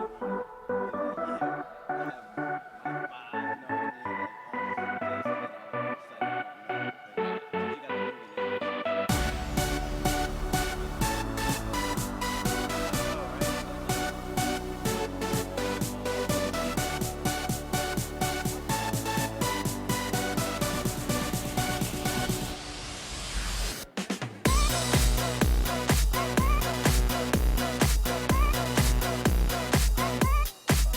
Yeah, I have like five knowing it, like Jason, then I'll decide if I don't know it. But yeah, since you got the moving averages, all right. So let's pull up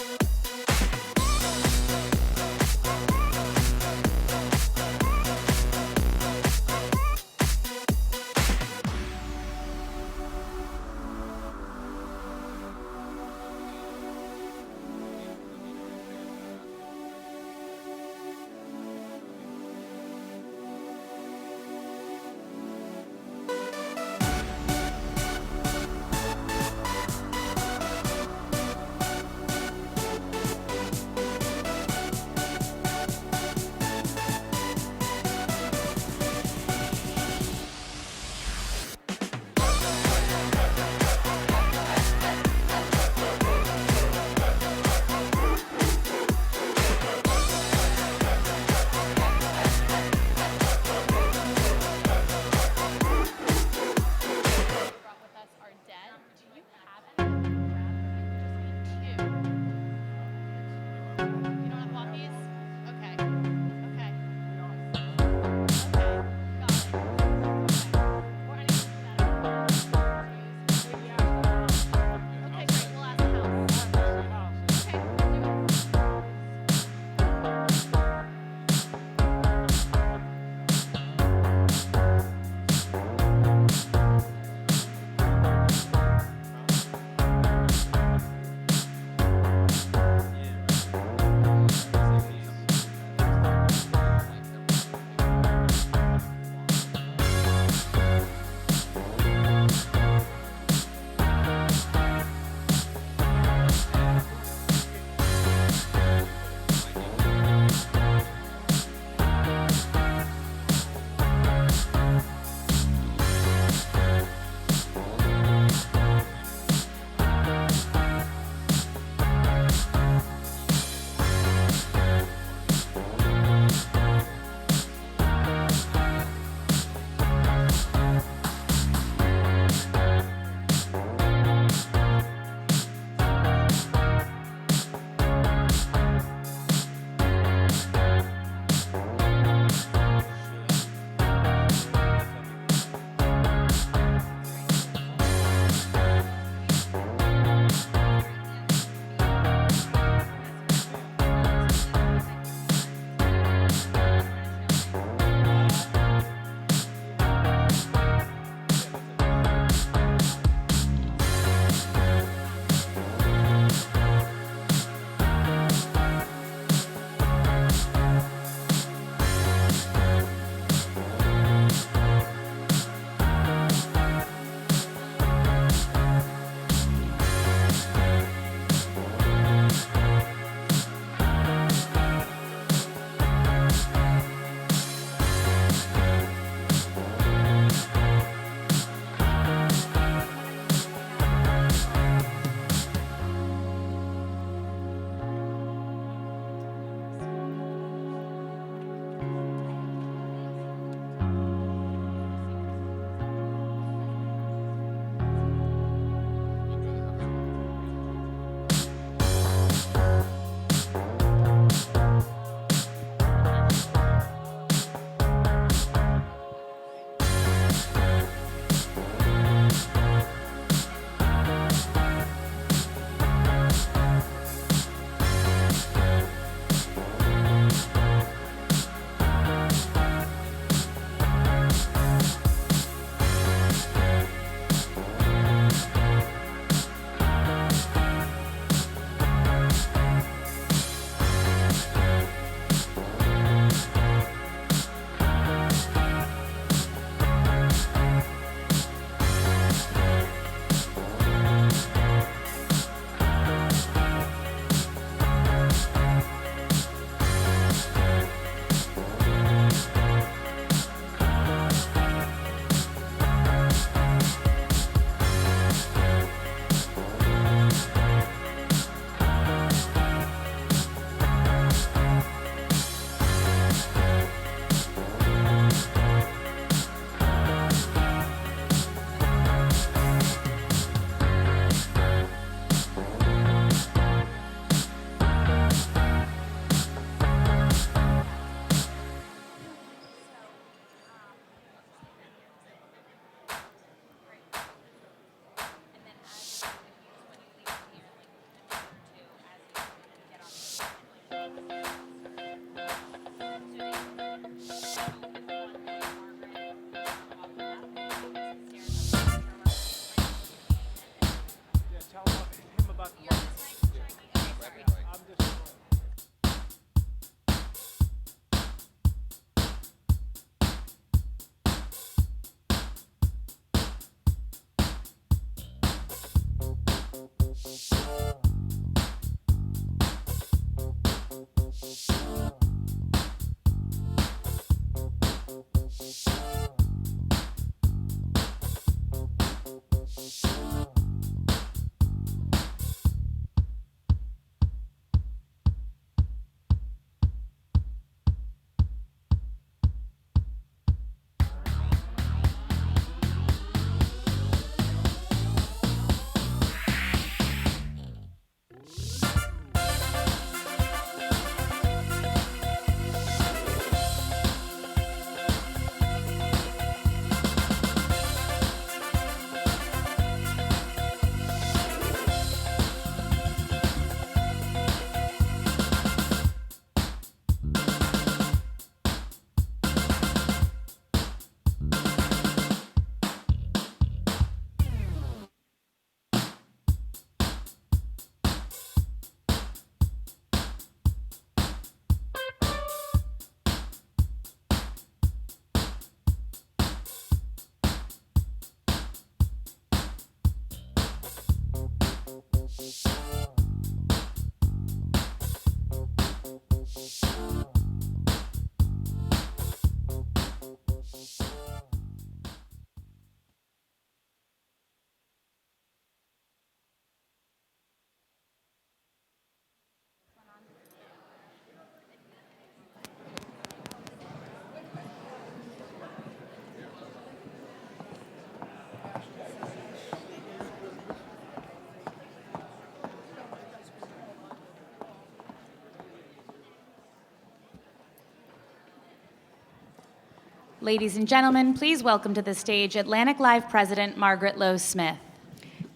Ladies and gentlemen, please welcome to the stage Atlantic Live President Margaret Lowe Smith.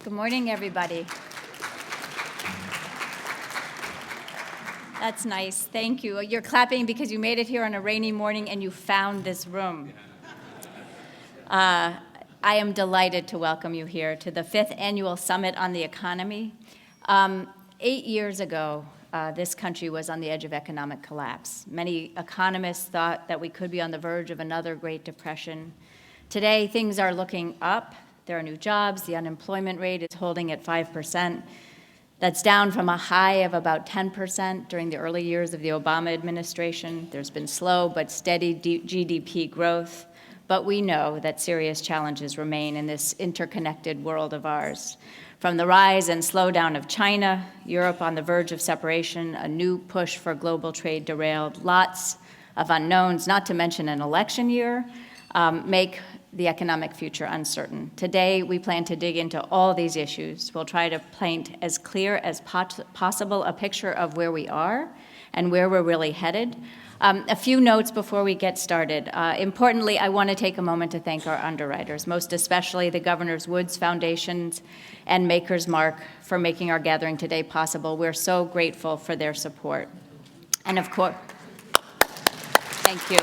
Good morning, everybody. That's nice. Thank you. You're clapping because you made it here on a rainy morning and you found this room. I am delighted to welcome you here to the 5th Annual Summit on the Economy. 8 years ago, this country was on the edge of economic collapse. Many economists thought that we could be on the verge of another Great Depression. Today, things are looking up. There are new jobs. The unemployment rate is holding at 5%. That's down from a high of about 10% during the early years of the Obama administration. There's been slow but steady GDP growth. But we know that serious challenges remain in this interconnected world of ours. From the rise and slowdown of China, Europe on the verge of separation, a new push for global trade derailed, lots of unknowns, not to mention an election year, make the economic future uncertain. Today, we plan to dig into all these issues. We'll try to paint as clear as possible a picture of where we are and where we're really headed. A few notes before we get started. Importantly, I want to take a moment to thank our underwriters, most especially the Governor's Woods Foundations and Maker's Mark for making our gathering today possible. We're so grateful for their support. And of course, thank you.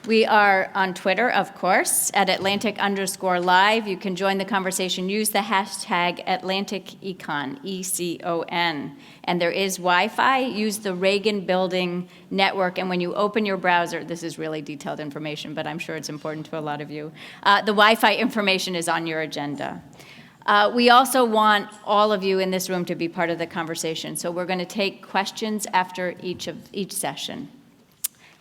We are on Twitter, of course, at Atlantic_Live. You can join the conversation. Use the hashtag AtlanticEcon, E-C-O-N. And there is Wi-Fi. Use the Reagan Building network. And when you open your browser, this is really detailed information, but I'm sure it's important to a lot of you. The Wi-Fi information is on your agenda. We also want all of you in this room to be part of the conversation. So we're going to take questions after each session.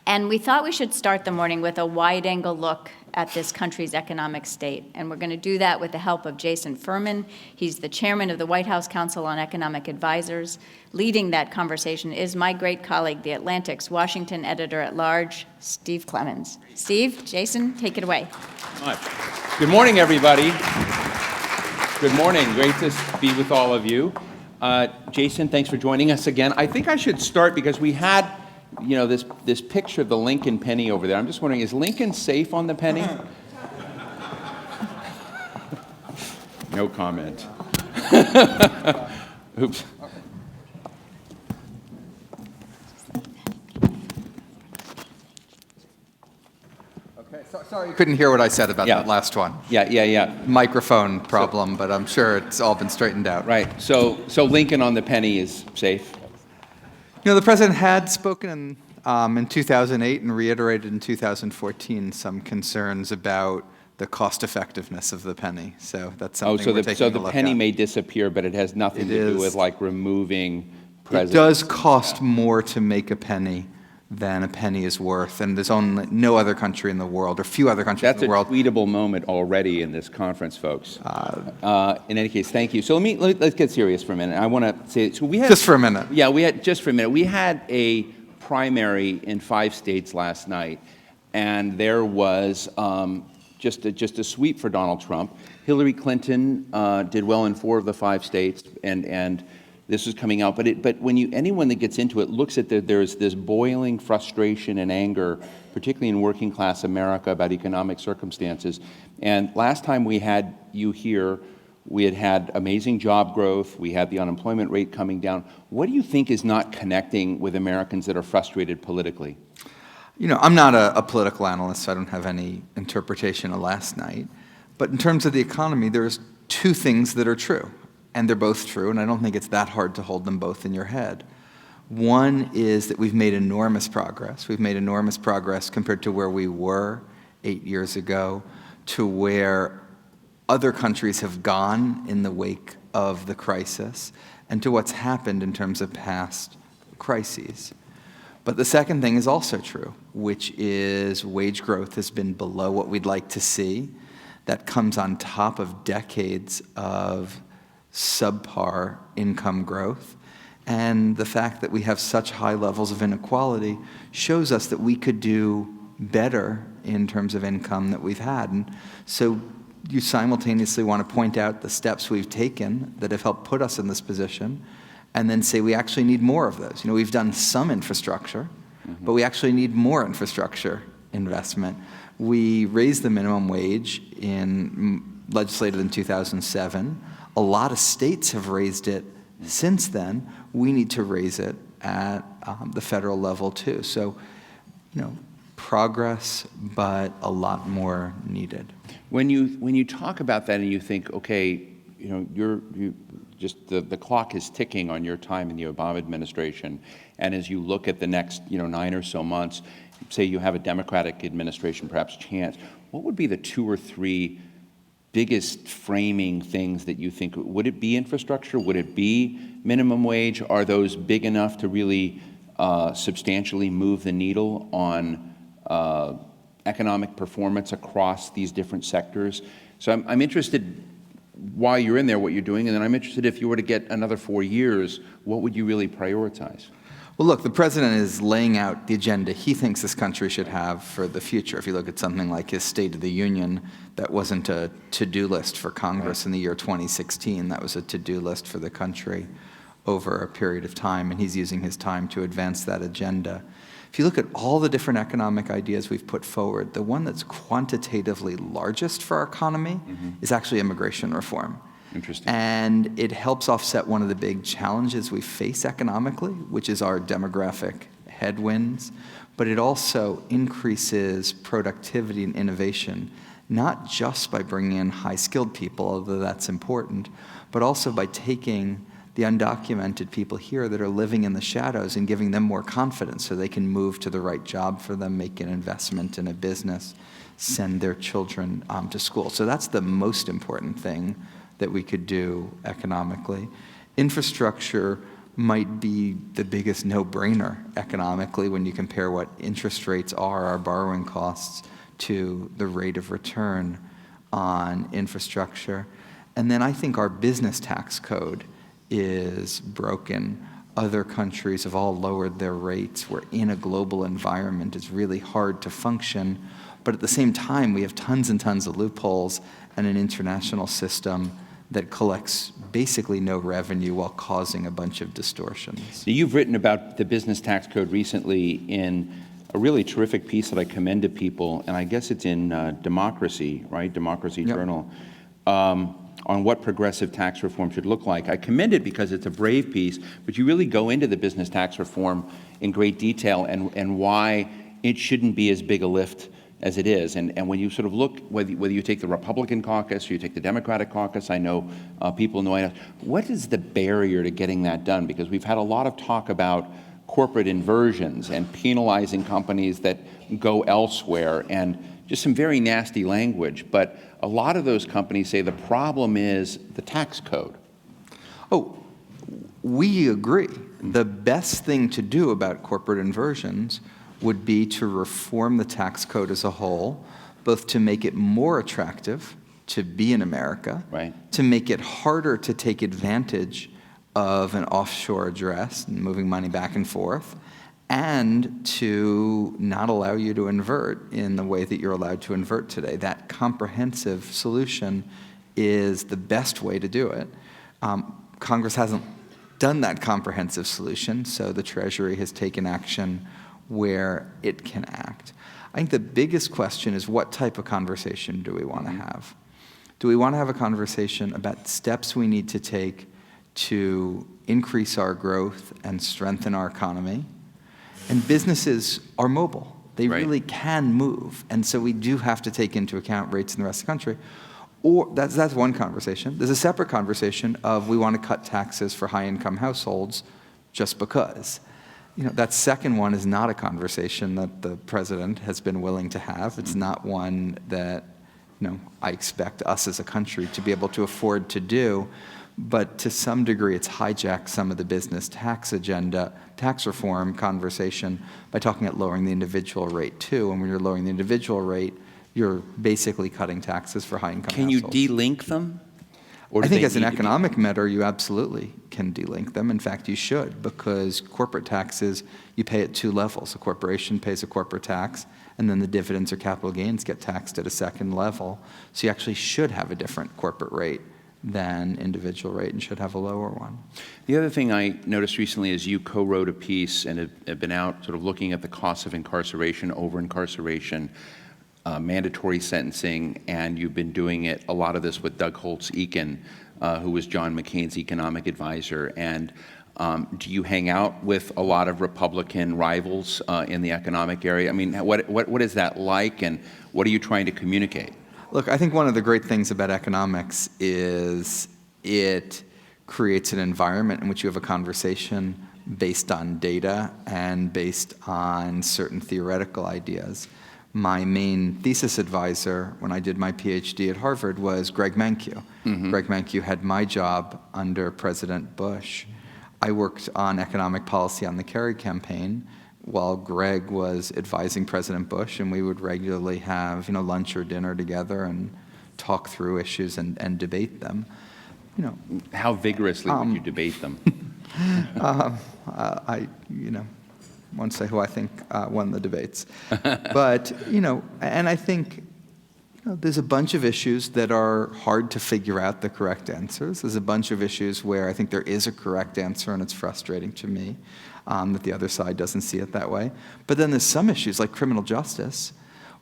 And we thought we should start the morning with a wide-angle look at this country's economic state. And we're going to do that with the help of Jason Furman. He's the chairman of the White House Council on Economic Advisors. Leading that conversation is my great colleague, the Atlantic's Washington editor-at-large, Steve Clemens. Steve, Jason, take it away. Good morning, everybody. Good morning. Great to be with all of you. Jason, thanks for joining us again. I think I should start because we had this picture of the Lincoln penny over there. I'm just wondering, is Lincoln safe on the penny? No comment. Oops. Okay, sorry you couldn't hear what I said about that last one. Yeah. Microphone problem, but I'm sure it's all been straightened out. Right. So Lincoln on the penny is safe? The president had spoken in 2008 and reiterated in 2014 some concerns about the cost effectiveness of the penny. So that's something we're taking a look at. So the penny may disappear, but it has nothing to do with like removing presidents. It does cost more to make a penny than a penny is worth, and there's only no other country in the world, or few other countries in the world. That's a tweetable moment already in this conference, folks. In any case, thank you. So let's get serious for a minute. I want to say, so we had just for a minute. Yeah, just for a minute. We had a primary in 5 states last night, and there was just a sweep for Donald Trump. Hillary Clinton did well in 4 of the 5 states, and this is coming out, but when anyone that gets into it looks at there's this boiling frustration and anger, particularly in working class America, about economic circumstances. And last time we had you here, we had amazing job growth, we had the unemployment rate coming down. What do you think is not connecting with Americans that are frustrated politically? I'm not a political analyst, so I don't have any interpretation of last night. But in terms of the economy, there's 2 things that are true. And they're both true, and I don't think it's that hard to hold them both in your head. One is that we've made enormous progress. We've made enormous progress compared to where we were 8 years ago, to where other countries have gone in the wake of the crisis, and to what's happened in terms of past crises. But the second thing is also true, which is wage growth has been below what we'd like to see. That comes on top of decades of subpar income growth. And the fact that we have such high levels of inequality shows us that we could do better in terms of income that we've had. And so you simultaneously want to point out the steps we've taken that have helped put us in this position, and then say we actually need more of those. We've done some infrastructure. but we actually need more infrastructure investment. We raised the minimum wage legislated in 2007. A lot of states have raised it since then. We need to raise it at the federal level too. So, progress, but a lot more needed. When you talk about that and you think, okay, the clock is ticking on your time in the Obama administration, and as you look at the next 9 or so months, say you have a Democratic administration, perhaps chance, what would be the 2 or 3 biggest framing things that you think? Would it be infrastructure? Would it be minimum wage? Are those big enough to really substantially move the needle on economic performance across these different sectors? So I'm interested why you're in there, what you're doing, and then I'm interested if you were to get another 4 years, what would you really prioritize? Well, look, the president is laying out the agenda he thinks this country should have for the future. If you look at something like his State of the Union, that wasn't a to-do list for Congress in the year 2016. That was a to-do list for the country over a period of time, and he's using his time to advance that agenda. If you look at all the different economic ideas we've put forward, the one that's quantitatively largest for our economy is actually immigration reform. Interesting. And it helps offset one of the big challenges we face economically, which is our demographic headwinds, but it also increases productivity and innovation, not just by bringing in high-skilled people, although that's important, but also by taking the undocumented people here that are living in the shadows and giving them more confidence so they can move to the right job for them, make an investment in a business, send their children to school. So that's the most important thing that we could do economically. Infrastructure might be the biggest no-brainer economically when you compare what interest rates are, our borrowing costs, to the rate of return on infrastructure. And then I think our business tax code is broken. Other countries have all lowered their rates. We're in a global environment. It's really hard to function. But at the same time, we have tons and tons of loopholes and an international system that collects basically no revenue while causing a bunch of distortions. Now, you've written about the business tax code recently in a really terrific piece that I commend to people, and I guess it's in Democracy, right? Democracy Journal, on what progressive tax reform should look like. I commend it because it's a brave piece, but you really go into the business tax reform in great detail and why it shouldn't be as big a lift as it is. And when you sort of look, whether you take the Republican caucus or you take the Democratic caucus, I know people in the White House, what is the barrier to getting that done? Because we've had a lot of talk about corporate inversions and penalizing companies that go elsewhere and just some very nasty language. But a lot of those companies say the problem is the tax code. Oh, we agree. The best thing to do about corporate inversions would be to reform the tax code as a whole, both to make it more attractive to be in America, right, to make it harder to take advantage of an offshore address and moving money back and forth, and to not allow you to invert in the way that you're allowed to invert today. That comprehensive solution is the best way to do it. Congress hasn't done that comprehensive solution, so the Treasury has taken action where it can act. I think the biggest question is, what type of conversation do we want to have? Do we want to have a conversation about steps we need to take to increase our growth and strengthen our economy? And businesses are mobile. They really can move. And so we do have to take into account rates in the rest of the country. Or that's one conversation. There's a separate conversation of we want to cut taxes for high-income households just because. That second one is not a conversation that the president has been willing to have. It's not one that I expect us as a country to be able to afford to do. But to some degree, it's hijacked some of the business tax agenda, tax reform conversation by talking about lowering the individual rate too. And when you're lowering the individual rate, you're basically cutting taxes for high-income households. Can you de-link them? I think as an economic matter, you absolutely can de-link them. In fact, you should, because corporate taxes, you pay at 2 levels. A corporation pays a corporate tax, and then the dividends or capital gains get taxed at a second level. So you actually should have a different corporate rate than individual rate and should have a lower one. The other thing I noticed recently is you co-wrote a piece and have been out sort of looking at the costs of incarceration, over-incarceration, mandatory sentencing, and you've been doing it, a lot of this with Doug Holtz-Eakin, who was John McCain's economic advisor. And do you hang out with a lot of Republican rivals in the economic area? I mean, what is that like, and what are you trying to communicate? Look, I think one of the great things about economics is it creates an environment in which you have a conversation based on data and based on certain theoretical ideas. My main thesis advisor when I did my PhD at Harvard was Greg Mankiw. Greg Mankiw had my job under President Bush. I worked on economic policy on the Kerry campaign while Greg was advising President Bush, and we would regularly have lunch or dinner together and talk through issues and debate them. How vigorously would you debate them? I won't say who I think won the debates. But, and I think there's a bunch of issues that are hard to figure out the correct answers. There's a bunch of issues where I think there is a correct answer, and it's frustrating to me that the other side doesn't see it that way. But then there's some issues like criminal justice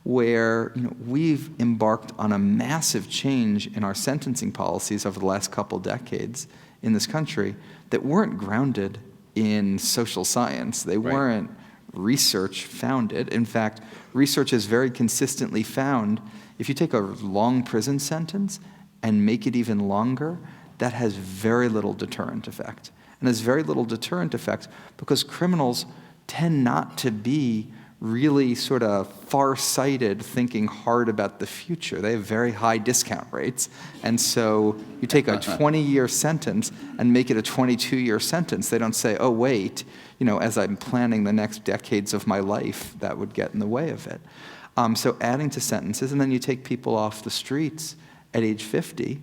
where we've embarked on a massive change in our sentencing policies over the last couple decades in this country that weren't grounded in social science. They weren't research founded. In fact, research has very consistently found if you take a long prison sentence and make it even longer, that has very little deterrent effect. And has very little deterrent effect because criminals tend not to be really sort of far-sighted, thinking hard about the future. They have very high discount rates. And so you take a 20-year sentence and make it a 22-year sentence. They don't say, oh, wait, as I'm planning the next decades of my life, that would get in the way of it. So adding to sentences, and then you take people off the streets at age 50,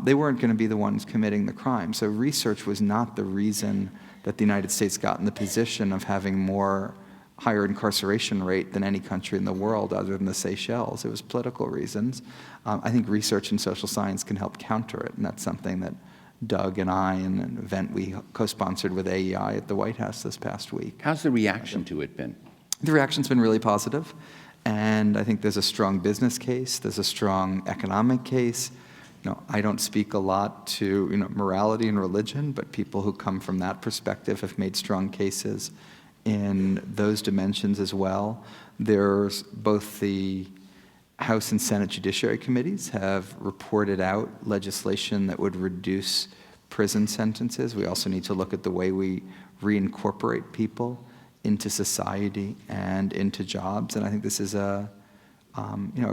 they weren't going to be the ones committing the crime. So research was not the reason that the United States got in the position of having more higher incarceration rate than any country in the world other than the Seychelles. It was political reasons. I think research and social science can help counter it, and that's something that Doug and I, in an event we co-sponsored with AEI at the White House this past week. How's the reaction to it been? The reaction's been really positive, and I think there's a strong business case, there's a strong economic case. I don't speak a lot to morality and religion, but people who come from that perspective have made strong cases in those dimensions as well. There's both the House and Senate Judiciary Committees have reported out legislation that would reduce prison sentences. We also need to look at the way we reincorporate people into society and into jobs, and I think this is a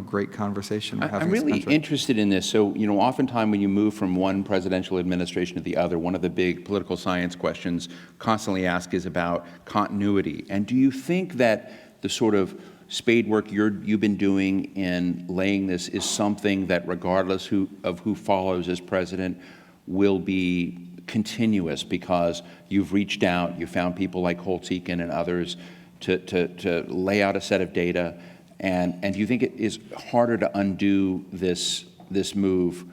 great conversation we're having. I'm really interested in this. So, oftentimes when you move from one presidential administration to the other, one of the big political science questions constantly asked is about continuity. And do you think that the sort of spade work you've been doing in laying this is something that, regardless of who follows as president, will be continuous because you've reached out, you found people like Holtz-Eakin and others to lay out a set of data? And do you think it is harder to undo this move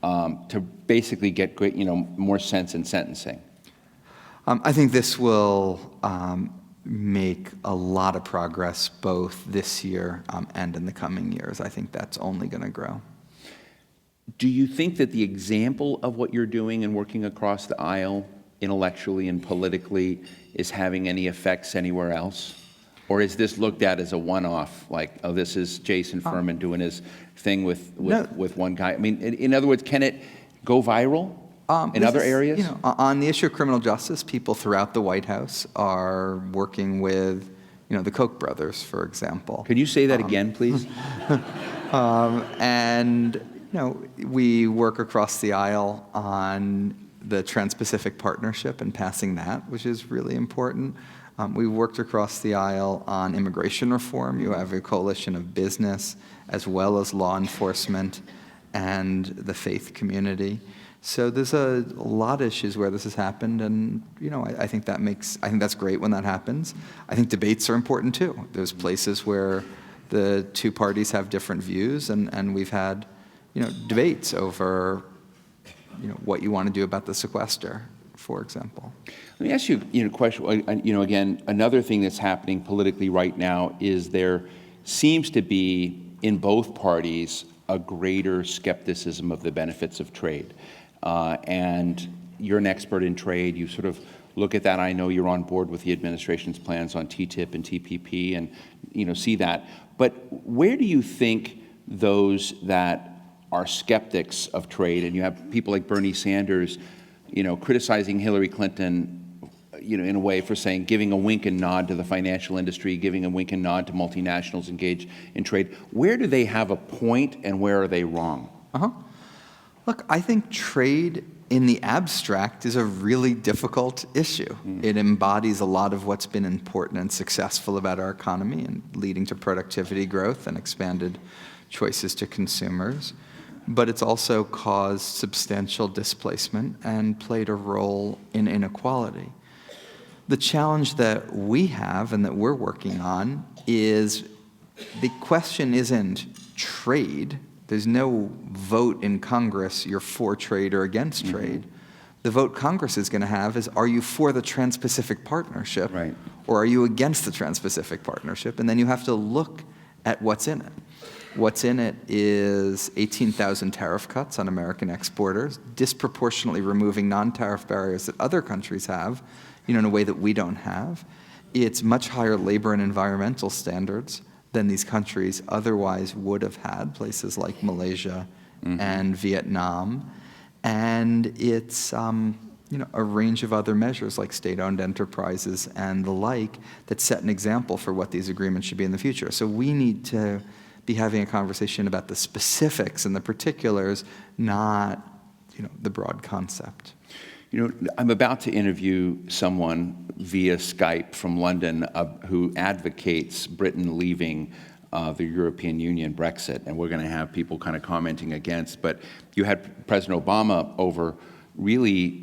to basically get great, more sense in sentencing? I think this will make a lot of progress both this year and in the coming years. I think that's only going to grow. Do you think that the example of what you're doing and working across the aisle intellectually and politically is having any effects anywhere else? Or is this looked at as a one-off, like, oh, this is Jason Furman doing his thing with one guy? I mean, in other words, can it go viral in other areas? On the issue of criminal justice, people throughout the White House are working with, the Koch brothers, for example. Could you say that again, please? And, we work across the aisle on the Trans-Pacific Partnership and passing that, which is really important. We've worked across the aisle on immigration reform. You have a coalition of business as well as law enforcement and the faith community. So there's a lot of issues where this has happened, and I think that's great when that happens. I think debates are important too. There's places where the two parties have different views, and we've had debates over what you want to do about the sequester, for example. Let me ask you, a question. Again, another thing that's happening politically right now is there seems to be in both parties a greater skepticism of the benefits of trade. And you're an expert in trade. You sort of look at that. I know you're on board with the administration's plans on TTIP and TPP, and see that. But where do you think those that are skeptics of trade, and you have people like Bernie Sanders, criticizing Hillary Clinton, in a way for saying, giving a wink and nod to the financial industry, giving a wink and nod to multinationals engaged in trade. Where do they have a point, and where are they wrong? Look, I think trade in the abstract is a really difficult issue. It embodies a lot of what's been important and successful about our economy and leading to productivity growth and expanded choices to consumers. But it's also caused substantial displacement and played a role in inequality. The challenge that we have and that we're working on is the question isn't trade. There's no vote in Congress, you're for trade or against trade. The vote Congress is going to have is, are you for the Trans-Pacific Partnership, right, or are you against the Trans-Pacific Partnership? And then you have to look at what's in it. What's in it is 18,000 tariff cuts on American exporters, disproportionately removing non-tariff barriers that other countries have, in a way that we don't have. It's much higher labor and environmental standards than these countries otherwise would have had, places like Malaysia and Vietnam. And it's a range of other measures like state-owned enterprises and the like that set an example for what these agreements should be in the future. So we need to be having a conversation about the specifics and the particulars, not the broad concept. I'm about to interview someone via Skype from London who advocates Britain leaving the European Union, Brexit, and we're going to have people kind of commenting against. But you had President Obama over really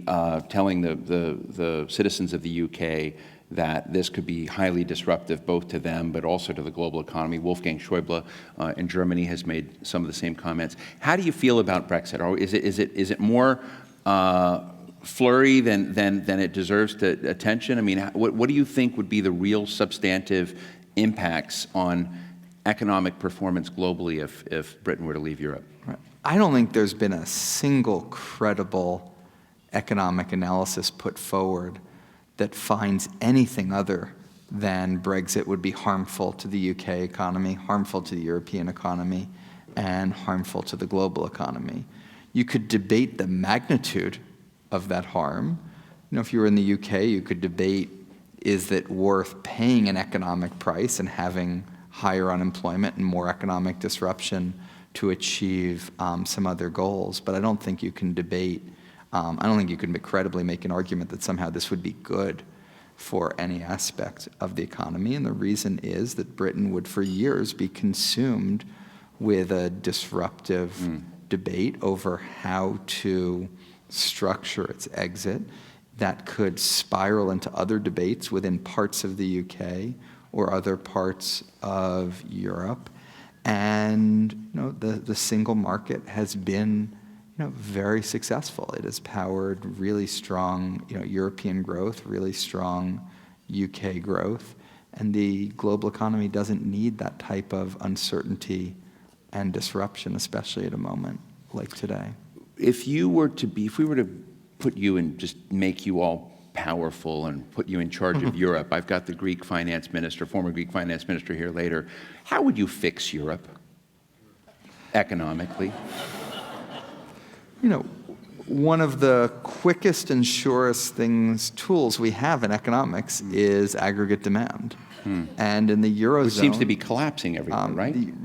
telling the citizens of the UK that this could be highly disruptive both to them but also to the global economy. Wolfgang Schäuble in Germany has made some of the same comments. How do you feel about Brexit? Or is it more flurry than it deserves attention? I mean, what do you think would be the real substantive impacts on economic performance globally if Britain were to leave Europe? Right. I don't think there's been a single credible economic analysis put forward that finds anything other than Brexit would be harmful to the UK economy, harmful to the European economy, and harmful to the global economy. You could debate the magnitude of that harm. If you were in the UK, you could debate, is it worth paying an economic price and having higher unemployment and more economic disruption to achieve some other goals? But I don't think you can debate, I don't think you can credibly make an argument that somehow this would be good for any aspect of the economy. And the reason is that Britain would for years be consumed with a disruptive debate over how to structure its exit that could spiral into other debates within parts of the UK or other parts of Europe. And the single market has been very successful. It has powered really strong European growth, really strong UK growth, and the global economy doesn't need that type of uncertainty and disruption, especially at a moment like today. If we were to put you and just make you all powerful and put you in charge of Europe, I've got the Greek finance minister, former Greek finance minister here later, how would you fix Europe economically? One of the quickest and surest tools we have in economics is aggregate demand. And in the Eurozone... Which seems to be collapsing everywhere, right? And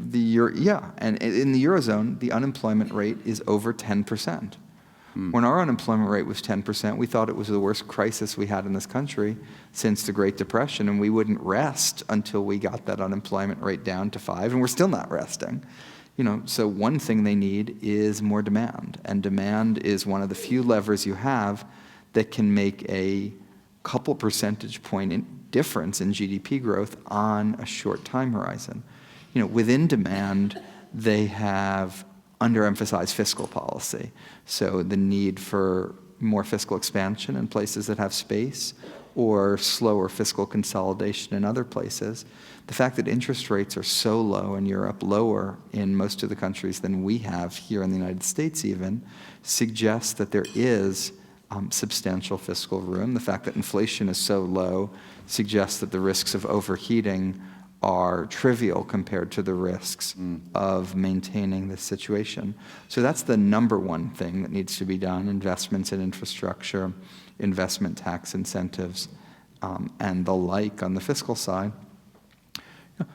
in the Eurozone, the unemployment rate is over 10%. When our unemployment rate was 10%, we thought it was the worst crisis we had in this country since the Great Depression, and we wouldn't rest until we got that unemployment rate down to 5%, and we're still not resting. So one thing they need is more demand, and demand is one of the few levers you have that can make a couple percentage point difference in GDP growth on a short time horizon. Within demand, they have underemphasize fiscal policy. So the need for more fiscal expansion in places that have space or slower fiscal consolidation in other places. The fact that interest rates are so low in Europe, lower in most of the countries than we have here in the United States even, suggests that there is substantial fiscal room. The fact that inflation is so low suggests that the risks of overheating are trivial compared to the risks of maintaining this situation. So that's the number one thing that needs to be done: investments in infrastructure, investment tax incentives, and the like on the fiscal side.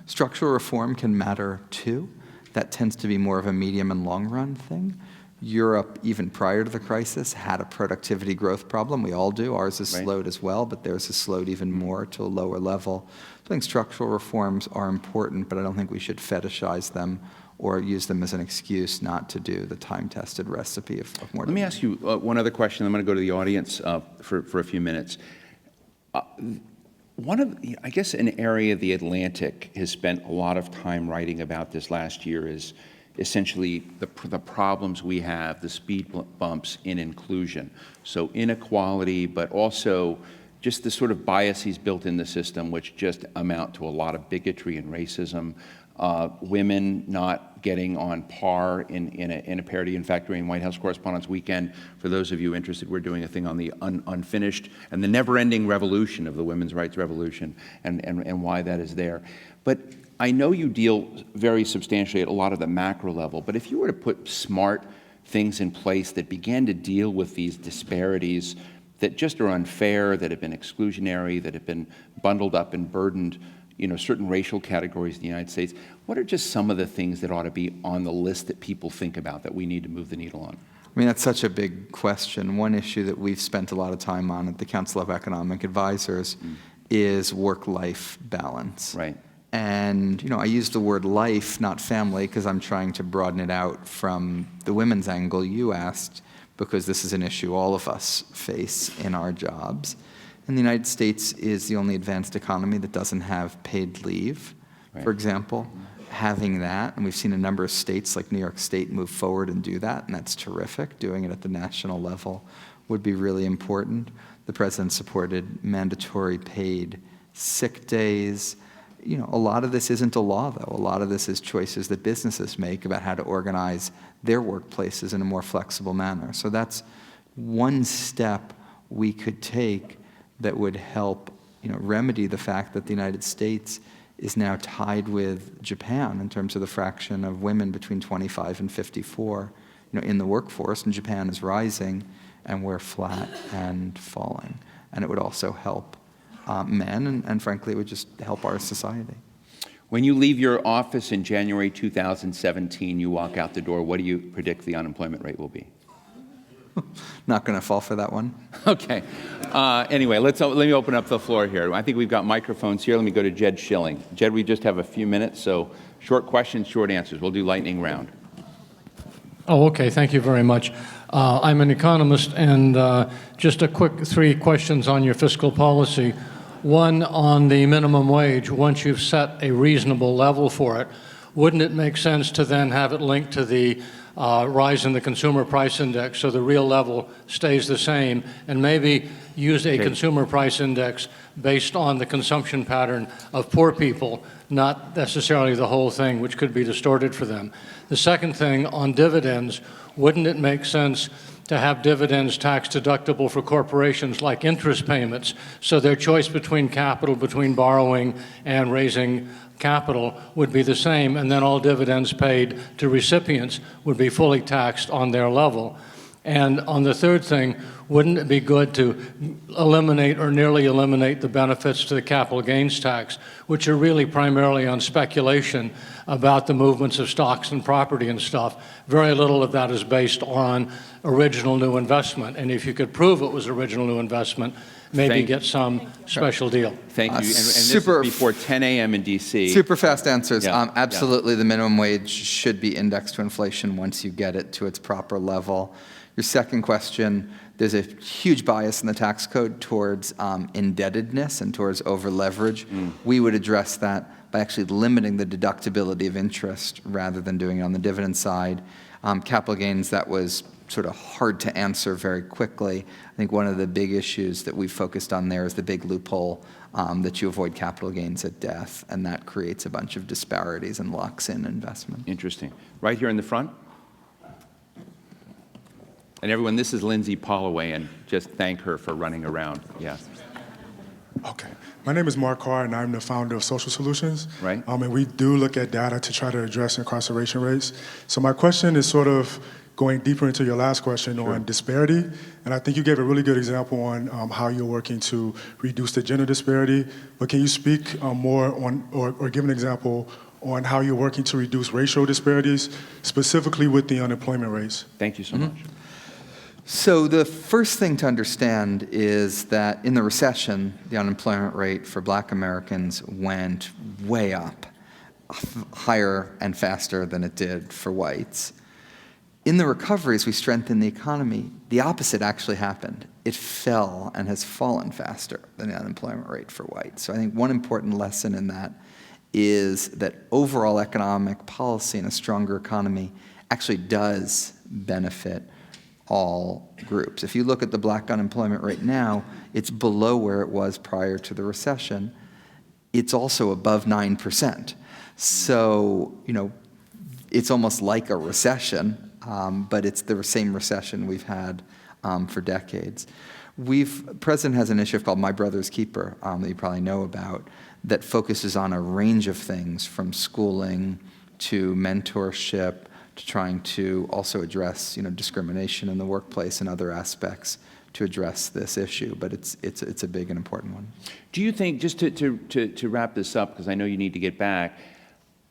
Structural reform can matter too. That tends to be more of a medium and long run thing. Europe, even prior to the crisis, had a productivity growth problem. We all do. Ours has slowed as well, but theirs has slowed even more to a lower level. I think structural reforms are important, but I don't think we should fetishize them or use them as an excuse not to do the time-tested recipe of more. Let me ask you one other question. I'm going to go to the audience for a few minutes. I guess an area the Atlantic has spent a lot of time writing about this last year is essentially the problems we have, the speed bumps in inclusion. So inequality, but also just the sort of biases built in the system, which just amount to a lot of bigotry and racism. Women not getting on par in a parity. In fact, during White House Correspondents' Weekend, for those of you interested, we're doing a thing on the unfinished and the never-ending revolution of the women's rights revolution and why that is there. But I know you deal very substantially at a lot of the macro level, but if you were to put smart things in place that began to deal with these disparities that just are unfair, that have been exclusionary, that have been bundled up and burdened, certain racial categories in the United States, what are just some of the things that ought to be on the list that people think about that we need to move the needle on? I mean, that's such a big question. One issue that we've spent a lot of time on at the Council of Economic Advisors is work-life balance. Right. And, I use the word life, not family, because I'm trying to broaden it out from the women's angle you asked, because this is an issue all of us face in our jobs. And the United States is the only advanced economy that doesn't have paid leave, for example. Having that, and we've seen a number of states like New York State move forward and do that, and that's terrific. Doing it at the national level would be really important. The president supported mandatory paid sick days. A lot of this isn't a law, though. A lot of this is choices that businesses make about how to organize their workplaces in a more flexible manner. So that's one step we could take that would help, remedy the fact that the United States is now tied with Japan in terms of the fraction of women between 25 and 54, in the workforce, and Japan is rising, and we're flat and falling. And it would also help men, and frankly, it would just help our society. When you leave your office in January 2017, you walk out the door, what do you predict the unemployment rate will be? Not going to fall for that one. Okay. Anyway, let me open up the floor here. I think we've got microphones here. Let me go to Jed Schilling. Jed, we just have a few minutes, so short questions, short answers. We'll do lightning round. Oh, okay. Thank you very much. I'm an economist, and just a quick 3 questions on your fiscal policy. One, on the minimum wage. Once you've set a reasonable level for it, wouldn't it make sense to then have it linked to the rise in the consumer price index so the real level stays the same, and maybe use a consumer price index based on the consumption pattern of poor people, not necessarily the whole thing, which could be distorted for them? The second thing, on dividends, wouldn't it make sense to have dividends tax deductible for corporations like interest payments, so their choice between capital, between borrowing and raising capital would be the same, and then all dividends paid to recipients would be fully taxed on their level? And on the third thing, wouldn't it be good to eliminate or nearly eliminate the benefits to the capital gains tax, which are really primarily on speculation about the movements of stocks and property and stuff? Very little of that is based on original new investment. And if you could prove it was original new investment, maybe get some special deal. Thank you. And this is before 10 a.m. in D.C. Super fast answers. Yeah. Absolutely, the minimum wage should be indexed to inflation once you get it to its proper level. Your second question, there's a huge bias in the tax code towards indebtedness and towards over-leverage. We would address that by actually limiting the deductibility of interest rather than doing it on the dividend side. Capital gains, that was sort of hard to answer very quickly. I think one of the big issues that we've focused on there is the big loophole that you avoid capital gains at death, and that creates a bunch of disparities and locks in investment. Interesting. Right here in the front. And everyone, this is Lindsay Holloway, and just thank her for running around. Yes. Okay. My name is Mark Carr, and I'm the founder of Social Solutions. Right. And we do look at data to try to address incarceration rates. So my question is sort of going deeper into your last question on disparity. And I think you gave a really good example on how you're working to reduce the gender disparity. But can you speak more on, or give an example on how you're working to reduce racial disparities, specifically with the unemployment rates? Thank you so much. So the first thing to understand is that in the recession, the unemployment rate for Black Americans went way up, higher and faster than it did for whites. In the recovery, as we strengthened the economy, the opposite actually happened. It fell and has fallen faster than the unemployment rate for whites. So I think one important lesson in that is that overall economic policy in a stronger economy actually does benefit all groups. If you look at the Black unemployment rate now, it's below where it was prior to the recession. It's also above 9%. So, it's almost like a recession, but it's the same recession we've had for decades. President has an initiative called My Brother's Keeper that you probably know about that focuses on a range of things from schooling to mentorship to trying to also address, discrimination in the workplace and other aspects to address this issue. But it's a big and important one. Do you think, just to wrap this up, because I know you need to get back,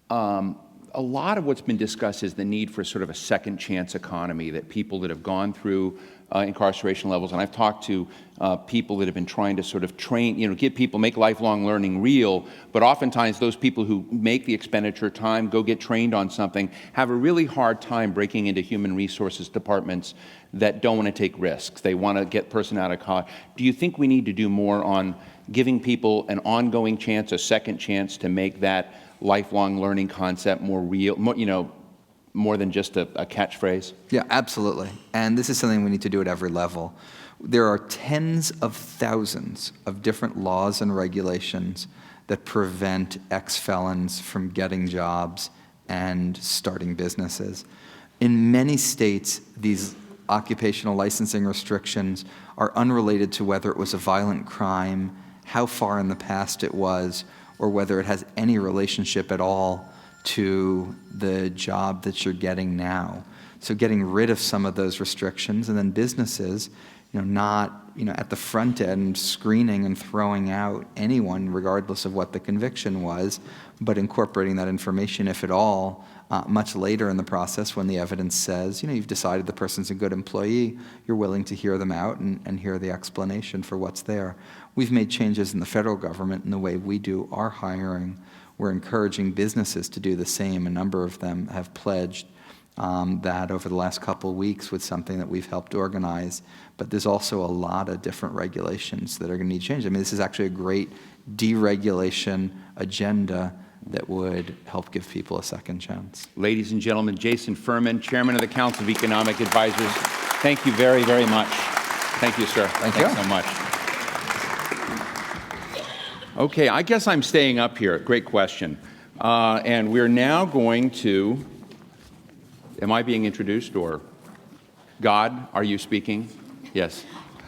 a lot of what's been discussed is the need for sort of a second chance economy, that people that have gone through incarceration levels, and I've talked to people that have been trying to sort of train, make lifelong learning real, but oftentimes those people who make the expenditure time, go get trained on something, have a really hard time breaking into human resources departments that don't want to take risks. They want to get person out of college. Do you think we need to do more on giving people an ongoing chance, a second chance to make that lifelong learning concept more real, more than just a catchphrase? Yeah, absolutely. And this is something we need to do at every level. There are tens of thousands of different laws and regulations that prevent ex-felons from getting jobs and starting businesses. In many states, these occupational licensing restrictions are unrelated to whether it was a violent crime, how far in the past it was, or whether it has any relationship at all to the job that you're getting now. So getting rid of some of those restrictions, and then businesses, not at the front end screening and throwing out anyone regardless of what the conviction was, but incorporating that information, if at all, much later in the process when the evidence says, you've decided the person's a good employee, you're willing to hear them out and hear the explanation for what's there. We've made changes in the federal government in the way we do our hiring. We're encouraging businesses to do the same. A number of them have pledged that over the last couple of weeks with something that we've helped organize. But there's also a lot of different regulations that are going to need change. I mean, this is actually a great deregulation agenda that would help give people a second chance. Ladies and gentlemen, Jason Furman, Chairman of the Council of Economic Advisors, thank you very, very much. Thank you, sir. Thanks so much. Okay, I guess I'm staying up here. Great question. And we're now going to, am I being introduced, or God, are you speaking? Yes.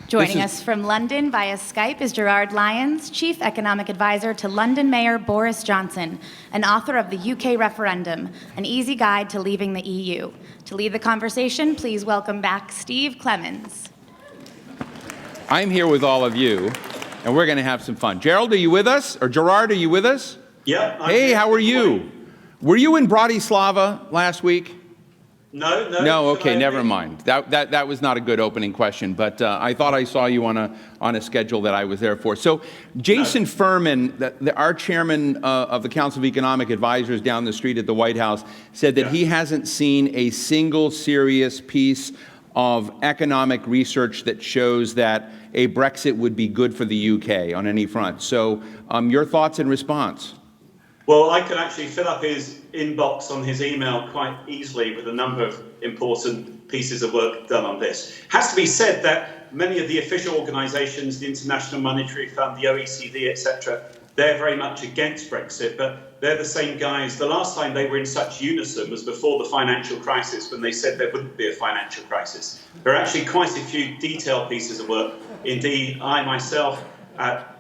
Joining us from London via Skype is Gerard Lyons, Chief Economic Advisor to London Mayor Boris Johnson, and author of the UK Referendum, An Easy Guide to Leaving the EU. To lead the conversation, please welcome back Steve Clemons. I'm here with all of you, and we're going to have some fun. Gerald, are you with us? Or Gerard, are you with us? Yeah. Hey, how are you? Were you in Bratislava last week? No. No, okay, never mind. That was not a good opening question, but I thought I saw you on a schedule that I was there for. So Jason Furman, our chairman of the Council of Economic Advisors down the street at the White House, said that he hasn't seen a single serious piece of economic research that shows that a Brexit would be good for the UK on any front. So your thoughts in response? Well, I can actually fill up his inbox on his email quite easily with a number of important pieces of work done on this. It has to be said that many of the official organisations, the International Monetary Fund, the OECD, etc., they're very much against Brexit, but they're the same guys. The last time they were in such unison was before the financial crisis, when they said there wouldn't be a financial crisis. There are actually quite a few detailed pieces of work. Indeed, I myself, at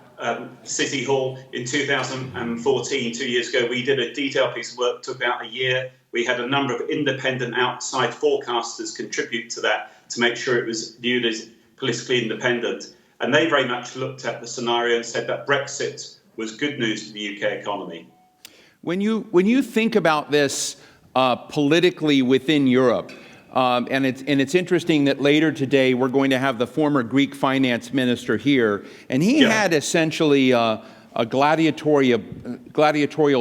City Hall in 2014, 2 years ago, we did a detailed piece of work, took about a year. We had a number of independent outside forecasters contribute to that to make sure it was viewed as politically independent. And they very much looked at the scenario and said that Brexit was good news for the UK economy. When you think about this politically within Europe, and it's interesting that later today we're going to have the former Greek finance minister here, and he had essentially a gladiatorial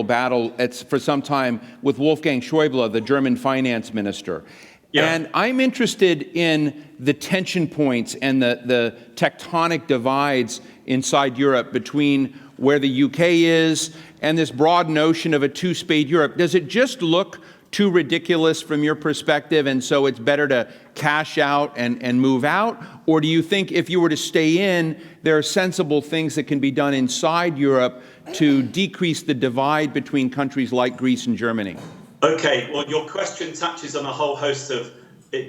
battle for some time with Wolfgang Schäuble, the German finance minister. Yeah. And I'm interested in the tension points and the tectonic divides inside Europe between where the UK is and this broad notion of a two-spade Europe. Does it just look too ridiculous from your perspective, and so it's better to cash out and move out? Or do you think if you were to stay in, there are sensible things that can be done inside Europe to decrease the divide between countries like Greece and Germany? Okay, well, your question touches on a whole host of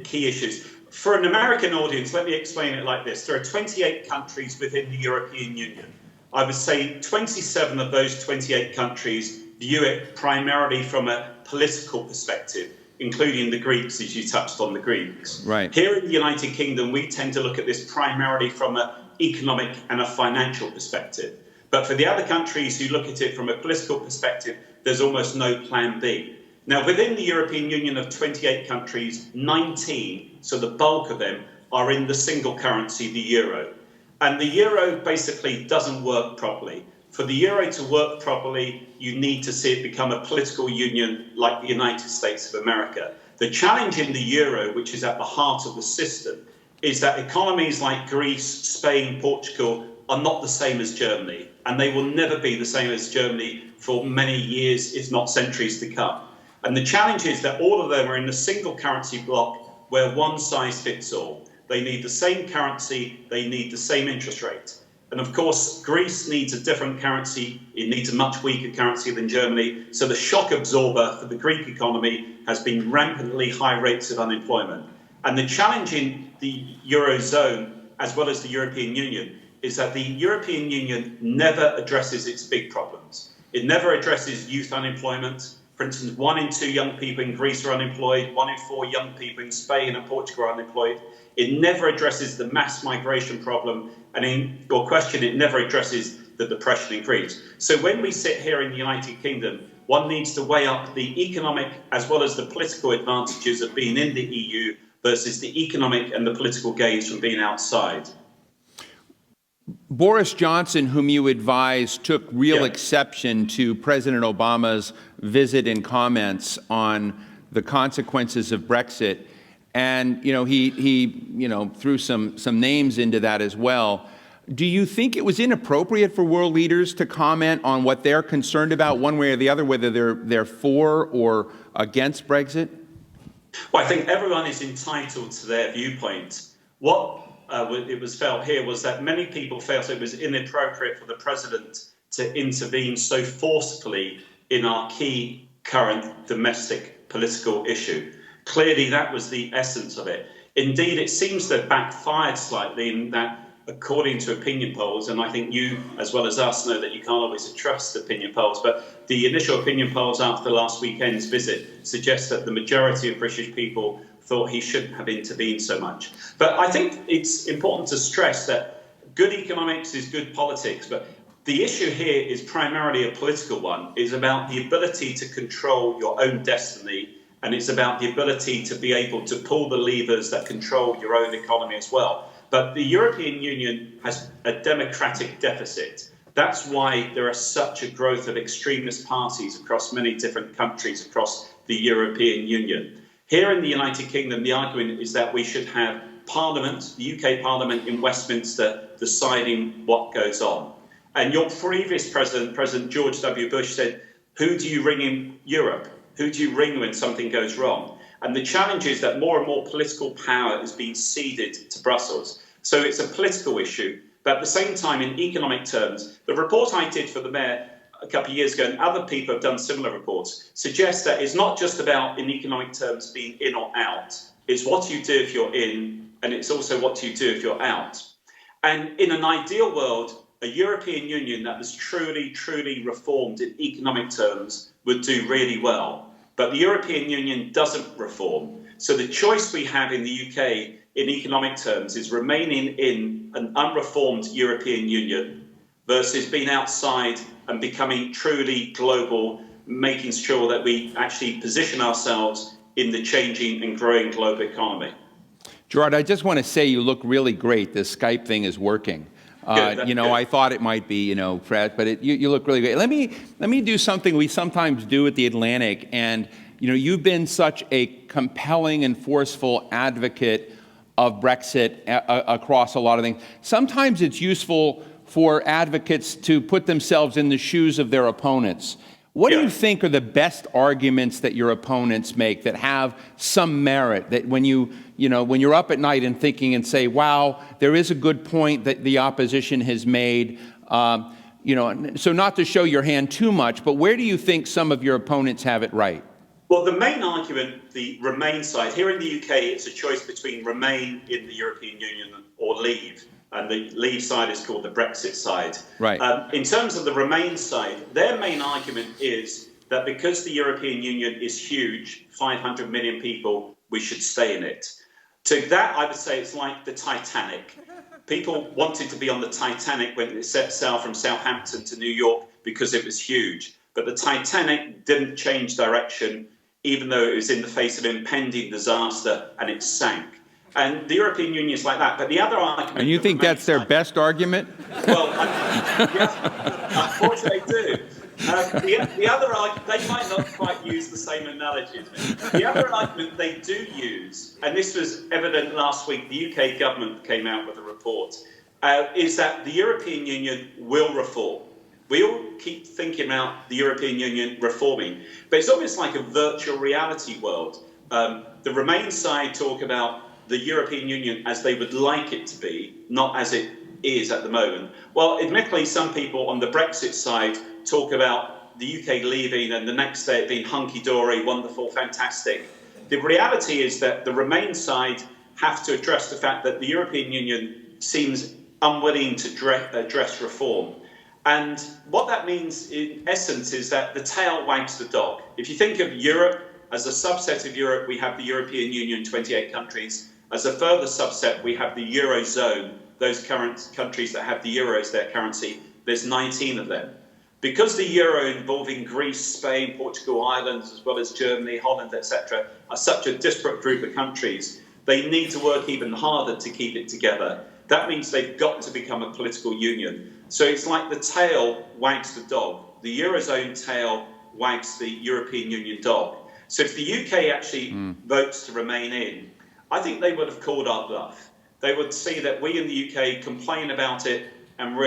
key issues. For an American audience, let me explain it like this. There are 28 countries within the European Union. I would say 27 of those 28 countries view it primarily from a political perspective, including the Greeks, as you touched on the Greeks. Right. Here in the United Kingdom, we tend to look at this primarily from an economic and a financial perspective. But for the other countries who look at it from a political perspective, there's almost no plan B. Now, within the European Union of 28 countries, 19, so the bulk of them, are in the single currency, the euro. And the euro basically doesn't work properly. For the euro to work properly, you need to see it become a political union like the United States of America. The challenge in the euro, which is at the heart of the system, is that economies like Greece, Spain, Portugal are not the same as Germany, and they will never be the same as Germany for many years, if not centuries to come. And the challenge is that all of them are in a single currency block where one size fits all. They need the same currency, they need the same interest rate. And of course, Greece needs a different currency. It needs a much weaker currency than Germany. So the shock absorber for the Greek economy has been rampantly high rates of unemployment. And the challenge in the Eurozone, as well as the European Union, is that the European Union never addresses its big problems. It never addresses youth unemployment. For instance, 1 in 2 young people in Greece are unemployed, 1 in 4 young people in Spain and Portugal are unemployed. It never addresses the mass migration problem, and in your question, it never addresses the depression in Greece. So when we sit here in the United Kingdom, one needs to weigh up the economic as well as the political advantages of being in the EU versus the economic and the political gains from being outside. Boris Johnson, whom you advised, took real exception to President Obama's visit and comments on the consequences of Brexit. And, he threw some names into that as well. Do you think it was inappropriate for world leaders to comment on what they're concerned about one way or the other, whether they're for or against Brexit? Well, I think everyone is entitled to their viewpoint. What it was felt here was that many people felt it was inappropriate for the president to intervene so forcefully in our key current domestic political issue. Clearly, that was the essence of it. Indeed, it seems to have backfired slightly in that, according to opinion polls, and I think you, as well as us, know that you can't always trust opinion polls, but the initial opinion polls after last weekend's visit suggest that the majority of British people thought he shouldn't have intervened so much. But I think it's important to stress that good economics is good politics, but the issue here is primarily a political one. It's about the ability to control your own destiny, and it's about the ability to be able to pull the levers that control your own economy as well. But the European Union has a democratic deficit. That's why there is such a growth of extremist parties across many different countries across the European Union. Here in the United Kingdom, the argument is that we should have Parliament, the UK Parliament in Westminster, deciding what goes on. And your previous president, President George W. Bush, said Who do you ring in Europe? Who do you ring when something goes wrong? And the challenge is that more and more political power is being ceded to Brussels. So it's a political issue, but at the same time, in economic terms, the report I did for the Mayor a couple of years ago, and other people have done similar reports, suggests that it's not just about, in economic terms, being in or out. It's what you do if you're in, and it's also what you do if you're out. And in an ideal world, a European Union that was truly, truly reformed in economic terms would do really well. But the European Union doesn't reform. So the choice we have in the UK in economic terms is remaining in an unreformed European Union versus being outside and becoming truly global, making sure that we actually position ourselves in the changing and growing global economy. Gerard, I just want to say you look really great. This Skype thing is working. Good. I thought it might be, Fred, but you look really great. Let me do something we sometimes do at the Atlantic, and you've been such a compelling and forceful advocate of Brexit across a lot of things. Sometimes it's useful for advocates to put themselves in the shoes of their opponents. What do you think are the best arguments that your opponents make that have some merit, that when you're up at night and thinking and say, wow, there is a good point that the opposition has made, so not to show your hand too much, but where do you think some of your opponents have it right? Well, the main argument, the Remain side, here in the UK, it's a choice between remain in the European Union or leave. And the leave side is called the Brexit side. Right. In terms of the Remain side, their main argument is that because the European Union is huge, 500 million people, we should stay in it. To that, I would say it's like the Titanic. People wanted to be on the Titanic when it set sail from Southampton to New York because it was huge. But the Titanic didn't change direction, even though it was in the face of impending disaster, and it sank. And the European Union is like that. But the other argument... And you think that's their best argument? Well, yes, unfortunately they do. The other argument, they might not quite use the same analogy as me. The other argument they do use, and this was evident last week, the UK government came out with a report, is that the European Union will reform. We all keep thinking about the European Union reforming, but it's almost like a virtual reality world. The Remain side talk about the European Union as they would like it to be, not as it is at the moment. Well, admittedly, some people on the Brexit side talk about the UK leaving and the next day it being hunky-dory, wonderful, fantastic. The reality is that the Remain side have to address the fact that the European Union seems unwilling to address reform. And what that means, in essence, is that the tail wags the dog. If you think of Europe, as a subset of Europe, we have the European Union, 28 countries. As a further subset, we have the Eurozone, those current countries that have the euro as their currency. There's 19 of them. Because the euro involving Greece, Spain, Portugal, Ireland, as well as Germany, Holland, etc., are such a disparate group of countries, they need to work even harder to keep it together. That means they've got to become a political union. So it's like the tail wags the dog. The Eurozone tail wags the European Union dog. So if the UK actually votes to remain in, I think they would have called our bluff. They would see that we in the UK complain about it and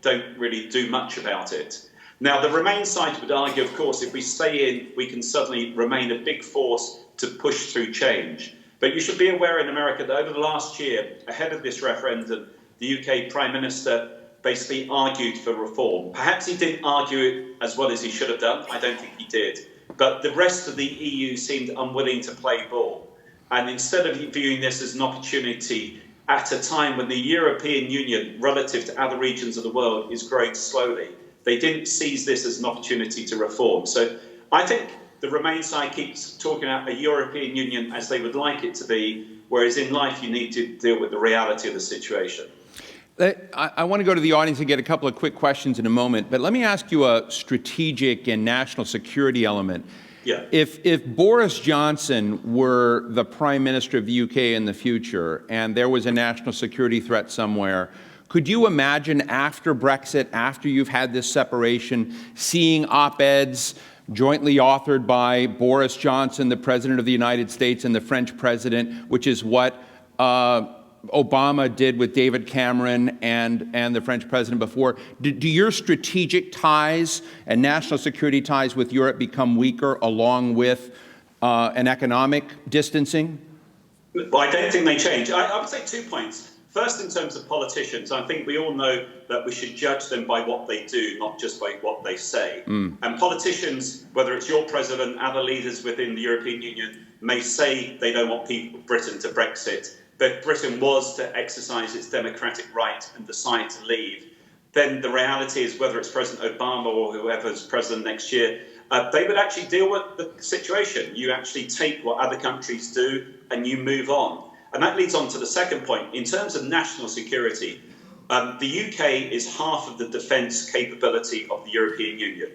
don't really do much about it. Now, the Remain side would argue, of course, if we stay in, we can suddenly remain a big force to push through change. But you should be aware in America that over the last year, ahead of this referendum, the UK Prime Minister basically argued for reform. Perhaps he didn't argue it as well as he should have done. I don't think he did. But the rest of the EU seemed unwilling to play ball. And instead of viewing this as an opportunity at a time when the European Union, relative to other regions of the world, is growing slowly, they didn't seize this as an opportunity to reform. So I think the Remain side keeps talking about a European Union as they would like it to be, whereas in life you need to deal with the reality of the situation. I want to go to the audience and get a couple of quick questions in a moment, but let me ask you a strategic and national security element. Yeah. If Boris Johnson were the Prime Minister of the UK in the future and there was a national security threat somewhere, could you imagine after Brexit, after you've had this separation, seeing op-eds jointly authored by Boris Johnson, the President of the United States, and the French President, which is what Obama did with David Cameron and the French president before? Do your strategic ties and national security ties with Europe become weaker along with an economic distancing? Well, I don't think they change. I would say 2 points. First, in terms of politicians, I think we all know that we should judge them by what they do, not just by what they say. And politicians, whether it's your president, other leaders within the European Union, may say they don't want Britain to Brexit, but if Britain was to exercise its democratic right and decide to leave, then the reality is, whether it's President Obama or whoever's president next year, they would actually deal with the situation. You actually take what other countries do and you move on. And that leads on to the second point. In terms of national security, the UK is half of the defence capability of the European Union.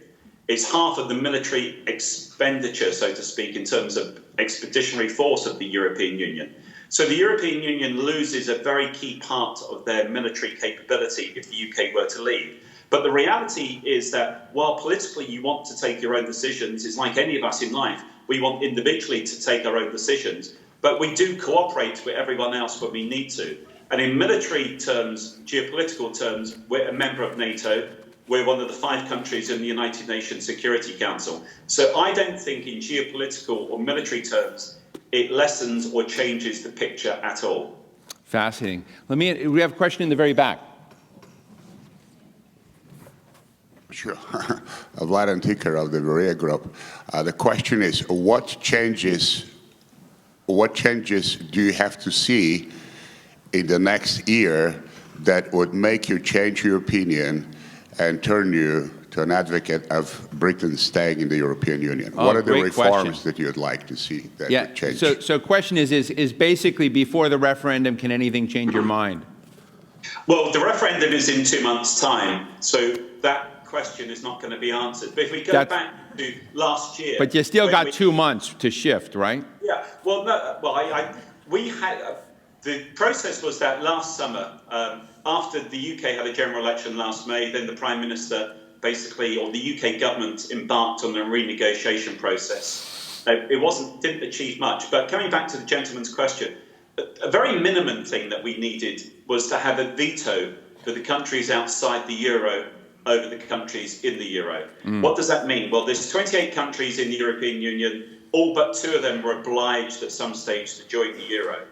It's half of the military expenditure, so to speak, in terms of expeditionary force of the European Union. So the European Union loses a very key part of their military capability if the UK were to leave. But the reality is that while politically you want to take your own decisions, it's like any of us in life, we want individually to take our own decisions. But we do cooperate with everyone else when we need to. And in military terms, geopolitical terms, we're a member of NATO. We're one of the 5 countries in the United Nations Security Council. So I don't think in geopolitical or military terms, it lessens or changes the picture at all. Fascinating. We have a question in the very back. Sure. Vlad Antiker of the Berea Group. The question is, what changes do you have to see in the next year that would make you change your opinion and turn you to an advocate of Britain staying in the European Union? What are the reforms that you'd like to see that would change? So question is basically, before the referendum, can anything change your mind? Well, the referendum is in 2 months' time, so that question is not going to be answered. But if we go back to last year... But you still got 2 months to shift, right? Yeah, well, no, well, we had... the process was that last summer, after the UK had a general election last May, then the Prime Minister basically, or the UK government, embarked on a renegotiation process. It didn't achieve much. But coming back to the gentleman's question, a very minimum thing that we needed was to have a veto for the countries outside the euro over the countries in the euro. What does that mean? Well, there's 28 countries in the European Union. All but 2 of them were obliged at some stage to join the euro.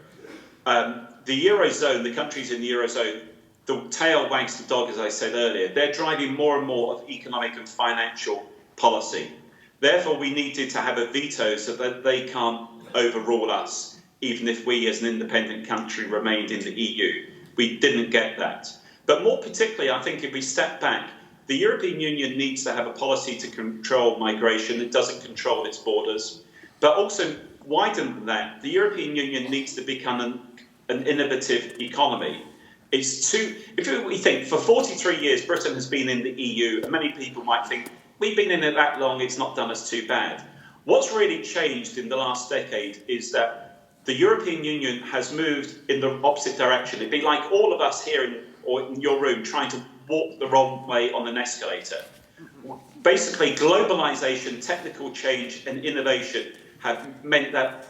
The Eurozone, the countries in the Eurozone, the tail wags the dog, as I said earlier. They're driving more and more of economic and financial policy. Therefore, we needed to have a veto so that they can't overrule us, even if we as an independent country remained in the EU. We didn't get that. But more particularly, I think if we step back, the European Union needs to have a policy to control migration. It doesn't control its borders. But also, wider than that, the European Union needs to become an innovative economy. If we think, for 43 years, Britain has been in the EU, and many people might think, we've been in it that long, it's not done us too bad. What's really changed in the last decade is that the European Union has moved in the opposite direction. It'd be like all of us here in your room trying to walk the wrong way on an escalator. Basically, globalization, technical change, and innovation have meant that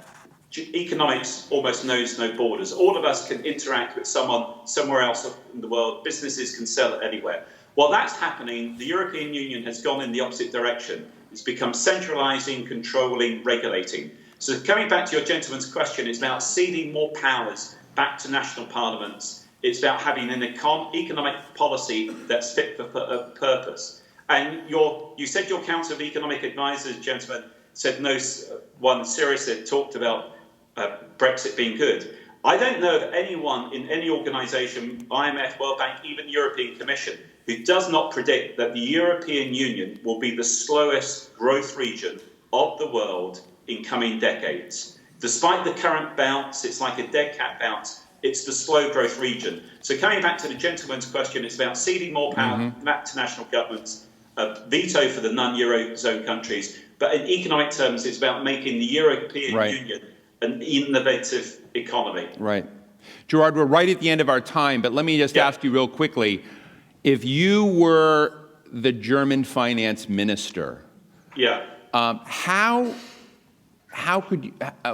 economics almost knows no borders. All of us can interact with someone somewhere else in the world. Businesses can sell anywhere. While that's happening, the European Union has gone in the opposite direction. It's become centralizing, controlling, regulating. So coming back to your gentleman's question, it's about ceding more powers back to national parliaments. It's about having an economic policy that's fit for purpose. And you said your Council of Economic Advisors, gentlemen, said no one seriously talked about Brexit being good. I don't know of anyone in any organisation, IMF, World Bank, even European Commission, who does not predict that the European Union will be the slowest growth region of the world in coming decades. Despite the current bounce, it's like a dead cat bounce. It's the slow growth region. So coming back to the gentleman's question, it's about ceding more power back to national governments, veto for the non-Eurozone countries. But in economic terms, it's about making the European Union an innovative economy. Right. Gerard, we're right at the end of our time, but let me just ask you real quickly. If you were the German finance minister, how could you,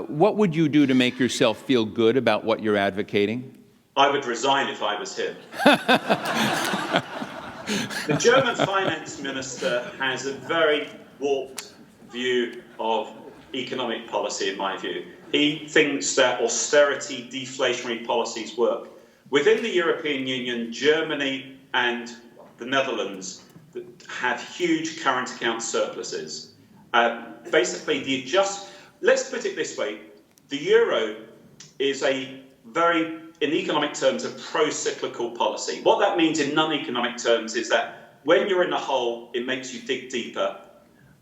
what would you do to make yourself feel good about what you're advocating? I would resign if I was him. The German finance minister has a very warped view of economic policy, in my view. He thinks that austerity, deflationary policies work. Within the European Union, Germany and the Netherlands have huge current account surpluses. Basically, let's put it this way, the euro is a very, in economic terms, a pro-cyclical policy. What that means in non-economic terms is that when you're in a hole, it makes you dig deeper.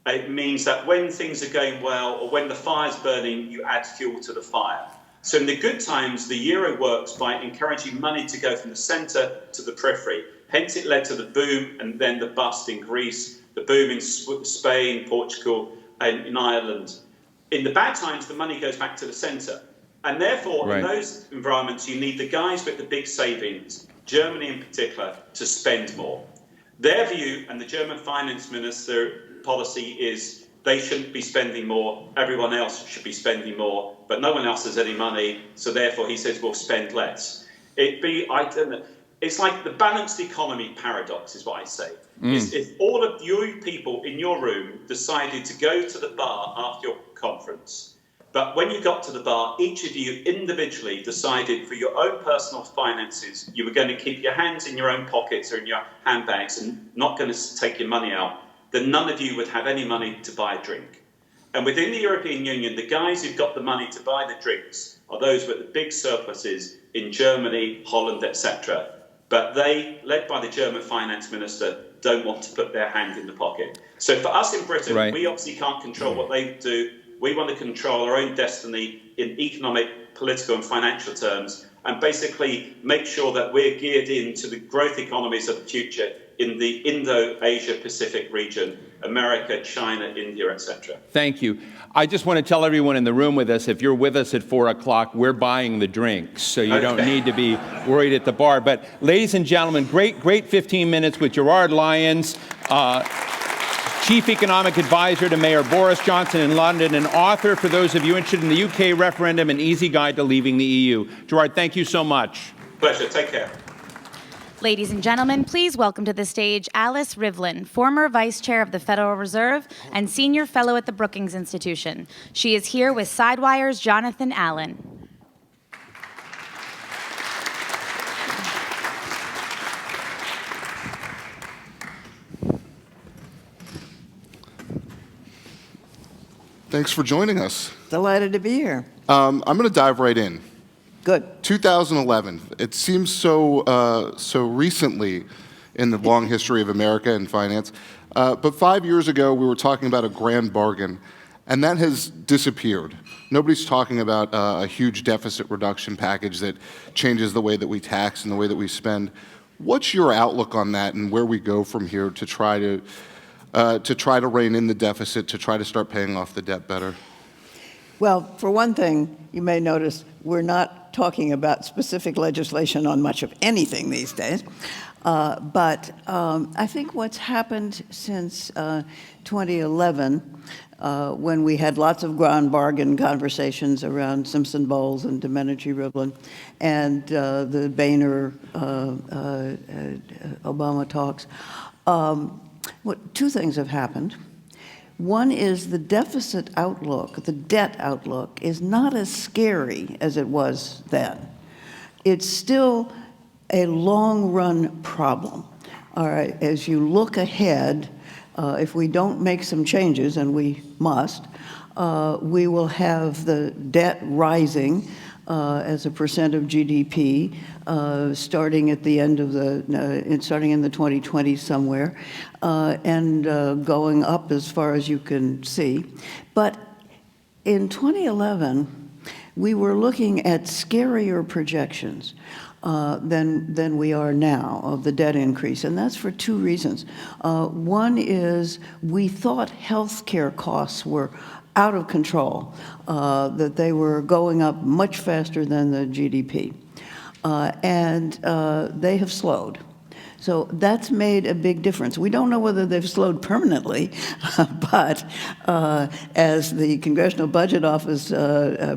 It means that when things are going well or when the fire's burning, you add fuel to the fire. So in the good times, the euro works by encouraging money to go from the centre to the periphery. Hence, it led to the boom and then the bust in Greece, the boom in Spain, Portugal, and in Ireland. In the bad times, the money goes back to the centre. And therefore, in those environments, you need the guys with the big savings, Germany in particular, to spend more. Their view, and the German finance minister policy, is they shouldn't be spending more, everyone else should be spending more, but no one else has any money, so therefore he says we'll spend less. It's like the balanced economy paradox is what I say. If all of you people in your room decided to go to the bar after your conference, but when you got to the bar, each of you individually decided for your own personal finances, you were going to keep your hands in your own pockets or in your handbags and not going to take your money out, then none of you would have any money to buy a drink. And within the European Union, the guys who've got the money to buy the drinks are those with the big surpluses in Germany, Holland, etc. But they, led by the German finance minister, don't want to put their hand in the pocket. So for us in Britain, we obviously can't control what they do. We want to control our own destiny in economic, political and financial terms and basically make sure that we're geared into the growth economies of the future in the Indo-Asia-Pacific region, America, China, India, etc. Thank you. I just want to tell everyone in the room with us, if you're with us at 4 o'clock, we're buying the drinks, so you don't need to be worried at the bar. But ladies and gentlemen, great 15 minutes with Gerard Lyons, Chief Economic Advisor to Mayor Boris Johnson in London, and author, for those of you interested in the UK referendum, An Easy Guide to Leaving the EU. Gerard, thank you so much. Pleasure. Take care. Ladies and gentlemen, please welcome to the stage Alice Rivlin, former Vice Chair of the Federal Reserve and Senior Fellow at the Brookings Institution. She is here with Sidewire's Jonathan Allen. Thanks for joining us. Delighted to be here. I'm going to dive right in. Good. 2011. It seems so recently in the long history of America and finance. But 5 years ago, we were talking about a grand bargain, and that has disappeared. Nobody's talking about a huge deficit reduction package that changes the way that we tax and the way that we spend. What's your outlook on that and where we go from here to try to rein in the deficit, to try to start paying off the debt better? Well, for one thing, you may notice we're not talking about specific legislation on much of anything these days. But I think what's happened since 2011, when we had lots of grand bargain conversations around Simpson Bowles and Domenici Rivlin and the Boehner Obama talks, two things have happened. One is the deficit outlook, the debt outlook, is not as scary as it was then. It's still a long-run problem. All right, as you look ahead, if we don't make some changes, and we must, we will have the debt rising as a percent of GDP, starting at the end of starting in the 2020s somewhere, and going up as far as you can see. But in 2011, we were looking at scarier projections than we are now of the debt increase, and that's for two reasons. One is we thought healthcare costs were out of control, that they were going up much faster than the GDP. And they have slowed. So that's made a big difference. We don't know whether they've slowed permanently, but as the Congressional Budget Office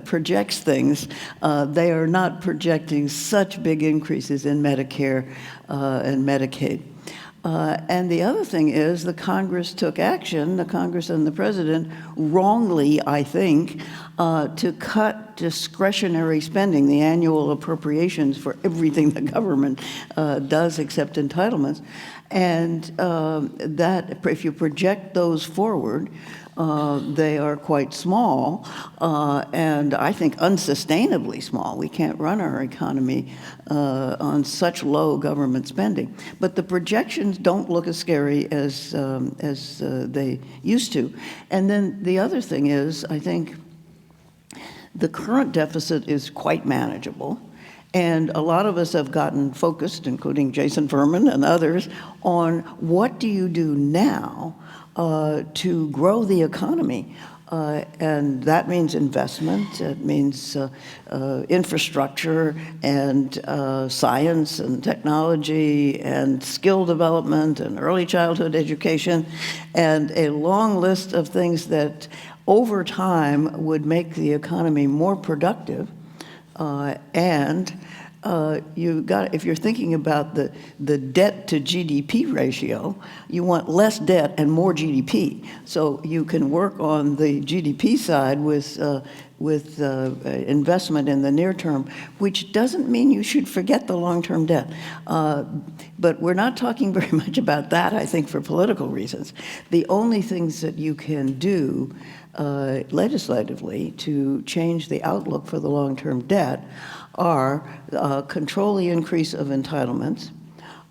projects things, they are not projecting such big increases in Medicare and Medicaid. And the other thing is the Congress took action, the Congress and the President, wrongly, I think, to cut discretionary spending, the annual appropriations for everything the government does except entitlements. And that, if you project those forward, they are quite small, and I think unsustainably small. We can't run our economy on such low government spending. But the projections don't look as scary as they used to. And then the other thing is, I think the current deficit is quite manageable. And a lot of us have gotten focused, including Jason Furman and others, on what do you do now to grow the economy. And that means investment, it means infrastructure and science and technology and skill development and early childhood education, and a long list of things that over time would make the economy more productive. If you're thinking about the debt to GDP ratio, you want less debt and more GDP. So you can work on the GDP side with investment in the near term, which doesn't mean you should forget the long-term debt. But we're not talking very much about that, I think, for political reasons. The only things that you can do legislatively to change the outlook for the long-term debt are control the increase of entitlements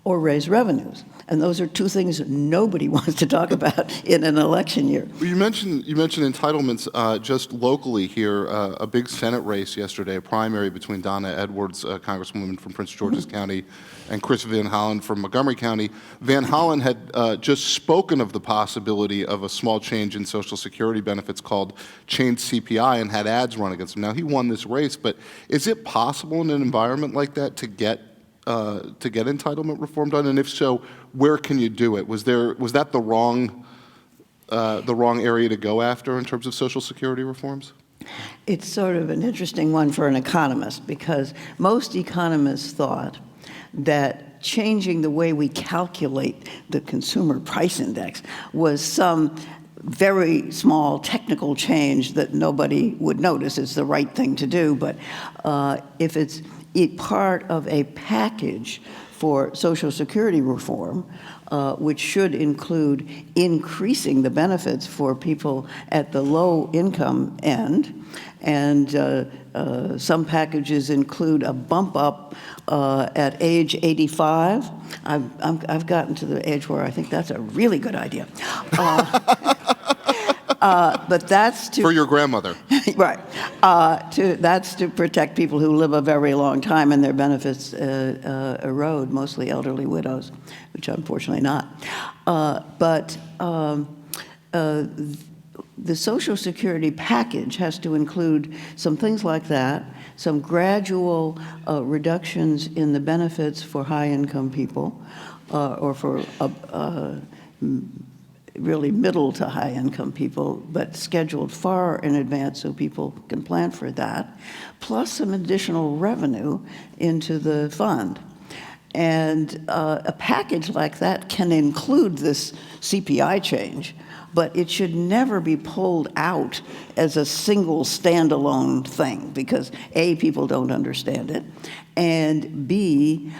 or raise revenues. And those are two things nobody wants to talk about in an election year. Well, you mentioned entitlements just locally here. A big Senate race yesterday, a primary between Donna Edwards, Congresswoman from Prince George's County, and Chris Van Hollen from Montgomery County. Van Hollen had just spoken of the possibility of a small change in Social Security benefits called Change CPI and had ads run against him. Now, he won this race, but is it possible in an environment like that to get entitlement reform done? And if so, where can you do it? Was that the wrong area to go after in terms of Social Security reforms? It's sort of an interesting one for an economist, because most economists thought that changing the way we calculate the consumer price index was some very small technical change that nobody would notice is the right thing to do. But if it's part of a package for Social Security reform, which should include increasing the benefits for people at the low income end, and some packages include a bump up at age 85. I've gotten to the age where I think that's a really good idea. But that's to... For your grandmother. Right. That's to protect people who live a very long time and their benefits erode, mostly elderly widows, which unfortunately not. The Social Security package has to include some things like that, some gradual reductions in the benefits for high-income people, or for really middle to high-income people, but scheduled far in advance so people can plan for that, plus some additional revenue into the fund. And a package like that can include this CPI change, but it should never be pulled out as a single standalone thing, because A, people don't understand it, and B,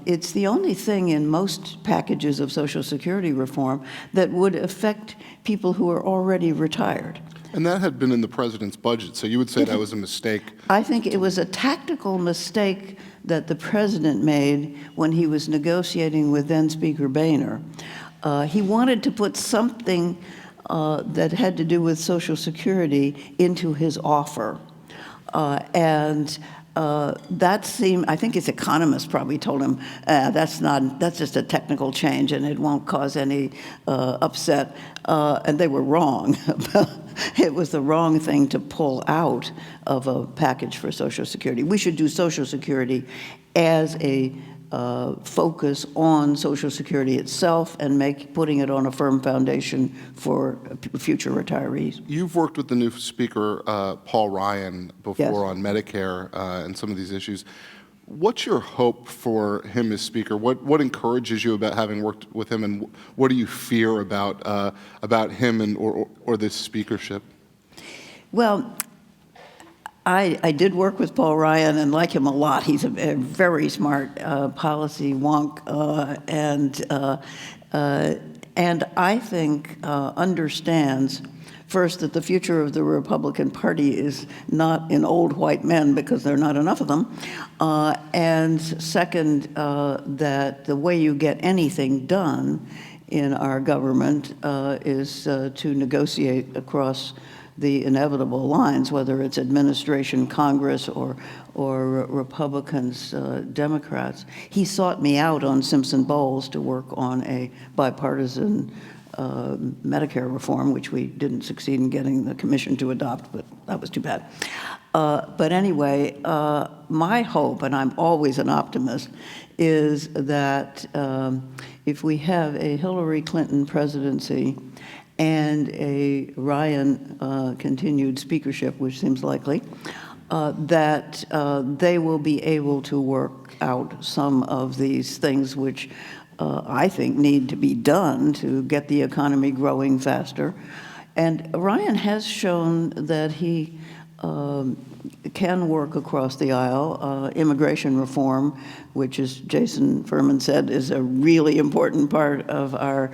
it's the only thing in most packages of Social Security reform that would affect people who are already retired. And that had been in the president's budget, so you would say that was a mistake? I think it was a tactical mistake that the president made when he was negotiating with then Speaker Boehner. He wanted to put something that had to do with Social Security into his offer. That seemed, I think his economists probably told him, that's just a technical change and it won't cause any upset. And they were wrong. It was the wrong thing to pull out of a package for Social Security. We should do Social Security as a focus on Social Security itself and putting it on a firm foundation for future retarees. You've worked with the new Speaker, Paul Ryan, before Yes. on Medicare and some of these issues. What's your hope for him as Speaker? What encourages you about having worked with him, and what do you fear about him and or this speakership? Well, I did work with Paul Ryan and like him a lot. He's a very smart policy wonk, and I think understands, first, that the future of the Republican Party is not in old white men, because there are not enough of them, and second, that the way you get anything done in our government is to negotiate across the inevitable lines, whether it's administration, Congress, or Republicans, Democrats. He sought me out on Simpson-Bowles to work on a bipartisan Medicare reform, which we didn't succeed in getting the commission to adopt, but that was too bad. But anyway, my hope, and I'm always an optimist, is that if we have a Hillary Clinton presidency and a Ryan continued speakership, which seems likely, that they will be able to work out some of these things which I think need to be done to get the economy growing faster. And Ryan has shown that he can work across the aisle. Immigration reform, which, as Jason Furman said, is a really important part of our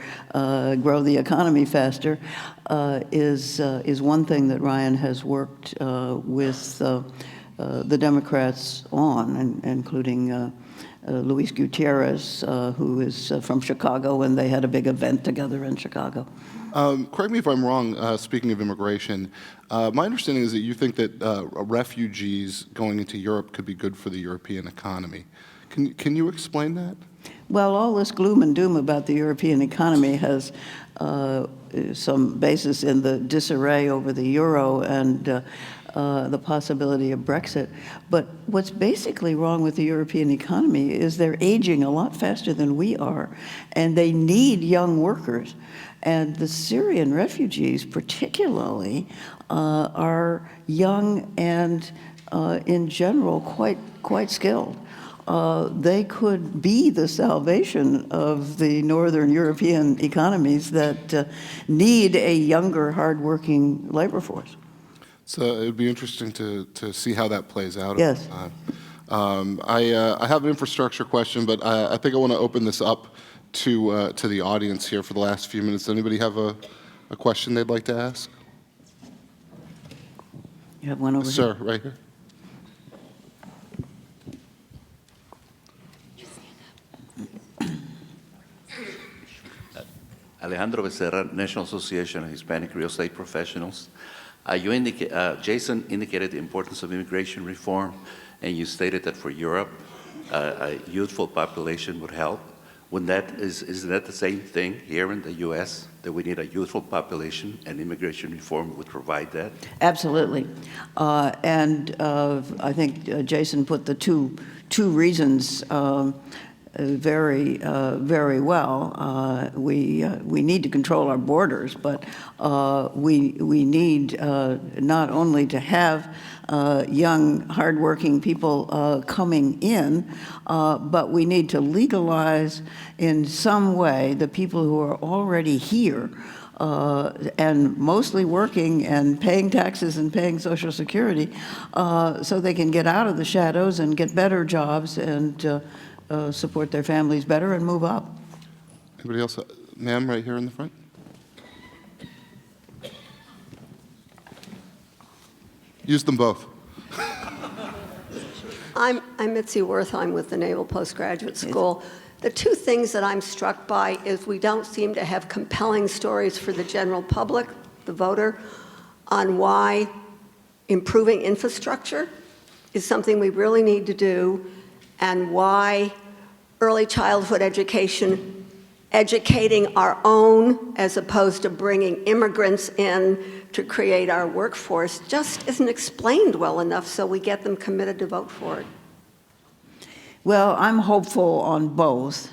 grow the economy faster, is one thing that Ryan has worked with the Democrats on, including Luis Gutierrez, who is from Chicago, and they had a big event together in Chicago. Correct me if I'm wrong, speaking of immigration. My understanding is that you think that refugees going into Europe could be good for the European economy. Can you explain that? Well, all this gloom and doom about the European economy has some basis in the disarray over the euro and the possibility of Brexit. But what's basically wrong with the European economy is they're aging a lot faster than we are, and they need young workers. And the Syrian refugees particularly are young and in general quite skilled. They could be the salvation of the Northern European economies that need a younger, hardworking labor force. So it would be interesting to see how that plays out. Yes. I have an infrastructure question, but I think I want to open this up to the audience here for the last few minutes. Anybody have a question they'd like to ask? You have one over here? Sir, right here. Alejandro Becerra, National Association of Hispanic Real Estate Professionals. Jason indicated the importance of immigration reform, and you stated that for Europe, a youthful population would help. Is that the same thing here in the U.S., that we need a youthful population and immigration reform would provide that? Absolutely. And I think Jason put the two reasons very well. We need to control our borders, but we need not only to have young, hardworking people coming in, but we need to legalize in some way the people who are already here and mostly working and paying taxes and paying Social Security, so they can get out of the shadows and get better jobs and support their families better and move up. Anybody else? Ma'am, right here in the front. Use them both. I'm Mitzi Wertheim with the Naval Postgraduate School. The two things that I'm struck by is we don't seem to have compelling stories for the general public, the voter, on why improving infrastructure is something we really need to do, and why early childhood education, educating our own as opposed to bringing immigrants in to create our workforce, just isn't explained well enough so we get them committed to vote for it. Well, I'm hopeful on both.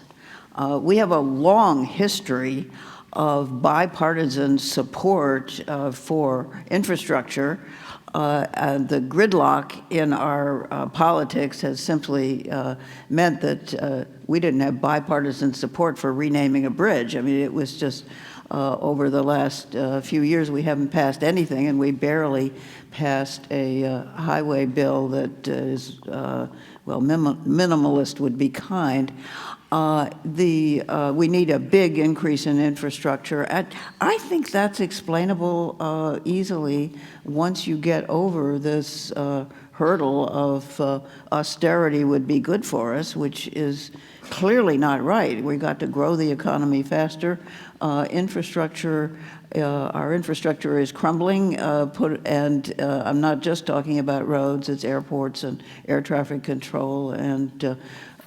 We have a long history of bipartisan support for infrastructure. And the gridlock in our politics has simply meant that we didn't have bipartisan support for renaming a bridge. I mean, it was just over the last few years, we haven't passed anything, and we barely passed a highway bill that is, well, minimalist would be kind. We need a big increase in infrastructure. I think that's explainable easily once you get over this hurdle of austerity would be good for us, which is clearly not right. We've got to grow the economy faster. Infrastructure, our infrastructure is crumbling, and I'm not just talking about roads, it's airports and air traffic control and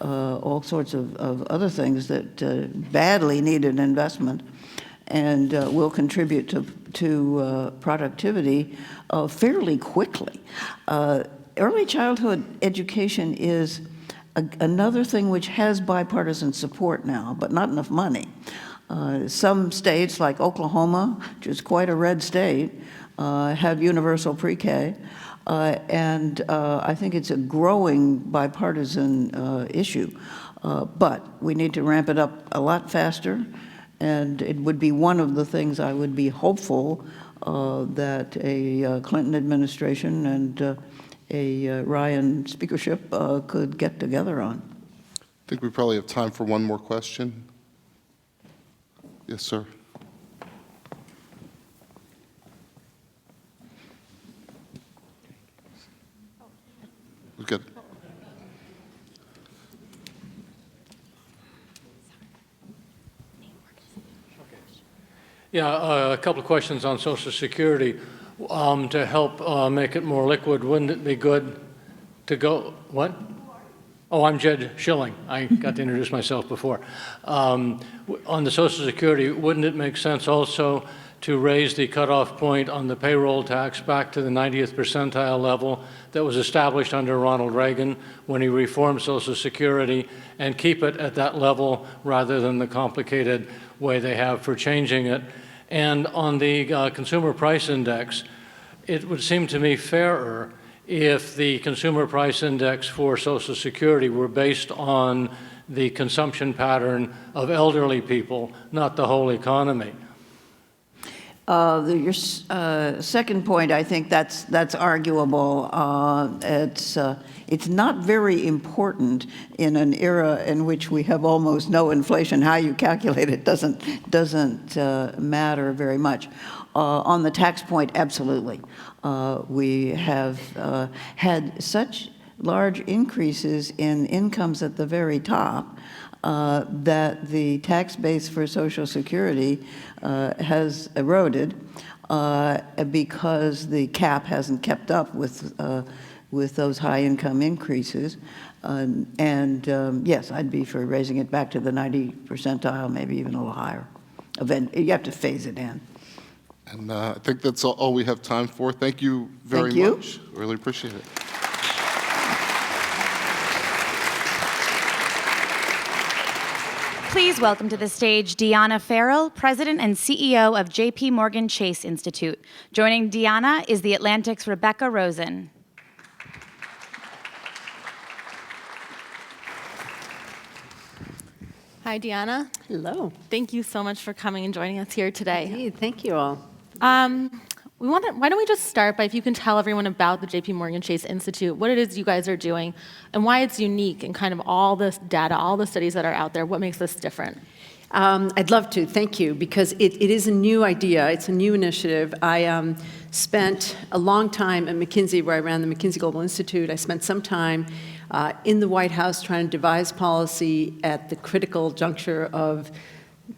all sorts of other things that badly needed investment and will contribute to productivity fairly quickly. Early childhood education is another thing which has bipartisan support now, but not enough money. Some states, like Oklahoma, which is quite a red state, have universal pre-K. And I think it's a growing bipartisan issue. But we need to ramp it up a lot faster. And it would be one of the things I would be hopeful that a Clinton administration and a Ryan speakership could get together on. I think we probably have time for one more question. Yes, sir. Good. Yeah, a couple of questions on Social Security. To help make it more liquid, wouldn't it be good to go, what? Oh, I'm Jed Schilling. I got to introduce myself before. On the Social Security, wouldn't it make sense also to raise the cutoff point on the payroll tax back to the 90th percentile level that was established under Ronald Reagan when he reformed Social Security, and keep it at that level rather than the complicated way they have for changing it? And on the Consumer Price Index, it would seem to me fairer if the Consumer Price Index for Social Security were based on the consumption pattern of elderly people, not the whole economy. Your second point, I think that's arguable. It's not very important in an era in which we have almost no inflation. How you calculate it doesn't matter very much. On the tax point, absolutely. We have had such large increases in incomes at the very top that the tax base for Social Security has eroded because the cap hasn't kept up with those high income increases. Yes, I'd be for raising it back to the 90 percentile, maybe even a little higher. You have to phase it in. And I think that's all we have time for. Thank you very much. Really appreciate it. Please welcome to the stage Deanna Farrell, President and CEO of JP Morgan Chase Institute. Joining Deanna is the Atlantic's Rebecca Rosen. Hi, Deanna. Hello. Thank you so much for coming and joining us here today. Indeed. Thank you all. Why don't we just start by if you can tell everyone about the JP Morgan Chase Institute, what it is you guys are doing, and why it's unique and kind of all this data, all the studies that are out there, what makes this different? I'd love to, thank you, because it is a new idea, it's a new initiative. I spent a long time at McKinsey, where I ran the McKinsey Global Institute. I spent some time in the White House trying to devise policy at the critical juncture of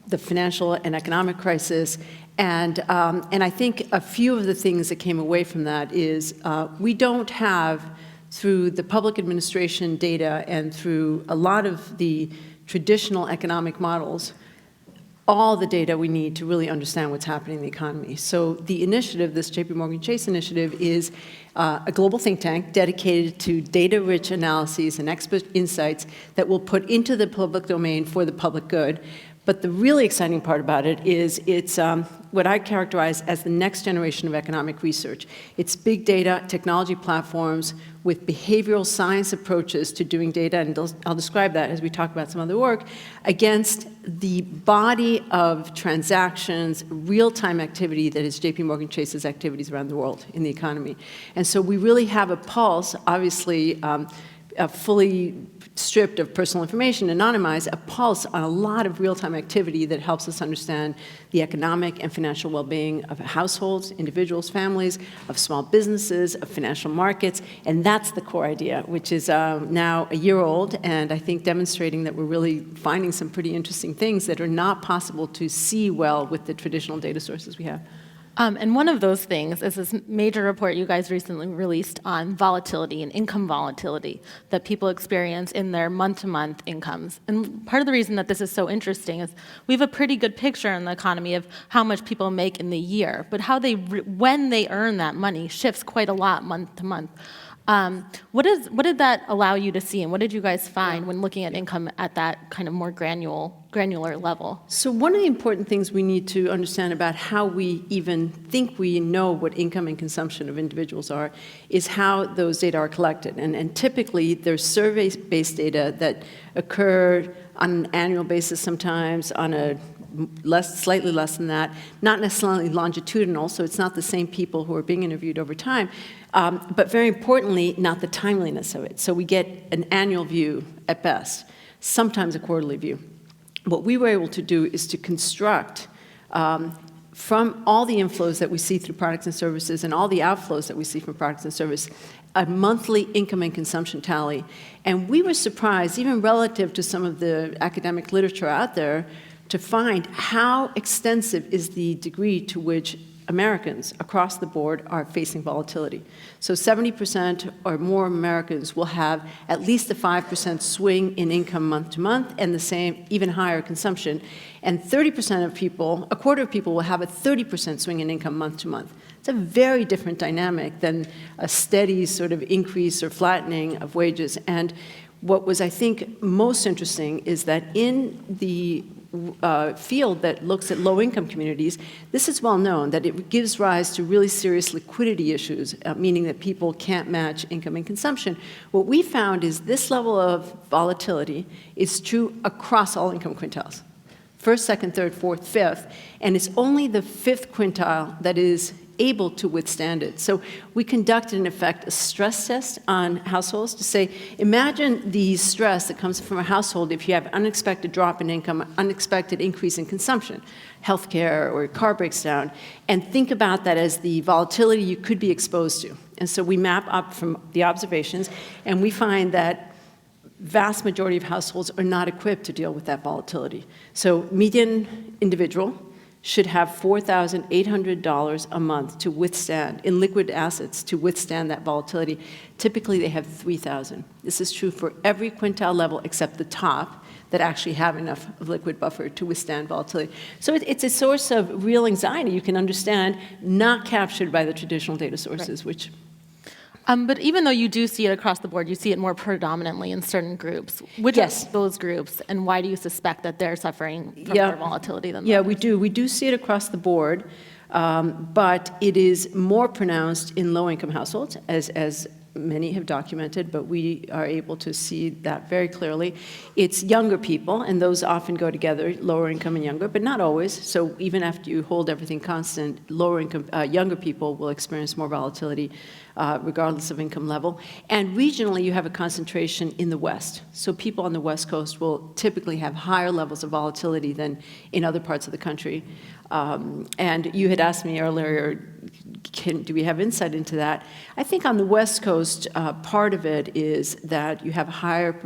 the financial and economic crisis. And I think a few of the things that came away from that is we don't have, through the public administration data and through a lot of the traditional economic models, all the data we need to really understand what's happening in the economy. So the initiative, this JP Morgan Chase initiative, is a global think tank dedicated to data-rich analyses and expert insights that we'll put into the public domain for the public good. But the really exciting part about it is it's what I characterize as the next generation of economic research. It's big data technology platforms with behavioral science approaches to doing data, and I'll describe that as we talk about some other work, against the body of transactions, real-time activity that is JP Morgan Chase's activities around the world in the economy. And so we really have a pulse, obviously fully stripped of personal information, anonymized, a pulse on a lot of real-time activity that helps us understand the economic and financial well-being of households, individuals, families, of small businesses, of financial markets, and that's the core idea, which is now a year old, and I think demonstrating that we're really finding some pretty interesting things that are not possible to see well with the traditional data sources we have. And one of those things is this major report you guys recently released on volatility and income volatility that people experience in their month-to-month incomes. And part of the reason that this is so interesting is we have a pretty good picture in the economy of how much people make in the year, but how they when they earn that money shifts quite a lot month to month. What did that allow you to see, and what did you guys find when looking at income at that kind of more granular level? So one of the important things we need to understand about how we even think we know what income and consumption of individuals are is how those data are collected. And typically, there's survey-based data that occur on an annual basis sometimes, on a slightly less than that, not necessarily longitudinal, so it's not the same people who are being interviewed over time, but very importantly, not the timeliness of it. So we get an annual view at best, sometimes a quarterly view. What we were able to do is to construct from all the inflows that we see through products and services and all the outflows that we see from products and services, a monthly income and consumption tally. And we were surprised, even relative to some of the academic literature out there, to find how extensive is the degree to which Americans across the board are facing volatility. So 70% or more Americans will have at least a 5% swing in income month to month and the same, even higher consumption. And 30% of people, a quarter of people will have a 30% swing in income month to month. It's a very different dynamic than a steady sort of increase or flattening of wages. And what was, I think, most interesting is that in the field that looks at low-income communities, this is well known, that it gives rise to really serious liquidity issues, meaning that people can't match income and consumption. What we found is this level of volatility is true across all income quintiles. First, second, third, fourth, fifth, and it's only the fifth quintile that is able to withstand it. So we conducted, in effect, a stress test on households to say, imagine the stress that comes from a household if you have unexpected drop in income, unexpected increase in consumption, healthcare, or a car breaks down, and think about that as the volatility you could be exposed to. And so we map up from the observations, and we find that vast majority of households are not equipped to deal with that volatility. So median individual should have $4,800 a month to withstand, in liquid assets, to withstand that volatility. Typically, they have $3,000. This is true for every quintile level except the top that actually have enough of liquid buffer to withstand volatility. So it's a source of real anxiety you can understand, not captured by the traditional data sources, right. But even though you do see it across the board, you see it more predominantly in certain groups. Which yes. are those groups, and why do you suspect that they're suffering from more volatility than others? others? We do. We do see it across the board, but it is more pronounced in low-income households, as many have documented, but we are able to see that very clearly. It's younger people, and those often go together, lower income and younger, but not always. So even after you hold everything constant, lower income, younger people will experience more volatility regardless of income level. And regionally, you have a concentration in the West. So people on the West Coast will typically have higher levels of volatility than in other parts of the country. And you had asked me earlier, do we have insight into that? I think on the West Coast, part of it is that you have higher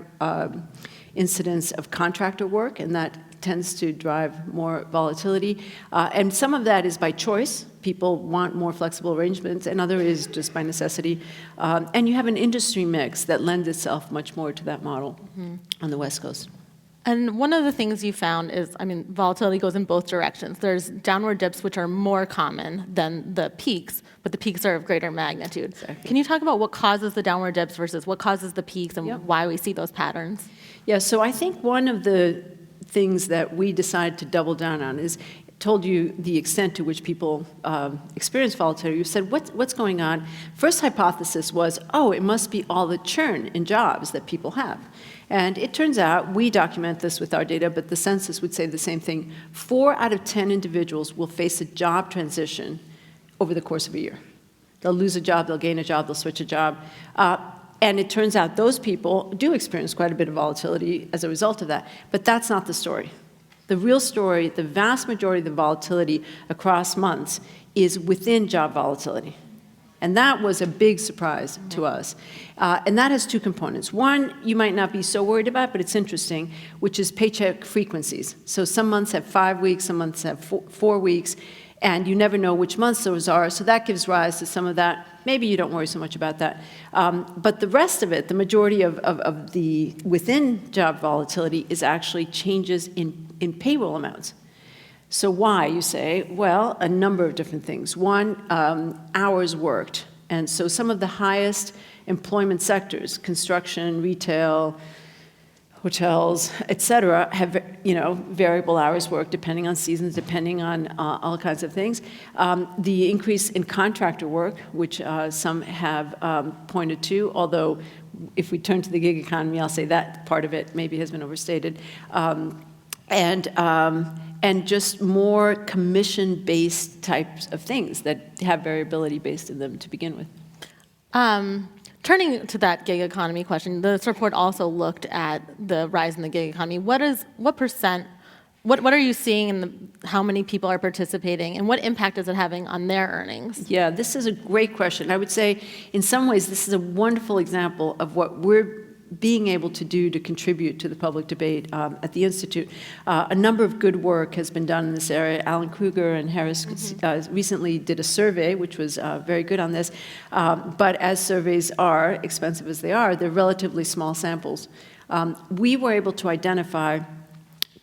incidence of contractor work, and that tends to drive more volatility. And some of that is by choice. People want more flexible arrangements, and other is just by necessity. And you have an industry mix that lends itself much more to that model on the West Coast. And one of the things you found is, I mean, volatility goes in both directions. There's downward dips, which are more common than the peaks, but the peaks are of greater magnitude. Exactly. Can you talk about what causes the downward dips versus what causes the peaks and why we see those patterns? Yeah, so I think one of the things that we decided to double down on is told you the extent to which people experience volatility. You said, what's going on? First hypothesis was, oh, it must be all the churn in jobs that people have. And it turns out, we document this with our data, but the census would say the same thing. 4 out of 10 individuals will face a job transition over the course of a year. They'll lose a job, they'll gain a job, they'll switch a job. And it turns out those people do experience quite a bit of volatility as a result of that. But that's not the story. The real story, the vast majority of the volatility across months is within job volatility. And that was a big surprise to us. And that has 2 components. One, you might not be so worried about, but it's interesting, which is paycheck frequencies. So some months have 5 weeks, some months have 4 weeks, and you never know which months those are. So that gives rise to some of that. Maybe you don't worry so much about that. But the rest of it, the majority of the within job volatility is actually changes in payroll amounts. So why, you say? Well, a number of different things. One, hours worked. And so some of the highest employment sectors, construction, retail, hotels, et cetera, have variable hours worked depending on seasons, depending on all kinds of things. The increase in contractor work, which some have pointed to, although if we turn to the gig economy, I'll say that part of it maybe has been overstated. And just more commission-based types of things that have variability based in them to begin with. Turning to that gig economy question, this report also looked at the rise in the gig economy. What are you seeing in how many people are participating, and what impact is it having on their earnings? Yeah, this is a great question. I would say, in some ways, this is a wonderful example of what we're being able to do to contribute to the public debate at the Institute. A number of good work has been done in this area. Alan Kruger and Harris recently did a survey, which was very good on this. But as surveys are, expensive as they are, they're relatively small samples. We were able to identify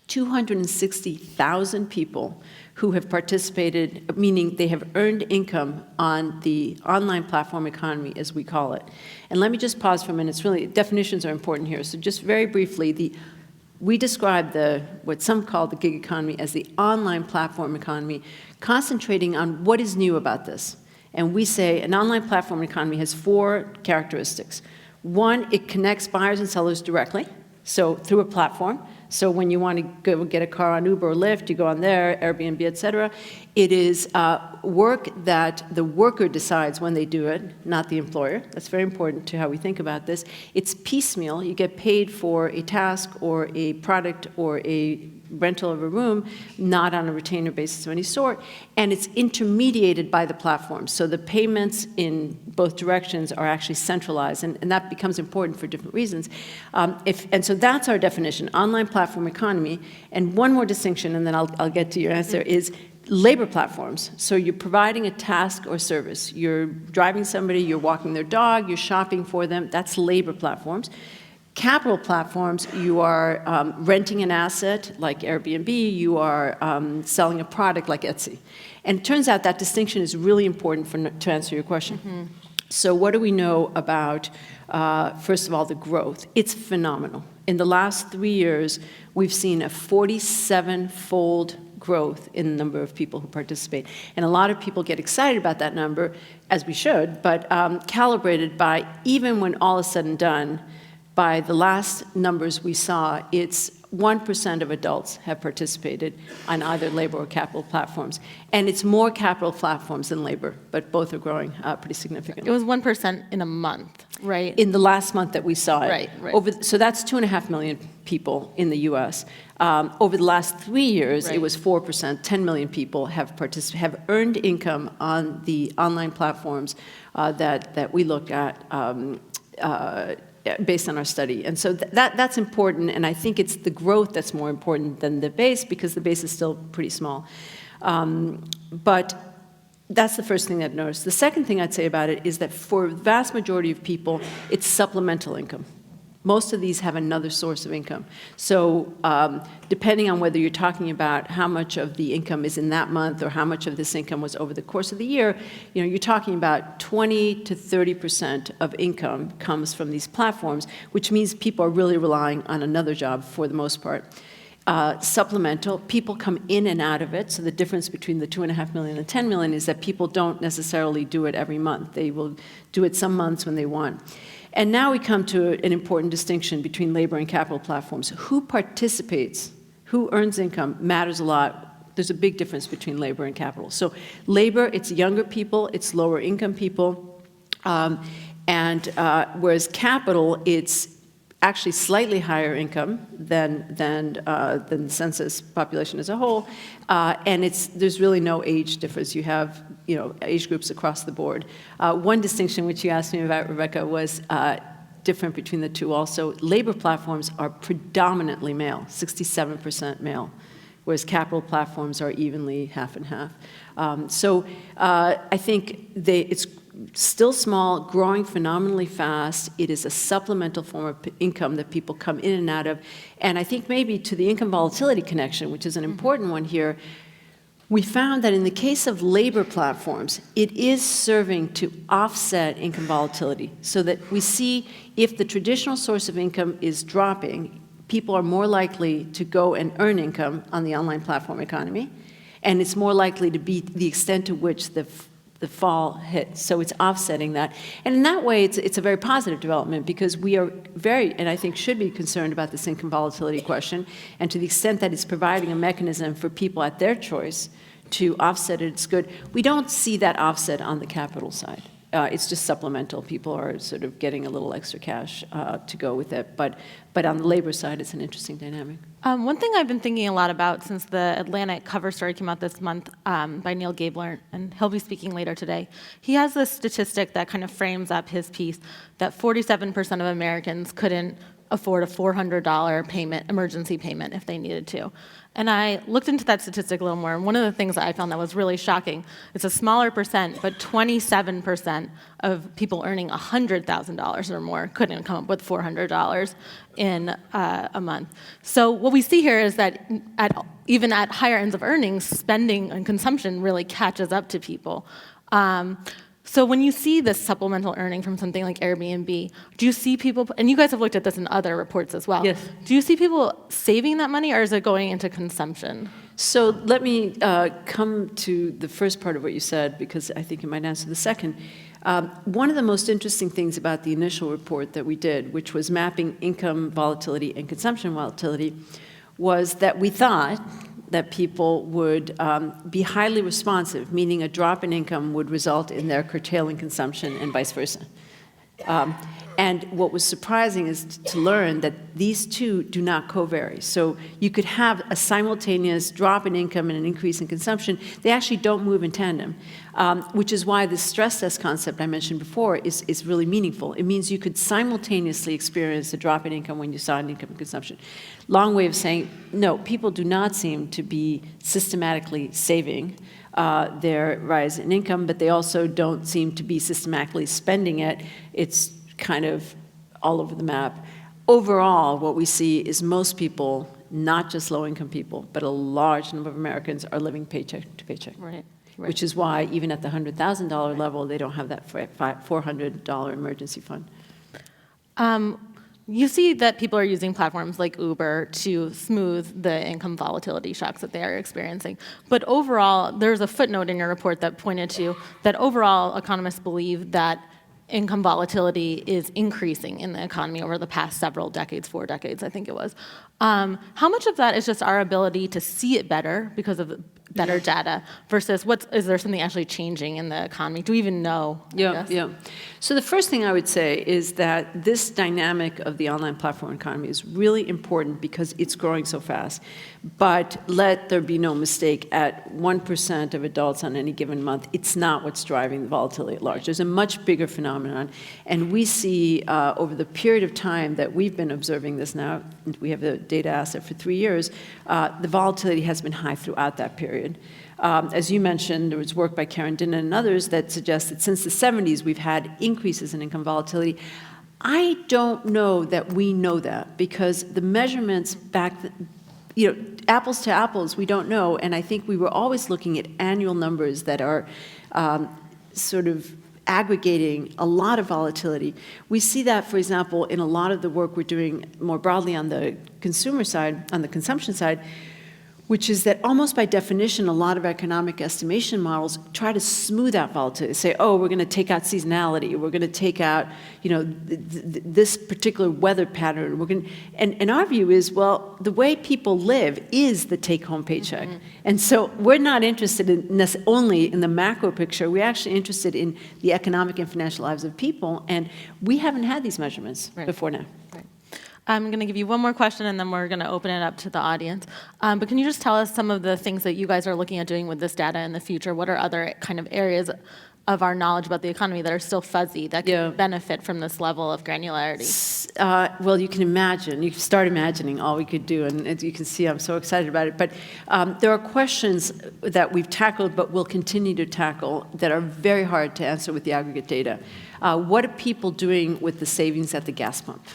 260,000 people who have participated, meaning they have earned income on the online platform economy, as we call it. And let me just pause for a minute. It's really, definitions are important here. So just very briefly, we describe what some call the gig economy as the online platform economy, concentrating on what is new about this. And we say an online platform economy has 4 characteristics. One, it connects buyers and sellers directly, so through a platform. So when you want to go get a car on Uber or Lyft, you go on there, Airbnb, et cetera. It is work that the worker decides when they do it, not the employer. That's very important to how we think about this. It's piecemeal. You get paid for a task or a product or a rental of a room, not on a retainer basis of any sort, and it's intermediated by the platform. So the payments in both directions are actually centralized, and that becomes important for different reasons. And so that's our definition, online platform economy. And one more distinction, and then I'll get to your answer, is labor platforms. So you're providing a task or service. You're driving somebody, you're walking their dog, you're shopping for them. That's labor platforms. Capital platforms, you are renting an asset like Airbnb, you are selling a product like Etsy. And it turns out that distinction is really important to answer your question. Mm-hmm. So what do we know about, first of all, the growth? It's phenomenal. In the last 3 years, we've seen a 47-fold growth in the number of people who participate. And a lot of people get excited about that number, as we should, but calibrated by, even when all is said and done, by the last numbers we saw, it's 1% of adults have participated on either labor or capital platforms. And it's more capital platforms than labor, but both are growing pretty significantly. It was 1% in a month, right? In the last month that we saw it. Right. So that's 2.5 million people in the US. Over the last 3 years, It was 4%. 10 million people have earned income on the online platforms that we looked at based on our study. And so that's important, and I think it's the growth that's more important than the base, because the base is still pretty small. But that's the first thing I've noticed. The second thing I'd say about it is that for the vast majority of people, it's supplemental income. Most of these have another source of income. So depending on whether you're talking about how much of the income is in that month or how much of this income was over the course of the year, you're talking about 20 to 30% of income comes from these platforms, which means people are really relying on another job for the most part. Supplemental, people come in and out of it. So the difference between the 2.5 million and 10 million is that people don't necessarily do it every month. They will do it some months when they want. And now we come to an important distinction between labor and capital platforms. Who participates, who earns income matters a lot. There's a big difference between labor and capital. So labor, it's younger people, it's lower income people, whereas capital, it's actually slightly higher income than the census population as a whole, and there's really no age difference. You have age groups across the board. One distinction which you asked me about, Rebecca, was different between the two also. Labor platforms are predominantly male, 67% male, whereas capital platforms are evenly half and half. So I think it's still small, growing phenomenally fast. It is a supplemental form of income that people come in and out of. And I think maybe to the income volatility connection, which is an important one here, we found that in the case of labor platforms, it is serving to offset income volatility, so that we see if the traditional source of income is dropping, people are more likely to go and earn income on the online platform economy, and it's more likely to be the extent to which the fall hits. So it's offsetting that. And in that way, it's a very positive development, because we are very, and I think should be concerned about this income volatility question, and to the extent that it's providing a mechanism for people at their choice to offset it, it's good. We don't see that offset on the capital side. It's just supplemental. People are sort of getting a little extra cash to go with it. But on the labor side, it's an interesting dynamic. One thing I've been thinking a lot about since the Atlantic cover story came out this month by Neil Gabler, and he'll be speaking later today, he has this statistic that kind of frames up his piece that 47% of Americans couldn't afford a $400 payment, emergency payment, if they needed to. And I looked into that statistic a little more, and one of the things that I found that was really shocking, it's a smaller percent, but 27% of people earning $100,000 or more couldn't come up with $400 in a month. So what we see here is that even at higher ends of earnings, spending and consumption really catches up to people. So when you see this supplemental earning from something like Airbnb, do you see people, and you guys have looked at this in other reports as well, yes. Do you see people saving that money, or is it going into consumption? So let me come to the first part of what you said, because I think it might answer the second. One of the most interesting things about the initial report that we did, which was mapping income volatility and consumption volatility, was that we thought that people would be highly responsive, meaning a drop in income would result in their curtailing consumption and vice versa. And what was surprising is to learn that these two do not co-vary. So you could have a simultaneous drop in income and an increase in consumption. They actually don't move in tandem, which is why the stress test concept I mentioned before is really meaningful. It means you could simultaneously experience a drop in income when you saw an income in consumption. Long way of saying, no, people do not seem to be systematically saving their rise in income, but they also don't seem to be systematically spending it. It's kind of all over the map. Overall, what we see is most people, not just low-income people, but a large number of Americans are living paycheck to paycheck. Right. Which is why even at the $100,000 level, they don't have that $400 emergency fund. You see that people are using platforms like Uber to smooth the income volatility shocks that they are experiencing. But overall, there's a footnote in your report that pointed to that overall economists believe that income volatility is increasing in the economy over the past several decades, 4 decades, I think it was. How much of that is just our ability to see it better because of better data versus is there something actually changing in the economy? Do we even know? Yeah. So the first thing I would say is that this dynamic of the online platform economy is really important because it's growing so fast. But let there be no mistake, at 1% of adults on any given month, it's not what's driving the volatility at large. There's a much bigger phenomenon. And we see over the period of time that we've been observing this now, we have the data asset for 3 years, the volatility has been high throughout that period. As you mentioned, there was work by Karen Dinnan and others that suggests that since the 70s, we've had increases in income volatility. I don't know that we know that, because the measurements back, apples to apples, we don't know. And I think we were always looking at annual numbers that are sort of aggregating a lot of volatility. We see that, for example, in a lot of the work we're doing more broadly on the consumer side, on the consumption side, which is that almost by definition, a lot of economic estimation models try to smooth out volatility. Say, oh, we're going to take out seasonality, we're going to take out, this particular weather pattern. And our view is, well, the way people live is the take-home paycheck. Mm-hmm. And so we're not interested in only in the macro picture. We're actually interested in the economic and financial lives of people. And we haven't had these measurements before now. Right. I'm going to give you one more question, and then we're going to open it up to the audience. But can you just tell us some of the things that you guys are looking at doing with this data in the future? What are other kind of areas of our knowledge about the economy that are still fuzzy, that can benefit from this level of granularity? Well, you can start imagining all we could do, and as you can see, I'm so excited about it. But there are questions that we've tackled but will continue to tackle that are very hard to answer with the aggregate data. What are people doing with the savings at the gas pump?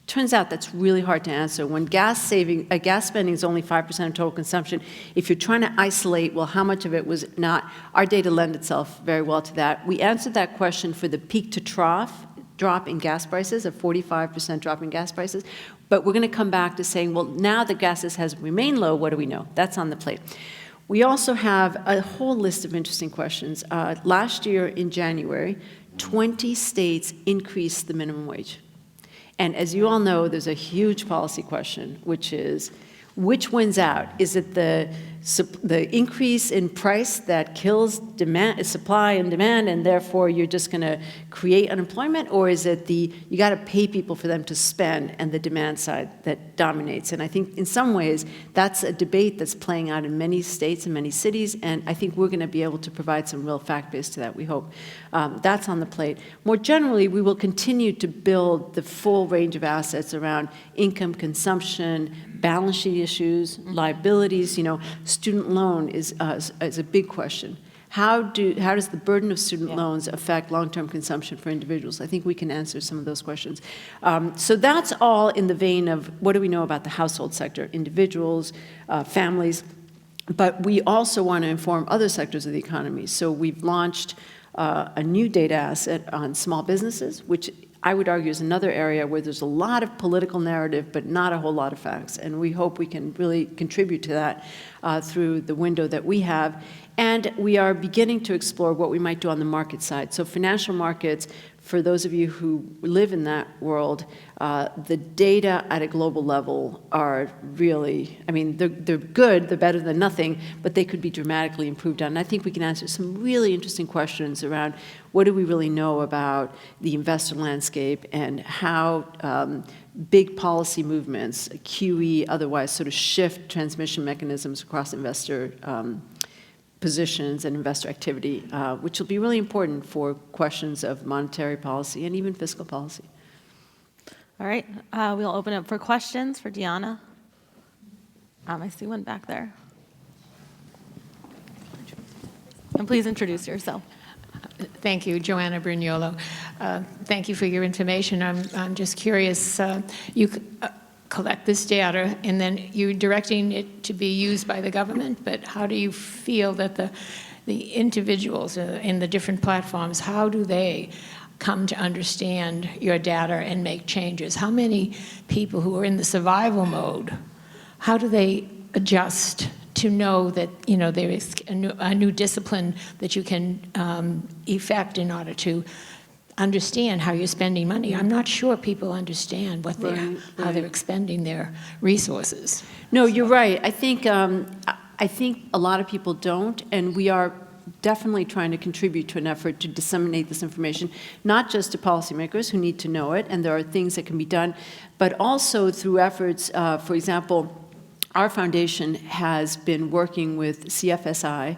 Turns out that's really hard to answer. When gas spending is only 5% of total consumption, if you're trying to isolate, well, how much of it was not, our data lend itself very well to that. We answered that question for the peak to trough drop in gas prices, a 45% drop in gas prices. But we're going to come back to saying, well, now the gases has remained low, what do we know? That's on the plate. We also have a whole list of interesting questions. Last year in January, 20 states increased the minimum wage. And as you all know, there's a huge policy question, which is, which wins out? Is it the increase in price that kills supply and demand, and therefore you're just going to create unemployment? Or is it you got to pay people for them to spend, and the demand side that dominates? And I think in some ways, that's a debate that's playing out in many states and many cities, and I think we're going to be able to provide some real fact base to that, we hope. That's on the plate. More generally, we will continue to build the full range of assets around income, consumption, balance sheet issues, liabilities. Student loan is a big question. How does the burden of student loans affect long-term consumption for individuals? I think we can answer some of those questions. So that's all in the vein of what do we know about the household sector, individuals, families. But we also want to inform other sectors of the economy. So we've launched a new data asset on small businesses, which I would argue is another area where there's a lot of political narrative, but not a whole lot of facts. And we hope we can really contribute to that through the window that we have. And we are beginning to explore what we might do on the market side. So financial markets, for those of you who live in that world, the data at a global level are really, they're good, they're better than nothing, but they could be dramatically improved on. And I think we can answer some really interesting questions around what do we really know about the investor landscape and how big policy movements, QE, otherwise sort of shift transmission mechanisms across investor positions and investor activity, which will be really important for questions of monetary policy and even fiscal policy. All right, we'll open up for questions for Deanna. I see one back there. And please introduce yourself. Thank you, Joanna Brignolo. Thank you for your information. I'm just curious, you collect this data and then you're directing it to be used by the government, but how do you feel that the individuals in the different platforms, how do they come to understand your data and make changes? How many people who are in the survival mode, how do they adjust to know that there is a new discipline that you can effect in order to understand how you're spending money? I'm not sure people understand how they're expending their resources. No, you're right. I think a lot of people don't, and we are definitely trying to contribute to an effort to disseminate this information, not just to policymakers who need to know it, and there are things that can be done, but also through efforts, for example, our foundation has been working with CFSI,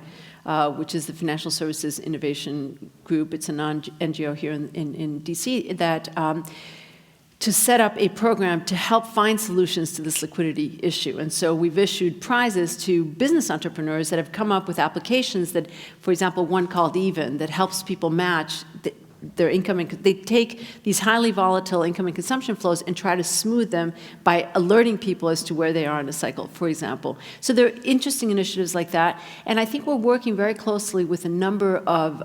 which is the Financial Services Innovation Group. It's a non-NGO here in DC, that to set up a program to help find solutions to this liquidity issue. And so we've issued prizes to business entrepreneurs that have come up with applications that, for example, one called Even, that helps people match their income, and they take these highly volatile income and consumption flows and try to smooth them by alerting people as to where they are in the cycle, for example. So there are interesting initiatives like that, and I think we're working very closely with a number of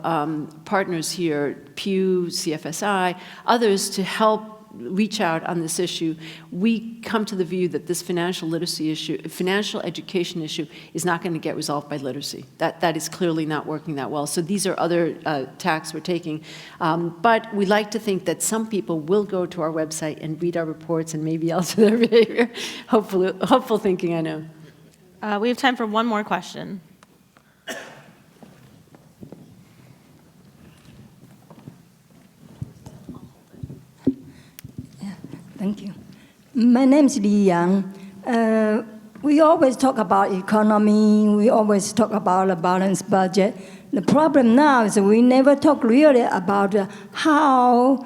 partners here, Pew, CFSI, others, to help reach out on this issue. We come to the view that this financial literacy issue, financial education issue, is not going to get resolved by literacy. That is clearly not working that well. So these are other tacks we're taking. But we like to think that some people will go to our website and read our reports and maybe alter their behavior. Hopeful thinking, I know. We have time for one more question. Thank you. My name is Li Yang. We always talk about economy. We always talk about a balanced budget. The problem now is we never talk really about how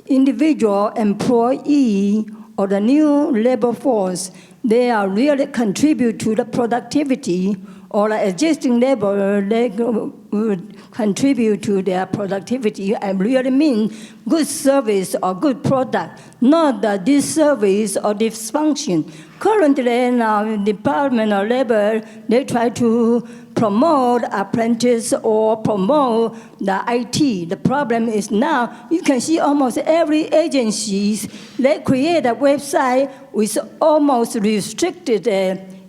individual employee or the new labor force, they are really contribute to the productivity, or the existing labor, they would contribute to their productivity. I really mean good service or good product, not the disservice or dysfunction. Currently, now, Department of Labor, they try to promote apprentice or promote the IT. The problem is now, you can see almost every agencies, they create a website with almost restricted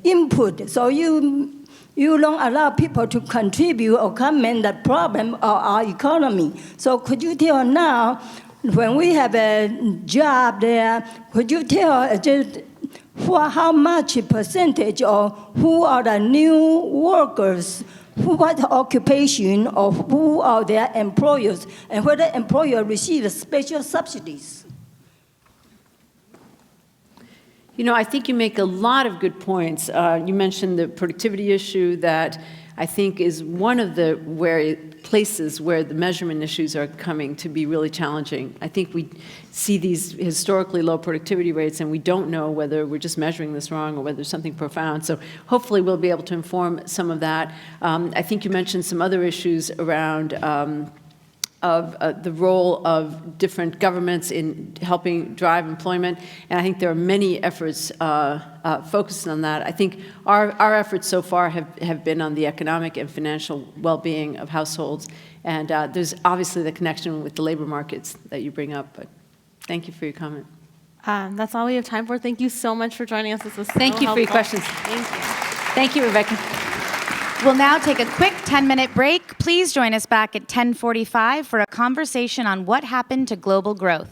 input. So you don't allow people to contribute or comment the problem of our economy. So could you tell now, when we have a job there, could you tell just how much percentage of who are the new workers, what occupation, or who are their employers, and whether employer receives special subsidies? You know, I think you make a lot of good points. You mentioned the productivity issue that I think is one of the places where the measurement issues are coming to be really challenging. I think we see these historically low productivity rates and we don't know whether we're just measuring this wrong or whether there's something profound. So hopefully we'll be able to inform some of that. I think you mentioned some other issues around the role of different governments in helping drive employment, and I think there are many efforts focused on that. I think our efforts so far have been on the economic and financial well-being of households, and there's obviously the connection with the labor markets that you bring up, but thank you for your comment. That's all we have time for. Thank you so much for joining us. This was so Thank you for your helpful. questions. Thank you. Thank you, Rebecca. We'll now take a quick 10-minute break. Please join us back at 10:45 for a conversation on what happened to global growth.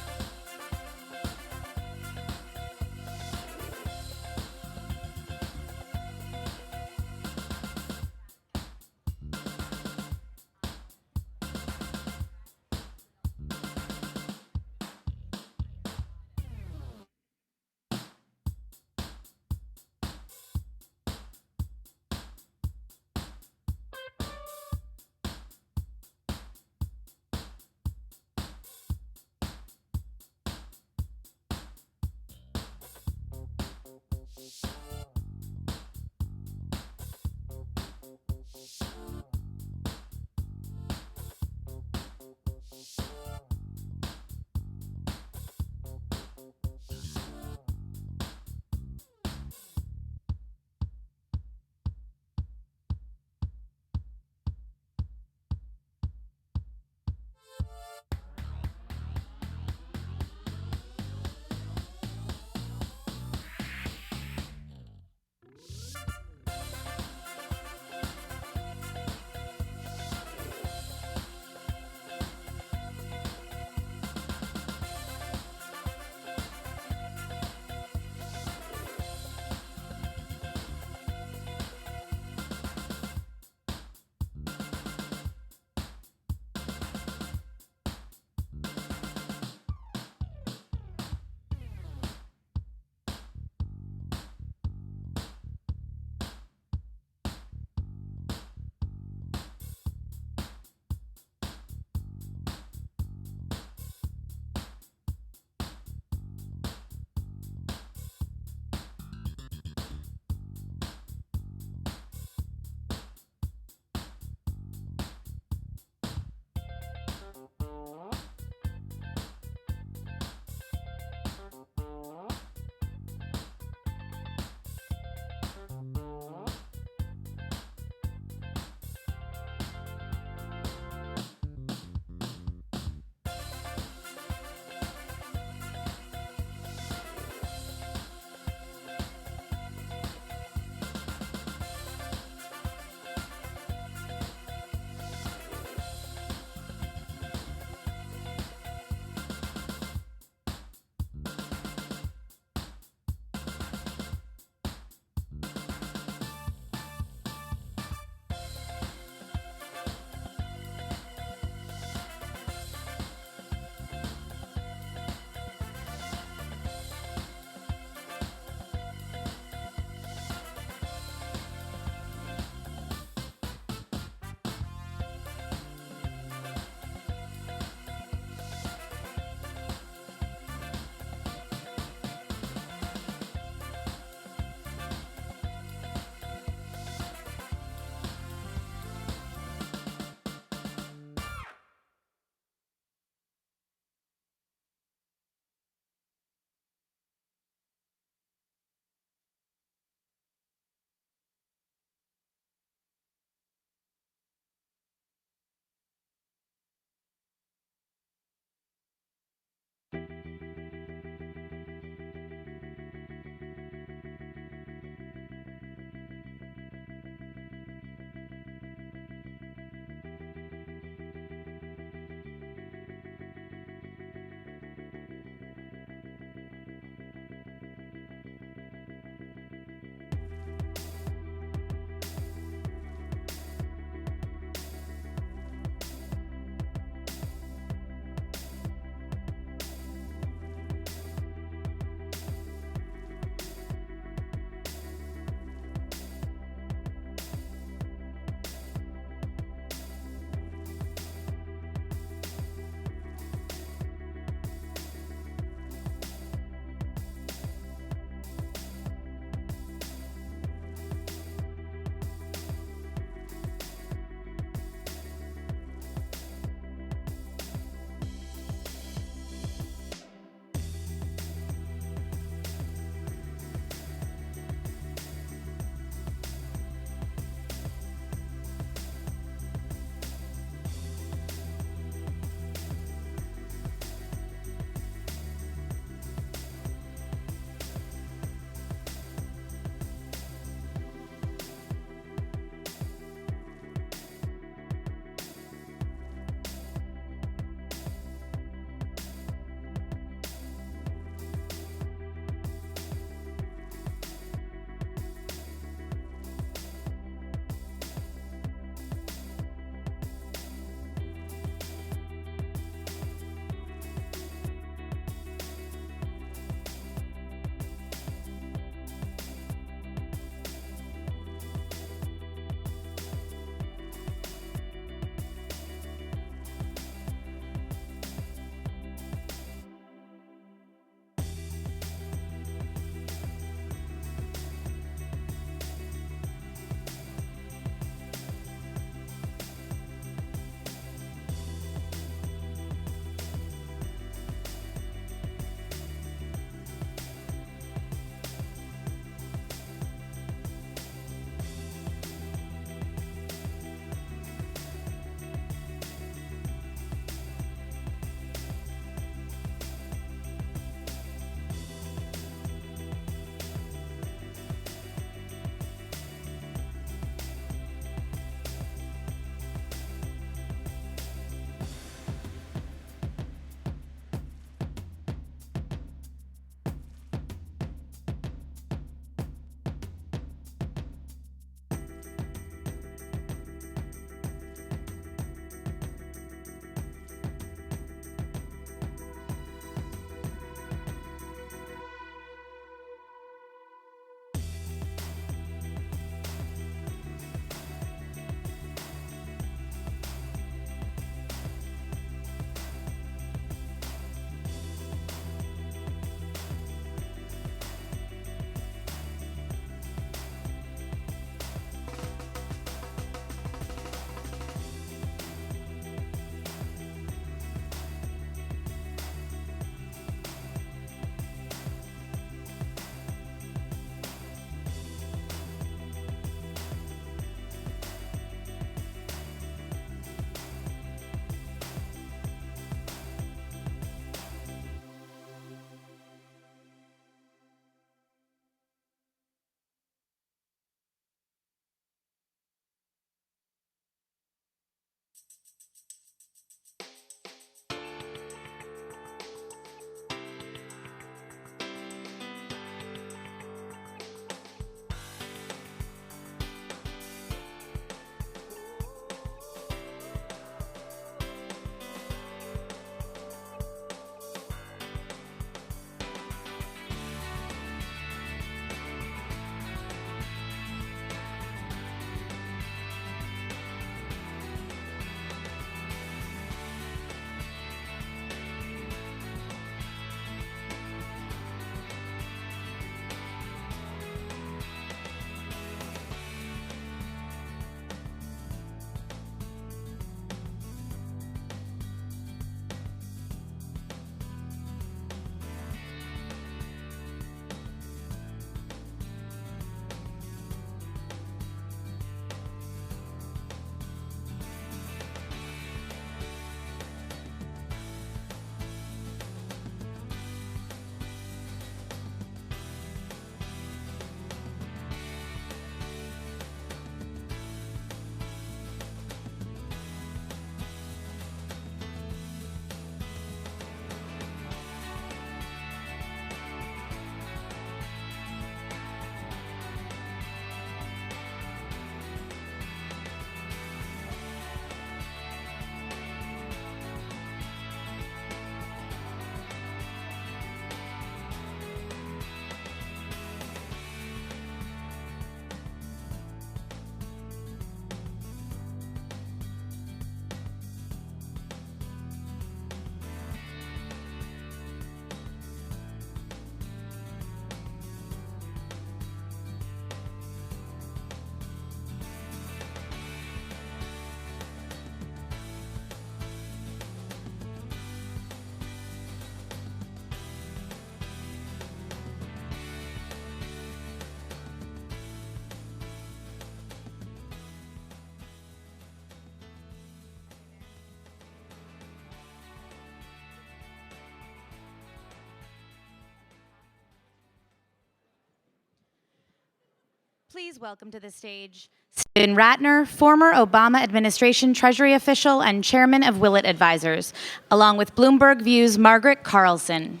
Please welcome to the stage Stephen Ratner, former Obama administration Treasury official and chairman of Willett Advisors, along with Bloomberg View's Margaret Carlson.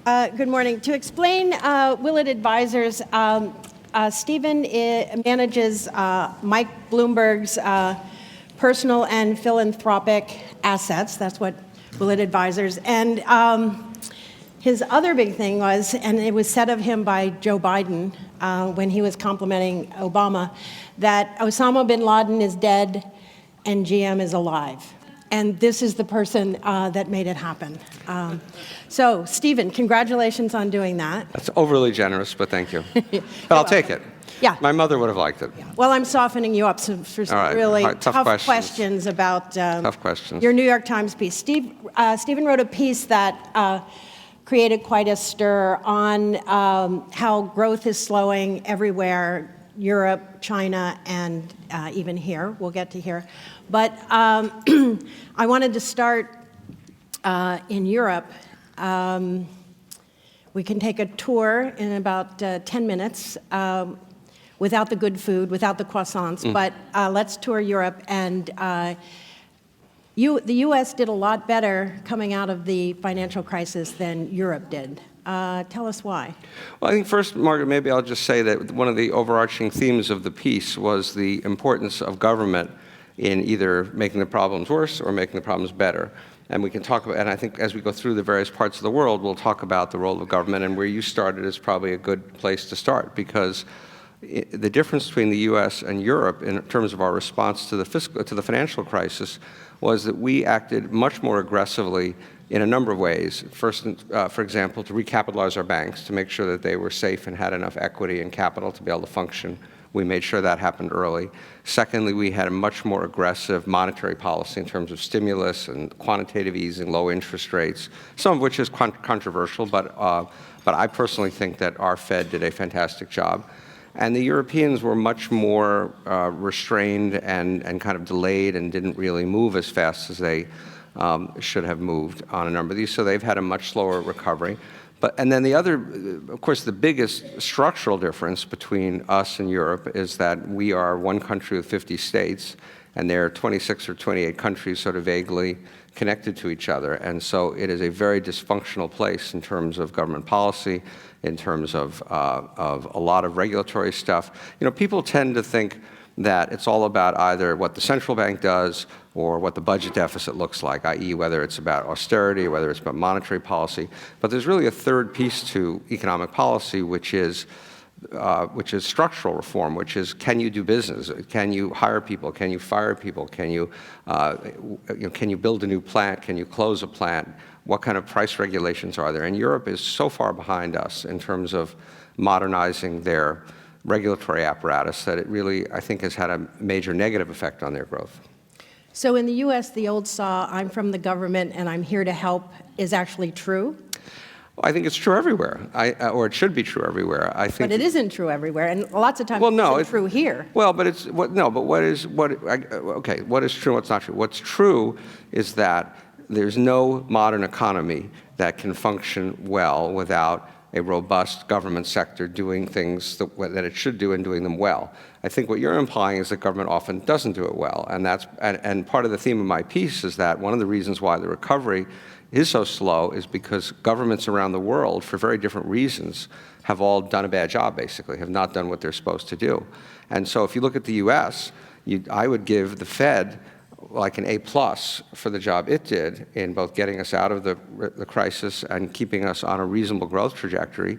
Good morning. To explain Willett Advisors, Stephen manages Mike Bloomberg's personal and philanthropic assets. That's what Willett Advisors. And his other big thing was, and it was said of him by Joe Biden when he was complimenting Obama, that Osama bin Laden is dead and GM is alive. And this is the person that made it happen. So, Stephen, congratulations on doing that. That's overly generous, but thank you. But I'll take it. Yeah. My mother would have liked it. Well, I'm softening you up for some really tough questions about tough questions. Your New York Times piece. Stephen wrote a piece that created quite a stir on how growth is slowing everywhere, Europe, China, and even here. We'll get to here. But I wanted to start in Europe. We can take a tour in about 10 minutes without the good food, without the croissants. But let's tour Europe. And the U.S. did a lot better coming out of the financial crisis than Europe did. Tell us why. Well, I think first, Margaret, maybe I'll just say that one of the overarching themes of the piece was the importance of government in either making the problems worse or making the problems better. And we can talk about, and I think as we go through the various parts of the world, we'll talk about the role of government, and where you started is probably a good place to start, because the difference between the U.S. and Europe in terms of our response to the financial crisis was that we acted much more aggressively in a number of ways. First, for example, to recapitalize our banks, to make sure that they were safe and had enough equity and capital to be able to function. We made sure that happened early. Secondly, we had a much more aggressive monetary policy in terms of stimulus and quantitative easing, low interest rates, some of which is controversial, but I personally think that our Fed did a fantastic job. And the Europeans were much more restrained and kind of delayed and didn't really move as fast as they should have moved on a number of these. So they've had a much slower recovery. And then the other, of course, the biggest structural difference between us and Europe is that we are one country with 50 states, and there are 26 or 28 countries sort of vaguely connected to each other. And so it is a very dysfunctional place in terms of government policy, in terms of a lot of regulatory stuff. You know, people tend to think that it's all about either what the central bank does or what the budget deficit looks like, i.e. whether it's about austerity, whether it's about monetary policy. But there's really a third piece to economic policy, which is structural reform, which is, can you do business? Can you hire people? Can you fire people? Can you build a new plant? Can you close a plant? What kind of price regulations are there? And Europe is so far behind us in terms of modernizing their regulatory apparatus that it really, I think, has had a major negative effect on their growth. So in the U.S., the old saw, I'm from the government and I'm here to help, is actually true? Well, I think it's true everywhere, or it should be true everywhere. I think. But it isn't true everywhere, and lots of times it's true here. Well, but what is true, what's not true? What's true is that there's no modern economy that can function well without a robust government sector doing things that it should do and doing them well. I think what you're implying is that government often doesn't do it well, and part of the theme of my piece is that one of the reasons why the recovery is so slow is because governments around the world, for very different reasons, have all done a bad job, basically, have not done what they're supposed to do. And so if you look at the U.S., I would give the Fed like an A+ for the job it did in both getting us out of the crisis and keeping us on a reasonable growth trajectory.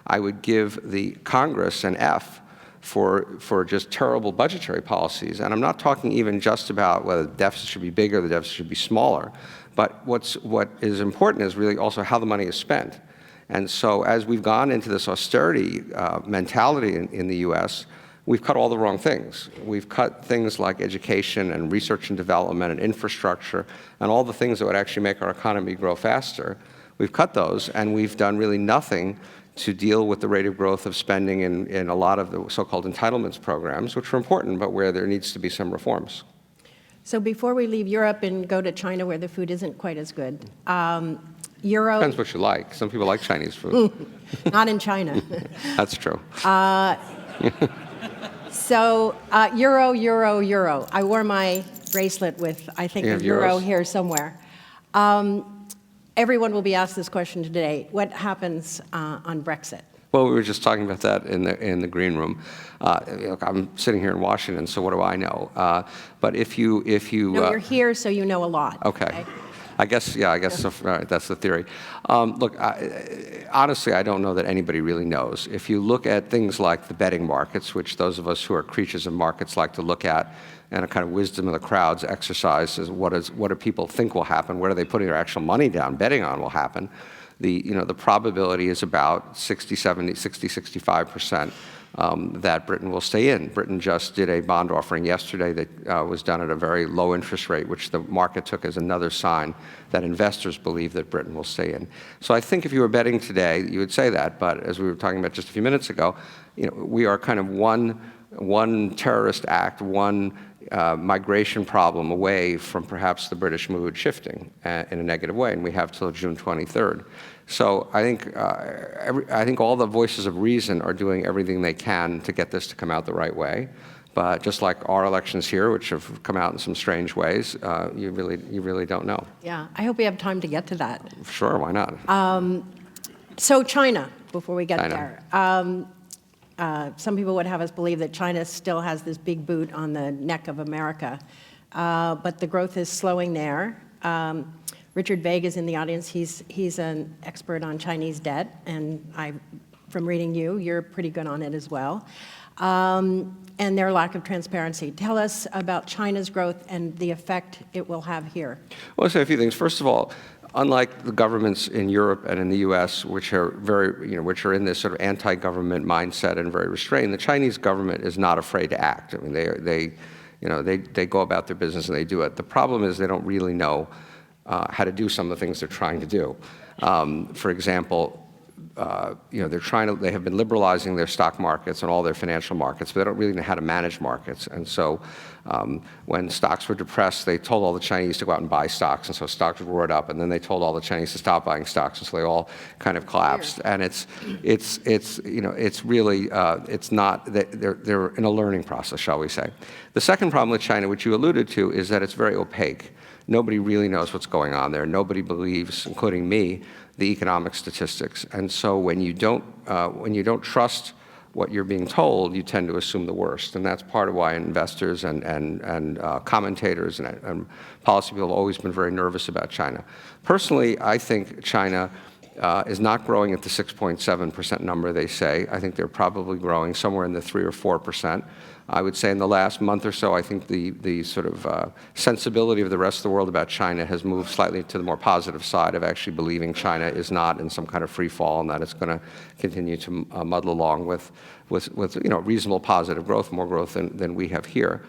I would give the Congress an F for just terrible budgetary policies. And I'm not talking even just about whether the deficit should be bigger, the deficit should be smaller. But what is important is really also how the money is spent. And so as we've gone into this austerity mentality in the U.S., we've cut all the wrong things. We've cut things like education and research and development and infrastructure and all the things that would actually make our economy grow faster. We've cut those, and we've done really nothing to deal with the rate of growth of spending in a lot of the so-called entitlements programs, which are important, but where there needs to be some reforms. So before we leave Europe and go to China where the food isn't quite as good, euro... Depends what you like. Some people like Chinese food. Not in China. That's true. So euro, euro, euro. I wore my bracelet with, I think, a euro euros? here somewhere. Everyone will be asked this question today. What happens on Brexit? Well, we were just talking about that in the green room. Look, I'm sitting here in Washington, so what do I know? But if you No, you're here, so you know a lot. Okay. I guess so, right, that's the theory. Look, honestly, I don't know that anybody really knows. If you look at things like the betting markets, which those of us who are creatures of markets like to look at, and a kind of wisdom of the crowds exercise is what do people think will happen? What are they putting their actual money down, betting on will happen? The probability is about 60, 70, 60, 65% that Britain will stay in. Britain just did a bond offering yesterday that was done at a very low interest rate, which the market took as another sign that investors believe that Britain will stay in. So I think if you were betting today, you would say that. But as we were talking about just a few minutes ago, we are kind of one terrorist act, one migration problem away from perhaps the British mood shifting in a negative way, and we have till June 23rd. So I think all the voices of reason are doing everything they can to get this to come out the right way. But just like our elections here, which have come out in some strange ways, you really don't know. Yeah, I hope we have time to get to that. Sure, why not? So China, before we get there. Some people would have us believe that China still has this big boot on the neck of America, but the growth is slowing there. Richard Vague is in the audience. He's an expert on Chinese debt, and from reading you're pretty good on it as well. And their lack of transparency. Tell us about China's growth and the effect it will have here. Well, I'll say a few things. First of all, unlike the governments in Europe and in the U.S., which are which are in this sort of anti-government mindset and very restrained, the Chinese government is not afraid to act. I mean, they go about their business and they do it. The problem is they don't really know how to do some of the things they're trying to do. For example, they have been liberalizing their stock markets and all their financial markets, but they don't really know how to manage markets. And so when stocks were depressed, they told all the Chinese to go out and buy stocks, and so stocks roared up, and then they told all the Chinese to stop buying stocks, and so they all kind of collapsed. And it's not, they're in a learning process, shall we say. The second problem with China, which you alluded to, is that it's very opaque. Nobody really knows what's going on there. Nobody believes, including me, the economic statistics. And so when you don't trust what you're being told, you tend to assume the worst. And that's part of why investors and commentators and policy people have always been very nervous about China. Personally, I think China is not growing at the 6.7% number they say. I think they're probably growing somewhere in the 3 or 4%. I would say in the last month or so, I think the sort of sensibility of the rest of the world about China has moved slightly to the more positive side of actually believing China is not in some kind of free fall and that it's going to continue to muddle along with reasonable positive growth, more growth than we have here.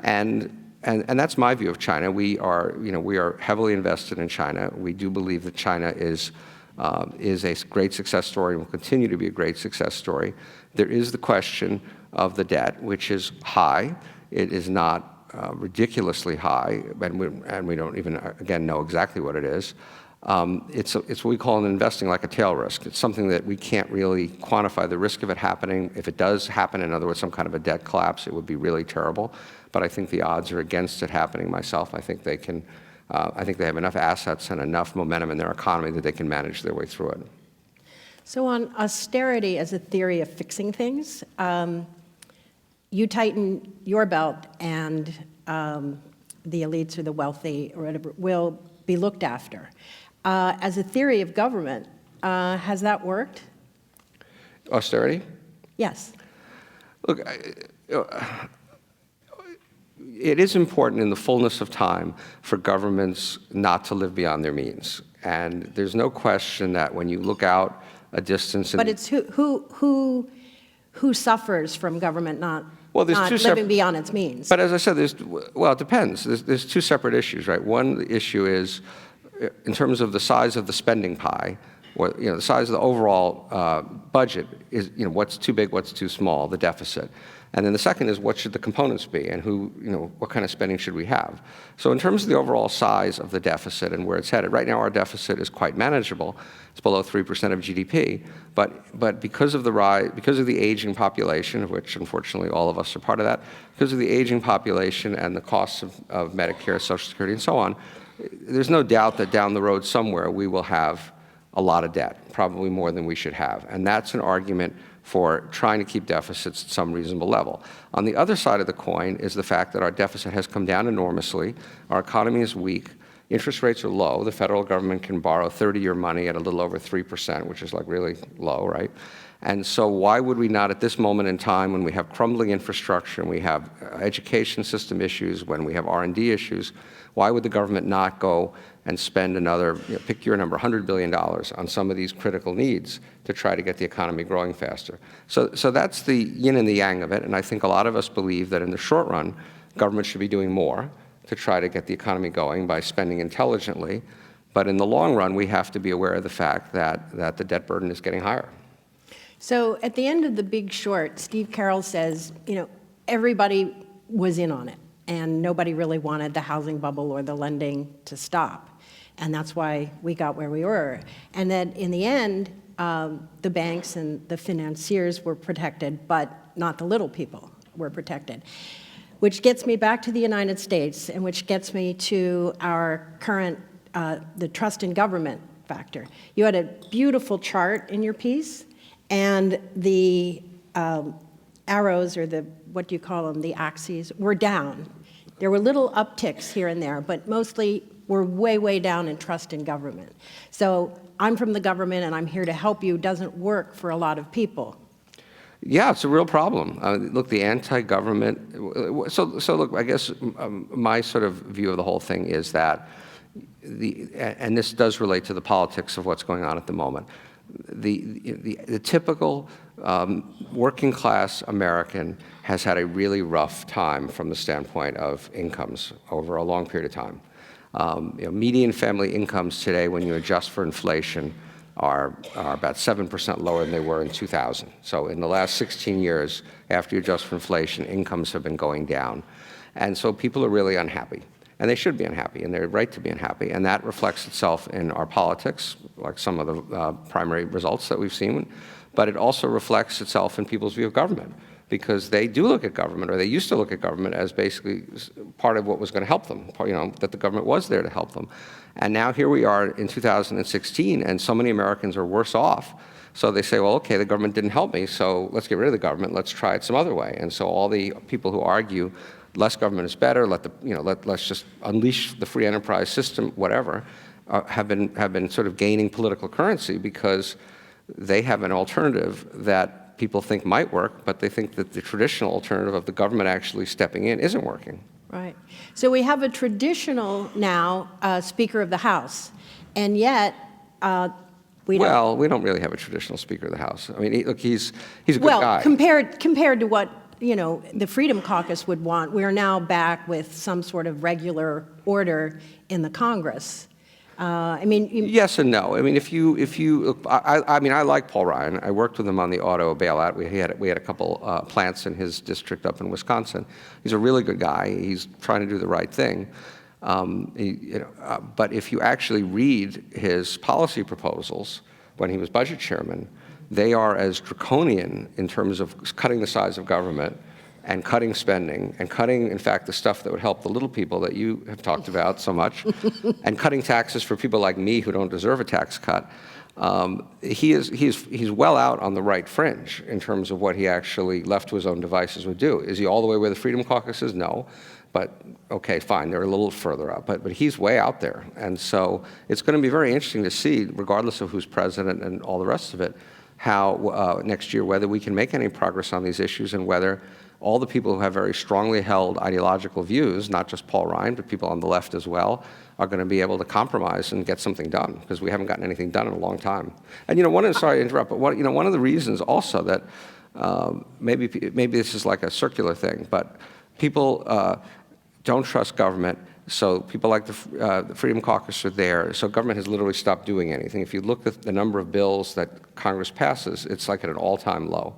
And that's my view of China. We are heavily invested in China. We do believe that China is a great success story and will continue to be a great success story. There is the question of the debt, which is high. It is not ridiculously high, and we don't even, again, know exactly what it is. It's what we call in investing like a tail risk. It's something that we can't really quantify the risk of it happening. If it does happen, in other words, some kind of a debt collapse, it would be really terrible. But I think the odds are against it happening myself. I think they have enough assets and enough momentum in their economy that they can manage their way through it. So on austerity as a theory of fixing things, you tighten your belt and the elites or the wealthy or whatever will be looked after. As a theory of government, has that worked? Austerity? Yes. Look, it is important in the fullness of time for governments not to live beyond their means. And there's no question that when you look out a distance... But it's who suffers from government not living beyond its means? But as I said, it depends. There's two separate issues, right? One issue is, in terms of the size of the spending pie, the size of the overall budget is, what's too big, what's too small, the deficit. And then the second is what should the components be and what kind of spending should we have? So in terms of the overall size of the deficit and where it's headed, right now our deficit is quite manageable. It's below 3% of GDP, but because of the aging population, of which unfortunately all of us are part of that, because of the aging population and the costs of Medicare, Social Security, and so on, there's no doubt that down the road somewhere we will have a lot of debt, probably more than we should have. And that's an argument for trying to keep deficits at some reasonable level. On the other side of the coin is the fact that our deficit has come down enormously, our economy is weak, interest rates are low, the federal government can borrow 30-year money at a little over 3%, which is like really low, right? And so why would we not at this moment in time when we have crumbling infrastructure and we have education system issues, when we have R&D issues, why would the government not go and spend another, pick your number, $100 billion on some of these critical needs to try to get the economy growing faster? So that's the yin and the yang of it, and I think a lot of us believe that in the short run, government should be doing more to try to get the economy going by spending intelligently, but in the long run, we have to be aware of the fact that the debt burden is getting higher. So at the end of The Big Short, Steve Carroll says, everybody was in on it, and nobody really wanted the housing bubble or the lending to stop. And that's why we got where we were. And then in the end, the banks and the financiers were protected, but not the little people were protected. Which gets me back to the United States, and which gets me to our current, the trust in government factor. You had a beautiful chart in your piece, and the arrows, or what do you call them, the axes, were down. There were little upticks here and there, but mostly we're way, way down in trust in government. So I'm from the government and I'm here to help you doesn't work for a lot of people. Yeah, it's a real problem. Look, the anti-government, so look, I guess my sort of view of the whole thing is that, and this does relate to the politics of what's going on at the moment, the typical working class American has had a really rough time from the standpoint of incomes over a long period of time. Median family incomes today, when you adjust for inflation, are about 7% lower than they were in 2000. So in the last 16 years, after you adjust for inflation, incomes have been going down. And so people are really unhappy. And they should be unhappy, and they're right to be unhappy. And that reflects itself in our politics, like some of the primary results that we've seen. But it also reflects itself in people's view of government, because they do look at government, or they used to look at government as basically part of what was going to help them, that the government was there to help them. And now here we are in 2016, and so many Americans are worse off. So they say, well, okay, the government didn't help me, so let's get rid of the government, let's try it some other way. And so all the people who argue less government is better, let's just unleash the free enterprise system, whatever, have been sort of gaining political currency because they have an alternative that people think might work, but they think that the traditional alternative of the government actually stepping in isn't working. Right. So we have a traditional now Speaker of the House, and yet we don't. Well, we don't really have a traditional Speaker of the House. I mean, look, he's a good guy. Compared to what the Freedom Caucus would want, we are now back with some sort of regular order in the Congress. Yes and no. I mean, if you, I like Paul Ryan. I worked with him on the auto bailout. We had a couple plants in his district up in Wisconsin. He's a really good guy. He's trying to do the right thing. But if you actually read his policy proposals when he was budget chairman, they are as draconian in terms of cutting the size of government and cutting spending, and cutting, in fact, the stuff that would help the little people that you have talked about so much, and cutting taxes for people like me who don't deserve a tax cut. He's well out on the right fringe in terms of what he actually left to his own devices would do. Is he all the way where the Freedom Caucus is? No. But, okay, fine, they're a little further up. But he's way out there. And so it's going to be very interesting to see, regardless of who's president and all the rest of it, how next year, whether we can make any progress on these issues, and whether all the people who have very strongly held ideological views, not just Paul Ryan, but people on the left as well, are going to be able to compromise and get something done, because we haven't gotten anything done in a long time. And sorry to interrupt, but one of the reasons also that maybe this is like a circular thing, but people don't trust government So people like the Freedom Caucus are there. So government has literally stopped doing anything. If you look at the number of bills that Congress passes, it's like at an all-time low.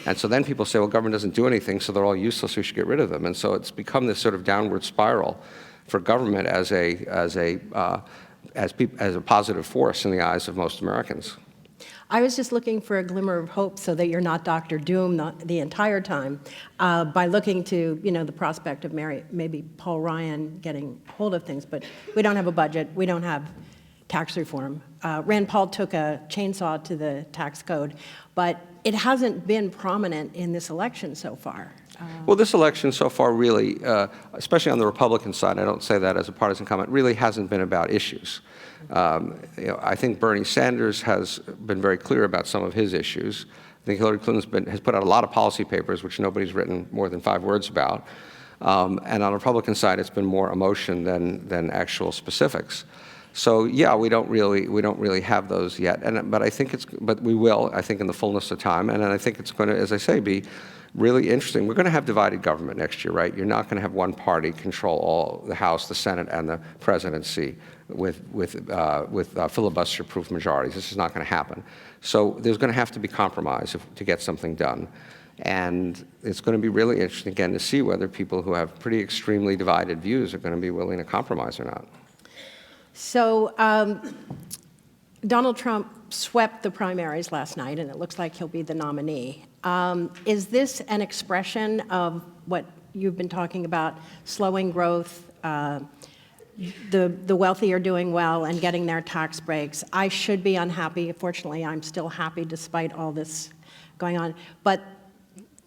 And so then people say, well, government doesn't do anything, so they're all useless, we should get rid of them. And so it's become this sort of downward spiral for government as a positive force in the eyes of most Americans. I was just looking for a glimmer of hope so that you're not Dr. Doom the entire time by looking to, the prospect of maybe Paul Ryan getting hold of things. But we don't have a budget. We don't have tax reform. Rand Paul took a chainsaw to the tax code, but it hasn't been prominent in this election so far. Well, this election so far really, especially on the Republican side, I don't say that as a partisan comment, really hasn't been about issues. I think Bernie Sanders has been very clear about some of his issues. I think Hillary Clinton has put out a lot of policy papers, which nobody's written more than 5 words about. And on the Republican side, it's been more emotion than actual specifics. So yeah, we don't really have those yet. But we will, I think, in the fullness of time. And I think it's going to, as I say, be really interesting. We're going to have divided government next year, right? You're not going to have one party control all the House, the Senate, and the presidency with filibuster-proof majorities. This is not going to happen. So there's going to have to be compromise to get something done. And it's going to be really interesting, again, to see whether people who have pretty extremely divided views are going to be willing to compromise or not. So Donald Trump swept the primaries last night, and it looks like he'll be the nominee. Is this an expression of what you've been talking about, slowing growth, the wealthy are doing well and getting their tax breaks? I should be unhappy. Fortunately, I'm still happy despite all this going on. But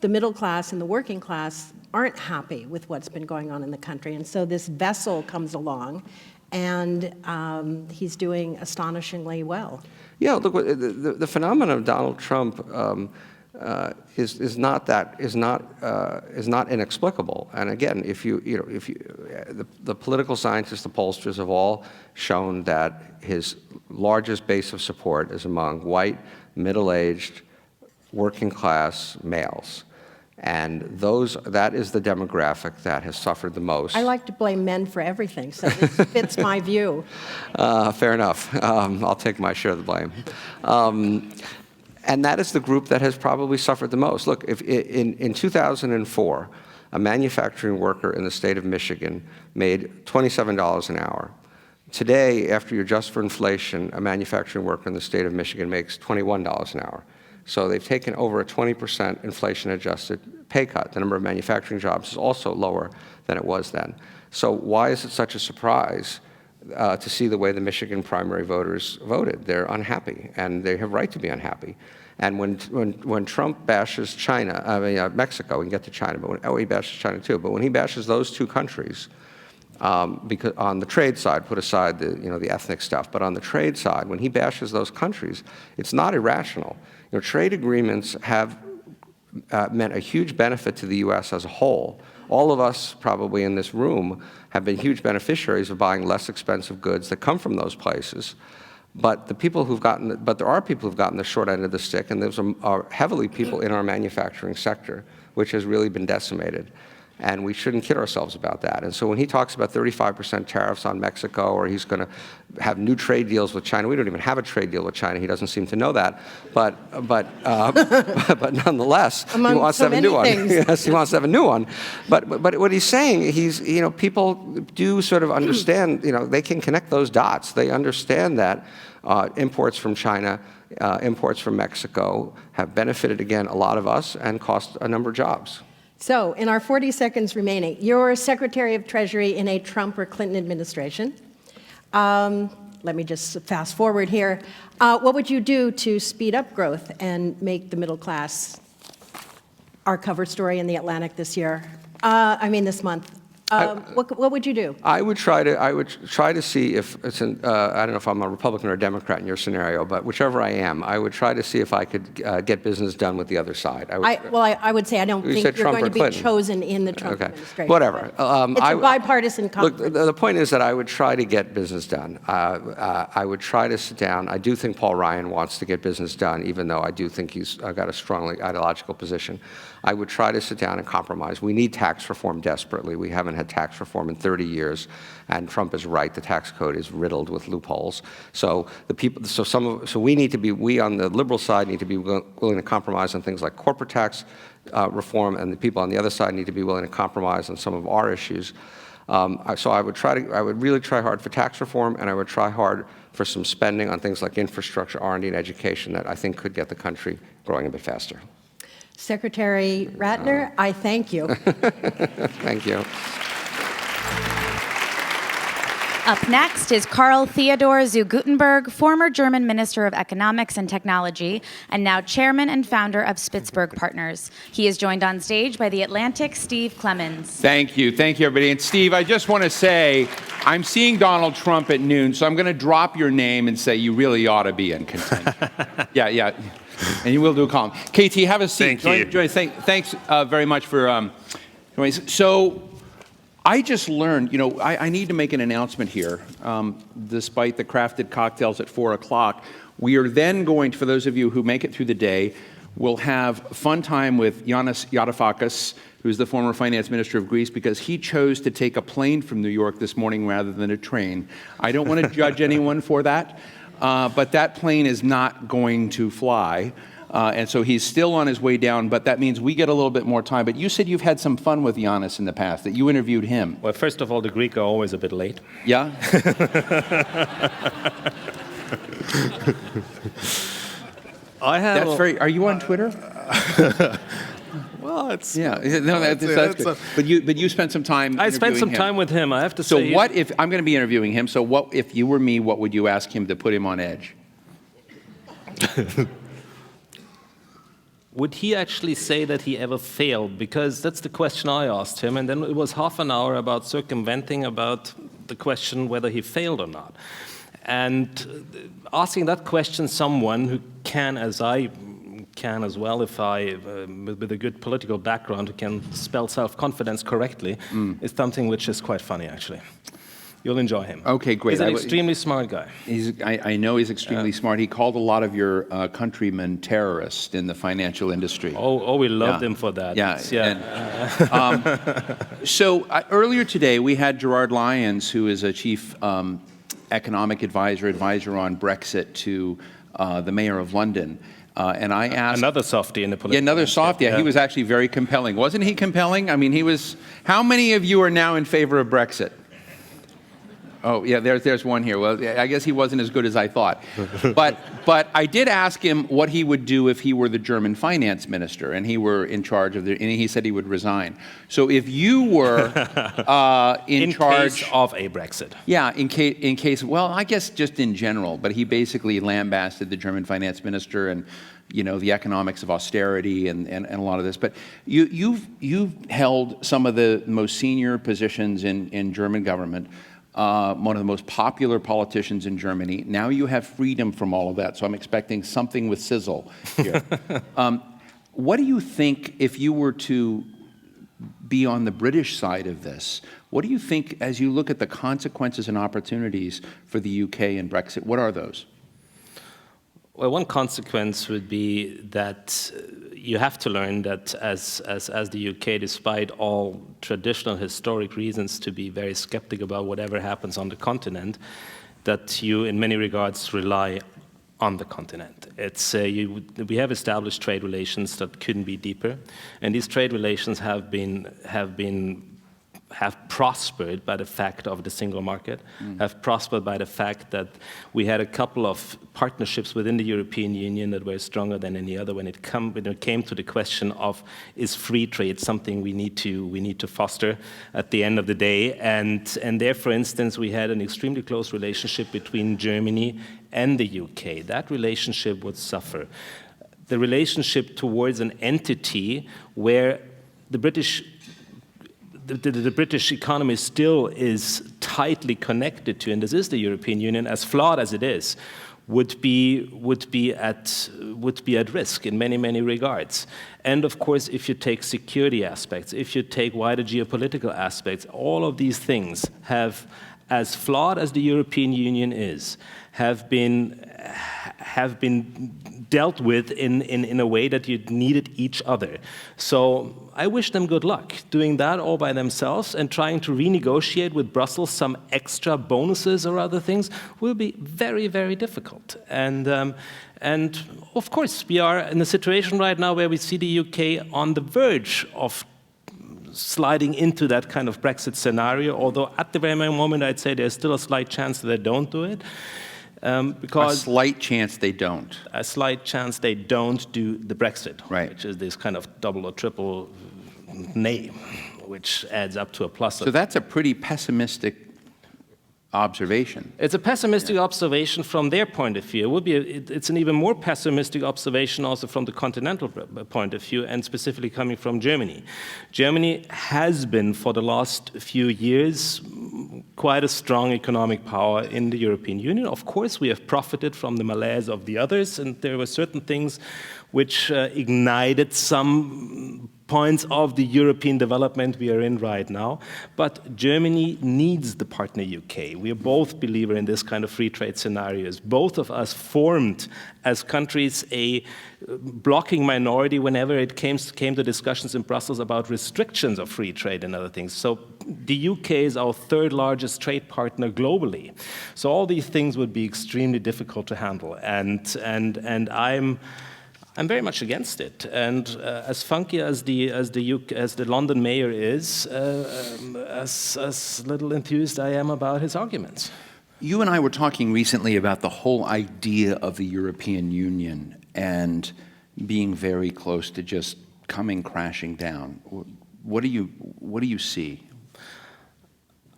the middle class and the working class aren't happy with what's been going on in the country. And so this vessel comes along, and he's doing astonishingly well. Yeah, look, the phenomenon of Donald Trump is not inexplicable. And again, the political scientists, the pollsters have all shown that his largest base of support is among white, middle-aged, working-class males. And that is the demographic that has suffered the most. I like to blame men for everything, so this fits my view. Fair enough. I'll take my share of the blame. And that is the group that has probably suffered the most. Look, if in 2004, a manufacturing worker in the state of Michigan made $27 an hour. Today, after you adjust for inflation, a manufacturing worker in the state of Michigan makes $21 an hour. So they've taken over a 20% inflation-adjusted pay cut. The number of manufacturing jobs is also lower than it was then. So why is it such a surprise to see the way the Michigan primary voters voted? They're unhappy, and they have right to be unhappy. And when Trump bashes Mexico, we can get to China, but he bashes China too. But when he bashes those two countries, because on the trade side, put aside the ethnic stuff, but on the trade side, when he bashes those countries, it's not irrational. Trade agreements have meant a huge benefit to the U.S. as a whole. All of us probably in this room have been huge beneficiaries of buying less expensive goods that come from those places. But there are people who've gotten the short end of the stick, and there's heavily people in our manufacturing sector, which has really been decimated. And we shouldn't kid ourselves about that. And so when he talks about 35% tariffs on Mexico, or he's going to have new trade deals with China, we don't even have a trade deal with China. He doesn't seem to know that. But nonetheless, he wants to have a new one. Yes, he wants to have a new one. But what he's saying, people do sort of understand. They can connect those dots. They understand that imports from China, imports from Mexico have benefited again a lot of us and cost a number of jobs. So, in our 40 seconds remaining, you're Secretary of Treasury in a Trump or Clinton administration. Let me just fast forward here. What would you do to speed up growth and make the middle class our cover story in The Atlantic this year? This month. What would you do? I would try to see if it's I don't know if I'm a Republican or a Democrat in your scenario, but whichever I am, I would try to see if I could get business done with the other side. I would say I don't think you're going to be chosen in the Trump administration. Whatever. It's a bipartisan conference. Look, the point is that I would try to get business done. I would try to sit down. I do think Paul Ryan wants to get business done, even though I do think he's got a strongly ideological position. I would try to sit down and compromise. We need tax reform desperately. We haven't hadn't had tax reform in 30 years. And Trump is right, the tax code is riddled with loopholes. So we on the liberal side need to be willing to compromise on things like corporate tax reform, and the people on the other side need to be willing to compromise on some of our issues. So I would really try hard for tax reform, and I would try hard for some spending on things like infrastructure, R&D, and education that I think could get the country growing a bit faster. Secretary Ratner, I thank you. Thank you. Up next is Karl Theodor zu Guttenberg, former German Minister of Economics and Technology, and now chairman and founder of Spitzberg Partners. He is joined on stage by the Atlantic's Steve Clemens. Thank you, everybody. And Steve, I just want to say, I'm seeing Donald Trump at noon, so I'm going to drop your name and say you really ought to be in contention. Yeah. And you will do a column. KT, have a seat. Thank you. Thanks very much for So I just learned, I need to make an announcement here. Despite the crafted cocktails at 4 o'clock, we are then going to, for those of you who make it through the day, we'll have fun time with Yanis Varoufakis, who's the former finance minister of Greece, because he chose to take a plane from New York this morning rather than a train. I don't want to judge anyone for that. But that plane is not going to fly, and so he's still on his way down, but that means we get a little bit more time. But you said you've had some fun with Yanis in the past, that you interviewed him. Well, first of all, the Greek are always a bit late. Yeah? Are you on Twitter? Well, it's... Yeah, no, that's good. But you spent some time I spent some time with him, I have to say. So what if, I'm going to be interviewing him, so what if you were me, what would you ask him to put him on edge? Would he actually say that he ever failed? Because that's the question I asked him, and then it was half an hour about circumventing about the question whether he failed or not. And asking that question someone who can, as I can as well, if with a good political background, who can spell self-confidence correctly, is something which is quite funny, actually. You'll enjoy him. Okay, great. He's an extremely smart guy. I know he's extremely smart. He called a lot of your countrymen terrorists in the financial industry. Oh, we loved him for that. So earlier today, we had Gerard Lyons, who is a chief economic advisor on Brexit to the mayor of London. And I asked... Another softie in the political... Yeah, another softie. Yeah. He was actually very compelling. Wasn't he compelling? I mean, he was... How many of you are now in favor of Brexit? Oh, yeah, there's one here. Well, I guess he wasn't as good as I thought. But I did ask him what he would do if he were the German finance minister and he were in charge of and he said he would resign. So if you were in charge... case of a Brexit. Yeah, in case, well, I guess just in general, but he basically lambasted the German finance minister and, the economics of austerity and a lot of this. But you've held some of the most senior positions in German government. One of the most popular politicians in Germany. Now you have freedom from all of that, so I'm expecting something with sizzle here. What do you think, if you were to be on the British side of this, what do you think, as you look at the consequences and opportunities for the UK and Brexit, what are those? Well, one consequence would be that you have to learn that as the UK, despite all traditional historic reasons to be very skeptical about whatever happens on the continent, that you, in many regards, rely on the continent. We have established trade relations that couldn't be deeper, and these trade relations have prospered by the fact of the single market, have prospered by the fact that we had a couple of partnerships within the European Union that were stronger than any other when it came to the question of, is free trade something we need to foster at the end of the day? And there, for instance, we had an extremely close relationship between Germany and the UK. That relationship would suffer. The relationship towards an entity where the British economy still is tightly connected to, and this is the European Union, as flawed as it is, would be at risk in many regards. And of course, if you take security aspects, if you take wider geopolitical aspects, all of these things have, as flawed as the European Union is, have been have been dealt with in a way that you needed each other. So I wish them good luck. Doing that all by themselves and trying to renegotiate with Brussels some extra bonuses or other things will be very, very difficult. And of course, we are in a situation right now where we see the UK on the verge of sliding into that kind of Brexit scenario, although at the very moment I'd say there's still a slight chance that they don't do it. Because a slight chance they don't. A slight chance they don't do the Brexit, right. Which is this kind of double or triple nay, which adds up to a plus. So that's a pretty pessimistic observation. It's a pessimistic observation from their point of view. It's an even more pessimistic observation also from the continental point of view, and specifically coming from Germany. Germany has been, for the last few years, quite a strong economic power in the European Union. Of course, we have profited from the malaise of the others, and there were certain things which ignited some points of the European development we are in right now. But Germany needs the partner UK. We are both believers in this kind of free trade scenarios. Both of us formed as countries a blocking minority whenever it came to discussions in Brussels about restrictions of free trade and other things. So the UK is our third largest trade partner globally. So all these things would be extremely difficult to handle. And I'm very much against it, and as funky as the London mayor is, as little enthused I am about his arguments. You and I were talking recently about the whole idea of the European Union and being very close to just coming crashing down. What do you see?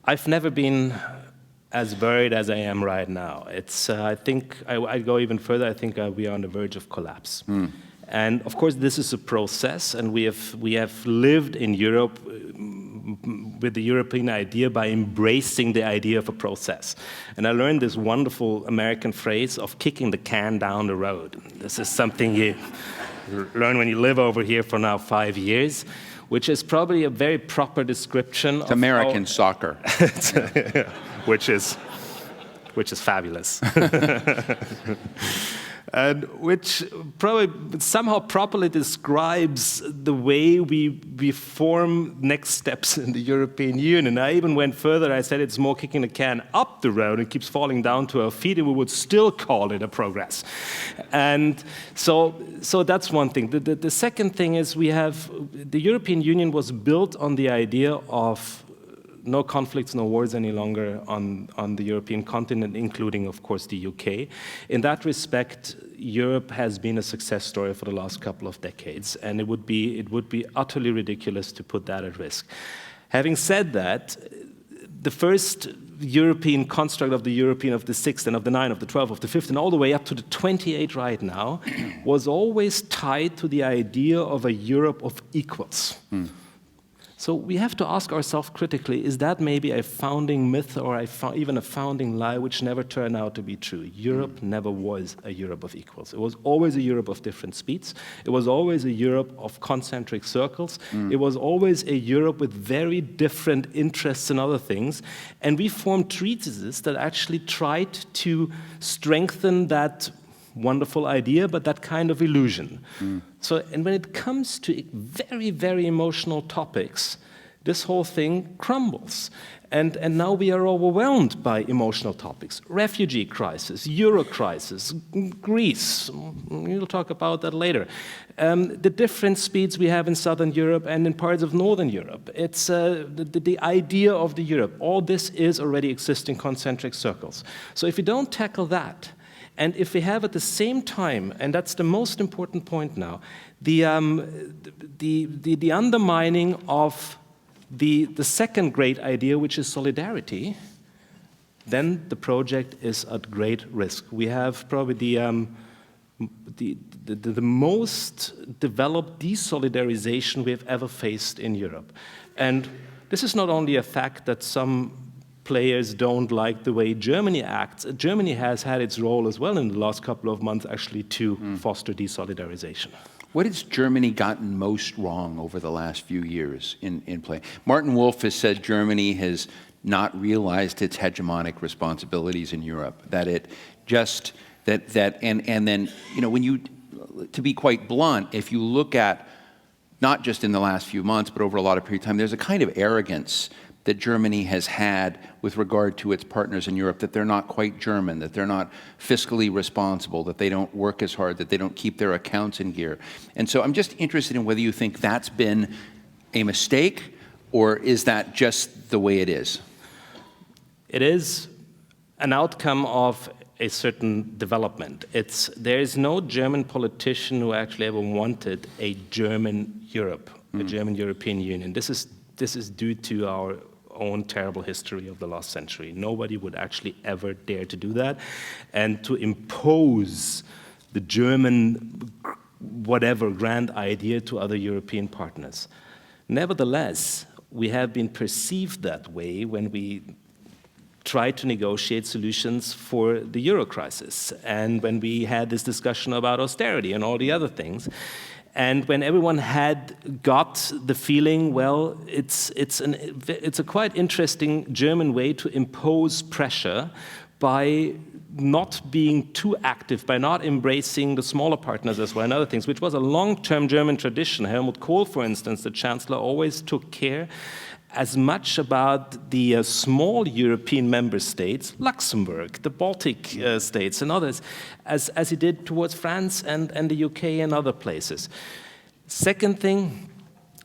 I've never been as worried as I am right now. It's, I think, I go even further, I think we are on the verge of collapse. And of course, this is a process, and we have lived in Europe with the European idea by embracing the idea of a process. And I learned this wonderful American phrase of kicking the can down the road. This is something you learn when you live over here for now 5 years, which is probably a very proper description of American soccer. which is fabulous. And which probably somehow properly describes the way we form next steps in the European Union. I even went further. I said it's more kicking the can up the road and keeps falling down to our feet, and we would still call it a progress. And so that's one thing. The second thing is the European Union was built on the idea of no conflicts, no wars any longer on the European continent, including, of course, the UK. In that respect, Europe has been a success story for the last couple of decades, and it would be utterly ridiculous to put that at risk. Having said that, the first European construct of the European of the 6th and of the 9th, of the 12th, of the 5th, and all the way up to the 28 right now, was always tied to the idea of a Europe of equals. So we have to ask ourselves critically, is that maybe a founding myth or even a founding lie which never turned out to be true? Europe never was a Europe of equals. It was always a Europe of different speeds. It was always a Europe of concentric circles. It was always a Europe with very different interests and other things. And we formed treatises that actually tried to strengthen that wonderful idea, but that kind of illusion. So, and when it comes to very, very emotional topics, this whole thing crumbles. And now we are overwhelmed by emotional topics. Refugee crisis, Euro crisis, Greece, we'll talk about that later. The different speeds we have in Southern Europe and in parts of Northern Europe. It's the idea of the Europe. All this is already existing concentric circles. So if we don't tackle that, and if we have at the same time, and that's the most important point now, the undermining of the second great idea, which is solidarity, then the project is at great risk. We have probably the most developed desolidarization we have ever faced in Europe. And this is not only a fact that some players don't like the way Germany acts. Germany has had its role as well in the last couple of months actually to foster desolidarization. What has Germany gotten most wrong over the last few years in play? Martin Wolf has said Germany has not realized its hegemonic responsibilities in Europe, that And then, when you, to be quite blunt, if you look at, not just in the last few months, but over a lot of period of time, there's a kind of arrogance that Germany has had with regard to its partners in Europe, that they're not quite German, that they're not fiscally responsible, that they don't work as hard, that they don't keep their accounts in gear. And so I'm just interested in whether you think that's been a mistake, or is that just the way it is? It is an outcome of a certain development. There is no German politician who actually ever wanted a German Europe, a German European Union. This is due to our own terrible history of the last century. Nobody would actually ever dare to do that, and to impose the German whatever grand idea to other European partners. Nevertheless, we have been perceived that way when we try to negotiate solutions for the euro crisis, and when we had this discussion about austerity and all the other things, and when everyone had got the feeling, well, it's a quite interesting German way to impose pressure by not being too active, by not embracing the smaller partners as well and other things, which was a long-term German tradition. Helmut Kohl, for instance, the chancellor, always took care as much about the small European member states, Luxembourg, the Baltic states and others, as he did towards France and the UK and other places. Second thing,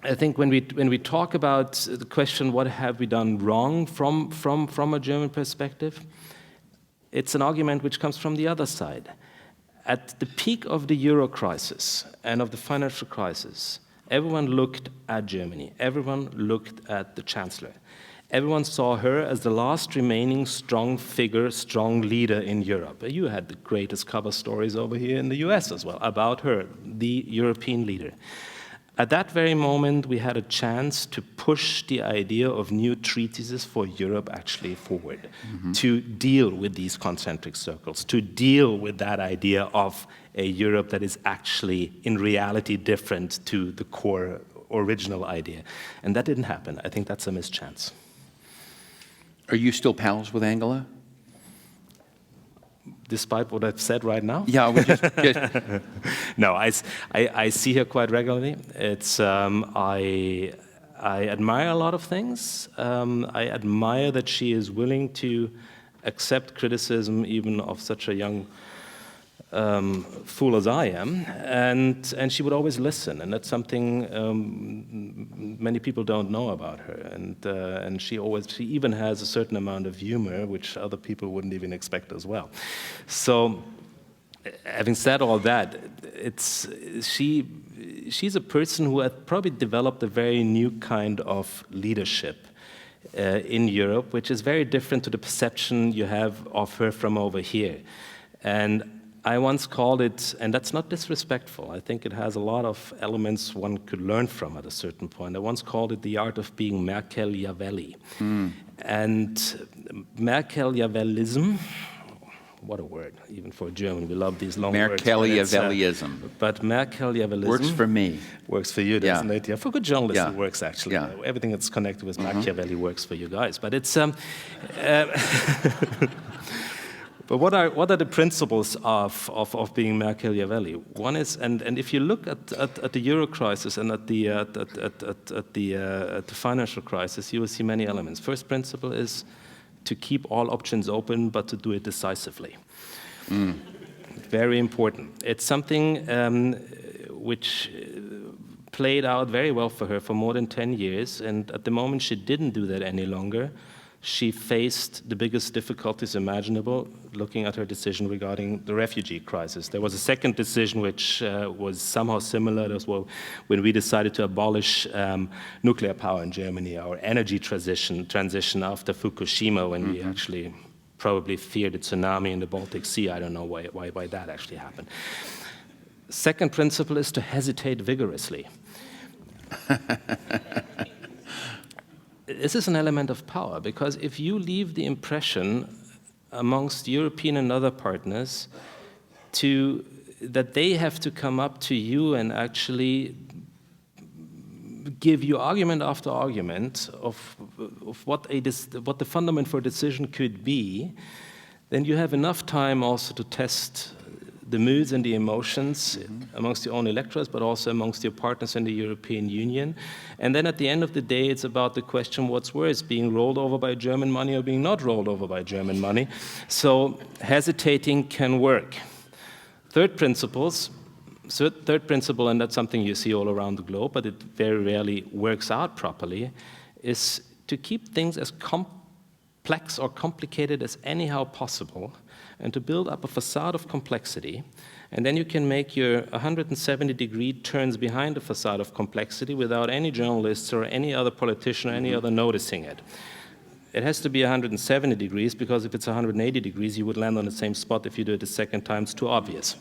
I think when we talk about the question, what have we done wrong from a German perspective, it's an argument which comes from the other side. At the peak of the euro crisis and of the financial crisis, everyone looked at Germany. Everyone looked at the chancellor. Everyone saw her as the last remaining strong figure, strong leader in Europe. You had the greatest cover stories over here in the US as well about her, the European leader. At that very moment, we had a chance to push the idea of new treatises for Europe actually forward, to deal with these concentric circles, to deal with that idea of a Europe that is actually, in reality, different to the core original idea. And that didn't happen. I think that's a mischance. Are you still pals with Angela? Despite what I've said right now? Yeah, we just No, I see her quite regularly. I admire a lot of things. I admire that she is willing to accept criticism even of such a young fool as I am, and she would always listen, and that's something many people don't know about her. And she even has a certain amount of humor, which other people wouldn't even expect as well. So, having said all that, she's a person who had probably developed a very new kind of leadership in Europe, which is very different to the perception you have of her from over here. And I once called it, and that's not disrespectful, I think it has a lot of elements one could learn from at a certain point. I once called it the art of being Machiavelli. And Machiavellism, what a word, even for a German, we love these long words. Machiavellism. But Machiavellism works for me. Works for you, doesn't it? Yeah, for good journalists it works actually. Yeah. Everything that's connected with Machiavelli works for you guys. But it's but what are the principles of being Machiavelli? One is, and if you look at the euro crisis and at the financial crisis, you will see many elements. First principle is to keep all options open, but to do it decisively. Very important. It's something which played out very well for her for more than 10 years, and at the moment she didn't do that any longer. She faced the biggest difficulties imaginable looking at her decision regarding the refugee crisis. There was a second decision which was somehow similar as well when we decided to abolish nuclear power in Germany, our energy transition after Fukushima, when we actually probably feared a tsunami in the Baltic Sea. I don't know why that actually happened. Second principle is to hesitate vigorously. This is an element of power, because if you leave the impression amongst European and other partners that they have to come up to you and actually give you argument after argument of what the fundament for a decision could be, then you have enough time also to test the moods and the emotions amongst your own electorates, but also amongst your partners in the European Union. And then at the end of the day, it's about the question, what's worse, being rolled over by German money or being not rolled over by German money? So hesitating can work. Third principle, and that's something you see all around the globe, but it very rarely works out properly, is to keep things as complex or complicated as anyhow possible, and to build up a facade of complexity, and then you can make your 170-degree turns behind the facade of complexity without any journalists or any other politician or any other noticing it. It has to be 170 degrees, because if it's 180 degrees, you would land on the same spot. If you do it the second time, it's too obvious.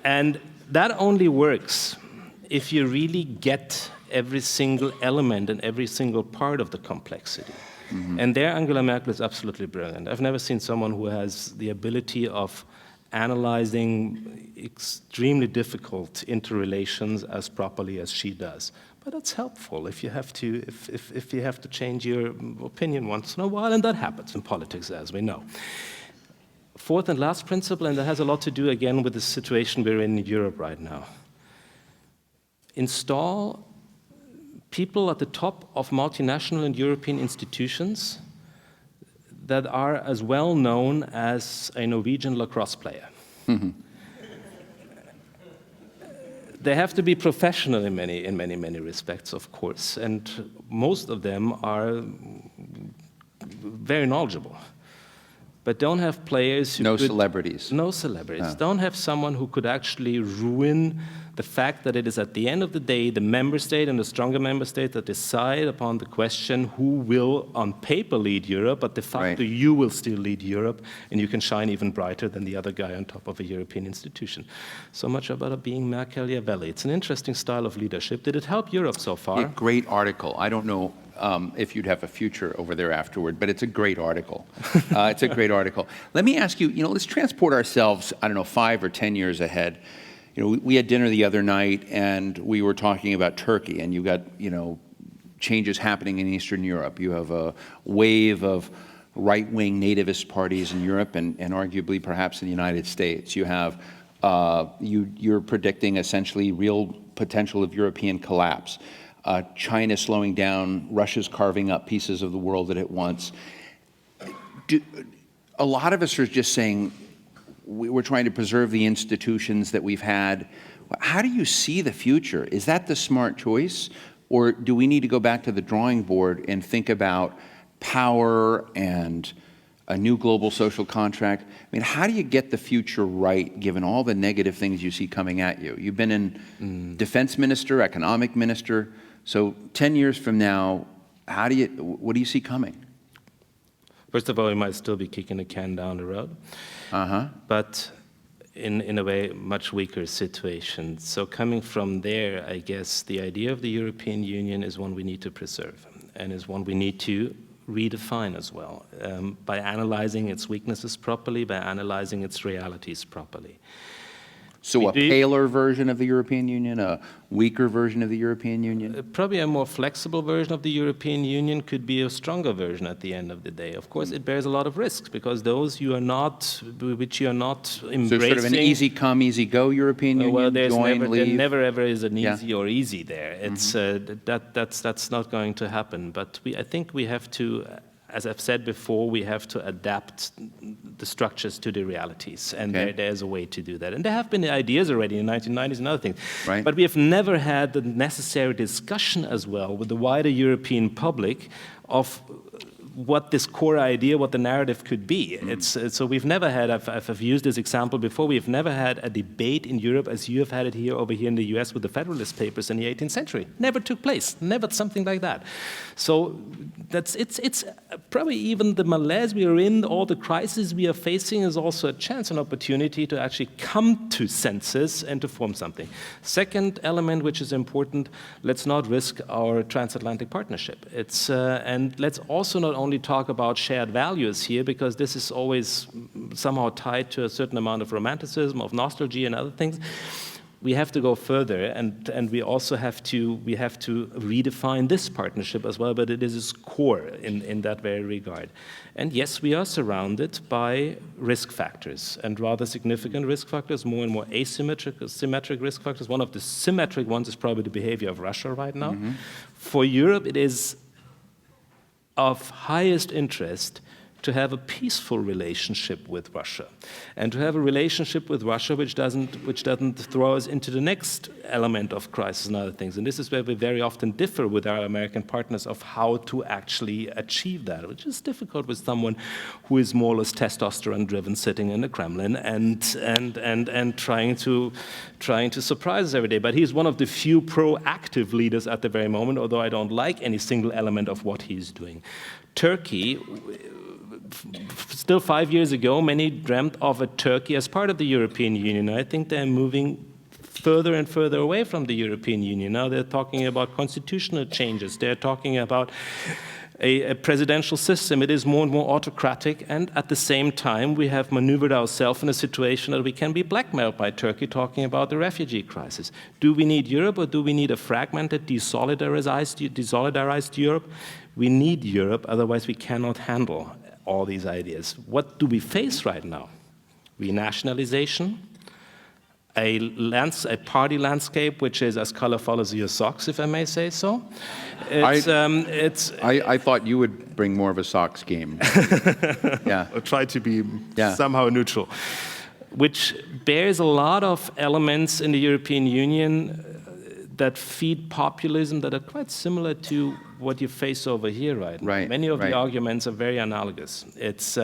And that only works if you really get every single element and every single part of the complexity. And there, Angela Merkel is absolutely brilliant. I've never seen someone who has the ability of analyzing extremely difficult interrelations as properly as she does. But it's helpful if you have to, if you have to change your opinion once in a while, and that happens in politics, as we know. Fourth and last principle, and that has a lot to do again with the situation we're in Europe right now. Install people at the top of multinational and European institutions that are as well known as a Norwegian lacrosse player. They have to be professional in many respects, of course, and most of them are very knowledgeable. But don't have players who No celebrities. No celebrities. Don't have someone who could actually ruin the fact that it is at the end of the day the member state and the stronger member state that decide upon the question who will on paper lead Europe, but de facto you will still lead Europe, and you can shine even brighter than the other guy on top of a European institution. So much about being Machiavelli. It's an interesting style of leadership. Did it help Europe so far? A great article. I don't know if you'd have a future over there afterward, but it's a great article. It's a great article. Let me ask you, let's transport ourselves, 5 or 10 years ahead. We had dinner the other night, and we were talking about Turkey, and you've got, changes happening in Eastern Europe. You have a wave of right-wing nativist parties in Europe, and arguably perhaps in the United States. You have, you're predicting essentially real potential of European collapse. China slowing down, Russia's carving up pieces of the world that it wants. A lot of us are just saying we're trying to preserve the institutions that we've had. How do you see the future? Is that the smart choice? Or do we need to go back to the drawing board and think about power and a new global social contract? How do you get the future right, given all the negative things you see coming at you? You've been in defense minister, economic minister. So 10 years from now, what do you see coming? First of all, we might still be kicking the can down the road, but in a way, much weaker situation. So coming from there, I guess the idea of the European Union is one we need to preserve, and is one we need to redefine as well, by analyzing its weaknesses properly, by analyzing its realities properly. So a paler version of the European Union, a weaker version of the European Union? Probably a more flexible version of the European Union could be a stronger version at the end of the day. Of course, it bears a lot of risks, because those which you are not embracing... So sort of an easy come, easy go European Union, well, leave? There never ever is an easy or easy there. It's, that's not going to happen. But I think we have to, as I've said before, we have to adapt the structures to the realities, and there's a way to do that. And there have been ideas already in the 1990s and other things, but we have never had the necessary discussion as well with the wider European public of what this core idea, what the narrative could be. So we've never had, I've used this example before, we've never had a debate in Europe as you have had it over here in the US with the Federalist Papers in the 18th century. Never took place, never something like that. So it's probably even the malaise we are in, all the crises we are facing is also a chance, an opportunity to actually come to senses and to form something. Second element, which is important, let's not risk our transatlantic partnership. And let's also not only talk about shared values here, because this is always somehow tied to a certain amount of romanticism, of nostalgia and other things. we have to go further, and we also have to redefine this partnership as well, but it is its core in that very regard. And yes, we are surrounded by risk factors, and rather significant risk factors, more and more symmetric risk factors. One of the symmetric ones is probably the behavior of Russia right now. Mm-hmm. For Europe, it is of highest interest to have a peaceful relationship with Russia, and to have a relationship with Russia which doesn't throw us into the next element of crisis and other things. And this is where we very often differ with our American partners of how to actually achieve that, which is difficult with someone who is more or less testosterone-driven, sitting in the Kremlin and trying to surprise us every day. But he's one of the few proactive leaders at the very moment, although I don't like any single element of what he's doing. Turkey, still 5 years ago, many dreamt of a Turkey as part of the European Union. I think they're moving further and further away from the European Union. Now they're talking about constitutional changes. They're talking about a presidential system. It is more and more autocratic, and at the same time, we have maneuvered ourselves in a situation that we can be blackmailed by Turkey talking about the refugee crisis. Do we need Europe, or do we need a fragmented, desolidarized Europe? We need Europe, otherwise we cannot handle all these ideas. What do we face right now? Renationalization, a party landscape which is as colorful as your socks, if I may say so. I thought you would bring more of a socks game. Yeah. I'll try to be somehow neutral, which bears a lot of elements in the European Union that feed populism that are quite similar to what you face over here right now. Many of the arguments are very analogous. It's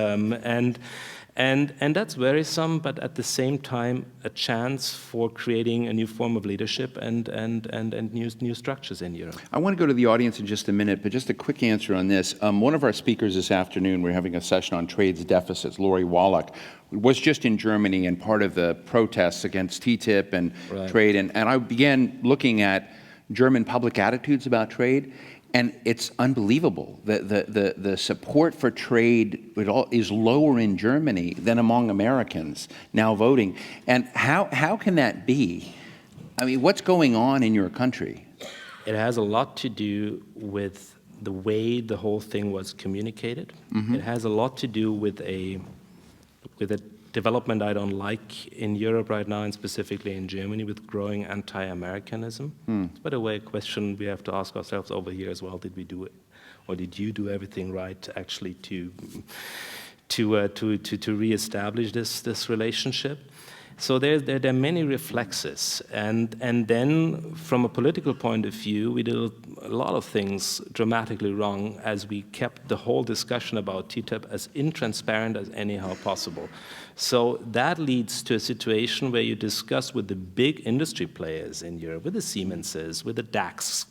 and that's worrisome, but at the same time, a chance for creating a new form of leadership and new structures in Europe. I want to go to the audience in just a minute, but just a quick answer on this. One of our speakers this afternoon, we're having a session on trade deficits, Lori Wallach, was just in Germany and part of the protests against TTIP and trade. And I began looking at German public attitudes about trade, and it's unbelievable. The support for trade is lower in Germany than among Americans now voting. And how can that be? I mean, what's going on in your country? It has a lot to do with the way the whole thing was communicated. Mm-hmm. It has a lot to do with a development I don't like in Europe right now, and specifically in Germany, with growing anti-Americanism. It's, by the way, a question we have to ask ourselves over here as well. Did we do it, or did you do everything right actually to reestablish this relationship? So there are many reflexes, and then from a political point of view, we did a lot of things dramatically wrong as we kept the whole discussion about TTIP as intransparent as anyhow possible. So that leads to a situation where you discuss with the big industry players in Europe, with the Siemenses, with the DAX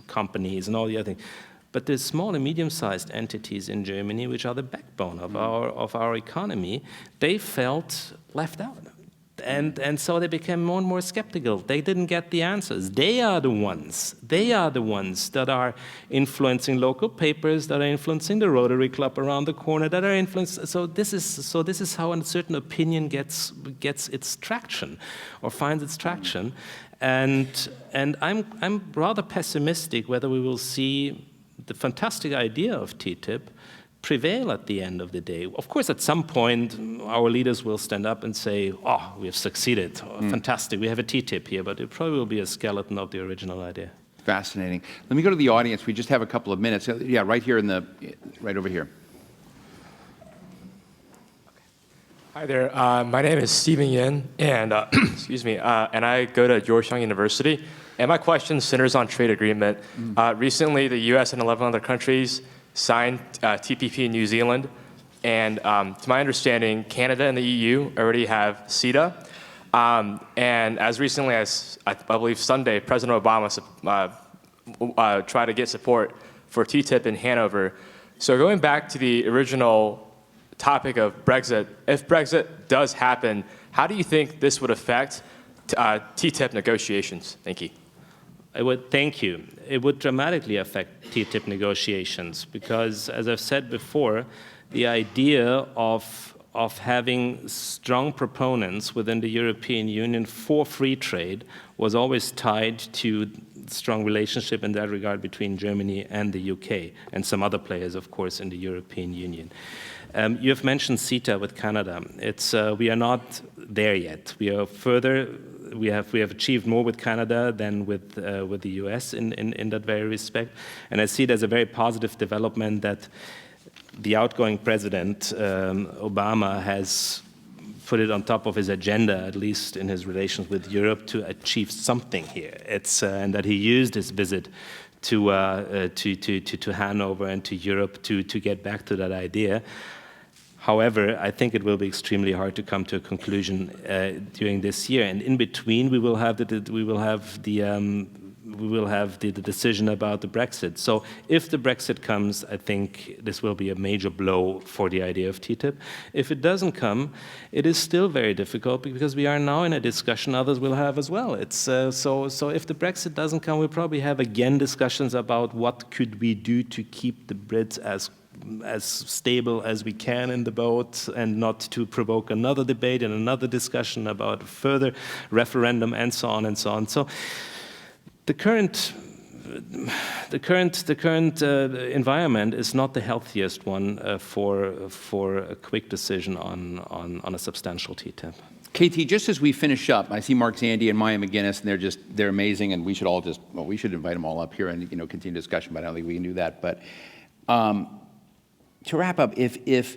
companies and all the other things. But the small and medium-sized entities in Germany, which are the backbone of our economy, they felt left out. And so they became more and more skeptical. They didn't get the answers. They are the ones that are influencing local papers, that are influencing the Rotary Club around the corner, that are influenced. So this is how a certain opinion gets its traction, or finds its traction. And I'm rather pessimistic whether we will see the fantastic idea of TTIP prevail at the end of the day. Of course, at some point, our leaders will stand up and say, oh, we have succeeded, fantastic, we have a TTIP here, but it probably will be a skeleton of the original idea. Fascinating. Let me go to the audience. We just have a couple of minutes. Yeah, right here right over here. Hi there. My name is Stephen Yin, and excuse me, and I go to Georgetown University. And my question centers on trade agreement. Recently, the U.S. and 11 other countries signed TPP in New Zealand, and to my understanding, Canada and the EU already have CETA. And as recently as, I believe, Sunday, President Obama tried to get support for TTIP in Hanover. So going back to the original topic of Brexit, if Brexit does happen, how do you think this would affect TTIP negotiations? Thank you. Thank you. It would dramatically affect TTIP negotiations because, as I've said before, the idea of of having strong proponents within the European Union for free trade was always tied to strong relationship in that regard between Germany and the UK, and some other players, of course, in the European Union. You have mentioned CETA with Canada. We are not there yet. We are further. We have achieved more with Canada than with the US in that very respect, and I see it as a very positive development that the outgoing president, Obama, has put it on top of his agenda, at least in his relations with Europe, to achieve something here. And that he used his visit to Hanover and to Europe to get back to that idea. However, I think it will be extremely hard to come to a conclusion during this year. And in between, we will have the decision about the Brexit. So if the Brexit comes, I think this will be a major blow for the idea of TTIP. If it doesn't come, it is still very difficult because we are now in a discussion others will have as well. So if the Brexit doesn't come, we'll probably have again discussions about what could we do to keep the Brits as stable as we can in the boat and not to provoke another debate and another discussion about further referendum and so on and so on. So the current environment is not the healthiest one for a quick decision on a substantial TTIP. KT, just as we finish up, I see Mark Zandi and Maya McGinnis, and they're amazing, and we should all we should invite them all up here and continue discussion, but I don't think we can do that. But to wrap up, if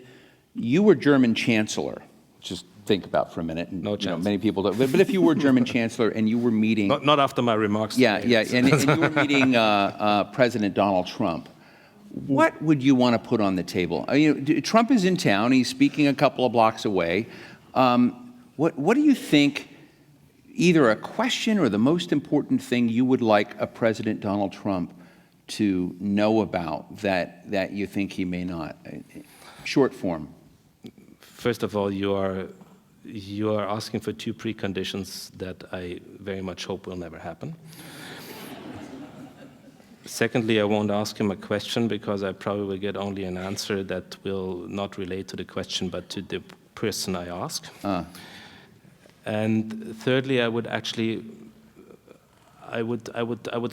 you were German Chancellor, just think about for a minute. And, no chance. Many people don't. But if you were German Chancellor and you were meeting... Not after my remarks. Yeah, and you were meeting President Donald Trump, what would you want to put on the table? Trump is in town. He's speaking a couple of blocks away. What do you think, either a question or the most important thing you would like a President Donald Trump to know about that you think he may not? Short form. First of all, you are asking for two preconditions that I very much hope will never happen. Secondly, I won't ask him a question because I probably will get only an answer that will not relate to the question but to the person I ask. And thirdly, I would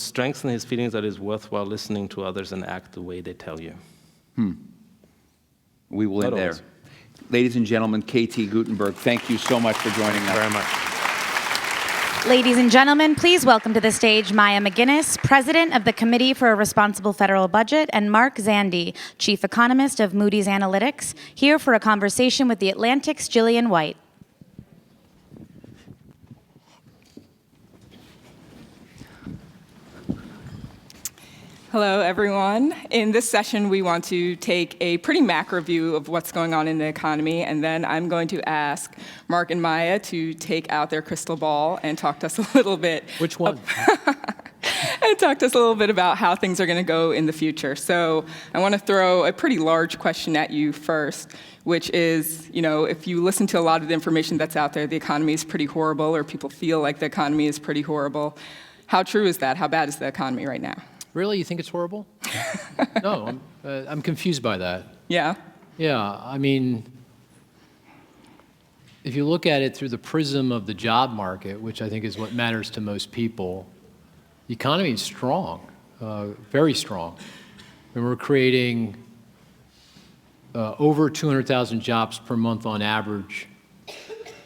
strengthen his feelings that it's worthwhile listening to others and act the way they tell you. We will end there. Ladies and gentlemen, KT Gutenberg, thank you so much for joining us. Very much. Ladies and gentlemen, please welcome to the stage Maya McGinnis, President of the Committee for a Responsible Federal Budget, and Mark Zandi, Chief Economist of Moody's Analytics, here for a conversation with The Atlantic's Gillian White. Hello, everyone. In this session, we want to take a pretty macro view of what's going on in the economy, and then I'm going to ask Mark and Maya to take out their crystal ball and talk to us a little bit. Which one? And talk to us a little bit about how things are going to go in the future. So I want to throw a pretty large question at you first, which is, if you listen to a lot of the information that's out there, the economy is pretty horrible, or people feel like the economy is pretty horrible. How true is that? How bad is the economy right now? Really? You think it's horrible? No, I'm confused by that. Yeah? Yeah, I mean, if you look at it through the prism of the job market, which I think is what matters to most people, the economy is strong, very strong. And we're creating over 200,000 jobs per month on average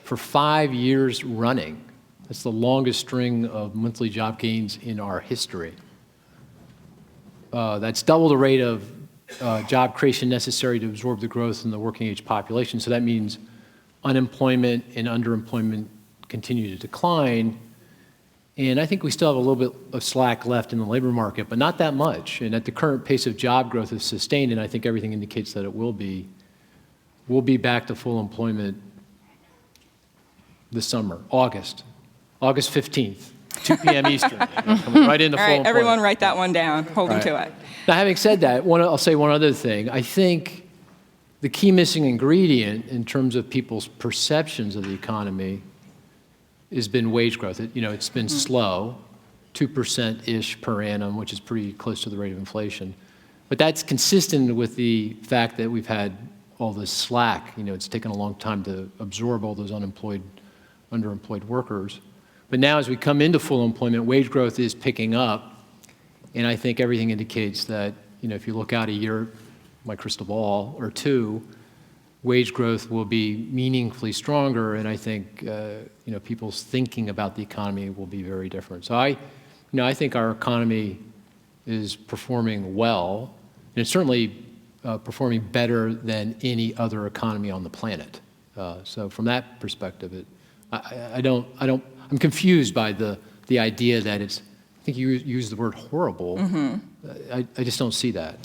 for 5 years running. That's the longest string of monthly job gains in our history. That's double the rate of job creation necessary to absorb the growth in the working age population. So that means unemployment and underemployment continue to decline. And I think we still have a little bit of slack left in the labor market, but not that much. And at the current pace of job growth is sustained, and I think everything indicates that it will be. We'll be back to full employment this summer, August 15th. 2 p.m. Eastern, coming right into full employment. Everyone write that one down. Hold them to it. Now, having said that, I'll say one other thing. I think the key missing ingredient in terms of people's perceptions of the economy has been wage growth. It's been slow, 2%-ish per annum, which is pretty close to the rate of inflation. But that's consistent with the fact that we've had all this slack. It's taken a long time to absorb all those underemployed workers. But now as we come into full employment, wage growth is picking up, and I think everything indicates that, if you look out a year, my crystal ball, or two, wage growth will be meaningfully stronger, and I think, people's thinking about the economy will be very different. So I think our economy is performing well, and it's certainly performing better than any other economy on the planet. So from that perspective, I'm confused by the idea that it's, I think you used the word horrible. I just don't see that.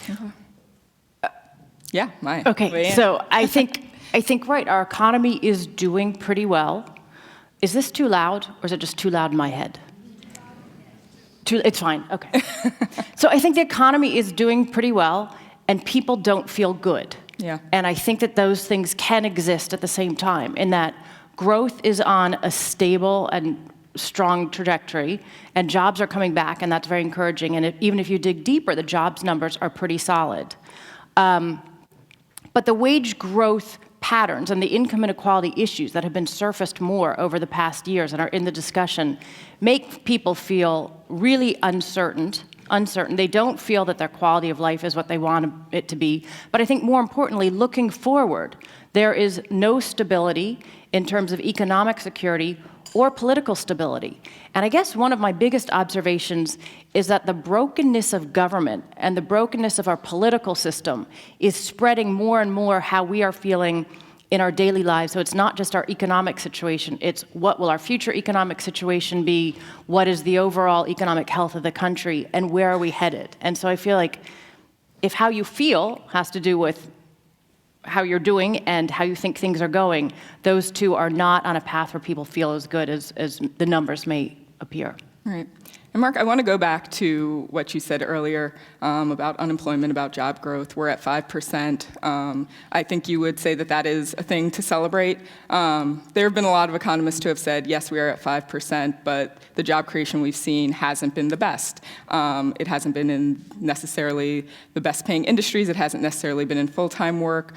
Yeah, Maya. Okay, so I think right, our economy is doing pretty well. Is this too loud, or is it just too loud in my head? It's fine, okay. So I think the economy is doing pretty well, and people don't feel good. Yeah. And I think that those things can exist at the same time, in that growth is on a stable and strong trajectory, and jobs are coming back, and that's very encouraging. And even if you dig deeper, the jobs numbers are pretty solid. But the wage growth patterns and the income inequality issues that have been surfaced more over the past years and are in the discussion make people feel really uncertain. They don't feel that their quality of life is what they want it to be. But I think more importantly, looking forward, there is no stability in terms of economic security or political stability. And I guess one of my biggest observations is that the brokenness of government and the brokenness of our political system is spreading more and more how we are feeling in our daily lives. So it's not just our economic situation, it's what will our future economic situation be, what is the overall economic health of the country, and where are we headed? And so I feel like if how you feel has to do with how you're doing and how you think things are going, those two are not on a path where people feel as good as the numbers may appear. Right. And Mark, I want to go back to what you said earlier about unemployment, about job growth. We're at 5%. I think you would say that that is a thing to celebrate. There have been a lot of economists who have said, yes, we are at 5%, but the job creation we've seen hasn't been the best. It hasn't been in necessarily the best paying industries. It hasn't necessarily been in full-time work.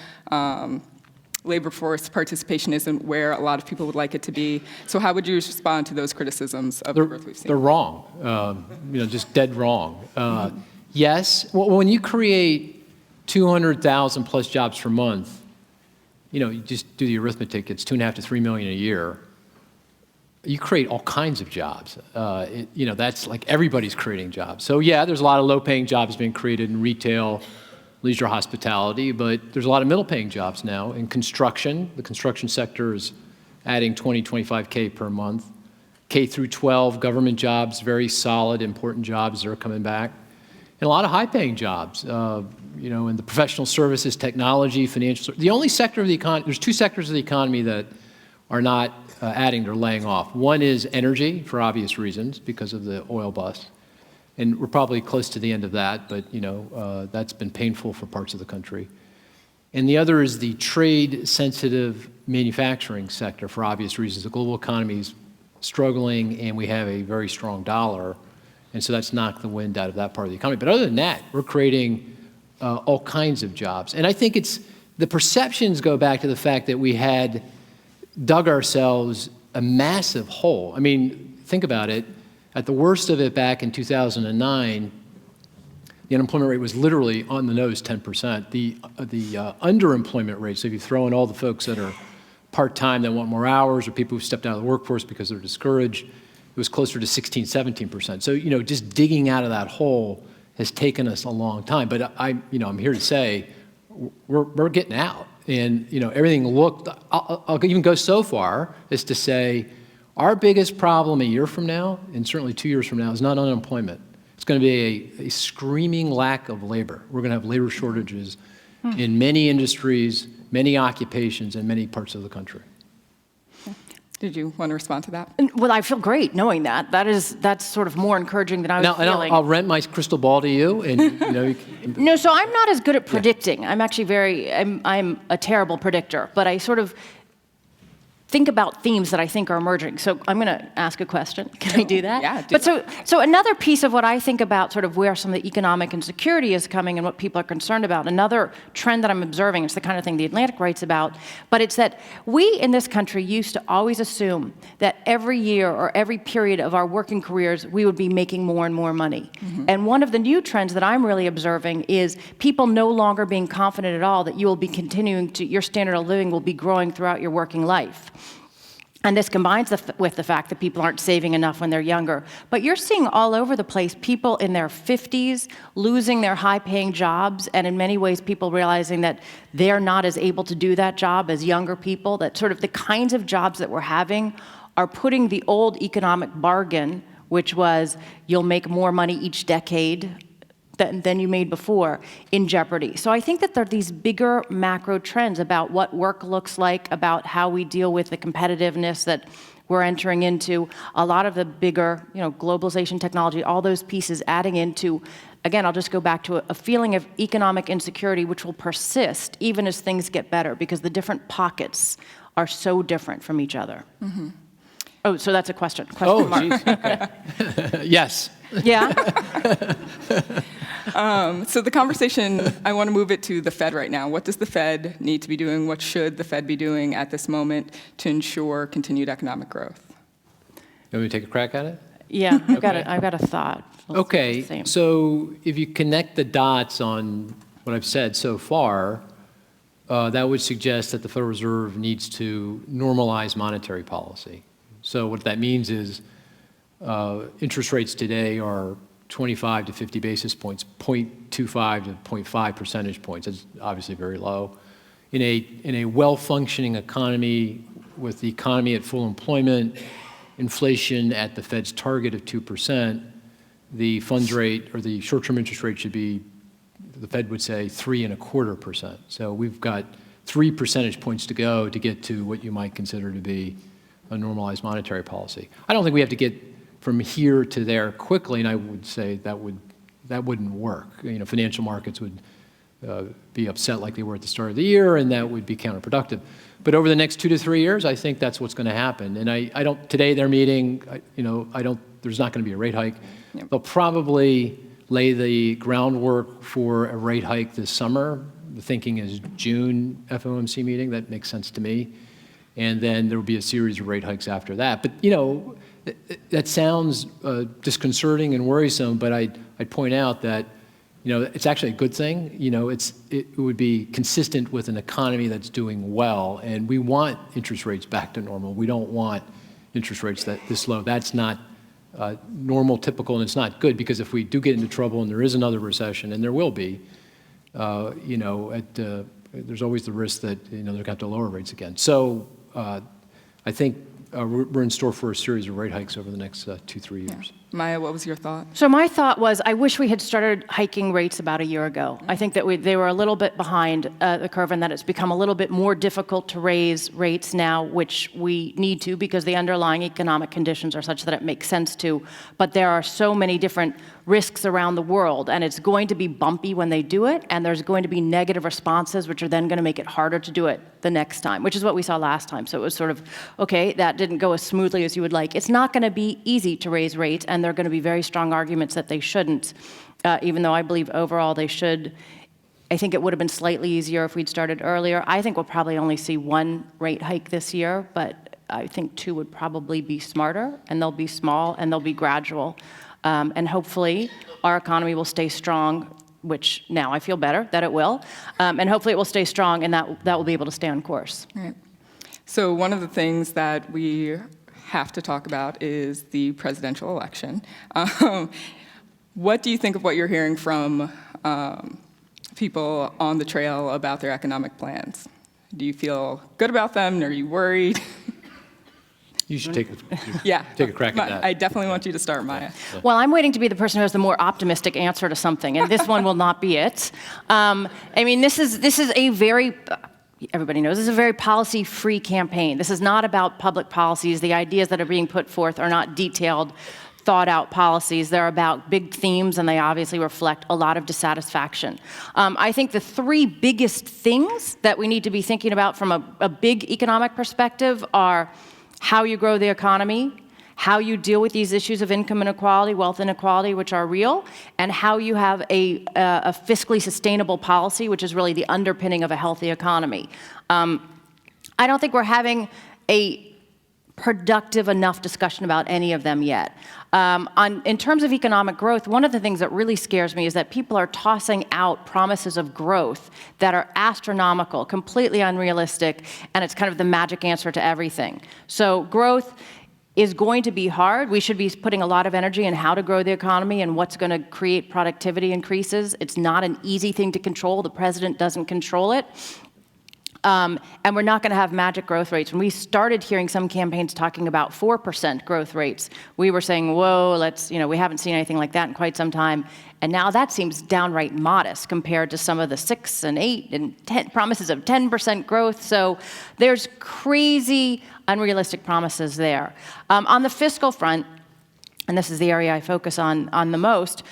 Labor force participation isn't where a lot of people would like it to be. So how would you respond to those criticisms of the growth we've seen? They're wrong, just dead wrong. Yes, when you create 200,000 plus jobs per month, you just do the arithmetic, it's 2.5 to 3 million a year. You create all kinds of jobs. That's like everybody's creating jobs. So yeah, there's a lot of low-paying jobs being created in retail, leisure hospitality, but there's a lot of middle-paying jobs now in construction. The construction sector is adding 20, 25K per month. K through 12 government jobs, very solid, important jobs that are coming back. And a lot of high-paying jobs, in the professional services, technology, financial. The only sector of the economy, there's two sectors of the economy that are not adding, they're laying off. One is energy, for obvious reasons, because of the oil bust. And we're probably close to the end of that, but that's been painful for parts of the country. And the other is the trade-sensitive manufacturing sector, for obvious reasons. The global economy is struggling, and we have a very strong dollar, and so that's knocked the wind out of that part of the economy. But other than that, we're creating all kinds of jobs. And I think the perceptions go back to the fact that we had dug ourselves a massive hole. I mean, think about it. At the worst of it back in 2009, the unemployment rate was literally on the nose 10%. The underemployment rate, so if you throw in all the folks that are part-time that want more hours or people who stepped out of the workforce because they're discouraged, it was closer to 16, 17%. So, just digging out of that hole has taken us a long time. But I'm here to say we're getting out. And, everything looked, I'll even go so far as to say, our biggest problem a year from now, and certainly 2 years from now, is not unemployment. It's going to be a screaming lack of labor. We're going to have labor shortages in many industries, many occupations, and many parts of the country. Did you want to respond to that? Well, I feel great knowing that. That's sort of more encouraging than I was feeling. I'll rent my crystal ball to you, and No, so I'm not as good at predicting. I'm actually I'm a terrible predictor, but I sort of think about themes that I think are emerging. So I'm going to ask a question. Can I do that? Yeah, But so another piece of what I think about sort of where some of the economic insecurity is coming and what people are concerned about, another trend that I'm observing, it's the kind of thing the Atlantic writes about, but it's that we in this country used to always assume that every year or every period of our working careers, we would be making more and more money. And one of the new trends that I'm really observing is people no longer being confident at all that you will be continuing to, your standard of living will be growing throughout your working life. And this combines with the fact that people aren't saving enough when they're younger. But you're seeing all over the place people in their 50s losing their high-paying jobs, and in many ways people realizing that they're not as able to do that job as younger people, that sort of the kinds of jobs that we're having are putting the old economic bargain, which was you'll make more money each decade than you made before, in jeopardy. So I think that there are these bigger macro trends about what work looks like, about how we deal with the competitiveness that we're entering into, a lot of the bigger, globalization, technology, all those pieces adding into, again, I'll just go back to a feeling of economic insecurity which will persist even as things get better because the different pockets are so different from each other. Mm-hmm. Oh, so that's a question. Oh, mark. geez, okay. Yes. Yeah? So the conversation, I want to move it to the Fed right now. What does the Fed need to be doing? What should the Fed be doing at this moment to ensure continued economic growth? You want me to take a crack at it? Yeah, I've got a thought. Okay, so if you connect the dots on what I've said so far, that would suggest that the Federal Reserve needs to normalize monetary policy. So what that means is interest rates today are 25 to 50 basis points, 0.25 to 0.5 percentage points. That's obviously very low. In a well-functioning economy, with the economy at full employment, inflation at the Fed's target of 2%, the funds rate or the short-term interest rate should be, the Fed would say, 3.25%. So we've got 3 percentage points to go to get to what you might consider to be a normalized monetary policy. I don't think we have to get from here to there quickly, and I would say that wouldn't work. Financial markets would be upset like they were at the start of the year, and that would be counterproductive. But over the next 2 to 3 years, I think that's what's going to happen. And I don't. Today they're meeting. There's not going to be a rate hike. Yep. They'll probably lay the groundwork for a rate hike this summer. The thinking is June FOMC meeting. That makes sense to me. And then there will be a series of rate hikes after that. But that sounds disconcerting and worrisome, but I'd point out that it's actually a good thing. It would be consistent with an economy that's doing well, and we want interest rates back to normal. We don't want interest rates this low. That's not normal, typical, and it's not good, because if we do get into trouble and there is another recession, and there will be, there's always the risk that they're going to have to lower rates again. So I think we're in store for a series of rate hikes over the next 2-3 years. Maya, what was your thought? So my thought was, I wish we had started hiking rates about a year ago. I think that they were a little bit behind the curve, and that it's become a little bit more difficult to raise rates now, which we need to because the underlying economic conditions are such that it makes sense to. But there are so many different risks around the world, and it's going to be bumpy when they do it, and there's going to be negative responses, which are then going to make it harder to do it the next time, which is what we saw last time. So it was sort of, okay, that didn't go as smoothly as you would like. It's not going to be easy to raise rates, and there are going to be very strong arguments that they shouldn't, even though I believe overall they should. I think it would have been slightly easier if we'd started earlier. I think we'll probably only see 1 rate hike this year, but I think 2 would probably be smarter, and they'll be small, and they'll be gradual. And hopefully our economy will stay strong, which now I feel better that it will. And hopefully it will stay strong, and that will be able to stay on course. Right. So one of the things that we have to talk about is the presidential election. What do you think of what you're hearing from people on the trail about their economic plans? Do you feel good about them? Are you worried? You should take a crack at that. I definitely want you to start, Maya. Well, I'm waiting to be the person who has the more optimistic answer to something, and this one will not be it. This is a very, everybody knows, this is a very policy-free campaign. This is not about public policies. The ideas that are being put forth are not detailed, thought out policies. They're about big themes, and they obviously reflect a lot of dissatisfaction. I think the three biggest things that we need to be thinking about from a big economic perspective are how you grow the economy, how you deal with these issues of income inequality, wealth inequality, which are real, and how you have a fiscally sustainable policy, which is really the underpinning of a healthy economy. I don't think we're having a productive enough discussion about any of them yet. In terms of economic growth, one of the things that really scares me is that people are tossing out promises of growth that are astronomical, completely unrealistic, and it's kind of the magic answer to everything. So growth is going to be hard. We should be putting a lot of energy in how to grow the economy and what's going to create productivity increases. It's not an easy thing to control. The president doesn't control it. And we're not going to have magic growth rates. When we started hearing some campaigns talking about 4% growth rates, we were saying, whoa, we haven't seen anything like that in quite some time. And now that seems downright modest compared to some of the 6 and 8 and 10 promises of 10% growth. So there's crazy, unrealistic promises there. On the fiscal front, and this is the area I focus on the most,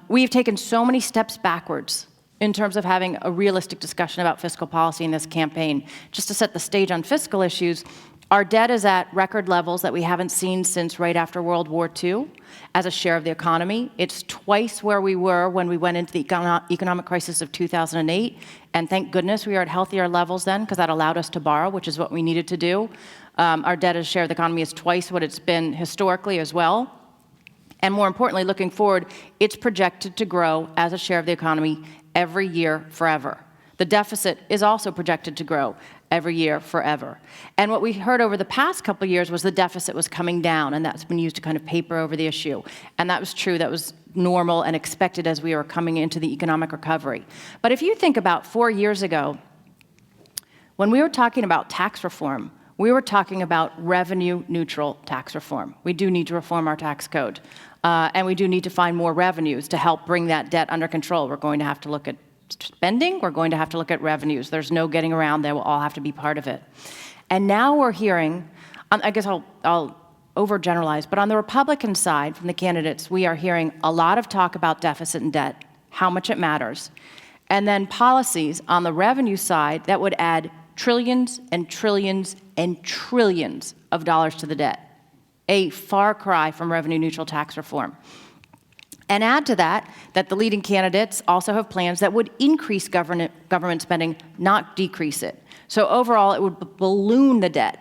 we've taken so many steps backwards in terms of having a realistic discussion about fiscal policy in this campaign. Just to set the stage on fiscal issues, our debt is at record levels that we haven't seen since right after World War II as a share of the economy. It's twice where we were when we went into the economic crisis of 2008, and thank goodness we are at healthier levels then, because that allowed us to borrow, which is what we needed to do. Our debt as a share of the economy is twice what it's been historically as well. And more importantly, looking forward, it's projected to grow as a share of the economy every year forever. The deficit is also projected to grow every year forever. And what we heard over the past couple of years was the deficit was coming down, and that's been used to kind of paper over the issue. And that was true. That was normal and expected as we were coming into the economic recovery. But if you think about 4 years ago, when we were talking about tax reform, we were talking about revenue-neutral tax reform. We do need to reform our tax code. And we do need to find more revenues to help bring that debt under control. We're going to have to look at spending. We're going to have to look at revenues. There's no getting around. They will all have to be part of it. And now we're hearing, I guess I'll overgeneralize, but on the Republican side, from the candidates, we are hearing a lot of talk about deficit and debt, how much it matters, and then policies on the revenue side that would add trillions and trillions and trillions of dollars to the debt. A far cry from revenue-neutral tax reform. And add to that the leading candidates also have plans that would increase government spending, not decrease it. So overall, it would balloon the debt.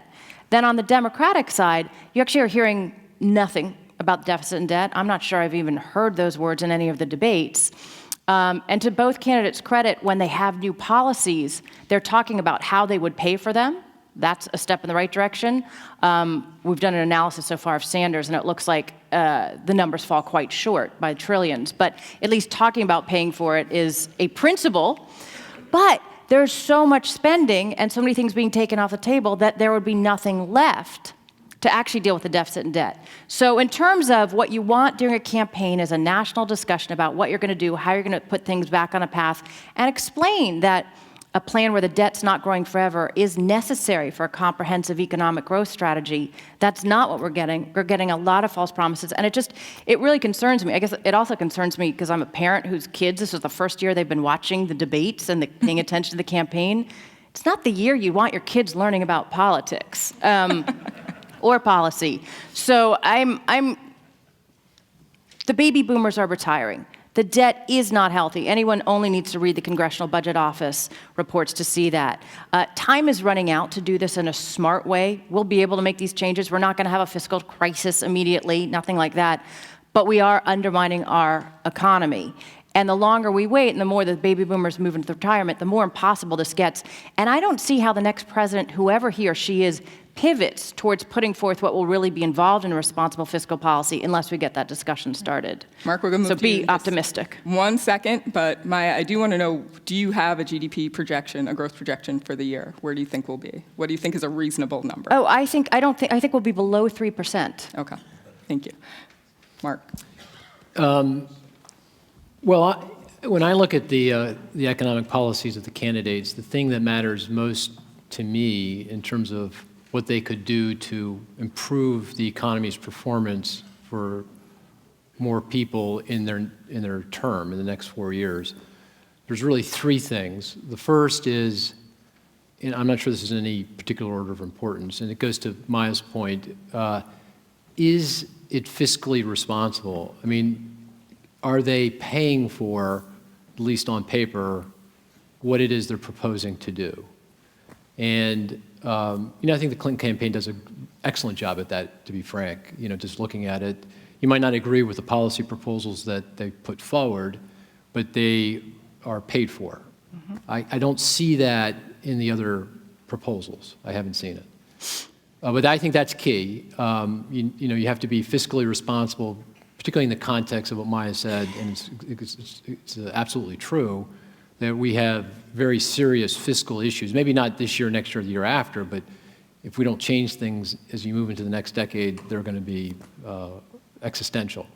Then on the Democratic side, you actually are hearing nothing about deficit and debt. I'm not sure I've even heard those words in any of the debates. And to both candidates' credit, when they have new policies, they're talking about how they would pay for them. That's a step in the right direction. We've done an analysis so far of Sanders, and it looks like the numbers fall quite short by trillions. But at least talking about paying for it is a principle. But there's so much spending and so many things being taken off the table that there would be nothing left to actually deal with the deficit and debt. So in terms of what you want during a campaign is a national discussion about what you're going to do, how you're going to put things back on a path, and explain that a plan where the debt's not growing forever is necessary for a comprehensive economic growth strategy. That's not what we're getting. We're getting a lot of false promises, and it really concerns me. I guess it also concerns me because I'm a parent whose kids, this was the first year they've been watching the debates and paying attention to the campaign. It's not the year you want your kids learning about politics or policy. So the baby boomers are retiring. The debt is not healthy. Anyone only needs to read the Congressional Budget Office reports to see that. Time is running out to do this in a smart way. We'll be able to make these changes. We're not going to have a fiscal crisis immediately, nothing like that. But we are undermining our economy. And the longer we wait and the more the baby boomers move into retirement, the more impossible this gets. And I don't see how the next president, whoever he or she is, pivots towards putting forth what will really be involved in a responsible fiscal policy unless we get that discussion started. Mark, we're going to move to be optimistic. 1 second, but Maya, I do want to know, do you have a GDP projection, a growth projection for the year? Where do you think we'll be? What do you think is a reasonable number? Oh, I think we'll be below 3%. Okay, thank you. Mark. Well, when I look at the economic policies of the candidates, the thing that matters most to me in terms of what they could do to improve the economy's performance for more people in their term in the next 4 years, there's really three things. The first is, and I'm not sure this is in any particular order of importance, and it goes to Maya's point, is it fiscally responsible? I mean, are they paying for, at least on paper, what it is they're proposing to do? And I think the Clinton campaign does an excellent job at that, to be frank. Just looking at it, you might not agree with the policy proposals that they put forward, but they are paid for. Mm-hmm. I don't see that in the other proposals. I haven't seen it. But I think that's key. You have to be fiscally responsible, particularly in the context of what Maya said, and it's absolutely true, that we have very serious fiscal issues, maybe not this year, next year, or the year after, but if we don't change things as you move into the next decade, they're going to be existential.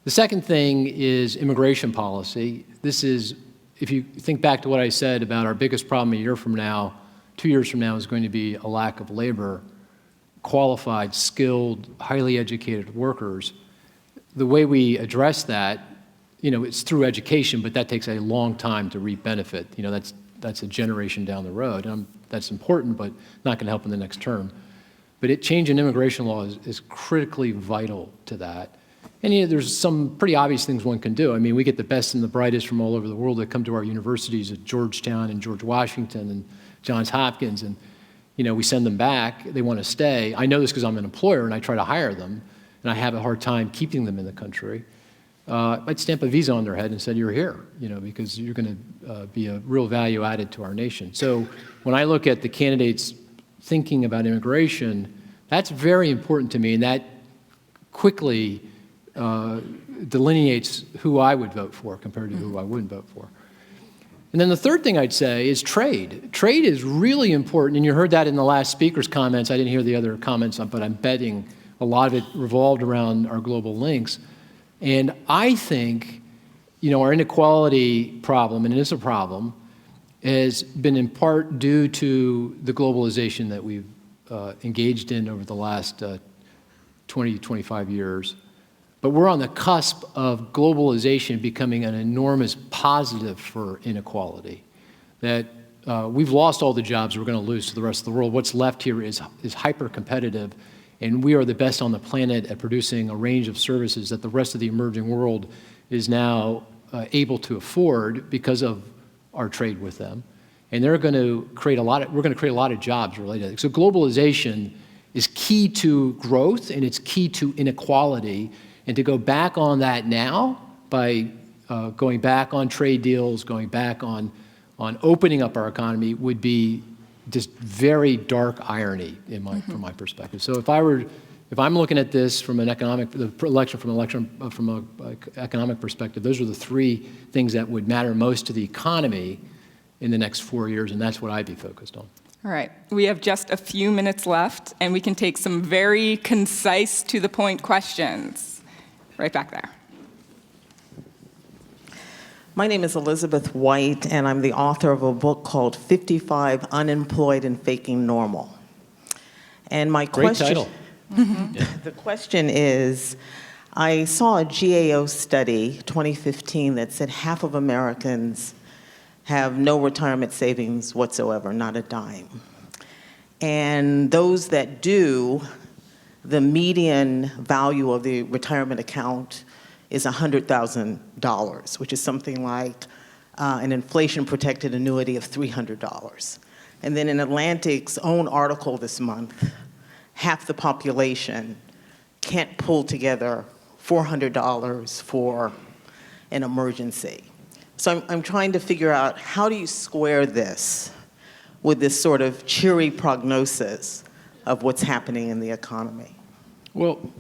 The second thing is immigration policy. This is, if you think back to what I said about our biggest problem a year from now, 2 years from now is going to be a lack of labor, qualified, skilled, highly educated workers. The way we address that, it's through education, but that takes a long time to reap benefit. That's a generation down the road. And that's important, but not going to help in the next term. But change in immigration law is critically vital to that. And there's some pretty obvious things one can do. I mean, we get the best and the brightest from all over the world that come to our universities at Georgetown and George Washington and Johns Hopkins, and we send them back. They want to stay. I know this because I'm an employer, and I try to hire them, and I have a hard time keeping them in the country. I'd stamp a visa on their head and said, you're here, because you're going to be a real value added to our nation. So when I look at the candidates thinking about immigration, that's very important to me, and that quickly delineates who I would vote for compared to who I wouldn't vote for. And then the third thing I'd say is trade. Trade is really important, and you heard that in the last speaker's comments. I didn't hear the other comments, but I'm betting a lot of it revolved around our global links. And I think, our inequality problem, and it is a problem, has been in part due to the globalization that we've engaged in over the last 20, 25 years. But we're on the cusp of globalization becoming an enormous positive for inequality. That we've lost all the jobs we're going to lose to the rest of the world. What's left here is hyper-competitive, and we are the best on the planet at producing a range of services that the rest of the emerging world is now able to afford because of our trade with them. And we're going to create a lot of jobs related to that. So globalization is key to growth, and it's key to inequality. And to go back on that now by going back on trade deals, going back on opening up our economy would be just very dark irony from my perspective. So if I'm looking at this from an economic perspective, those are the three things that would matter most to the economy in the next 4 years, and that's what I'd be focused on. All right, we have just a few minutes left, and we can take some very concise, to-the-point questions. Right back there. My name is Elizabeth White, and I'm the author of a book called 55 Unemployed and Faking Normal. And my question, the question is, I saw a GAO study, 2015, that said half of Americans have no retirement savings whatsoever, not a dime. And those that do, the median value of the retirement account is $100,000, which is something like an inflation-protected annuity of $300. And then in Atlantic's own article this month, half the population can't pull together $400 for an emergency. So I'm trying to figure out, how do you square this with this sort of cheery prognosis of what's happening in the economy? Well,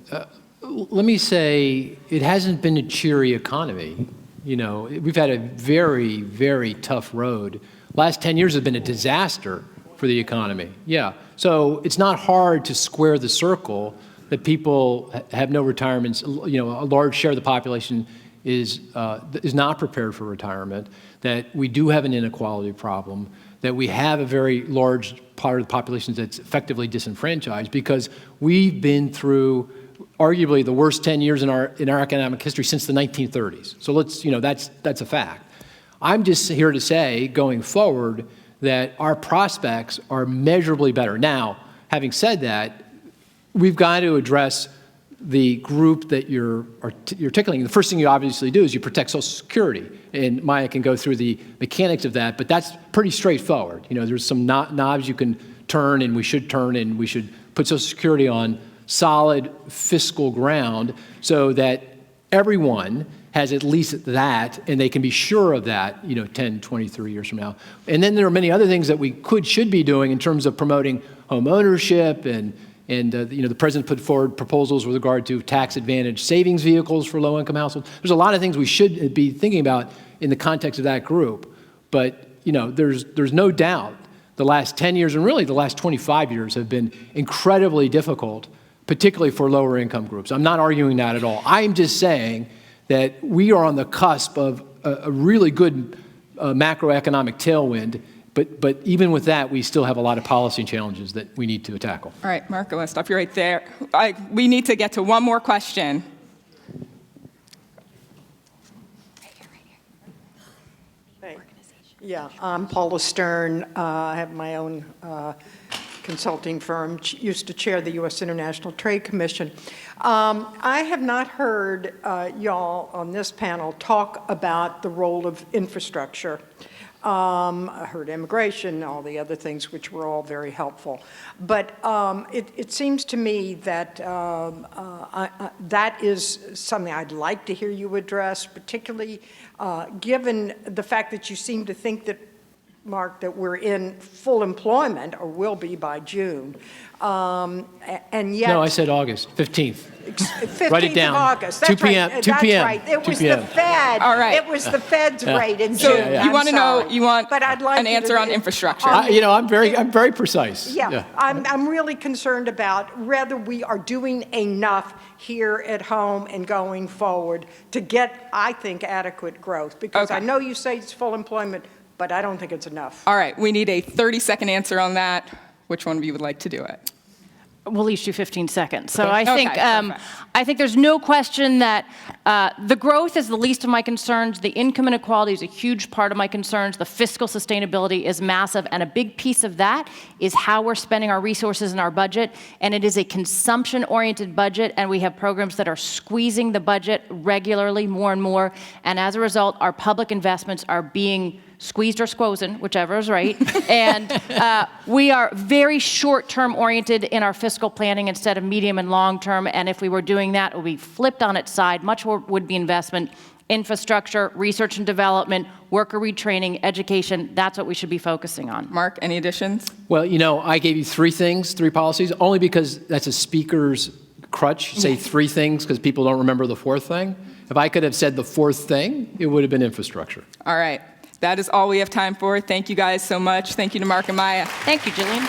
let me say, it hasn't been a cheery economy. We've had a very, very tough road. Last 10 years have been a disaster for the economy. Yeah. So it's not hard to square the circle that people have no retirements. A large share of the population is not prepared for retirement, that we do have an inequality problem, that we have a very large part of the population that's effectively disenfranchised because we've been through arguably the worst 10 years in our economic history since the 1930s. So let's, that's a fact. I'm just here to say, going forward, that our prospects are measurably better. Now, having said that, we've got to address the group that you're articulating. The first thing you obviously do is you protect Social Security. And Maya can go through the mechanics of that, but that's pretty straightforward. There's some knobs you can turn, and we should put Social Security on solid fiscal ground so that everyone has at least that, and they can be sure of that, 10, 20, 30 years from now. And then there are many other things that we should be doing in terms of promoting home ownership, and the president put forward proposals with regard to tax advantage savings vehicles for low-income households. There's a lot of things we should be thinking about in the context of that group. But, there's no doubt the last 10 years and really the last 25 years have been incredibly difficult, particularly for lower income groups. I'm not arguing that at all. I'm just saying that we are on the cusp of a really good macroeconomic tailwind, but even with that, we still have a lot of policy challenges that we need to tackle. All right, Mark, I'm going to stop you right there. We need to get to one more question. Yeah, I'm Paula Stern. I have my own consulting firm, used to chair the U.S. International Trade Commission. I have not heard y'all on this panel talk about the role of infrastructure. I heard immigration, all the other things, which were all very helpful. But it seems to me that that is something I'd like to hear you address, particularly given the fact that you seem to think that, Mark, that we're in full employment, or will be by June. And yet... No, I said August 15th. 15th Write it down. Of August. 2 p.m. Right. 2 That's p.m. right. It 2 was p.m. the Fed. All right. It was the Fed's rate in So June. you want to know? You want but I'd like an answer on infrastructure? on I'm very precise. Yeah. I'm really concerned about whether we are doing enough here at home and going forward to get, I think, adequate growth. Because I know you say it's full employment, but I don't think it's enough. All right, we need a 30-second answer on that. Which one of you would like to do it? We'll each do 15 seconds. So Okay. I think there's no question that the growth is the least of my concerns. The income inequality is a huge part of my concerns. The fiscal sustainability is massive, and a big piece of that is how we're spending our resources in our budget. And it is a consumption-oriented budget, and we have programs that are squeezing the budget regularly, more and more. And as a result, our public investments are being squeezed or squozen, whichever is right. And we are very short-term oriented in our fiscal planning instead of medium and long-term. And if we were doing that, it would be flipped on its side. Much more would be investment, infrastructure, research and development, worker retraining, education. That's what we should be focusing on. Mark, any additions? Well, I gave you three policies, only because that's a speaker's crutch. Say three things because people don't remember the fourth thing. If I could have said the fourth thing, it would have been infrastructure. All right. That is all we have time for. Thank you guys so much. Thank you to Mark and Maya. Thank you, Jillian.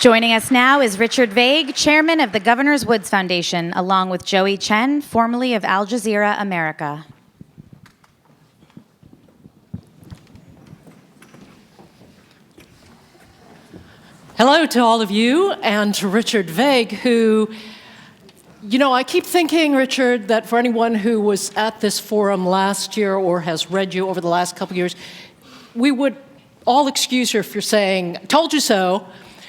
Joining us now is Richard Vague, chairman of the Governor's Woods Foundation, along with Joey Chen, formerly of Al Jazeera America. Hello to all of you, and to Richard Vague, who, I keep thinking, Richard, that for anyone who was at this forum last year or has read you over the last couple of years, we would all excuse you if you're saying, told you so,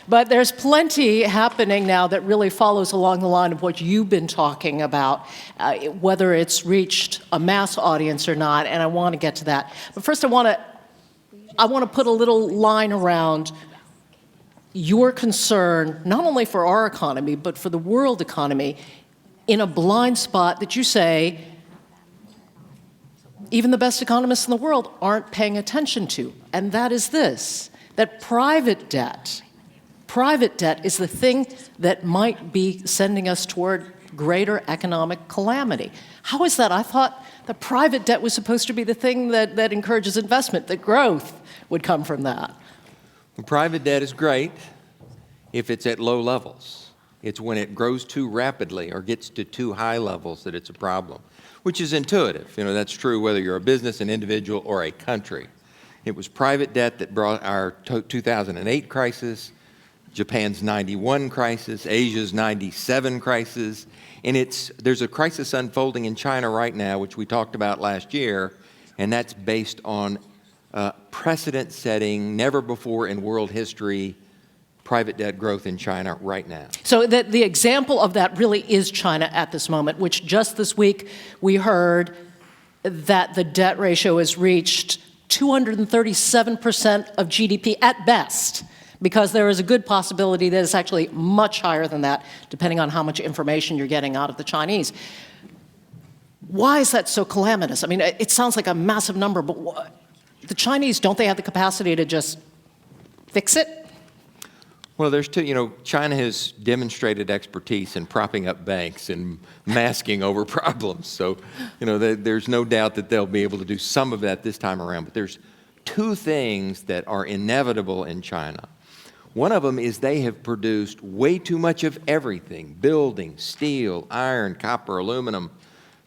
but there's plenty happening now that really follows along the line of what you've been talking about, whether it's reached a mass audience or not, and I want to get to that. But first I want to put a little line around your concern, not only for our economy, but for the world economy, in a blind spot that you say even the best economists in the world aren't paying attention to. And that is this, that private debt is the thing that might be sending us toward greater economic calamity. How is that? I thought the private debt was supposed to be the thing that encourages investment, that growth would come from that. Well, private debt is great if it's at low levels. It's when it grows too rapidly or gets to too high levels that it's a problem, which is intuitive. That's true whether you're a business, an individual, or a country. It was private debt that brought our 2008 crisis, Japan's 91 crisis, Asia's 97 crisis, and there's a crisis unfolding in China right now, which we talked about last year, and that's based on precedent-setting, never before in world history, private debt growth in China right now. So the example of that really is China at this moment, which just this week we heard that the debt ratio has reached 237% of GDP at best, because there is a good possibility that it's actually much higher than that, depending on how much information you're getting out of the Chinese. Why is that so calamitous? I mean, it sounds like a massive number, but the Chinese, don't they have the capacity to just fix it? Well, there's two, China has demonstrated expertise in propping up banks and masking over problems. So, there's no doubt that they'll be able to do some of that this time around. But there's two things that are inevitable in China. One of them is they have produced way too much of everything: building, steel, iron, copper, aluminum.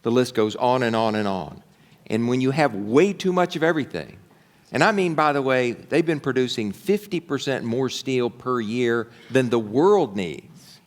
The list goes on and on and on. And when you have way too much of everything, and I mean, by the way, they've been producing 50% more steel per year than the world needs,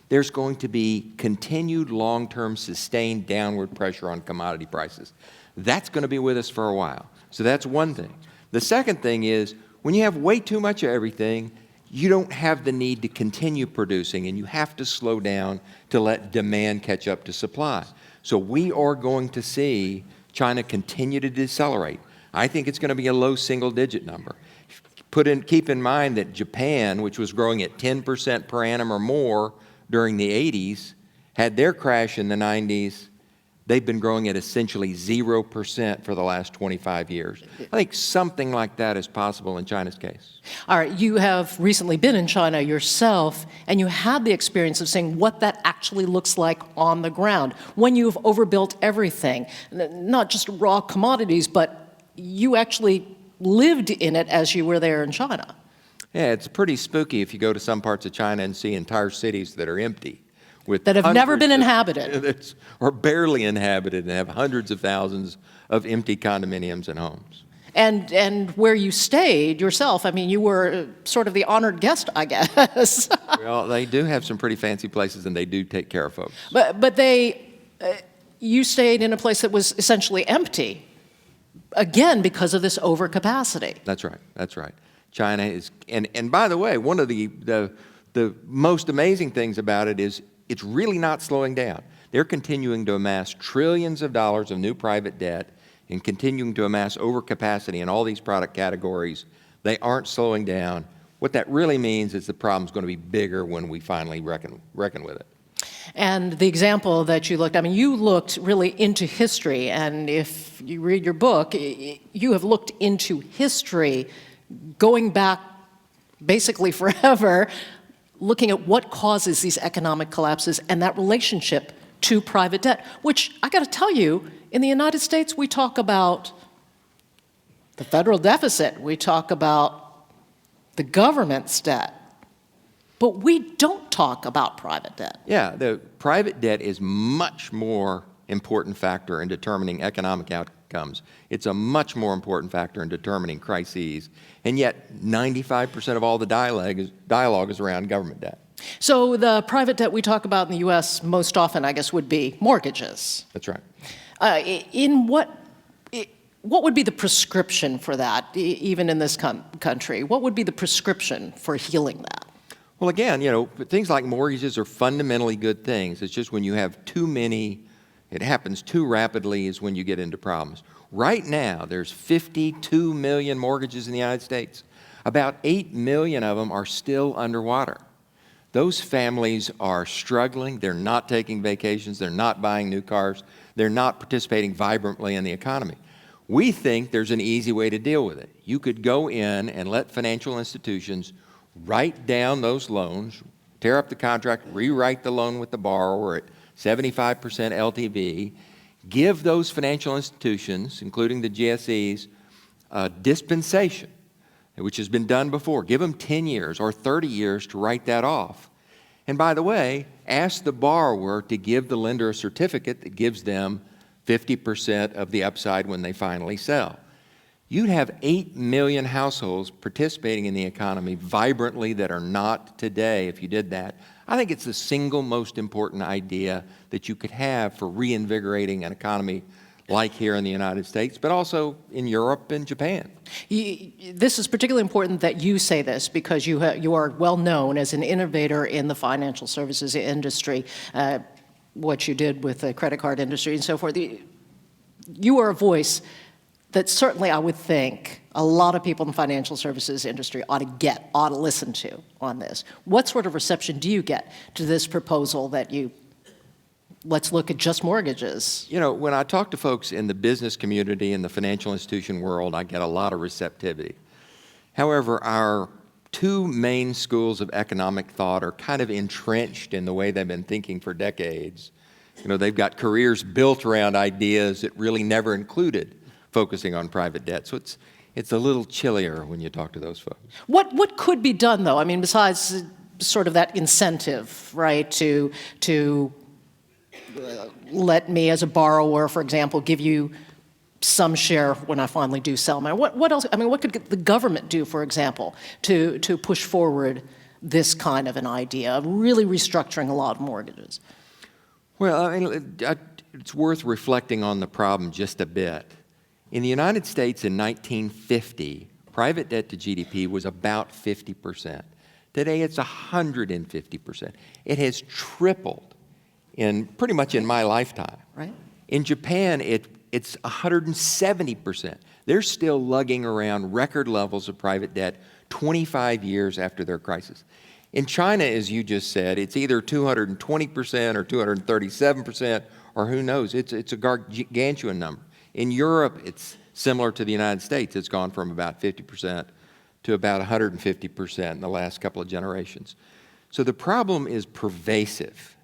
there's going to be continued long-term sustained downward pressure on commodity prices. That's going to be with us for a while. So that's one thing. The second thing is, when you have way too much of everything, you don't have the need to continue producing, and you have to slow down to let demand catch up to supply. So we are going to see China continue to decelerate. I think it's going to be a low single-digit number. Keep in mind that Japan, which was growing at 10% per annum or more during the 80s, had their crash in the 90s. They've been growing at essentially 0% for the last 25 years. I think something like that is possible in China's case. All right, you have recently been in China yourself, and you had the experience of seeing what that actually looks like on the ground when you've overbuilt everything, not just raw commodities, but you actually lived in it as you were there in China. Yeah, it's pretty spooky if you go to some parts of China and see entire cities that are empty. That have never been inhabited. Or barely inhabited, and have hundreds of thousands of empty condominiums and homes. And where you stayed yourself, I mean, you were sort of the honored guest, I guess. Well, they do have some pretty fancy places, and they do take care of folks. But you stayed in a place that was essentially empty, again, because of this overcapacity. That's right. That's right. China is, and by the way, one of the most amazing things about it is it's really not slowing down. They're continuing to amass trillions of dollars of new private debt and continuing to amass overcapacity in all these product categories. They aren't slowing down. What that really means is the problem's going to be bigger when we finally reckon with it. And the example that you looked really into history, and if you read your book, you have looked into history going back basically forever, looking at what causes these economic collapses and that relationship to private debt, which I got to tell you, in the United States, we talk about the federal deficit, we talk about the government's debt, but we don't talk about private debt. Yeah, the private debt is much more important factor in determining economic outcomes. It's a much more important factor in determining crises, and yet 95% of all the dialogue is around government debt. So the private debt we talk about in the U.S. most often, I guess, would be mortgages. That's right. What would be the prescription for that, even in this country? What would be the prescription for healing that? Well, again, things like mortgages are fundamentally good things. It's just when you have too many, it happens too rapidly is when you get into problems. Right now, there's 52 million mortgages in the United States. About 8 million of them are still underwater. Those families are struggling. They're not taking vacations. They're not buying new cars. They're not participating vibrantly in the economy. We think there's an easy way to deal with it. You could go in and let financial institutions write down those loans, tear up the contract, rewrite the loan with the borrower at 75% LTV, give those financial institutions, including the GSEs, dispensation, which has been done before. Give them 10 years or 30 years to write that off. And by the way, ask the borrower to give the lender a certificate that gives them 50% of the upside when they finally sell. you'd have 8 million households participating in the economy vibrantly that are not today if you did that. I think it's the single most important idea that you could have for reinvigorating an economy like here in the United States, but also in Europe and Japan. This is particularly important that you say this because you are well known as an innovator in the financial services industry, what you did with the credit card industry and so forth. You are a voice that certainly I would think a lot of people in the financial services industry ought to listen to on this. What sort of reception do you get to this proposal that let's look at just mortgages? You know, when I talk to folks in the business community and the financial institution world, I get a lot of receptivity. However, our two main schools of economic thought are kind of entrenched in the way they've been thinking for decades. You know, they've got careers built around ideas that really never included focusing on private debt. So it's a little chillier when you talk to those folks. What could be done, though? I mean, besides sort of that incentive, right, to let me as a borrower, for example, give you some share when I finally do sell mine. What else? I mean, what could the government do, for example, to push forward this kind of an idea of really restructuring a lot of mortgages? Well, I mean, it's worth reflecting on the problem just a bit. In the United States in 1950, private debt to GDP was about 50%. Today, it's 150%. It has tripled pretty much in my lifetime. Right. In Japan, it's 170%. They're still lugging around record levels of private debt 25 years after their crisis. In China, as you just said, it's either 220% or 237%, or who knows. It's a gargantuan number. In Europe, it's similar to the United States. It's gone from about 50% to about 150% in the last couple of generations. So the problem is pervasive.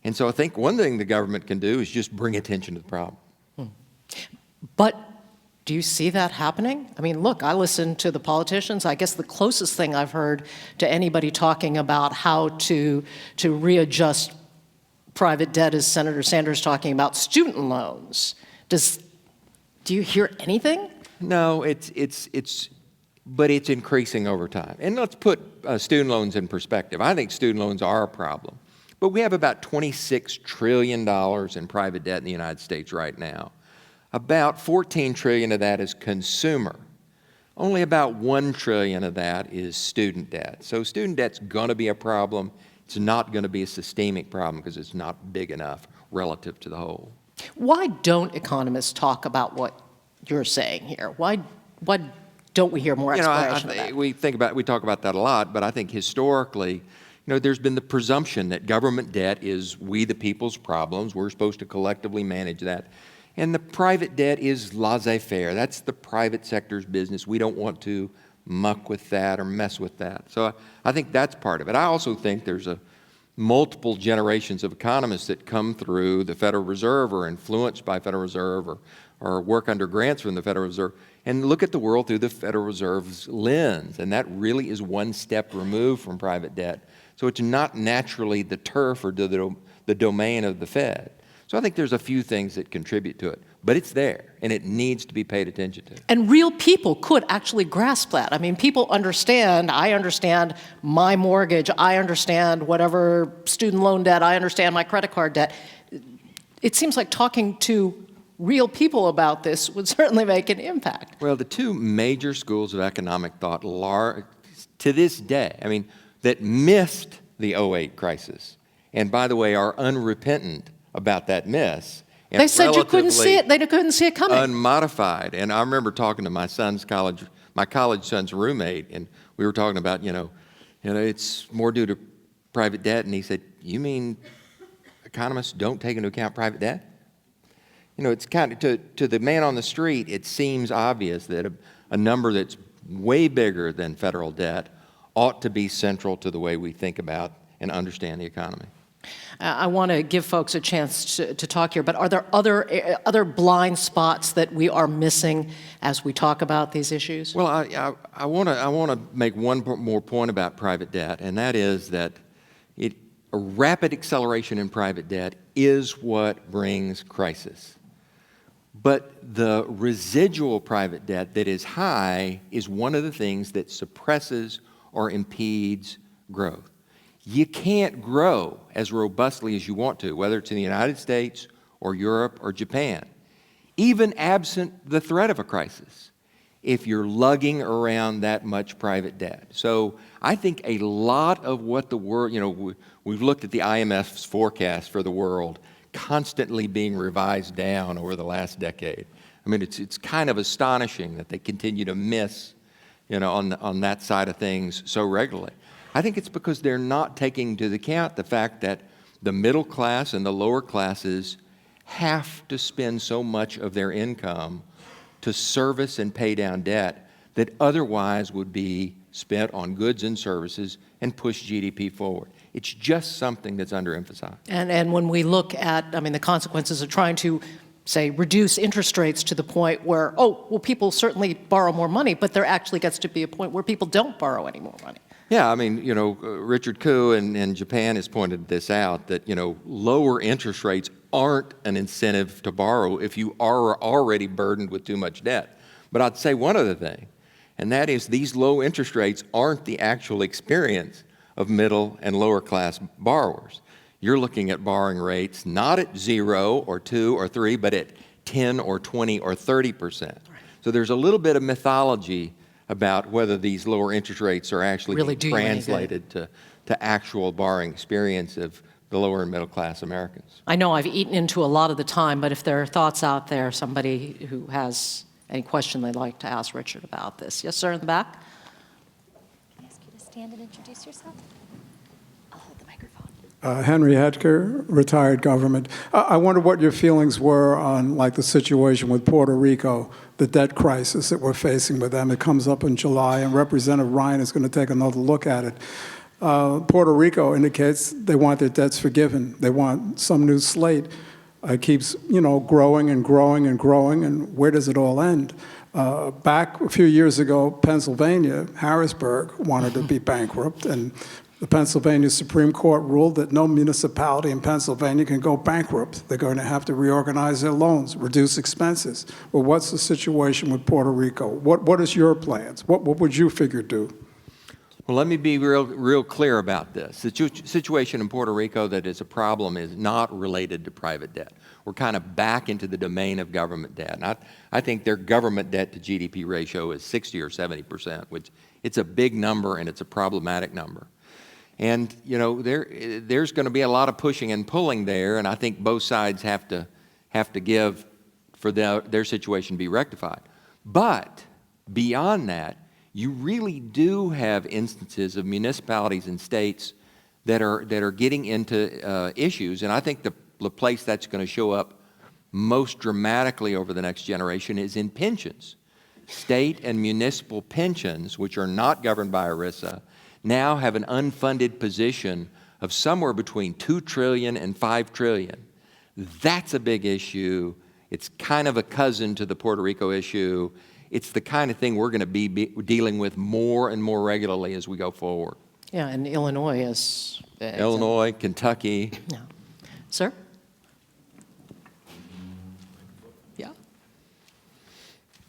And so I think one thing the government can do is just bring attention to the problem. But do you see that happening? I mean, look, I listen to the politicians. I guess the closest thing I've heard to anybody talking about how to readjust private debt is Senator Sanders talking about student loans. Do you hear anything? No, but it's increasing over time. And let's put student loans in perspective. I think student loans are a problem. But we have about $26 trillion in private debt in the United States right now. About $14 trillion of that is consumer. Only about $1 trillion of that is student debt. So student debt's going to be a problem. It's not going to be a systemic problem because it's not big enough relative to the whole. Why don't economists talk about what you're saying here? Why don't we hear more explanation of that? We talk about that a lot, but I think historically, there's been the presumption that government debt is we the people's problems. We're supposed to collectively manage that. And the private debt is laissez-faire. That's the private sector's business. We don't want to muck with that or mess with that. So I think that's part of it. I also think there's multiple generations of economists that come through the Federal Reserve or influenced by Federal Reserve or work under grants from the Federal Reserve and look at the world through the Federal Reserve's lens. And that really is one step removed from private debt. So it's not naturally the turf or the domain of the Fed. So I think there's a few things that contribute to it, but it's there and it needs to be paid attention to. And real people could actually grasp that. I mean, people understand, I understand my mortgage, I understand whatever student loan debt, I understand my credit card debt. It seems like talking to real people about this would certainly make an impact. Well, the two major schools of economic thought to this day, that missed the 2008 crisis, and by the way, are unrepentant about that miss. They said you couldn't see it. They couldn't see it coming. Unmodified. And I remember talking to my college son's roommate, and we were talking about, it's more due to private debt. And he said, "You mean economists don't take into account private debt?" It's kind of to the man on the street. It seems obvious that a number that's way bigger than federal debt ought to be central to the way we think about and understand the economy. I want to give folks a chance to talk here, but are there other blind spots that we are missing as we talk about these issues? Well, I want to make one more point about private debt, and that is that a rapid acceleration in private debt is what brings crisis. But the residual private debt that is high is one of the things that suppresses or impedes growth. You can't grow as robustly as you want to, whether it's in the United States or Europe or Japan, even absent the threat of a crisis, if you're lugging around that much private debt. So I think a lot of what the world, we've looked at the IMF's forecast for the world constantly being revised down over the last decade. I mean, it's kind of astonishing that they continue to miss, on that side of things so regularly. I think it's because they're not taking into account the fact that the middle class and the lower classes have to spend so much of their income to service and pay down debt that otherwise would be spent on goods and services and push GDP forward. It's just something that's underemphasized. And when we look at, the consequences of trying to, say, reduce interest rates to the point where, people certainly borrow more money, but there actually gets to be a point where people don't borrow any more money. Yeah, Richard Koo in Japan has pointed this out, that, lower interest rates aren't an incentive to borrow if you are already burdened with too much debt. But I'd say one other thing, and that is these low interest rates aren't the actual experience of middle and lower class borrowers. You're looking at borrowing rates not at 0 or 2 or 3, but at 10 or 20 or 30%. So there's a little bit of mythology about whether these lower interest rates are actually Really being translated to actual borrowing experience of the lower and middle class Americans. I know I've eaten into a lot of the time, but if there are thoughts out there, somebody who has any question they'd like to ask Richard about this. Yes, sir, in the back. Can I ask you to stand and introduce yourself? I'll hold the microphone. Henry Hetker, retired government. I wonder what your feelings were on the situation with Puerto Rico, the debt crisis that we're facing with them. It comes up in July, and Representative Ryan is going to take another look at it. Puerto Rico indicates they want their debts forgiven. They want some new slate. It keeps, growing and growing and growing, and where does it all end? Back a few years ago, Pennsylvania, Harrisburg, wanted to be bankrupt, and the Pennsylvania Supreme Court ruled that no municipality in Pennsylvania can go bankrupt. They're going to have to reorganize their loans, reduce expenses. Well, what's the situation with Puerto Rico? What is your plans? What would you figure do? Well, let me be real clear about this. The situation in Puerto Rico that is a problem is not related to private debt. We're kind of back into the domain of government debt. And I think their government debt to GDP ratio is 60 or 70%, which it's a big number and it's a problematic number. And, there's going to be a lot of pushing and pulling there, and I think both sides have to give for their situation to be rectified. But beyond that, you really do have instances of municipalities and states that are getting into issues, and I think the place that's going to show up most dramatically over the next generation is in pensions. State and municipal pensions, which are not governed by ERISA, now have an unfunded position of somewhere between $2 trillion and $5 trillion. That's a big issue. It's kind of a cousin to the Puerto Rico issue. It's the kind of thing we're going to be dealing with more and more regularly as we go forward. Yeah, and Illinois is... Illinois, Kentucky. Yeah. Sir? Yeah?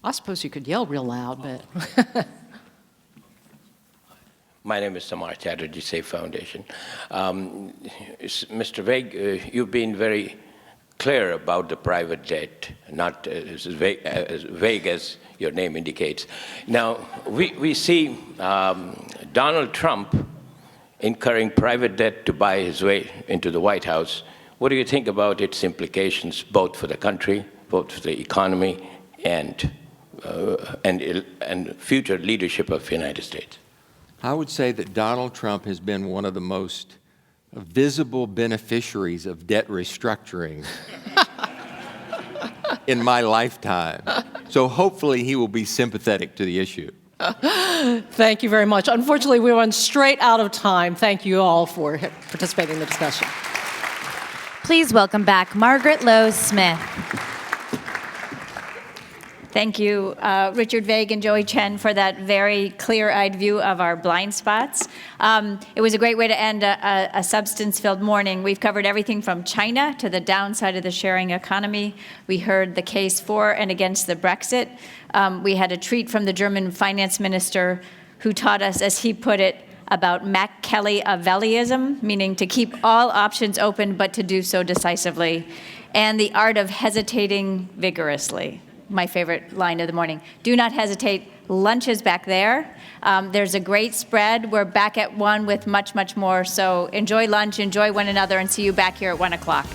I suppose you could yell real loud, but... My name is Samar Chatterjee, Safe Foundation. Mr. Vague, you've been very clear about the private debt, not as vague as your name indicates. Now, we see Donald Trump incurring private debt to buy his way into the White House. What do you think about its implications, both for the country, both for the economy, and future leadership of the United States? I would say that Donald Trump has been one of the most visible beneficiaries of debt restructuring in my lifetime. So hopefully he will be sympathetic to the issue. Thank you very much. Unfortunately, we run straight out of time. Thank you all for participating in the discussion. Please welcome back Margaret Lowe Smith. Thank you, Richard Vague and Joey Chen, for that very clear-eyed view of our blind spots. It was a great way to end a substance-filled morning. We've covered everything from China to the downside of the sharing economy. We heard the case for and against the Brexit. We had a treat from the German finance minister who taught us, as he put it, about Machiavellianism, meaning to keep all options open but to do so decisively, and the art of hesitating vigorously. My favorite line of the morning. Do not hesitate. Lunch is back there. There's a great spread. We're back at 1 with much, much more. So enjoy lunch, enjoy one another, and see you back here at 1 o'clock.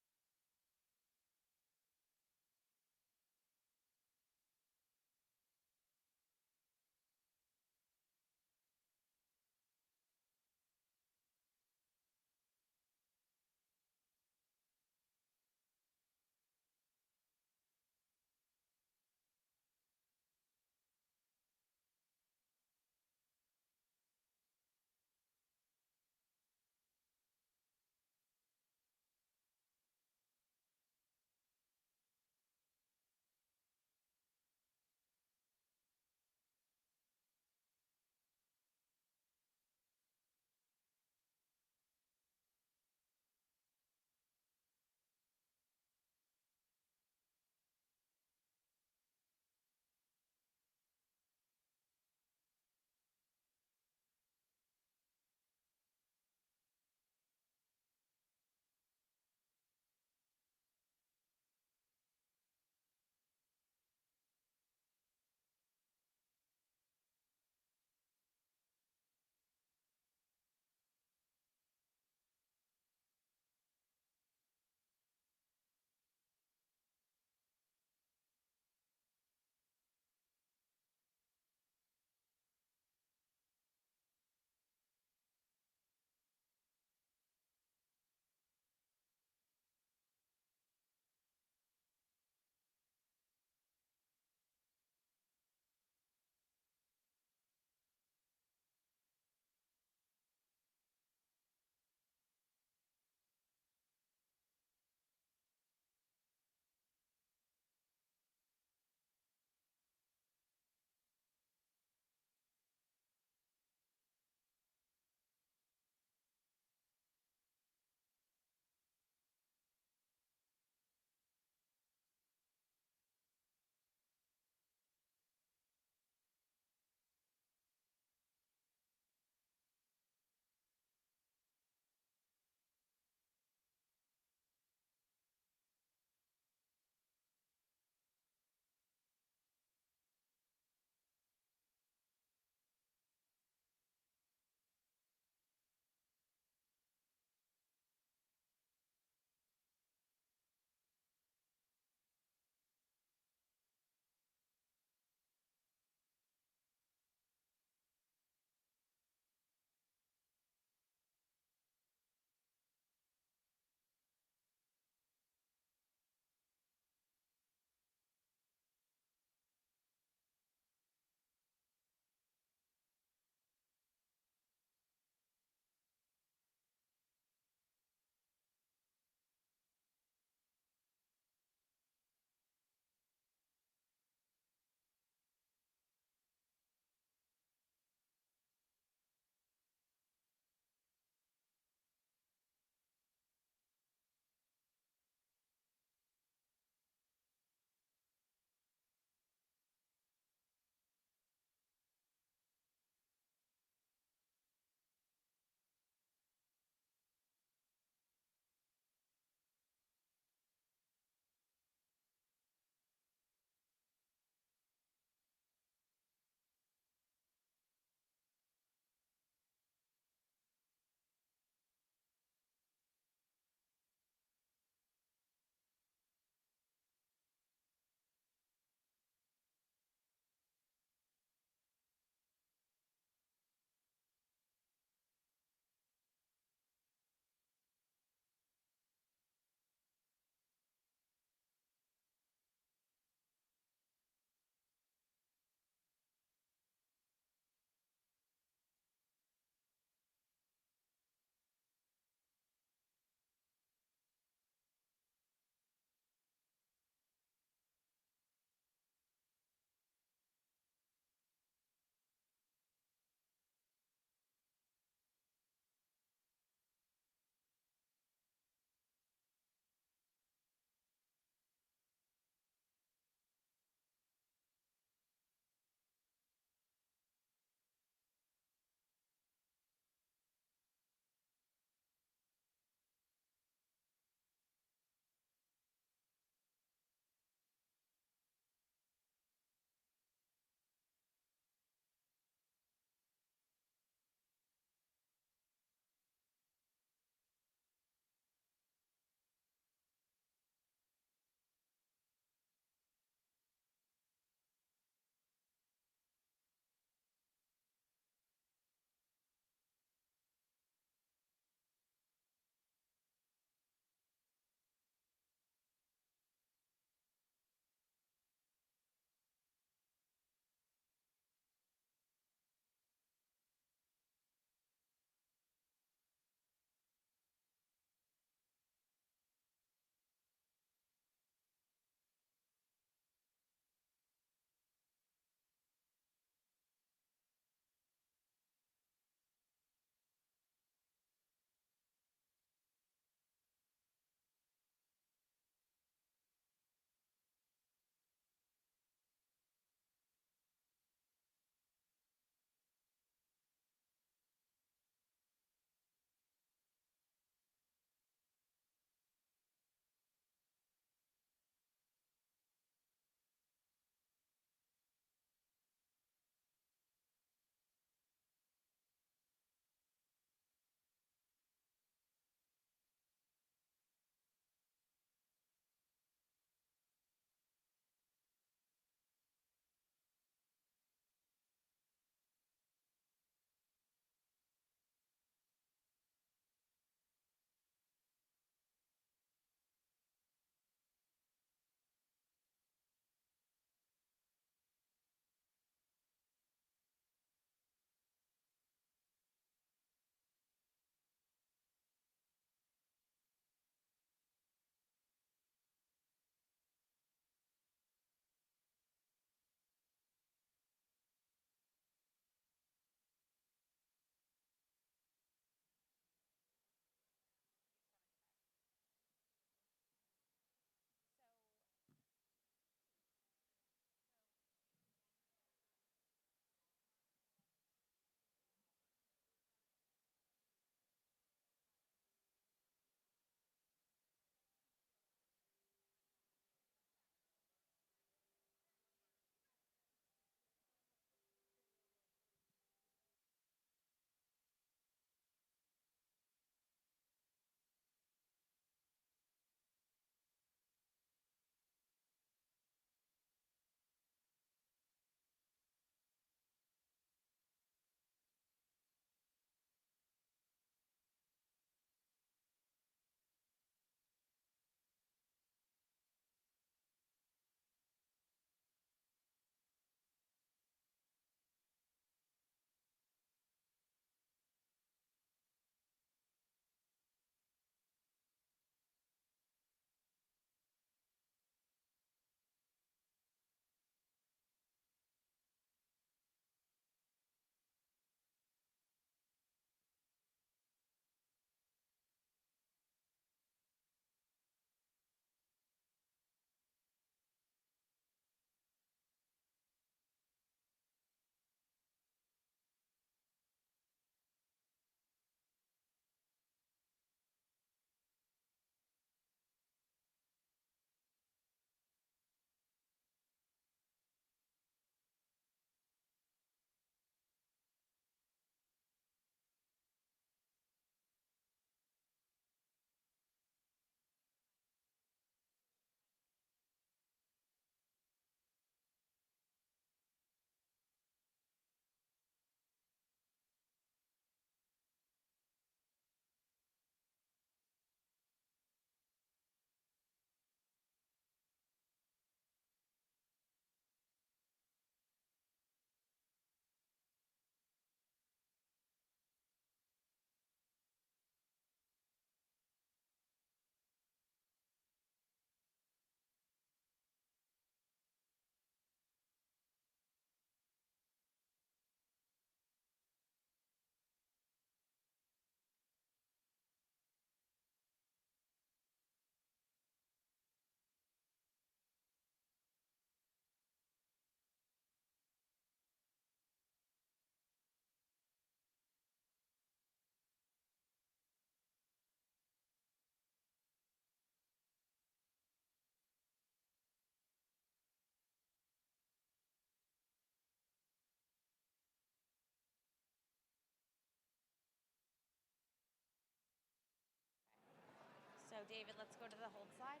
David, let's go to the hold slide.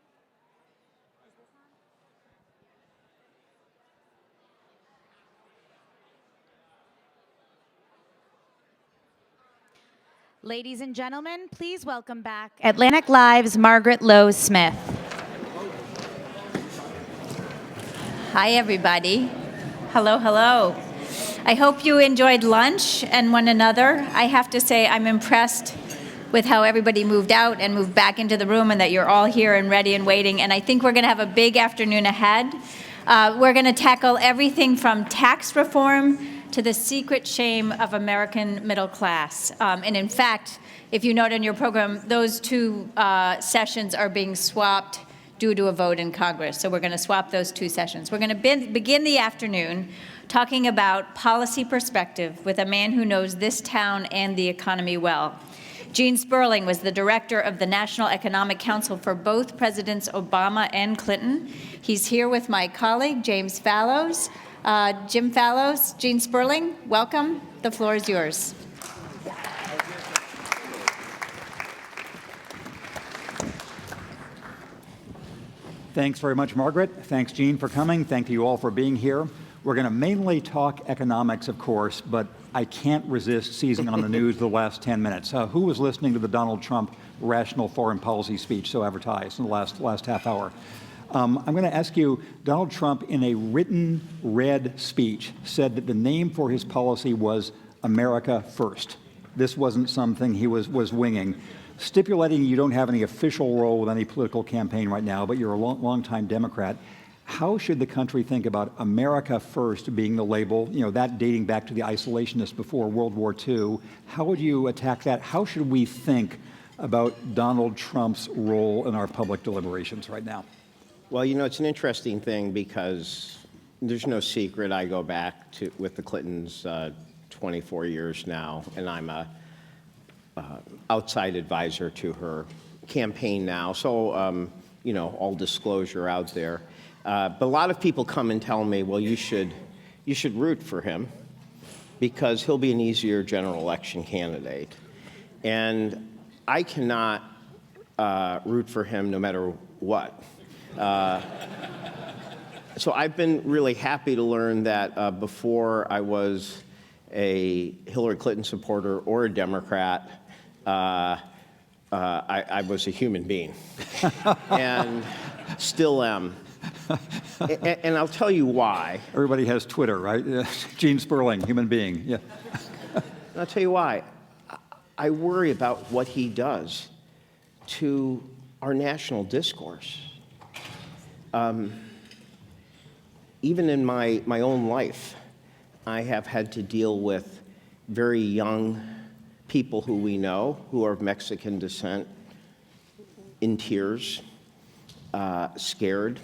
Is this on? Ladies and gentlemen, please welcome back Atlantic Live's Margaret Lowe Smith. Hi, everybody. Hello, hello. I hope you enjoyed lunch and one another. I have to say I'm impressed with how everybody moved out and moved back into the room and that you're all here and ready and waiting. And I think we're going to have a big afternoon ahead. We're going to tackle everything from tax reform to the secret shame of American middle class. And in fact, if you note in your program, those two sessions are being swapped due to a vote in Congress. So we're going to swap those two sessions. We're going to begin the afternoon talking about policy perspective with a man who knows this town and the economy well. Gene Sperling was the director of the National Economic Council for both Presidents Obama and Clinton. He's here with my colleague, James Fallows. Jim Fallows, Gene Sperling, welcome. The floor is yours. Thanks very much, Margaret. Thanks, Gene, for coming. Thank you all for being here. We're going to mainly talk economics, of course, but I can't resist seizing on the news the last 10 minutes. Who was listening to the Donald Trump rational foreign policy speech so advertised in the last half hour? I'm going to ask you, Donald Trump, in a written red speech, said that the name for his policy was America First. This wasn't something he was winging. Stipulating you don't have any official role with any political campaign right now, but you're a long-time Democrat, how should the country think about America First being the label, that dating back to the isolationists before World War II? How would you attack that? How should we think about Donald Trump's role in our public deliberations right now? Well, it's an interesting thing because there's no secret. I go back with the Clintons 24 years now, and I'm a outside advisor to her campaign now. So, all disclosure out there. But a lot of people come and tell me, well, you should root for him because he'll be an easier general election candidate. And I cannot root for him no matter what. So I've been really happy to learn that before I was a Hillary Clinton supporter or a Democrat, I was a human being, and still am. And I'll tell you why. Everybody has Twitter, right? Gene Sperling, human being. Yeah. I'll tell you why. I worry about what he does to our national discourse. Even in my own life, I have had to deal with very young people who we know who are of Mexican descent, in tears, scared.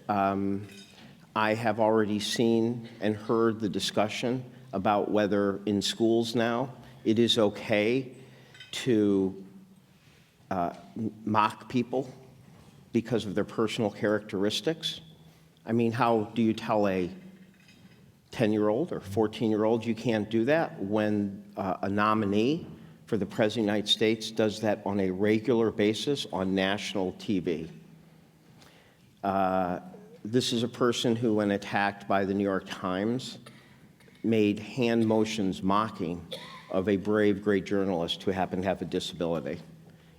I have already seen and heard the discussion about whether in schools now it is okay to mock people because of their personal characteristics. I mean, how do you tell a 10-year-old or 14-year-old you can't do that when a nominee for the President of the United States does that on a regular basis on national TV? This is a person who, when attacked by the New York Times, made hand motions mocking of a brave, great journalist who happened to have a disability.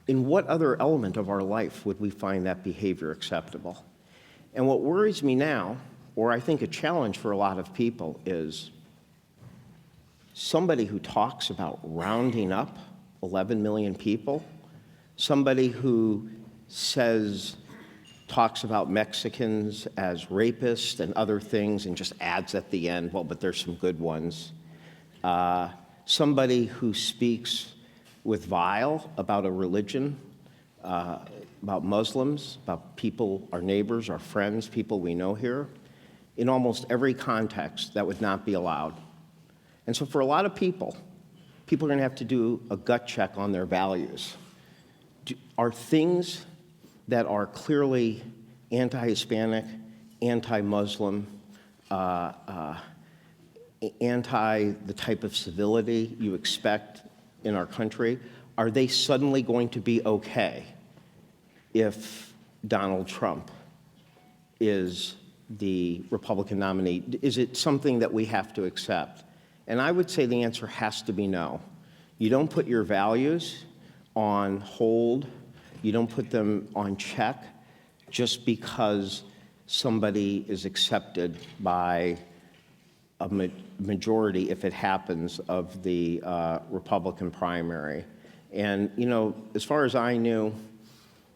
In what other element of our life would we find that behavior acceptable? And what worries me now, or I think a challenge for a lot of people, is somebody who talks about rounding up 11 million people, somebody who talks about Mexicans as rapists and other things and just adds at the end, well, but there's some good ones. Somebody who speaks with vile about a religion, about Muslims, about people, our neighbors, our friends, people we know here. In almost every context, that would not be allowed. And so for a lot of people are going to have to do a gut check on their values. Are things that are clearly anti-Hispanic, anti-Muslim, anti the type of civility you expect in our country, are they suddenly going to be okay if Donald Trump is the Republican nominee? Is it something that we have to accept? And I would say the answer has to be no. You don't put your values on hold. You don't put them on check just because somebody is accepted by a majority, if it happens, of the Republican primary. And, you know, as far as I knew,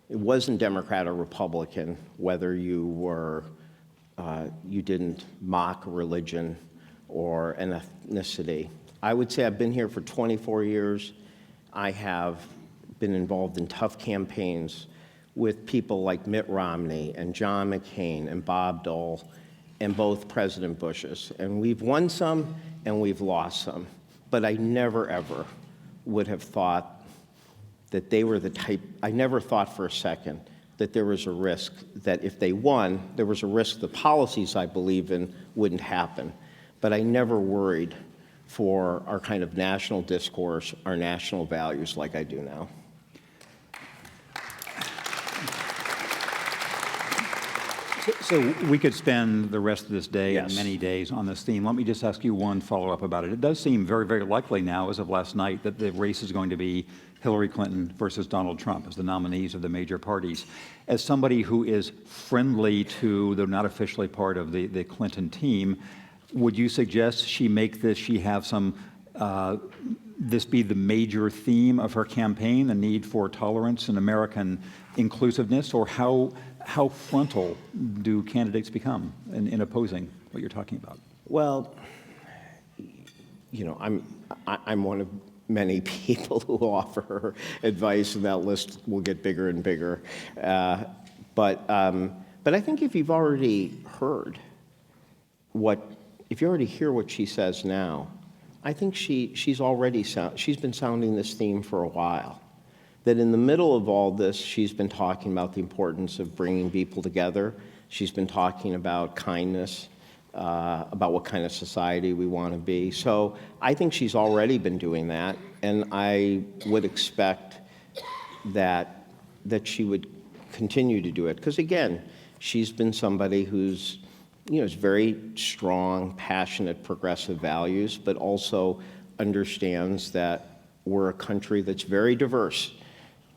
it wasn't Democrat or Republican, whether you were, you didn't mock religion or an ethnicity. I would say I've been here for 24 years. I have been involved in tough campaigns with people like Mitt Romney and John McCain and Bob Dole and both President Bushes. And we've won some and we've lost some. But I never, ever would have thought that they were the type, I never thought for a second that there was a risk that if they won, there was a risk the policies I believe in wouldn't happen. But I never worried for our kind of national discourse, our national values like I do now. So we could spend the rest of this day and many days on this theme. Let me just ask you one follow-up about it. It does seem very, very likely now, as of last night, that the race is going to be Hillary Clinton versus Donald Trump as the nominees of the major parties. As somebody who is friendly to, though not officially part of the Clinton team, would you suggest she make this, she have some, this be the major theme of her campaign, the need for tolerance and American inclusiveness, or how frontal do candidates become in opposing what you're talking about? Well, you know, I'm one of many people who offer advice, and that list will get bigger and bigger. But I think if you've already heard if you already hear what she says now, I think she's been sounding this theme for a while. That in the middle of all this, she's been talking about the importance of bringing people together. She's been talking about kindness, about what kind of society we want to be. So I think she's already been doing that, and I would expect that she would continue to do it. Because again, she's been somebody who's, you know, has very strong, passionate, progressive values, but also understands that we're a country that's very diverse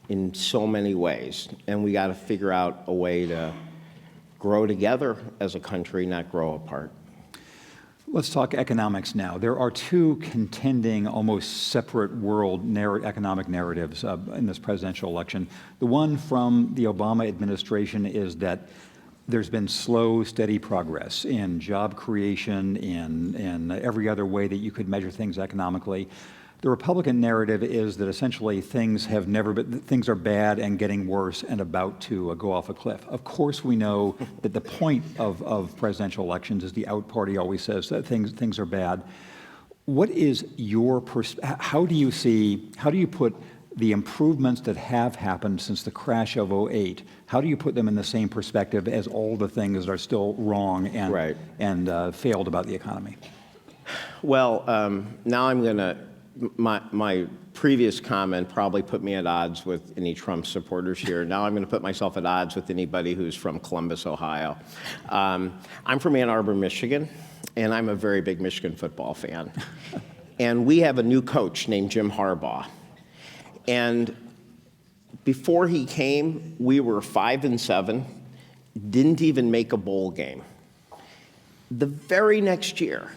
in so many ways, and we got to figure out a way to grow together as a country, not grow apart. Let's talk economics now. There are two contending, almost separate world economic narratives in this presidential election. The one from the Obama administration is that there's been slow, steady progress in job creation, in every other way that you could measure things economically. The Republican narrative is that essentially things are bad and getting worse and about to go off a cliff. Of course, we know that the point of presidential elections is the out party always says that things are bad. What is your how do you put the improvements that have happened since the crash of '08, how do you put them in the same perspective as all the things that are still wrong and failed about the economy? Well, now I'm going to, my previous comment probably put me at odds with any Trump supporters here. Now I'm going to put myself at odds with anybody who's from Columbus, Ohio. I'm from Ann Arbor, Michigan, and I'm a very big Michigan football fan. And we have a new coach named Jim Harbaugh. And before he came, we were 5-7, didn't even make a bowl game. The very next year,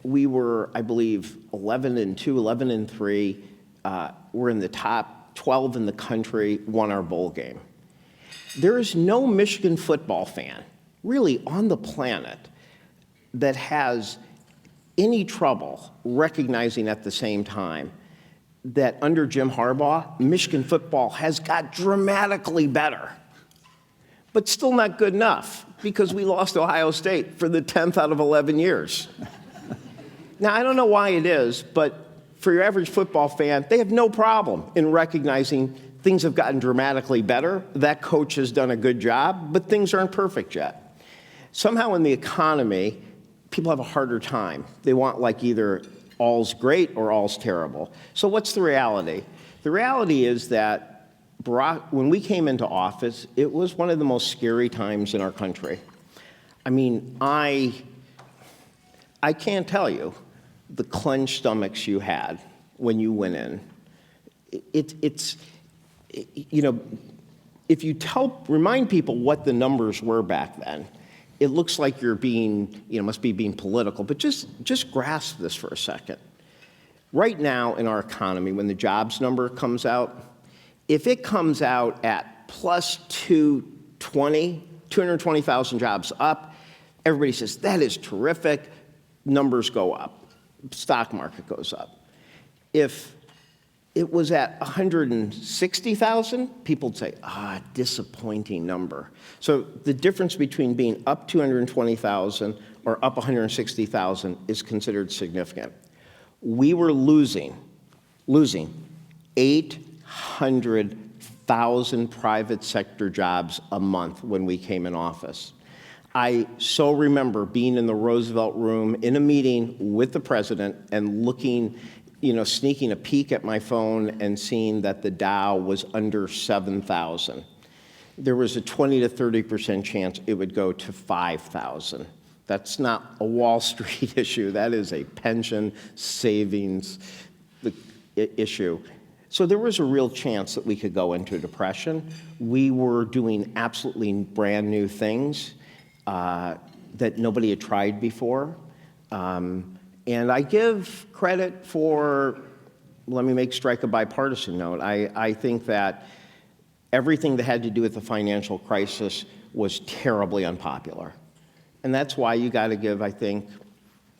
we were, I believe, 11-2, 11-3. We're in the top 12 in the country, won our bowl game. There is no Michigan football fan, really, on the planet that has any trouble recognizing at the same time that under Jim Harbaugh, Michigan football has got dramatically better, but still not good enough because we lost Ohio State for the 10th out of 11 years. Now, I don't know why it is, but for your average football fan, they have no problem in recognizing things have gotten dramatically better. That coach has done a good job, but things aren't perfect yet. Somehow in the economy, people have a harder time. They want like either all's great or all's terrible. So what's the reality? The reality is that when we came into office, it was one of the most scary times in our country. I mean, I can't tell you the clenched stomachs you had when you went in. You know, if you remind people what the numbers were back then, it looks like you're being, must be being political, but just grasp this for a second. Right now in our economy, when the jobs number comes out, if it comes out at plus 220,000 jobs up, everybody says, that is terrific. Numbers go up. Stock market goes up. If it was at 160,000, people would say, disappointing number. So the difference between being up 220,000 or up 160,000 is considered significant. We were losing 800,000 private sector jobs a month when we came in office. I so remember being in the Roosevelt Room in a meeting with the president and looking, sneaking a peek at my phone and seeing that the Dow was under 7,000. There was a 20 to 30% chance it would go to 5,000. That's not a Wall Street issue. That is a pension savings issue. So there was a real chance that we could go into a depression. We were doing absolutely brand new things that nobody had tried before. And I give credit for, let me strike a bipartisan note. I think that everything that had to do with the financial crisis was terribly unpopular. And that's why you got to give, I think,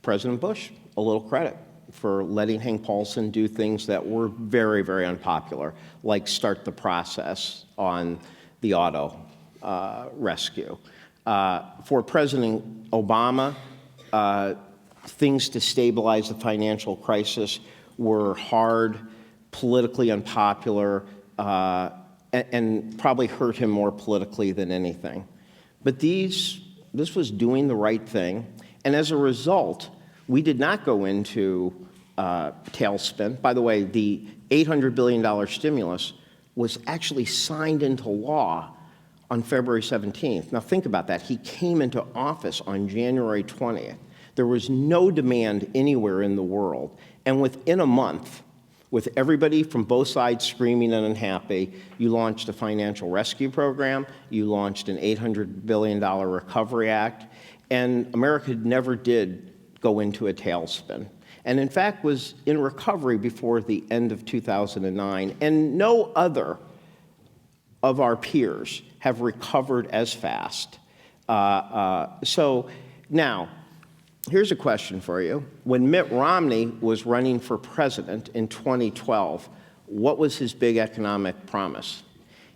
President Bush a little credit for letting Hank Paulson do things that were very, very unpopular, like start the process on the auto rescue. For President Obama, things to stabilize the financial crisis were hard, politically unpopular, and probably hurt him more politically than anything. But this was doing the right thing, and as a result, we did not go into tailspin. By the way, the $800 billion stimulus was actually signed into law on February 17th. Now think about that. He came into office on January 20th. There was no demand anywhere in the world, and within a month, with everybody from both sides screaming and unhappy, you launched a financial rescue program, you launched an $800 billion Recovery Act, and America never did go into a tailspin. And in fact was in recovery before the end of 2009, and no other of our peers have recovered as fast. So now, here's a question for you. When Mitt Romney was running for president in 2012, what was his big economic promise?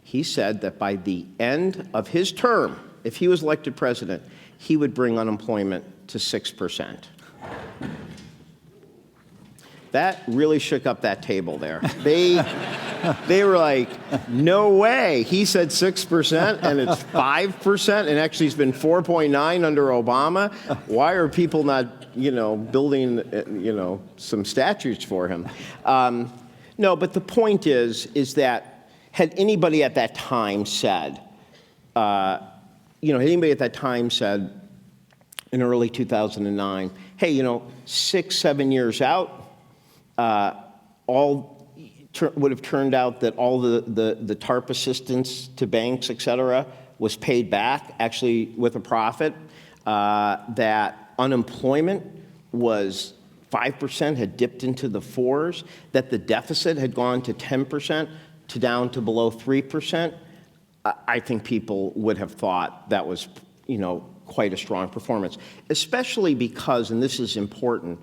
He said that by the end of his term, if he was elected president, he would bring unemployment to 6%. That really shook up that table there. They were like, no way. He said 6%, and it's 5%, and actually it's been 4.9 under Obama. Why are people not, building, some statutes for him? No, but the point is that had anybody at that time said, in early 2009, hey, 6, 7 years out, would have turned out that all the TARP assistance to banks, et cetera, was paid back, actually with a profit, that unemployment was 5%, had dipped into the 4s, that the deficit had gone to 10% to down to below 3%, I think people would have thought that was, quite a strong performance, especially because, and this is important,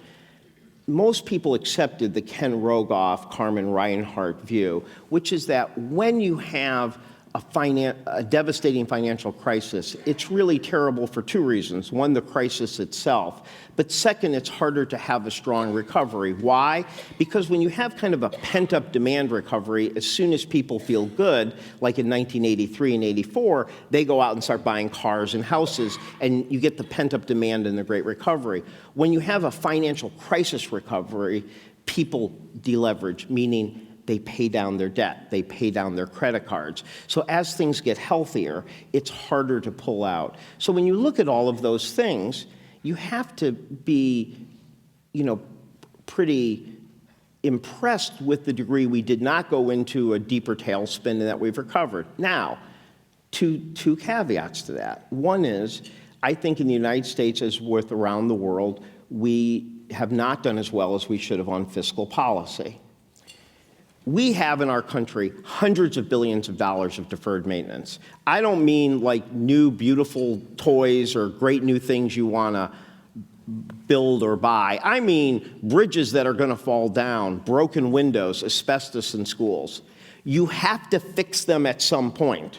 most people accepted the Ken Rogoff, Carmen Reinhart view, which is that when you have a devastating financial crisis, it's really terrible for two reasons. One, the crisis itself, but second, it's harder to have a strong recovery. Why? Because when you have kind of a pent-up demand recovery, as soon as people feel good, like in 1983 and 84, they go out and start buying cars and houses, and you get the pent-up demand in the Great Recovery. When you have a financial crisis recovery, people deleverage, meaning they pay down their debt, they pay down their credit cards. So as things get healthier, it's harder to pull out. So when you look at all of those things, you have to be, pretty impressed with the degree we did not go into a deeper tailspin and that we've recovered. Now, two caveats to that. One is, I think in the United States, as with around the world, we have not done as well as we should have on fiscal policy. We have in our country hundreds of billions of dollars of deferred maintenance. I don't mean like new beautiful toys or great new things you want to build or buy. I mean bridges that are going to fall down, broken windows, asbestos in schools. You have to fix them at some point,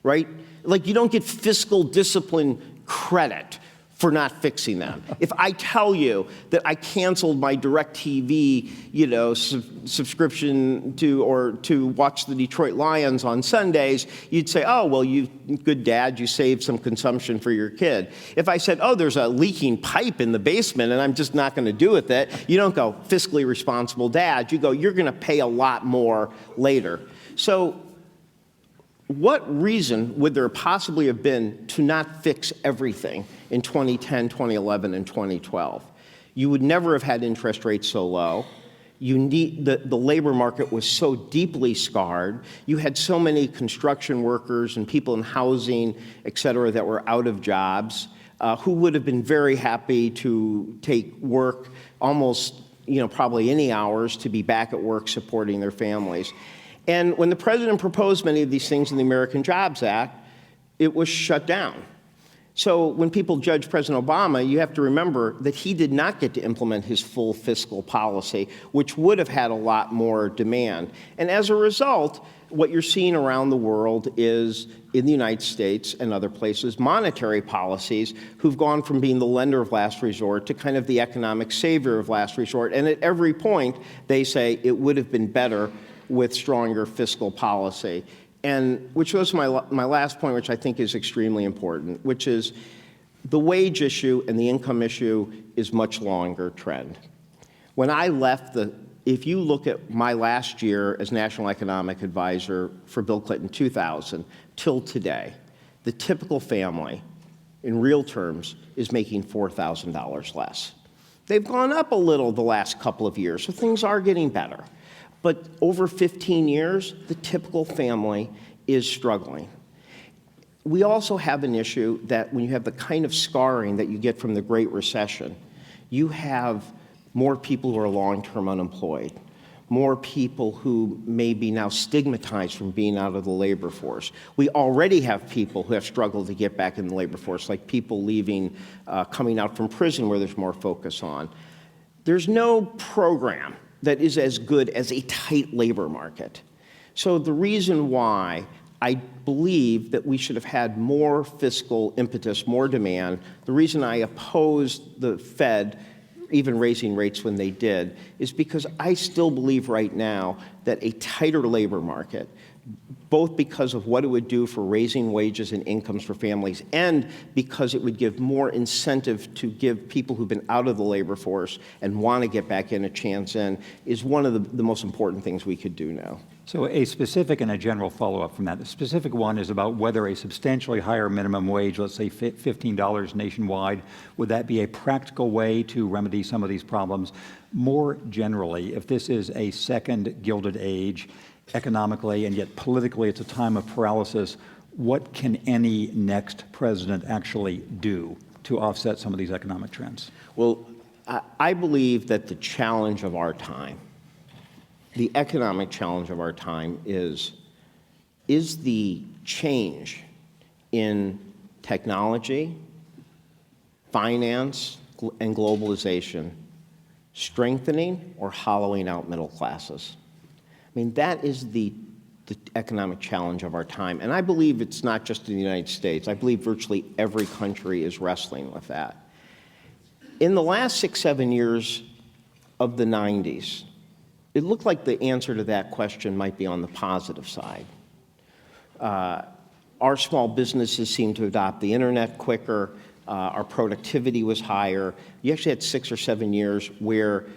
right? Like you don't get fiscal discipline credit for not fixing them. If I tell you that I canceled my DirecTV, subscription to watch the Detroit Lions on Sundays, you'd say, oh, well, you good dad, you saved some consumption for your kid. If I said, oh, there's a leaking pipe in the basement and I'm just not going to do with it, you don't go, fiscally responsible dad. You go, you're going to pay a lot more later. So what reason would there possibly have been to not fix everything in 2010, 2011, and 2012? You would never have had interest rates so low. The labor market was so deeply scarred. You had so many construction workers and people in housing, et cetera, that were out of jobs, who would have been very happy to take work almost, probably any hours to be back at work supporting their families. And when the president proposed many of these things in the American Jobs Act, it was shut down. So when people judge President Obama, you have to remember that he did not get to implement his full fiscal policy, which would have had a lot more demand. And as a result, what you're seeing around the world is, in the United States and other places, monetary policies who've gone from being the lender of last resort to kind of the economic savior of last resort. And at every point, they say it would have been better with stronger fiscal policy. And which goes to my last point, which I think is extremely important, which is the wage issue and the income issue is much longer trend. When I left if you look at my last year as National Economic Advisor for Bill Clinton, 2000, till today, the typical family, in real terms, is making $4,000 less. They've gone up a little the last couple of years, so things are getting better. But over 15 years, the typical family is struggling. We also have an issue that when you have the kind of scarring that you get from the Great Recession, you have more people who are long-term unemployed, more people who may be now stigmatized from being out of the labor force. We already have people who have struggled to get back in the labor force, like people leaving, coming out from prison where there's more focus on. There's no program that is as good as a tight labor market. So the reason why I believe that we should have had more fiscal impetus, more demand, the reason I opposed the Fed even raising rates when they did, is because I still believe right now that a tighter labor market, both because of what it would do for raising wages and incomes for families, and because it would give more incentive to give people who've been out of the labor force and want to get back in a chance in, is one of the most important things we could do now. So a specific and a general follow-up from that. The specific one is about whether a substantially higher minimum wage, let's say $15 nationwide, would that be a practical way to remedy some of these problems? More generally, if this is a second Gilded Age, economically and yet politically it's a time of paralysis, what can any next president actually do to offset some of these economic trends? Well, I believe that the challenge of our time, the economic challenge of our time is the change in technology, finance, and globalization strengthening or hollowing out middle classes? I mean, that is the economic challenge of our time. And I believe it's not just in the United States. I believe virtually every country is wrestling with that. In the last 6, 7 years of the 90s, it looked like the answer to that question might be on the positive side. Our small businesses seemed to adopt the internet quicker. Our productivity was higher. You actually had 6 or 7 years where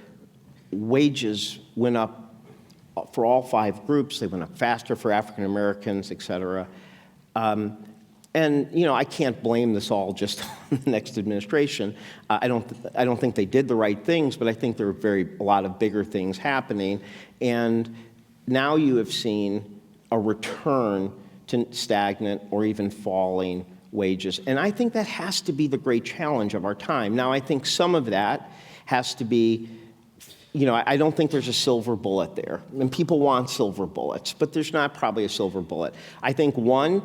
wages went up for all 5 groups. They went up faster for African Americans, et cetera. And I can't blame this all just on the next administration. I don't think they did the right things, but I think there are a lot of bigger things happening. And now you have seen a return to stagnant or even falling wages. And I think that has to be the great challenge of our time. Now, I think some of that has to be, I don't think there's a silver bullet there. And people want silver bullets, but there's not probably a silver bullet. I think, one,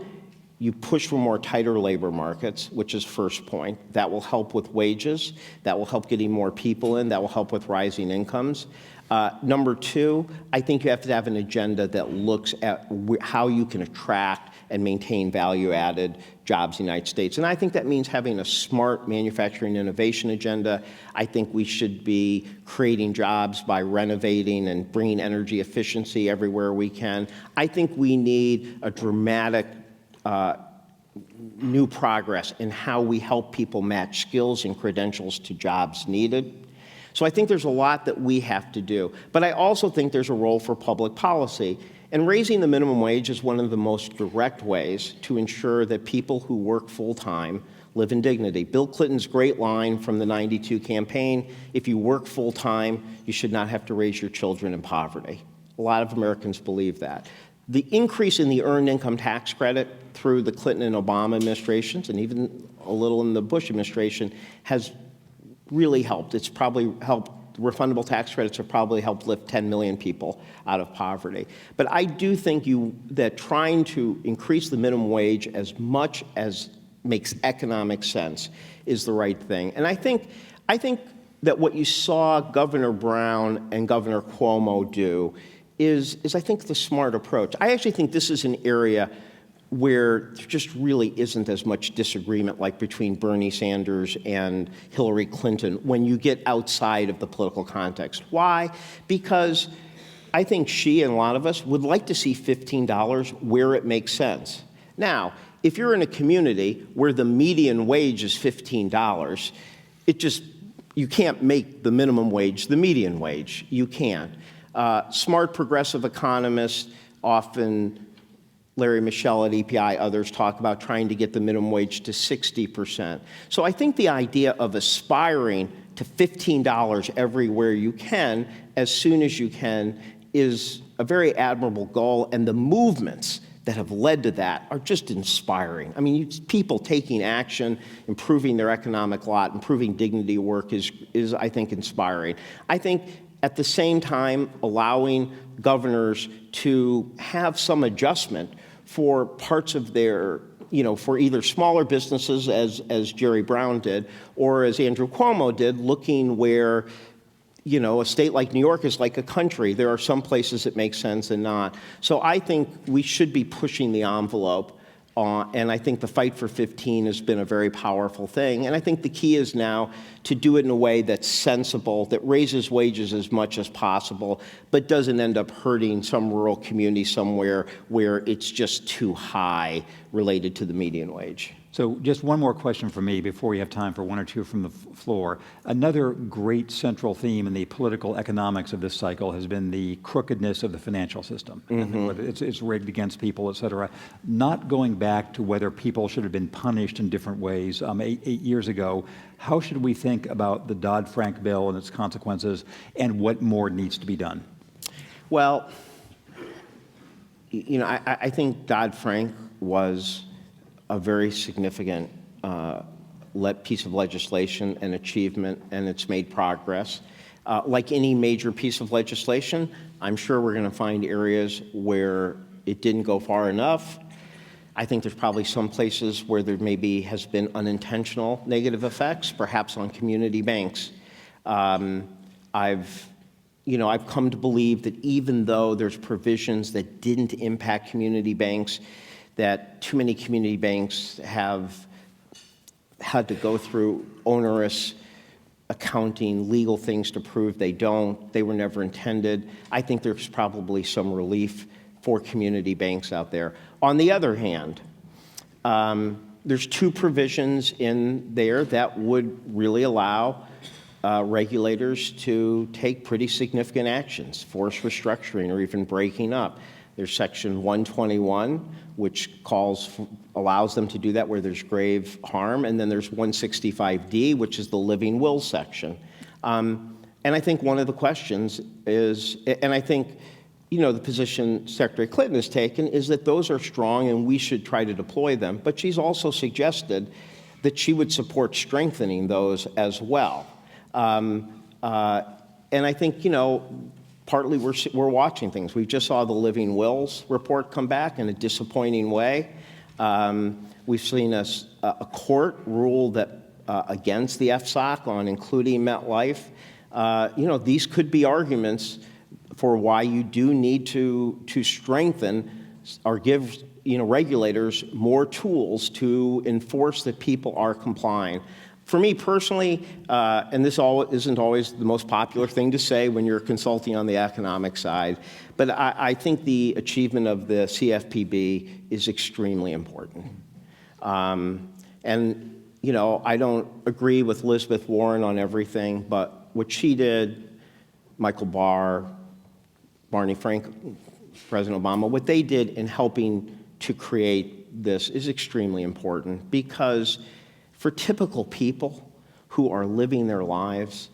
you push for more tighter labor markets, which is first point. That will help with wages. That will help getting more people in. That will help with rising incomes. Number 2, I think you have to have an agenda that looks at how you can attract and maintain value-added jobs in the United States. And I think that means having a smart manufacturing innovation agenda. I think we should be creating jobs by renovating and bringing energy efficiency everywhere we can. I think we need a dramatic new progress in how we help people match skills and credentials to jobs needed. So I think there's a lot that we have to do. But I also think there's a role for public policy. And raising the minimum wage is one of the most direct ways to ensure that people who work full-time live in dignity. Bill Clinton's great line from the '92 campaign, if you work full-time, you should not have to raise your children in poverty. A lot of Americans believe that. The increase in the earned income tax credit through the Clinton and Obama administrations, and even a little in the Bush administration, has really helped. It's probably helped, refundable tax credits have probably helped lift 10 million people out of poverty. But I do think that trying to increase the minimum wage as much as makes economic sense is the right thing. And I think that what you saw Governor Brown and Governor Cuomo do is I think the smart approach. I actually think this is an area where there just really isn't as much disagreement like between Bernie Sanders and Hillary Clinton when you get outside of the political context. Why? Because I think she and a lot of us would like to see $15 where it makes sense. Now, if you're in a community where the median wage is $15, you can't make the minimum wage the median wage. You can't. Smart progressive economists, often Larry Michel at EPI, others talk about trying to get the minimum wage to 60%. So I think the idea of aspiring to $15 everywhere you can, as soon as you can, is a very admirable goal, and the movements that have led to that are just inspiring. I mean, people taking action, improving their economic lot, improving dignity work is I think, inspiring. I think at the same time, allowing governors to have some adjustment for parts of their, for either smaller businesses, as Jerry Brown did, or as Andrew Cuomo did, looking where, a state like New York is like a country. There are some places it makes sense and not. So I think we should be pushing the envelope. And I think the fight for 15 has been a very powerful thing. And I think the key is now to do it in a way that's sensible, that raises wages as much as possible, but doesn't end up hurting some rural community somewhere where it's just too high related to the median wage. So just one more question from me before we have time for one or two from the floor. Another great central theme in the political economics of this cycle has been the crookedness of the financial system. Mm-hmm. It's rigged against people, et cetera. Not going back to whether people should have been punished in different ways 8 years ago, how should we think about the Dodd-Frank bill and its consequences, and what more needs to be done? Well, I think Dodd-Frank was a very significant piece of legislation and achievement, and it's made progress. Like any major piece of legislation, I'm sure we're going to find areas where it didn't go far enough. I think there's probably some places where there maybe has been unintentional negative effects, perhaps on community banks. I've come to believe that even though there's provisions that didn't impact community banks, that too many community banks have had to go through onerous accounting, legal things to prove they were never intended. I think there's probably some relief for community banks out there. On the other hand, there's two provisions in there that would really allow regulators to take pretty significant actions, force restructuring or even breaking up. There's Section 121, which allows them to do that where there's grave harm, and then there's 165D, which is the living will section. And I think one of the questions is, and I think, the position Secretary Clinton has taken is that those are strong and we should try to deploy them, but she's also suggested that she would support strengthening those as well. And I think, partly we're watching things. We just saw the living wills report come back in a disappointing way. We've seen a court rule that against the FSOC on including MetLife. These could be arguments for why you do need to strengthen or give regulators more tools to enforce that people are complying. For me personally, and this isn't always the most popular thing to say when you're consulting on the economic side, but I think the achievement of the CFPB is extremely important. And, I don't agree with Elizabeth Warren on everything, but what she did, Michael Barr, Barney Frank, President Obama, what they did in helping to create this is extremely important, because for typical people who are living their lives,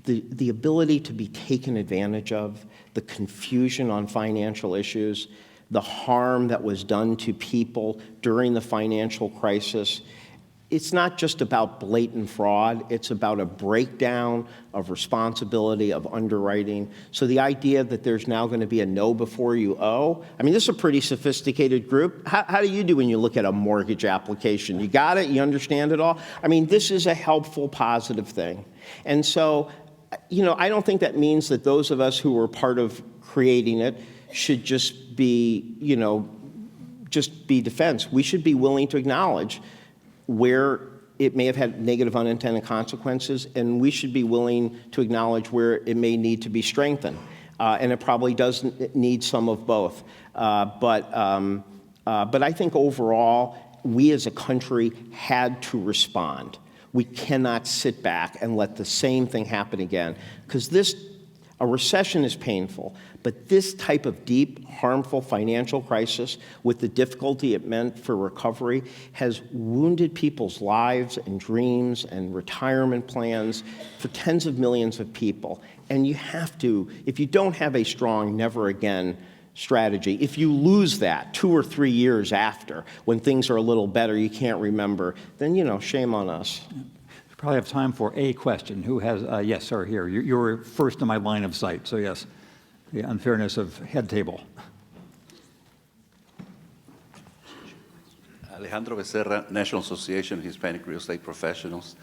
the ability to be taken advantage of, the confusion on financial issues, the harm that was done to people during the financial crisis, it's not just about blatant fraud, it's about a breakdown of responsibility, of underwriting. So the idea that there's now going to be a know before you owe, this is a pretty sophisticated group. How do you do when you look at a mortgage application? You got it? You understand it all? this is a helpful, positive thing. And so, I don't think that means that those of us who were part of creating it should just be, defense. We should be willing to acknowledge where it may have had negative unintended consequences, and we should be willing to acknowledge where it may need to be strengthened. And it probably does need some of both. But I think overall, we as a country had to respond. We cannot sit back and let the same thing happen again, because a recession is painful, but this type of deep, harmful financial crisis with the difficulty it meant for recovery has wounded people's lives and dreams and retirement plans for tens of millions of people. And you have to, if you don't have a strong never again strategy, if you lose that 2 or 3 years after, when things are a little better, you can't remember, then, shame on us. Probably have time for a question. Who has, yes, sir, here. You're first in my line of sight, so yes, the unfairness of head table. Alejandro Becerra, National Association of Hispanic Real Estate Professionals.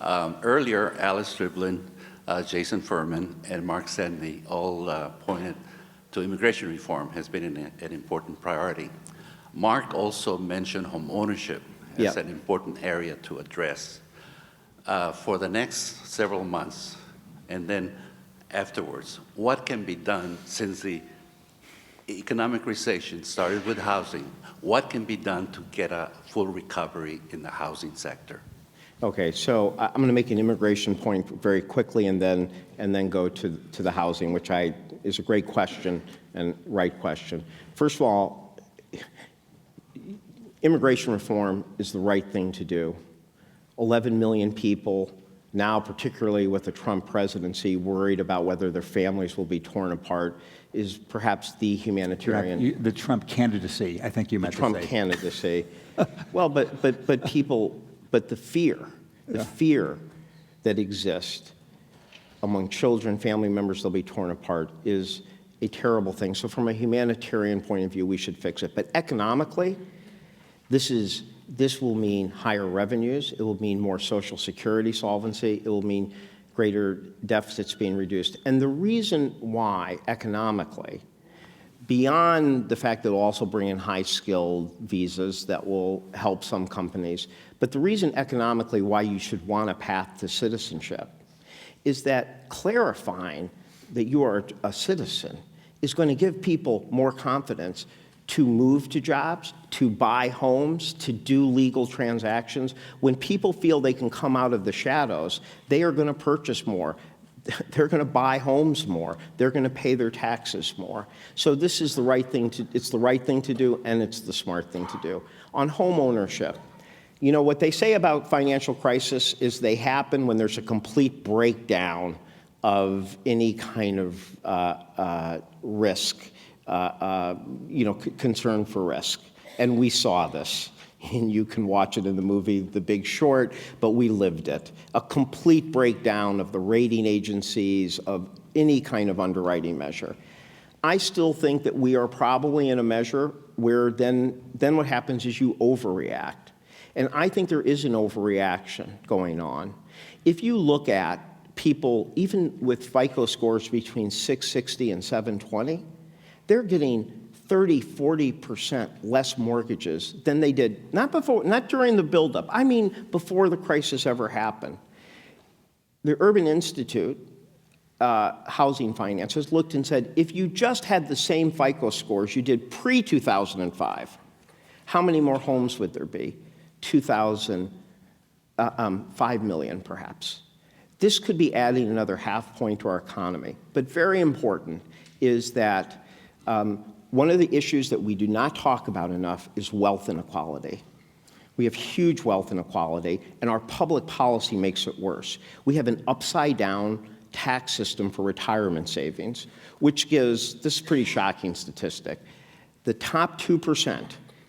Earlier, Alice Striblin, Jason Furman, and Mark Sedney all pointed to immigration reform has been an important priority. Mark also mentioned home ownership as an important area to address. For the next several months, and then afterwards, what can be done since the economic recession started with housing? What can be done to get a full recovery in the housing sector? Okay, so I'm going to make an immigration point very quickly, and then go to the housing, which is a great question and right question. First of all, immigration reform is the right thing to do. 11 million people now, particularly with the Trump presidency, worried about whether their families will be torn apart, is perhaps the humanitarian. The Trump candidacy, I think you meant to say. The Trump candidacy. Well, but people, but the fear that exists among children, family members, they'll be torn apart, is a terrible thing. So from a humanitarian point of view, we should fix it. But economically, this will mean higher revenues. It will mean more Social Security solvency. It will mean greater deficits being reduced. And the reason why, economically, beyond the fact that it will also bring in high-skilled visas that will help some companies, but the reason economically why you should want a path to citizenship is that clarifying that you are a citizen is going to give people more confidence to move to jobs, to buy homes, to do legal transactions. When people feel they can come out of the shadows, they are going to purchase more. They're going to buy homes more. They're going to pay their taxes more. So this is the right thing to, it's the right thing to do, and it's the smart thing to do. On home ownership, you know, what they say about financial crisis is they happen when there's a complete breakdown of any kind of risk, concern for risk. And we saw this. And you can watch it in the movie The Big Short, but we lived it. A complete breakdown of the rating agencies, of any kind of underwriting measure. I still think that we are probably in a measure where then what happens is you overreact. And I think there is an overreaction going on. If you look at people, even with FICO scores between 660 and 720, they're getting 30, 40% less mortgages than they did, not during the buildup, I mean before the crisis ever happened. The Urban Institute Housing Finances looked and said, if you just had the same FICO scores you did pre-2005, how many more homes would there be? 5 million perhaps. This could be adding another half point to our economy. But very important is that one of the issues that we do not talk about enough is wealth inequality. We have huge wealth inequality, and our public policy makes it worse. We have an upside-down tax system for retirement savings, which gives, this is a pretty shocking statistic, the top 2%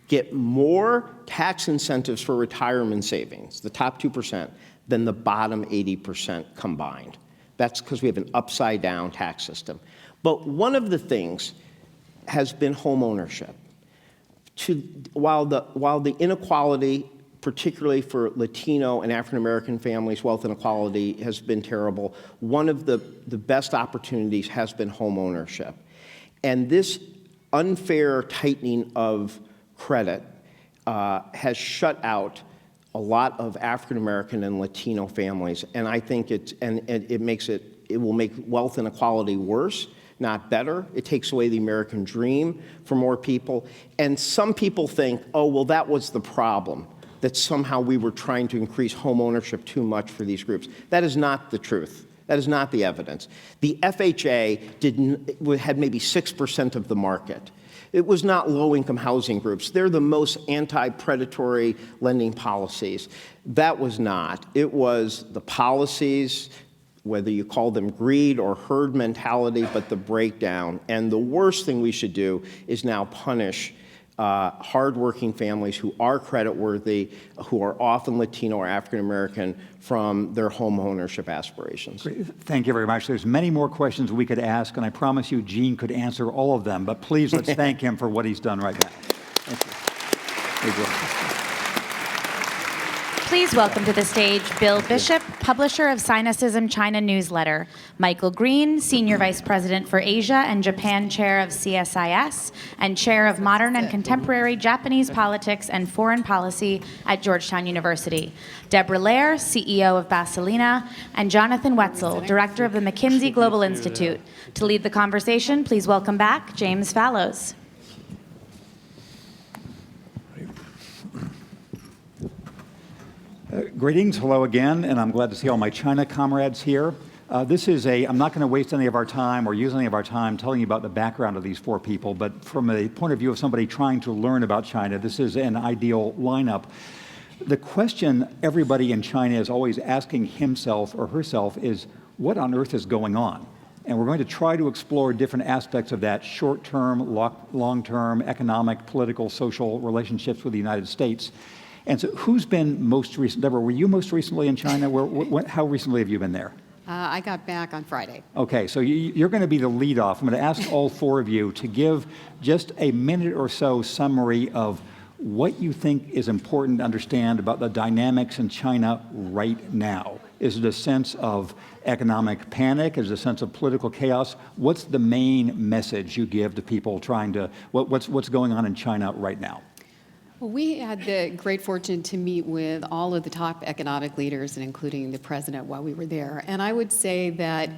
get more tax incentives for retirement savings, the top 2%, than the bottom 80% combined. That's because we have an upside-down tax system. But one of the things has been home ownership. While the inequality, particularly for Latino and African American families, wealth inequality has been terrible, one of the best opportunities has been home ownership. And this unfair tightening of credit has shut out a lot of African American and Latino families, and I think it will make wealth inequality worse, not better. It takes away the American dream for more people. And some people think, oh, well, that was the problem, that somehow we were trying to increase home ownership too much for these groups. That is not the truth. That is not the evidence. The FHA had maybe 6% of the market. It was not low-income housing groups. They're the most anti-predatory lending policies. That was not. It was the policies, whether you call them greed or herd mentality, but the breakdown. And the worst thing we should do is now punish hardworking families who are creditworthy, who are often Latino or African American, from their home ownership aspirations. Great. Thank you very much. There's many more questions we could ask, and I promise you Gene could answer all of them, but please let's thank him for what he's done right now. Thank you. Please welcome to the stage Bill Bishop, publisher of Sinocism China newsletter, Michael Green, Senior Vice President for Asia and Japan Chair of CSIS, and Chair of Modern and Contemporary Japanese Politics and Foreign Policy at Georgetown University, Deborah Lair, CEO of Basilina, and Jonathan Wetzel, Director of the McKinsey Global Institute. To lead the conversation, please welcome back James Fallows. Greetings, hello again, and I'm glad to see all my China comrades here. I'm not going to waste any of our time or use any of our time telling you about the background of these four people, but from a point of view of somebody trying to learn about China, this is an ideal lineup. The question everybody in China is always asking himself or herself is, what on earth is going on? And we're going to try to explore different aspects of that: short-term, long-term, economic, political, social relationships with the United States. And so who's been most recent? Deborah, were you most recently in China? How recently have you been there? I got back on Friday. Okay, so you're going to be the lead-off. I'm going to ask all four of you to give just a minute or so summary of what you think is important to understand about the dynamics in China right now. Is it a sense of economic panic? Is it a sense of political chaos? What's the main message you give to people trying to, what's going on in China right now? Well, we had the great fortune to meet with all of the top economic leaders, and including the president while we were there. And I would say that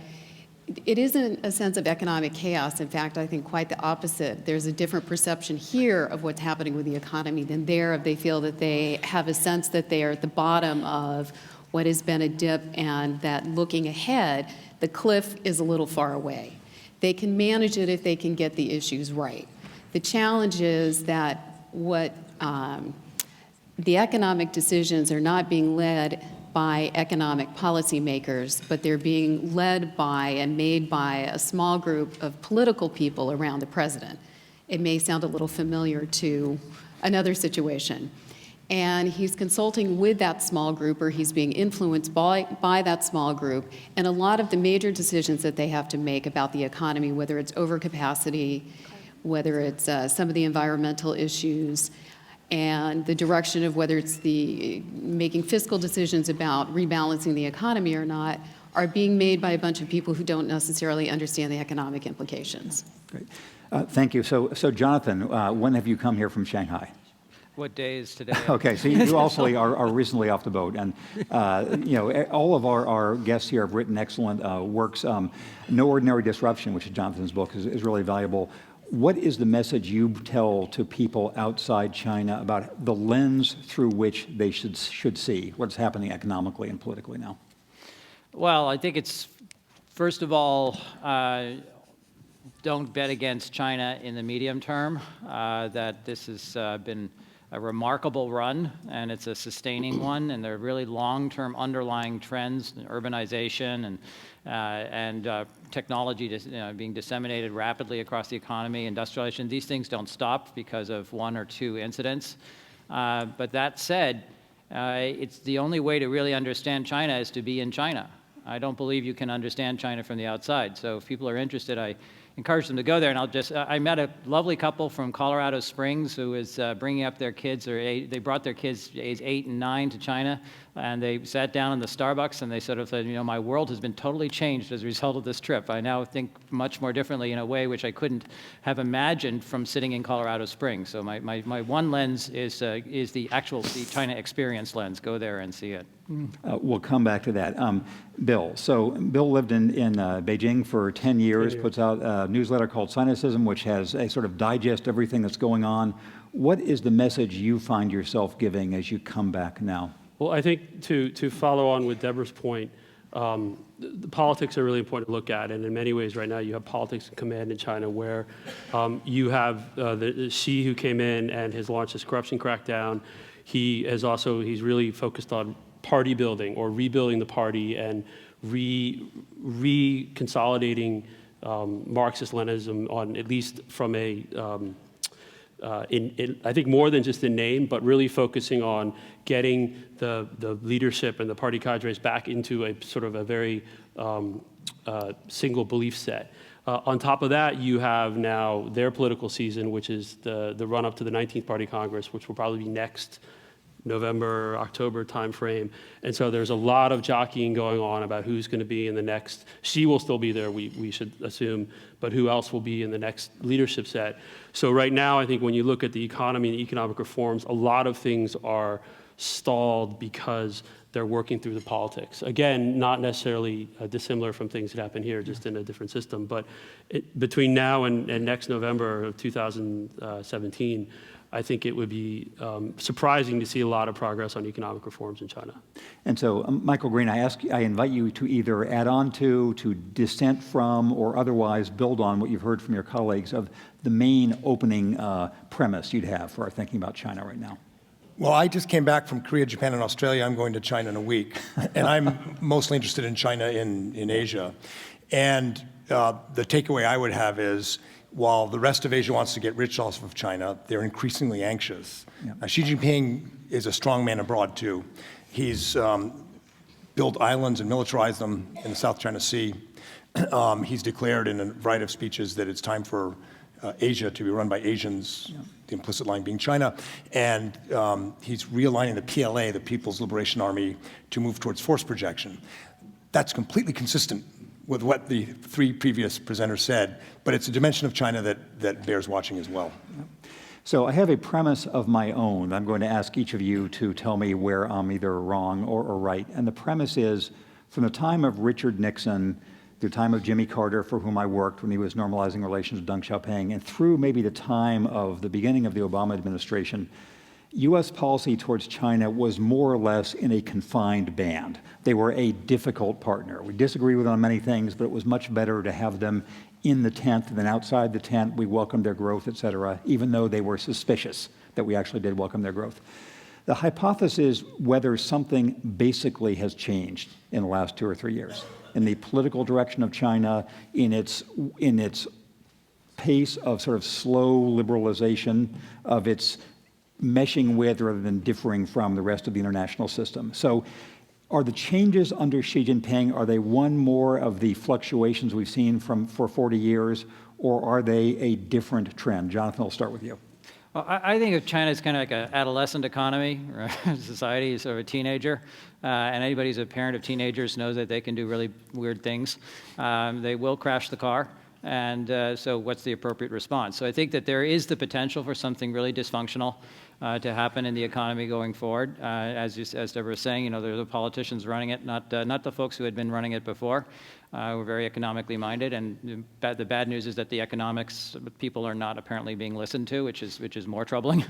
it isn't a sense of economic chaos. In fact, I think quite the opposite. There's a different perception here of what's happening with the economy than there. They feel that they have a sense that they are at the bottom of what has been a dip, and that looking ahead, the cliff is a little far away. They can manage it if they can get the issues right. The challenge is that the economic decisions are not being led by economic policymakers, but they're being led by and made by a small group of political people around the president. It may sound a little familiar to another situation. And he's consulting with that small group, or he's being influenced by that small group, and a lot of the major decisions that they have to make about the economy, whether it's overcapacity, whether it's some of the environmental issues, and the direction of whether it's the making fiscal decisions about rebalancing the economy or not, are being made by a bunch of people who don't necessarily understand the economic implications. Great. Thank you. So Jonathan, when have you come here from Shanghai? What day is today? Okay, so you also are recently off the boat, and all of our guests here have written excellent works. No Ordinary Disruption, which is Jonathan's book, is really valuable. What is the message you tell to people outside China about the lens through which they should see what's happening economically and politically now? Well, I think it's, first of all, don't bet against China in the medium term, that this has been a remarkable run, and it's a sustaining one, and there are really long-term underlying trends, urbanization and technology being disseminated rapidly across the economy, industrialization. These things don't stop because of one or two incidents. But that said, it's the only way to really understand China is to be in China. I don't believe you can understand China from the outside. So if people are interested, I encourage them to go there. And I met a lovely couple from Colorado Springs who is bringing up their kids, they brought their kids age 8 and 9 to China, and they sat down in the Starbucks and they sort of said, my world has been totally changed as a result of this trip. I now think much more differently in a way which I couldn't have imagined from sitting in Colorado Springs. So my one lens is the China experience lens. Go there and see it. We'll come back to that. Bill. So Bill lived in Beijing for 10 years, puts out a newsletter called Sinocism, which has a sort of digest everything that's going on. What is the message you find yourself giving as you come back now? Well, I think to follow on with Deborah's point, the politics are really important to look at, and in many ways right now you have politics in command in China where you have the Xi who came in and has launched this corruption crackdown. He's really focused on party building or rebuilding the party and reconsolidating Marxist-Leninism on at least from a I think more than just in name, but really focusing on getting the leadership and the party cadres back into a sort of a very single belief set. On top of that, you have now their political season, which is the run-up to the 19th Party Congress, which will probably be next November, October timeframe. And so there's a lot of jockeying going on about who's going to be in the next. She will still be there, we should assume, but who else will be in the next leadership set? So right now, I think when you look at the economy and the economic reforms, a lot of things are stalled because they're working through the politics. Again, not necessarily dissimilar from things that happen here, just in a different system. But between now and next November of 2017, I think it would be surprising to see a lot of progress on economic reforms in China. And so, Michael Green, I invite you to either add on to dissent from, or otherwise build on what you've heard from your colleagues of the main opening premise you'd have for our thinking about China right now. Well, I just came back from Korea, Japan, and Australia. I'm going to China in a week. And I'm mostly interested in China in Asia. And the takeaway I would have is, while the rest of Asia wants to get rich off of China, they're increasingly anxious. Yeah. Xi Jinping is a strong man abroad, too. He's built islands and militarized them in the South China Sea. He's declared in a variety of speeches that it's time for Asia to be run by Asians, the implicit line being China. And he's realigning the PLA, the People's Liberation Army, to move towards force projection. That's completely consistent with what the three previous presenters said, but it's a dimension of China that bears watching as well. So I have a premise of my own. I'm going to ask each of you to tell me where I'm either wrong or right. And the premise is, from the time of Richard Nixon through the time of Jimmy Carter, for whom I worked when he was normalizing relations with Deng Xiaoping, and through maybe the time of the beginning of the Obama administration, U.S. policy towards China was more or less in a confined band. They were a difficult partner. We disagree with them on many things, but it was much better to have them in the tent than outside the tent. We welcomed their growth, et cetera, even though they were suspicious that we actually did welcome their growth. The hypothesis is whether something basically has changed in the last 2 or 3 years in the political direction of China, in its pace of sort of slow liberalization, of its meshing with rather than differing from the rest of the international system. So are the changes under Xi Jinping, are they one more of the fluctuations we've seen for 40 years, or are they a different trend? Jonathan, I'll start with you. Well, I think of China as kind of like an adolescent economy, right? Society is sort of a teenager, and anybody who's a parent of teenagers knows that they can do really weird things. They will crash the car, and so what's the appropriate response? So I think that there is the potential for something really dysfunctional to happen in the economy going forward. As Deborah was saying, they're the politicians running it, not the folks who had been running it before. We're very economically minded, and the bad news is that the economics people are not apparently being listened to, which is more troubling.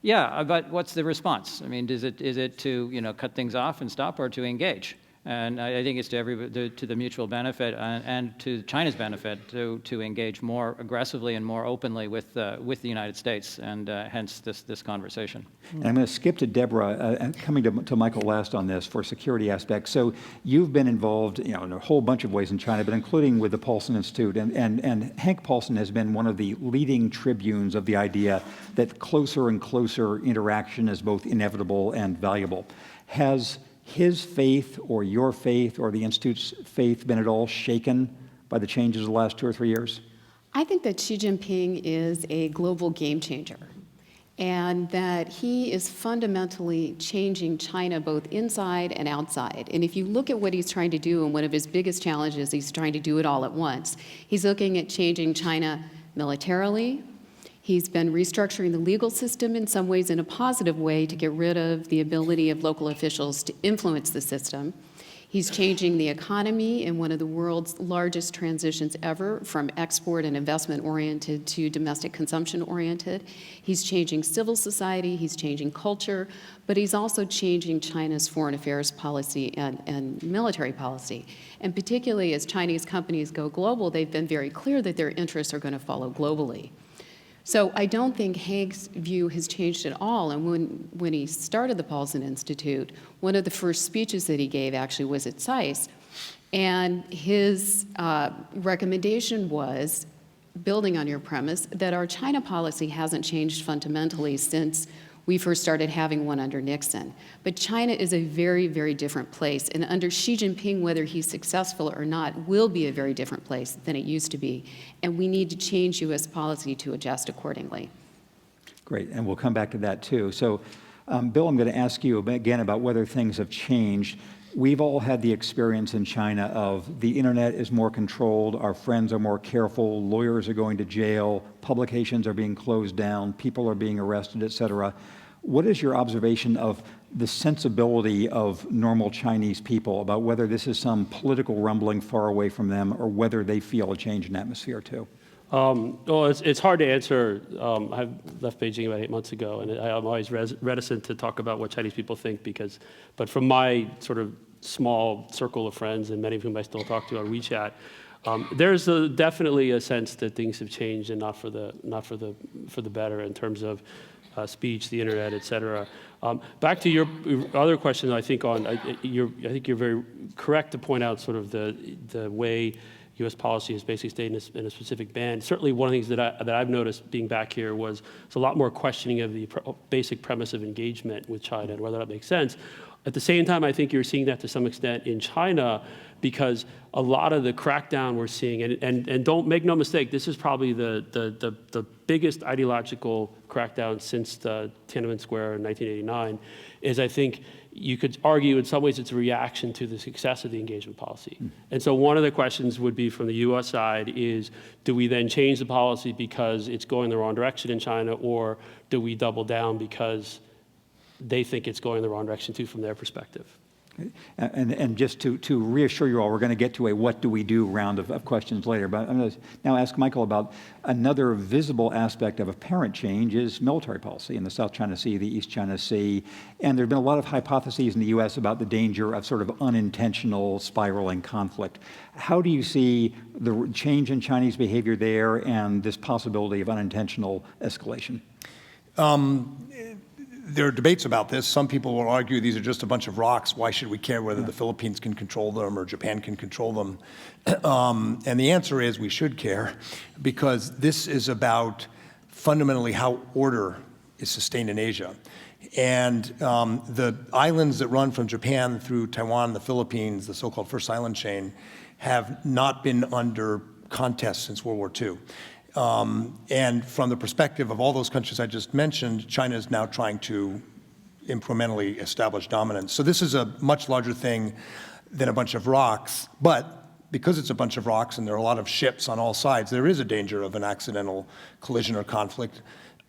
Yeah. But what's the response? I mean, is it to cut things off and stop, or to engage? And I think it's to the mutual benefit and to China's benefit to engage more aggressively and more openly with the United States, and hence this conversation. And I'm going to skip to Deborah, coming to Michael last on this for security aspects. So you've been involved in a whole bunch of ways in China, but including with the Paulson Institute. And Hank Paulson has been one of the leading tribunes of the idea that closer and closer interaction is both inevitable and valuable. Has his faith or your faith or the Institute's faith been at all shaken by the changes of the last 2 or 3 years? I think that Xi Jinping is a global game changer, and that he is fundamentally changing China both inside and outside. And if you look at what he's trying to do, and one of his biggest challenges, he's trying to do it all at once. He's looking at changing China militarily. He's been restructuring the legal system in some ways in a positive way to get rid of the ability of local officials to influence the system. He's changing the economy in one of the world's largest transitions ever, from export and investment-oriented to domestic consumption-oriented. He's changing civil society, he's changing culture, but he's also changing China's foreign affairs policy and military policy. And particularly as Chinese companies go global, they've been very clear that their interests are going to follow globally. So I don't think Hank's view has changed at all. And when he started the Paulson Institute, one of the first speeches that he gave actually was at SAIS. And his recommendation was, building on your premise, that our China policy hasn't changed fundamentally since we first started having one under Nixon. But China is a very, very different place. And under Xi Jinping, whether he's successful or not, will be a very different place than it used to be. And we need to change U.S. policy to adjust accordingly. Great, and we'll come back to that too. So, Bill, I'm going to ask you again about whether things have changed. We've all had the experience in China of the internet is more controlled, our friends are more careful, lawyers are going to jail, publications are being closed down, people are being arrested, et cetera. What is your observation of the sensibility of normal Chinese people about whether this is some political rumbling far away from them, or whether they feel a change in atmosphere too? Well, it's hard to answer. I left Beijing about 8 months ago, and I'm always reticent to talk about what Chinese people think but from my sort of small circle of friends, and many of whom I still talk to on WeChat, there's definitely a sense that things have changed, and not for the better in terms of speech, the internet, et cetera. Back to your other question, I think you're very correct to point out sort of the way U.S. policy has basically stayed in a specific band. Certainly one of the things that I've noticed being back here was a lot more questioning of the basic premise of engagement with China and whether that makes sense. At the same time, I think you're seeing that to some extent in China, because a lot of the crackdown we're seeing, and don't make no mistake, this is probably the biggest ideological crackdown since the Tiananmen Square in 1989, is I think you could argue in some ways it's a reaction to the success of the engagement policy. And so one of the questions would be from the U.S. side is, do we then change the policy because it's going the wrong direction in China, or do we double down because they think it's going the wrong direction too from their perspective? And just to reassure you all, we're going to get to a what do we do round of questions later. But I'm going to now ask Michael about another visible aspect of apparent change is military policy in the South China Sea, the East China Sea. And there have been a lot of hypotheses in the U.S. about the danger of sort of unintentional spiraling conflict. How do you see the change in Chinese behavior there and this possibility of unintentional escalation? There are debates about this. Some people will argue these are just a bunch of rocks. Why should we care whether the Philippines can control them or Japan can control them? And the answer is we should care, because this is about fundamentally how order is sustained in Asia. And the islands that run from Japan through Taiwan, the Philippines, the so-called First Island chain, have not been under contest since World War II. And from the perspective of all those countries I just mentioned, China is now trying to incrementally establish dominance. So this is a much larger thing than a bunch of rocks. But because it's a bunch of rocks and there are a lot of ships on all sides, there is a danger of an accidental collision or conflict.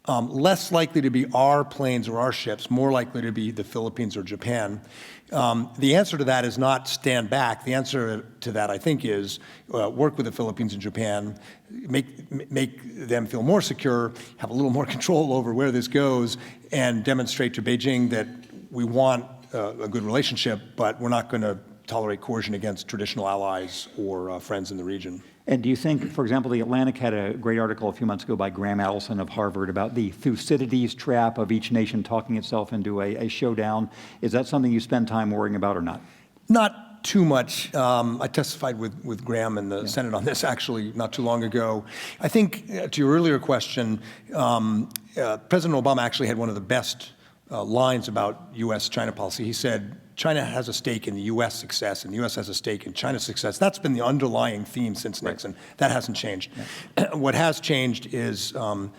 Less likely to be our planes or our ships, more likely to be the Philippines or Japan. The answer to that is not stand back. The answer to that, I think, is work with the Philippines and Japan, make them feel more secure, have a little more control over where this goes, and demonstrate to Beijing that we want a good relationship, but we're not going to tolerate coercion against traditional allies or friends in the region. And do you think, for example, The Atlantic had a great article a few months ago by Graham Allison of Harvard about the Thucydides trap of each nation talking itself into a showdown. Is that something you spend time worrying about or not? Not too much. I testified with Graham in the Senate on this actually not too long ago. I think to your earlier question, President Obama actually had one of the best lines about U.S.-China policy. He said, China has a stake in the U.S. success, and the U.S. has a stake in China's success. That's been the underlying theme since Nixon. Right. That hasn't changed. Yeah. What has changed is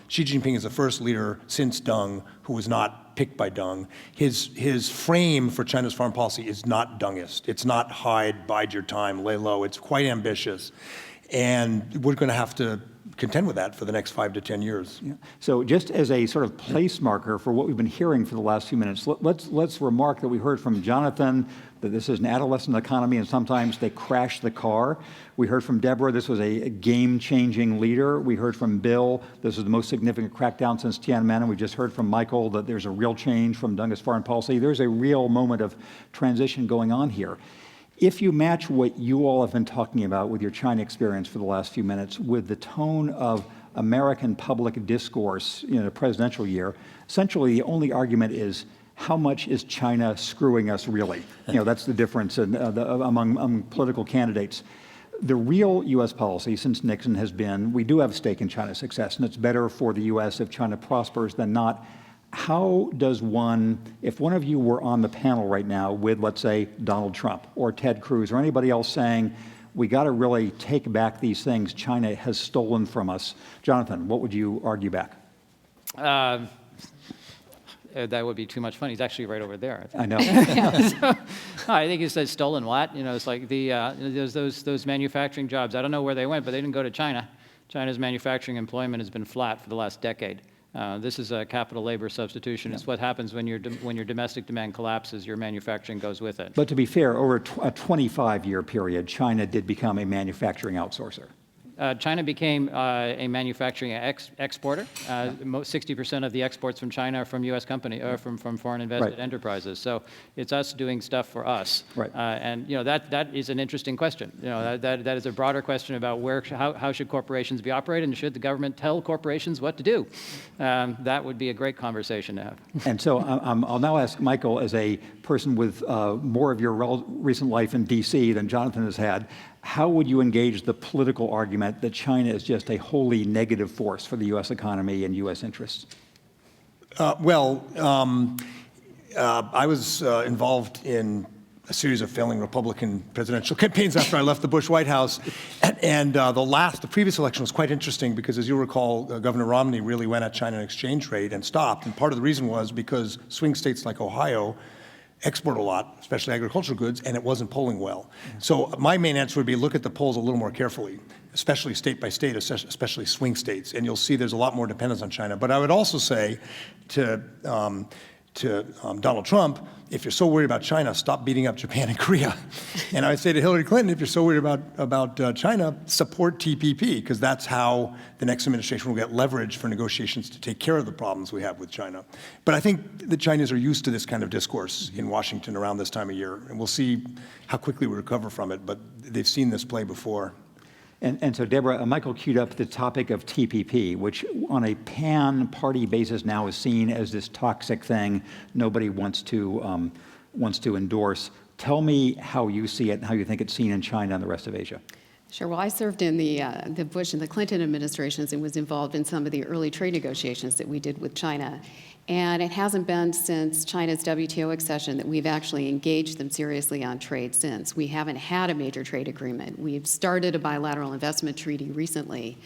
Xi Jinping is the first leader since Deng who was not picked by Deng. His frame for China's foreign policy is not Dengist. It's not hide, bide your time, lay low. It's quite ambitious. And we're going to have to contend with that for the next 5 to 10 years. Yeah. So just as a sort of place marker for what we've been hearing for the last few minutes, let's remark that we heard from Jonathan that this is an adolescent economy and sometimes they crash the car. We heard from Deborah this was a game-changing leader. We heard from Bill this was the most significant crackdown since Tiananmen, and we just heard from Michael that there's a real change from Dengist foreign policy. There's a real moment of transition going on here. If you match what you all have been talking about with your China experience for the last few minutes with the tone of American public discourse in a presidential year, essentially the only argument is how much is China screwing us really? That's the difference among political candidates. The real U.S. policy since Nixon has been, we do have a stake in China's success, and it's better for the U.S. if China prospers than not. How does one, if one of you were on the panel right now with, let's say, Donald Trump or Ted Cruz or anybody else saying, we got to really take back these things China has stolen from us, Jonathan, what would you argue back? That would be too much fun. He's actually right over there. I know. I think he said stolen what? It's like those manufacturing jobs. I don't know where they went, but they didn't go to China. China's manufacturing employment has been flat for the last decade. This is a capital labor substitution. It's what happens when your domestic demand collapses, your manufacturing goes with it. But to be fair, over a 25-year period, China did become a manufacturing outsourcer. China became a manufacturing exporter. 60% of the exports from China are from U.S. company or from foreign invested enterprises. So it's us doing stuff for us. Right. And that is an interesting question. That is a broader question about how should corporations be operated, and should the government tell corporations what to do? That would be a great conversation to have. And so I'll now ask Michael, as a person with more of your recent life in D.C. than Jonathan has had, how would you engage the political argument that China is just a wholly negative force for the U.S. economy and U.S. interests? I was involved in a series of failing Republican presidential campaigns after I left the Bush White House. And the previous election was quite interesting because, as you recall, Governor Romney really went at China exchange rate and stopped. And part of the reason was because swing states like Ohio export a lot, especially agricultural goods, and it wasn't polling well. So my main answer would be look at the polls a little more carefully, especially state by state, especially swing states, and you'll see there's a lot more dependence on China. But I would also say to Donald Trump, if you're so worried about China, stop beating up Japan and Korea. And I would say to Hillary Clinton, if you're so worried about China, support TPP, because that's how the next administration will get leverage for negotiations to take care of the problems we have with China. But I think the Chinese are used to this kind of discourse in Washington around this time of year, and we'll see how quickly we recover from it, but they've seen this play before. And so, Deborah, Michael queued up the topic of TPP, which on a pan-party basis now is seen as this toxic thing nobody wants to endorse. Tell me how you see it and how you think it's seen in China and the rest of Asia. Sure. Well, I served in the Bush and the Clinton administrations and was involved in some of the early trade negotiations that we did with China. And it hasn't been since China's WTO accession that we've actually engaged them seriously on trade since. We haven't had a major trade agreement. We've started a bilateral investment treaty recently.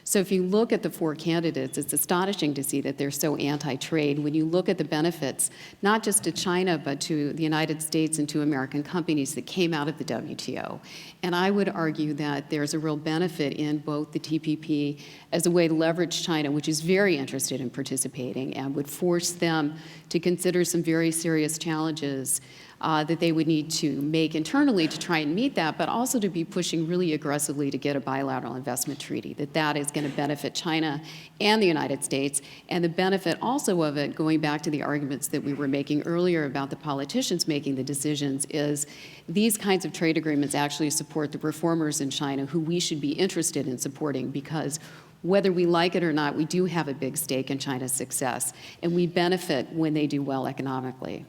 So if you look at the four candidates, it's astonishing to see that they're so anti-trade. When you look at the benefits, not just to China, but to the United States and to American companies that came out of the WTO. And I would argue that there's a real benefit in both the TPP as a way to leverage China, which is very interested in participating and would force them to consider some very serious challenges that they would need to make internally to try and meet that, but also to be pushing really aggressively to get a bilateral investment treaty, that is going to benefit China and the United States. And the benefit also of it, going back to the arguments that we were making earlier about the politicians making the decisions, is these kinds of trade agreements actually support the reformers in China who we should be interested in supporting, because whether we like it or not, we do have a big stake in China's success, and we benefit when they do well economically.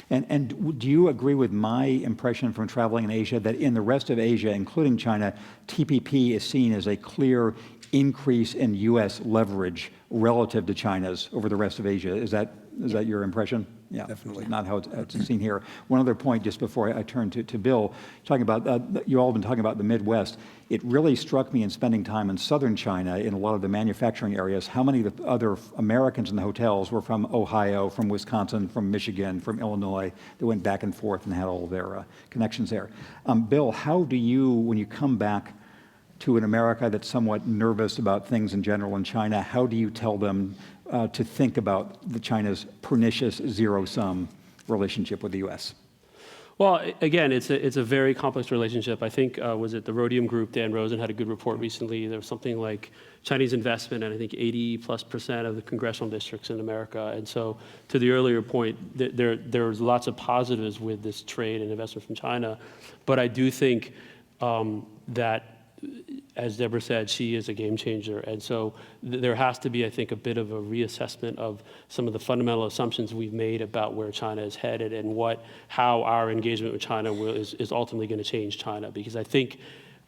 And do you agree with my impression from traveling in Asia that in the rest of Asia, including China, TPP is seen as a clear increase in U.S. leverage relative to China's over the rest of Asia? Is that your impression? Yeah, definitely. Not how it's seen here. One other point just before I turn to Bill, talking about, you all have been talking about the Midwest. It really struck me in spending time in southern China in a lot of the manufacturing areas, how many of the other Americans in the hotels were from Ohio, from Wisconsin, from Michigan, from Illinois, that went back and forth and had all their connections there. Bill, how do you, when you come back to an America that's somewhat nervous about things in general in China, how do you tell them to think about China's pernicious zero-sum relationship with the U.S.? Well, again, it's a very complex relationship. I think, was it the Rhodium Group, Dan Rosen had a good report recently. There was something like Chinese investment, and I think 80+% of the congressional districts in America. And so to the earlier point, there's lots of positives with this trade and investment from China. But I do think that, as Deborah said, she is a game changer. And so there has to be, I think, a bit of a reassessment of some of the fundamental assumptions we've made about where China is headed and how our engagement with China is ultimately going to change China. Because I think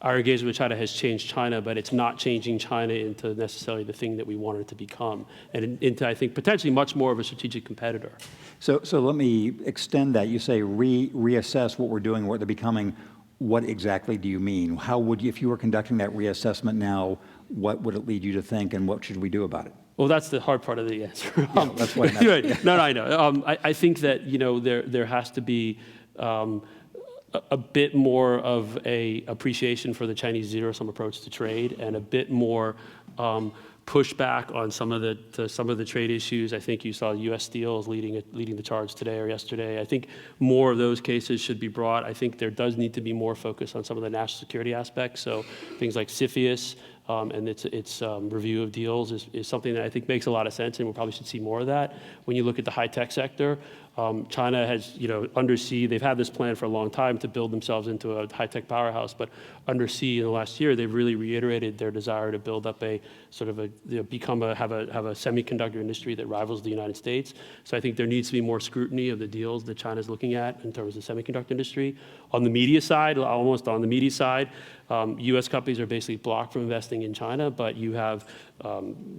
our engagement with China has changed China, but it's not changing China into necessarily the thing that we want it to become, and into, I think, potentially much more of a strategic competitor. So let me extend that. You say reassess what we're doing, what they're becoming. What exactly do you mean? How would you, if you were conducting that reassessment now, what would it lead you to think, and what should we do about it? Well, that's the hard part of the answer. Yeah, that's what I meant. No, I know. I think that there has to be a bit more of a appreciation for the Chinese zero-sum approach to trade, and a bit more pushback on some of the trade issues. I think you saw U.S. Steel is leading the charge today or yesterday. I think more of those cases should be brought. I think there does need to be more focus on some of the national security aspects. So things like CFIUS and its review of deals is something that I think makes a lot of sense, and we probably should see more of that. When you look at the high-tech sector, China has, undersea, they've had this plan for a long time to build themselves into a high-tech powerhouse, but undersea in the last year, they've really reiterated their desire to build up a sort of have a semiconductor industry that rivals the United States. So I think there needs to be more scrutiny of the deals that China's looking at in terms of the semiconductor industry. On the media side, U.S. companies are basically blocked from investing in China, but you have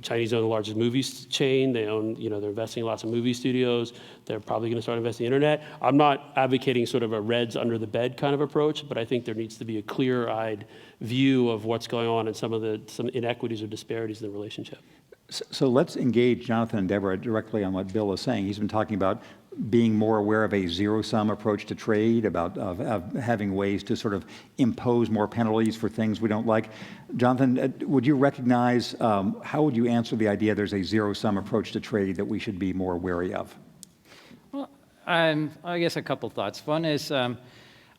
Chinese own the largest movie chain. They own, they're investing in lots of movie studios. They're probably going to start investing in the internet. I'm not advocating sort of a Reds under the bed kind of approach, but I think there needs to be a clear-eyed view of what's going on and some inequities or disparities in the relationship. So let's engage Jonathan and Deborah directly on what Bill is saying. He's been talking about being more aware of a zero-sum approach to trade, about having ways to sort of impose more penalties for things we don't like. Jonathan, would you recognize, how would you answer the idea there's a zero-sum approach to trade that we should be more wary of? I guess a couple thoughts. One is I'm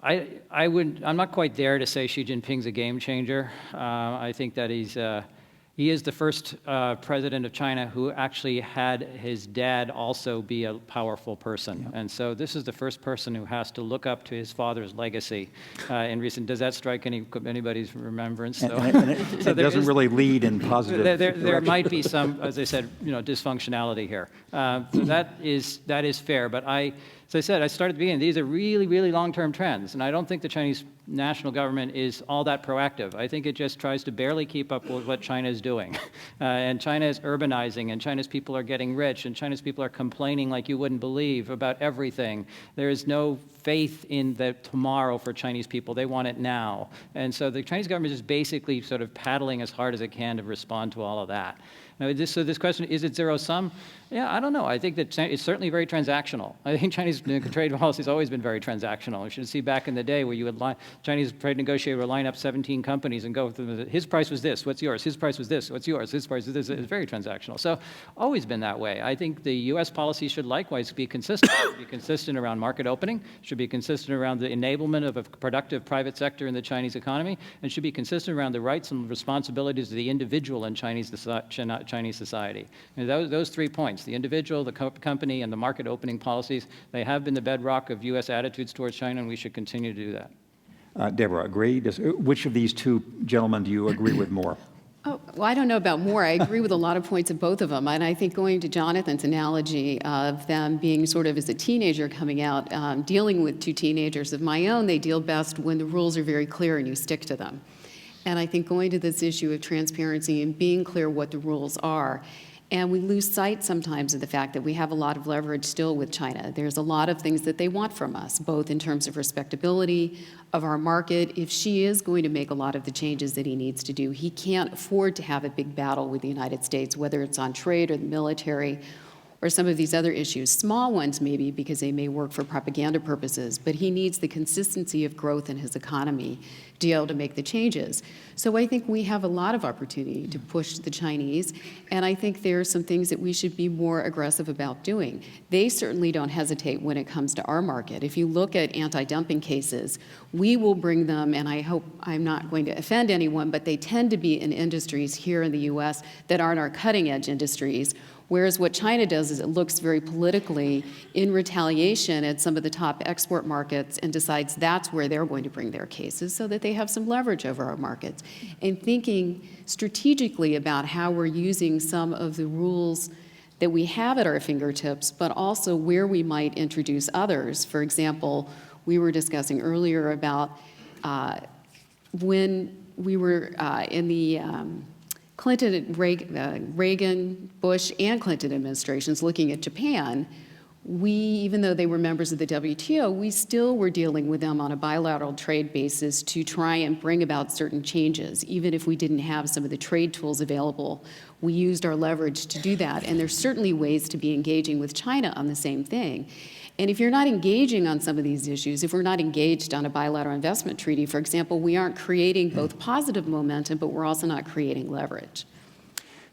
not quite there to say Xi Jinping's a game changer. I think that he is the first president of China who actually had his dad also be a powerful person. Yeah. And so this is the first person who has to look up to his father's legacy in recent. Does that strike anybody's remembrance? And it doesn't really lead in positive there might be some, as I said, dysfunctionality here. That is fair. But as I said, I started at the beginning. These are really, really long-term trends. And I don't think the Chinese national government is all that proactive. I think it just tries to barely keep up with what China is doing. And China is urbanizing, and China's people are getting rich, and China's people are complaining like you wouldn't believe about everything. There is no faith in the tomorrow for Chinese people. They want it now. And so the Chinese government is basically sort of paddling as hard as it can to respond to all of that. Now, this question, is it zero-sum? Yeah, I don't know. I think that it's certainly very transactional. I think Chinese trade policy has always been very transactional. You should see back in the day where you would Chinese trade negotiator would line up 17 companies and go through, his price was this, what's yours? His price was this, what's yours? His price was this. It's very transactional. So always been that way. I think the U.S. policy should likewise be consistent. It should be consistent around market opening, should be consistent around the enablement of a productive private sector in the Chinese economy, and should be consistent around the rights and responsibilities of the individual in Chinese society. And those 3 points, the individual, the company, and the market opening policies, they have been the bedrock of U.S. attitudes towards China, and we should continue to do that. Deborah, agree? Which of these two gentlemen do you agree with more? Oh, well, I don't know about more. I agree with a lot of points of both of them. And I think going to Jonathan's analogy of them being sort of as a teenager coming out, dealing with 2 teenagers of my own, they deal best when the rules are very clear and you stick to them. And I think going to this issue of transparency and being clear what the rules are, and we lose sight sometimes of the fact that we have a lot of leverage still with China. There's a lot of things that they want from us, both in terms of respectability of our market. If Xi is going to make a lot of the changes that he needs to do, he can't afford to have a big battle with the United States, whether it's on trade or the military or some of these other issues. Small ones maybe because they may work for propaganda purposes, but he needs the consistency of growth in his economy to be able to make the changes. So I think we have a lot of opportunity to push the Chinese, and I think there are some things that we should be more aggressive about doing. They certainly don't hesitate when it comes to our market. If you look at anti-dumping cases, we will bring them, and I hope I'm not going to offend anyone, but they tend to be in industries here in the U.S. that aren't our cutting-edge industries. Whereas what China does is it looks very politically in retaliation at some of the top export markets and decides that's where they're going to bring their cases so that they have some leverage over our markets. And thinking strategically about how we're using some of the rules that we have at our fingertips, but also where we might introduce others. For example, we were discussing earlier about when we were in the Clinton, Reagan, Bush, and Clinton administrations looking at Japan, even though they were members of the WTO, we still were dealing with them on a bilateral trade basis to try and bring about certain changes. Even if we didn't have some of the trade tools available, we used our leverage to do that. And there's certainly ways to be engaging with China on the same thing. And if you're not engaging on some of these issues, if we're not engaged on a bilateral investment treaty, for example, we aren't creating both positive momentum, but we're also not creating leverage.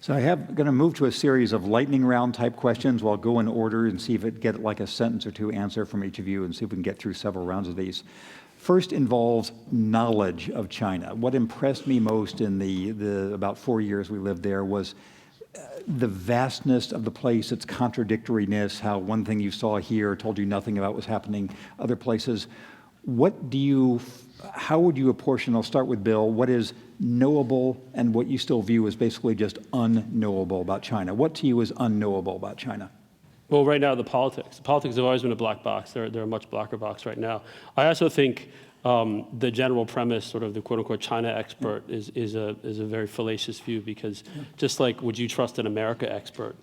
So I'm going to move to a series of lightning round type questions. We'll go in order and see if it get like a sentence or two answer from each of you and see if we can get through several rounds of these. First involves knowledge of China. What impressed me most in the about 4 years we lived there was the vastness of the place, its contradictoriness, how one thing you saw here told you nothing about what's happening other places. How would you apportion, I'll start with Bill, what is knowable and what you still view as basically just unknowable about China? What to you is unknowable about China? Well, right now, the politics. The politics have always been a black box. They're a much blacker box right now. I also think the general premise, sort of the quote-unquote China expert, is a very fallacious view because just like would you trust an America expert?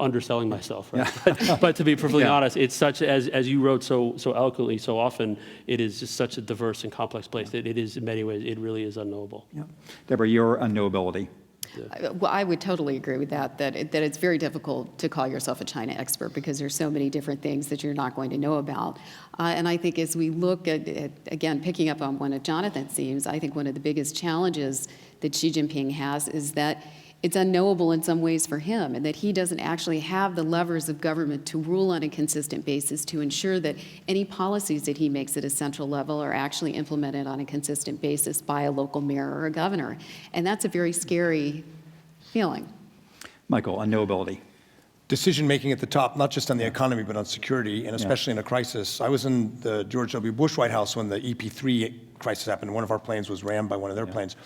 Underselling myself, right? Yeah. But to be perfectly honest, it's such, as you wrote so eloquently, so often, it is just such a diverse and complex place that it is, in many ways, it really is unknowable. Yeah. Deborah, your unknowability. Well, I would totally agree with that it's very difficult to call yourself a China expert because there's so many different things that you're not going to know about. And I think as we look at, again, picking up on one of Jonathan's themes, I think one of the biggest challenges that Xi Jinping has is that it's unknowable in some ways for him, and that he doesn't actually have the levers of government to rule on a consistent basis to ensure that any policies that he makes at a central level are actually implemented on a consistent basis by a local mayor or a governor. And that's a very scary feeling. Michael, unknowability. Decision-making at the top, not just on the economy, but on security, and especially in a crisis. I was in the George W. Bush White House when the EP3 crisis happened. One of our planes was rammed by one of their planes.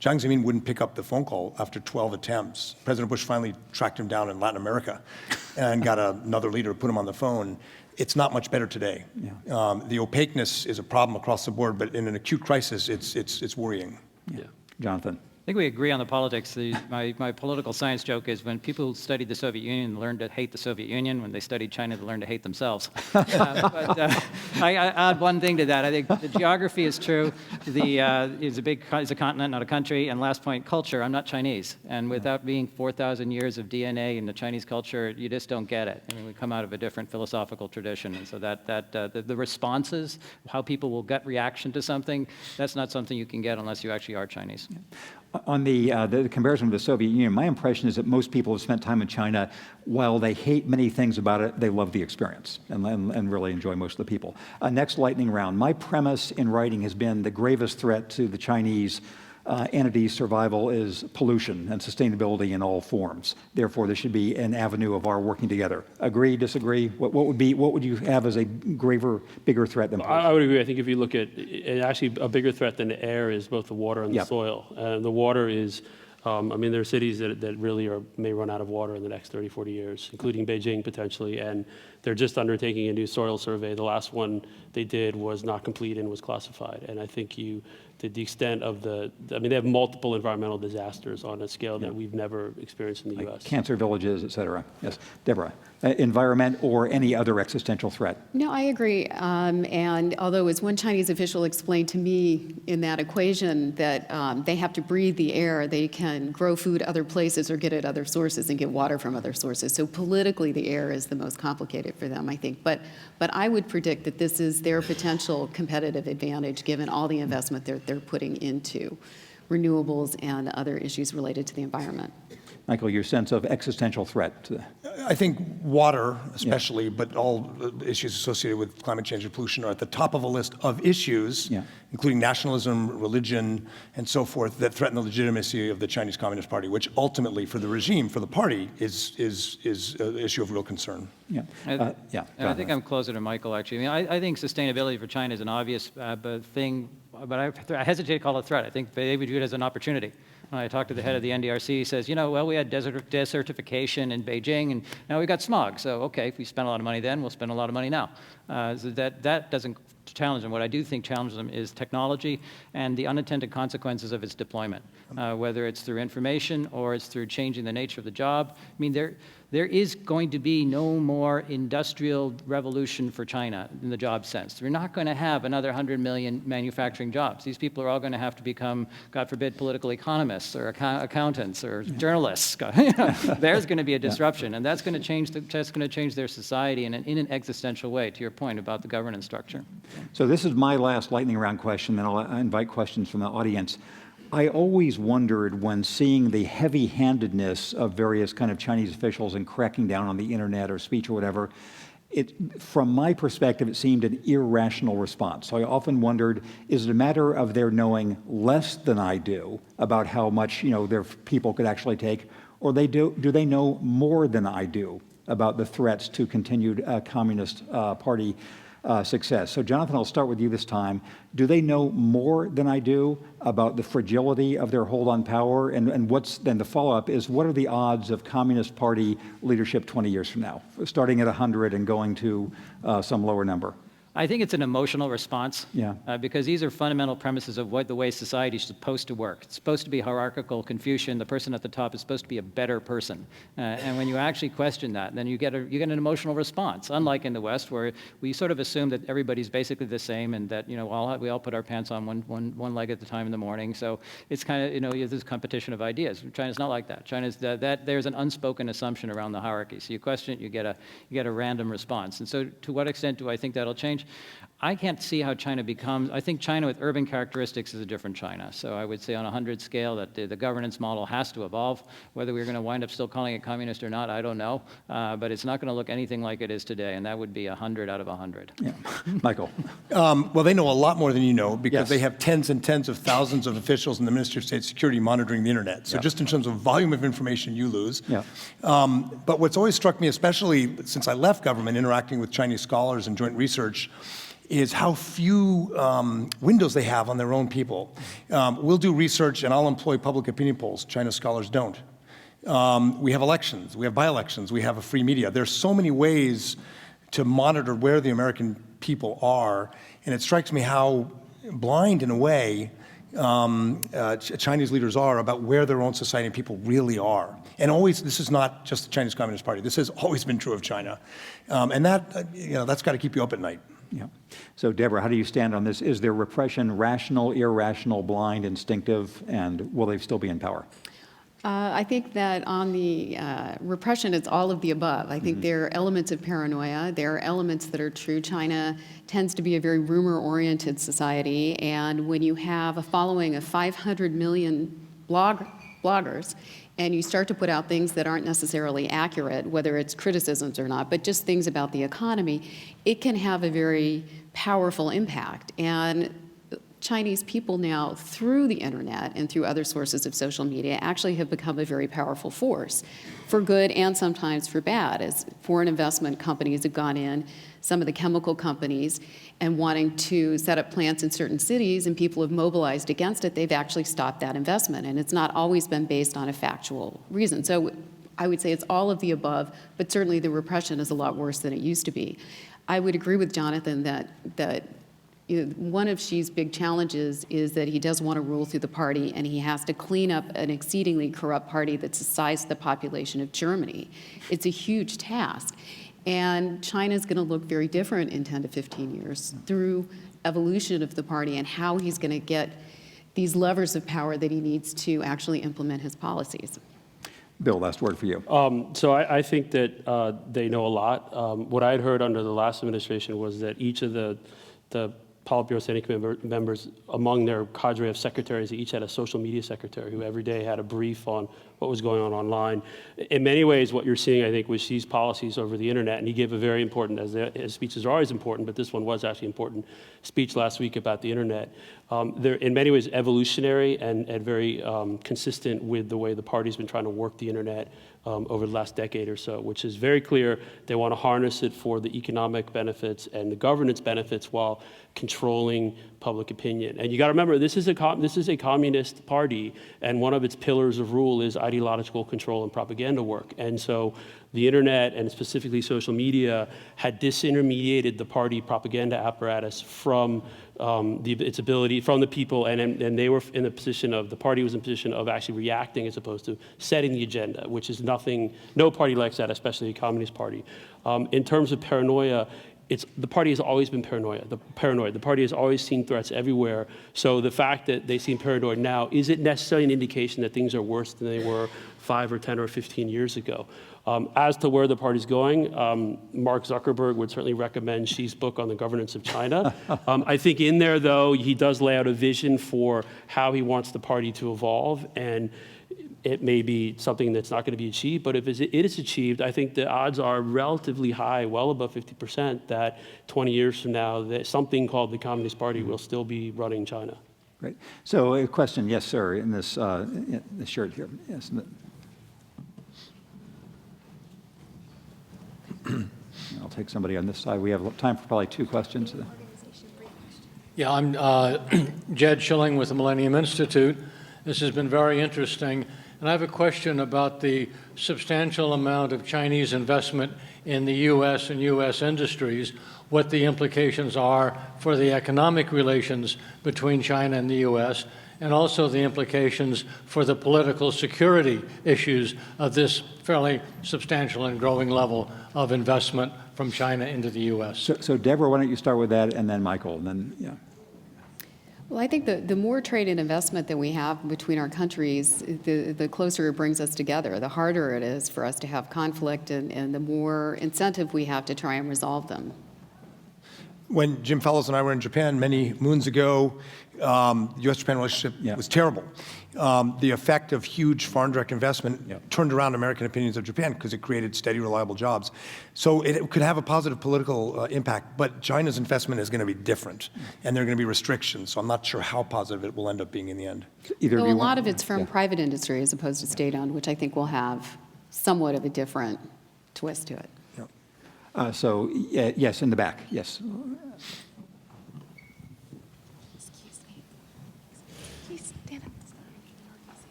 Jiang Zemin wouldn't pick up the phone call after 12 attempts. President Bush finally tracked him down in Latin America and got another leader to put him on the phone. It's not much better today. The opaqueness is a problem across the board, but in an acute crisis, it's worrying. Jonathan. I think we agree on the politics. My political science joke is when people studied the Soviet Union, learned to hate the Soviet Union. When they studied China, they learned to hate themselves. I add one thing to that. I think the geography is true. It's a continent, not a country. And last point, culture. I'm not Chinese. And without being 4,000 years of DNA in the Chinese culture, you just don't get it. I mean, we come out of a different philosophical tradition. And so the responses, how people will gut reaction to something, that's not something you can get unless you actually are Chinese. On the comparison with the Soviet Union, my impression is that most people who have spent time in China, while they hate many things about it, they love the experience and really enjoy most of the people. Next lightning round. My premise in writing has been the gravest threat to the Chinese entity's survival is pollution and sustainability in all forms. Therefore, there should be an avenue of our working together. Agree, disagree? What would you have as a bigger threat than pollution? I would agree. I think if you look at actually a bigger threat than the air is both the water and the soil. The water is, I mean, there are cities that really may run out of water in the next 30, 40 years, including Beijing potentially, and they're just undertaking a new soil survey. The last one they did was not complete and was classified. And I think the extent of they have multiple environmental disasters on a scale that we've never experienced in the U.S. Cancer villages, et cetera. Yes, Deborah, environment or any other existential threat? No, I agree. And although as one Chinese official explained to me in that equation that they have to breathe the air, they can grow food other places or get it other sources and get water from other sources. So politically, the air is the most complicated for them, I think. But I would predict that this is their potential competitive advantage given all the investment they're putting into renewables and other issues related to the environment. Michael, your sense of existential threat? I think water, especially, but all issues associated with climate change and pollution are at the top of a list of issues, including nationalism, religion, and so forth, that threaten the legitimacy of the Chinese Communist Party, which ultimately, for the regime, for the party, is an issue of real concern. I think I'm closer to Michael, actually. I mean, I think sustainability for China is an obvious thing, but I hesitate to call it a threat. I think they would view it as an opportunity. When I talked to the head of the NDRC, he says, we had desertification in Beijing, and now we've got smog. So, okay, if we spent a lot of money then, we'll spend a lot of money now. So that doesn't challenge them. What I do think challenges them is technology and the unintended consequences of its deployment, whether it's through information or it's through changing the nature of the job. I mean, there is going to be no more industrial revolution for China in the job sense. We're not going to have another 100 million manufacturing jobs. These people are all going to have to become, God forbid, political economists or accountants or journalists. There's going to be a disruption, and that's going to change their society in an existential way, to your point about the governance structure. So this is my last lightning round question, then I'll invite questions from the audience. I always wondered when seeing the heavy-handedness of various kind of Chinese officials in cracking down on the internet or speech or whatever, from my perspective, it seemed an irrational response. So I often wondered, is it a matter of their knowing less than I do about how much their people could actually take, or do they know more than I do about the threats to continued Communist Party success? So Jonathan, I'll start with you this time. Do they know more than I do about the fragility of their hold on power? And then the follow-up is, what are the odds of Communist Party leadership 20 years from now, starting at 100 and going to some lower number? I think it's an emotional response, because these are fundamental premises of the way society is supposed to work. It's supposed to be hierarchical, Confucian. The person at the top is supposed to be a better person. And when you actually question that, then you get an emotional response, unlike in the West, where we sort of assume that everybody's basically the same and that we all put our pants on one leg at a time in the morning. So it's kind of this competition of ideas. China's not like that. China's there's an unspoken assumption around the hierarchy. So you question it, you get a random response. And so to what extent do I think that'll change? change. I can't see how China becomes, I think China with urban characteristics is a different China. So I would say on a 100 scale that the governance model has to evolve. Whether we're going to wind up still calling it communist or not, I don't know. But it's not going to look anything like it is today, and that would be 100 out of 100. Yeah. Michael. Well, they know a lot more than you know because Yes. they have tens and tens of thousands of officials in the Ministry of State Security monitoring the internet. So just in terms of volume of information, you lose. Yeah. But what's always struck me, especially since I left government interacting with Chinese scholars and joint research, is how few windows they have on their own people. We'll do research and I'll employ public opinion polls. China scholars don't. We have elections, we have by-elections, we have a free media. There's so many ways to monitor where the American people are, and it strikes me how blind in a way Chinese leaders are about where their own society and people really are. And always, this is not just the Chinese Communist Party. This has always been true of China. And that, that's got to keep you up at night. Yeah. So, Deborah, how do you stand on this? Is their repression rational, irrational, blind, instinctive, and will they still be in power? I think that on the repression, it's all of the above. I think there are elements of paranoia. There are elements that are true. China tends to be a very rumor-oriented society, and when you have a following of 500 million bloggers, and you start to put out things that aren't necessarily accurate, whether it's criticisms or not, but just things about the economy, it can have a very powerful impact. And Chinese people now, through the internet and through other sources of social media, actually have become a very powerful force, for good and sometimes for bad, as foreign investment companies have gone in, some of the chemical companies, and wanting to set up plants in certain cities, and people have mobilized against it, they've actually stopped that investment. And it's not always been based on a factual reason. So I would say it's all of the above, but certainly the repression is a lot worse than it used to be. I would agree with Jonathan that one of Xi's big challenges is that he does want to rule through the party, and he has to clean up an exceedingly corrupt party that's the size of the population of Germany. It's a huge task. And China's going to look very different in 10 to 15 years through evolution of the party and how he's going to get these levers of power that he needs to actually implement his policies. Bill, last word for you. So I think that they know a lot. What I had heard under the last administration was that each of the Politburo Standing Committee members, among their cadre of secretaries, they each had a social media secretary who every day had a brief on what was going on online. In many ways, what you're seeing, I think, was Xi's policies over the internet, and he gave a very important, as his speeches are always important, but this one was actually important, speech last week about the internet. They're in many ways evolutionary and very consistent with the way the party's been trying to work the internet over the last decade or so, which is very clear. They want to harness it for the economic benefits and the governance benefits while controlling public opinion. And you got to remember, this is a communist party, and one of its pillars of rule is ideological control and propaganda work. And so the internet, and specifically social media, had disintermediated the party propaganda apparatus from its ability, from the people, and they were in a position of, the party was in a position of actually reacting as opposed to setting the agenda, which is nothing, no party likes that, especially a communist party. In terms of paranoia, the party has always been paranoid. The party has always seen threats everywhere. So the fact that they seem paranoid now, is it necessarily an indication that things are worse than they were 5 or 10 or 15 years ago? As to where the party's going, Mark Zuckerberg would certainly recommend Xi's book on the governance of China. I think in there, though, he does lay out a vision for how he wants the party to evolve, and it may be something that's not going to be achieved, but if it is achieved, I think the odds are relatively high, well above 50%, that 20 years from now, that something called the Communist Party will still be running China. Great. So a question, yes, sir, in this shirt here. Yes. I'll take somebody on this side. We have time for probably 2 questions. Yeah, I'm Jed Schilling with the Millennium Institute. This has been very interesting. And I have a question about the substantial amount of Chinese investment in the U.S. and U.S. industries, what the implications are for the economic relations between China and the U.S., and also the implications for the political security issues of this fairly substantial and growing level of investment from China into the U.S. So Deborah, why don't you start with that, and then Michael, and then, yeah. Well, I think the more trade and investment that we have between our countries, the closer it brings us together, the harder it is for us to have conflict, and the more incentive we have to try and resolve them. when Jim Fellows and I were in Japan many moons ago, the U.S.-Japan relationship was terrible. The effect of huge foreign direct investment turned around American opinions of Japan because it created steady, reliable jobs. So it could have a positive political impact, but China's investment is going to be different, and there are going to be restrictions. So I'm not sure how positive it will end up being in the end. So a lot of it's from private industry as opposed to state-owned, which I think will have somewhat of a different twist to it. Yes, in the back, yes.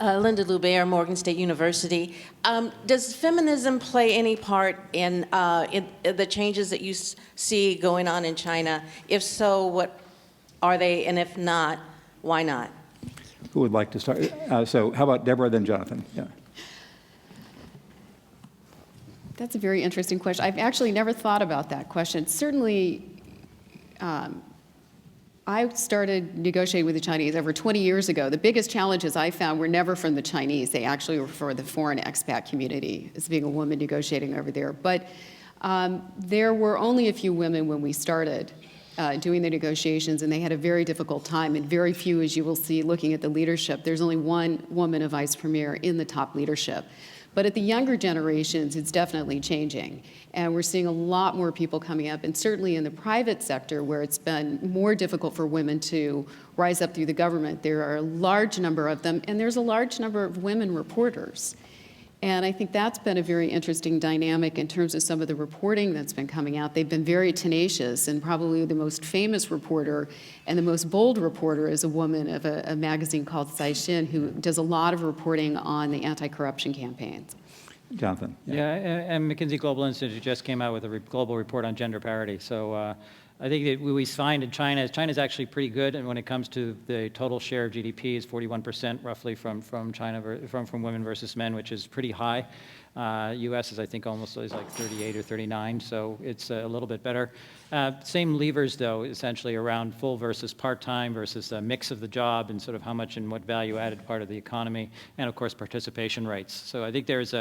Linda Lubaire, Morgan State University. Does feminism play any part in the changes that you see going on in China? If so, what are they? And if not, why not? Who would like to start? So how about Deborah, then Jonathan? Yeah. That's a very interesting question. I've actually never thought about that question. Certainly, I started negotiating with the Chinese over 20 years ago. The biggest challenges I found were never from the Chinese. They actually were for the foreign expat community, as being a woman negotiating over there. But there were only a few women when we started doing the negotiations, and they had a very difficult time, and very few, as you will see, looking at the leadership. There's only one woman, a vice premier, in the top leadership. But at the younger generations, it's definitely changing. And we're seeing a lot more people coming up, and certainly in the private sector, where it's been more difficult for women to rise up through the government, there are a large number of them, and there's a large number of women reporters. And I think that's been a very interesting dynamic in terms of some of the reporting that's been coming out. They've been very tenacious, and probably the most famous reporter and the most bold reporter is a woman of a magazine called Caixin, who does a lot of reporting on the anti-corruption campaigns. Jonathan. Yeah, and McKinsey Global Institute just came out with a global report on gender parity. So I think that we find in China's actually pretty good, and when it comes to the total share of GDP is 41% roughly from China, from women versus men, which is pretty high. U.S. is, I think, almost is like 38 or 39, so it's a little bit better. Same levers, though, essentially around full versus part-time versus a mix of the job and sort of how much and what value-added part of the economy, and of course participation rates. So I think there's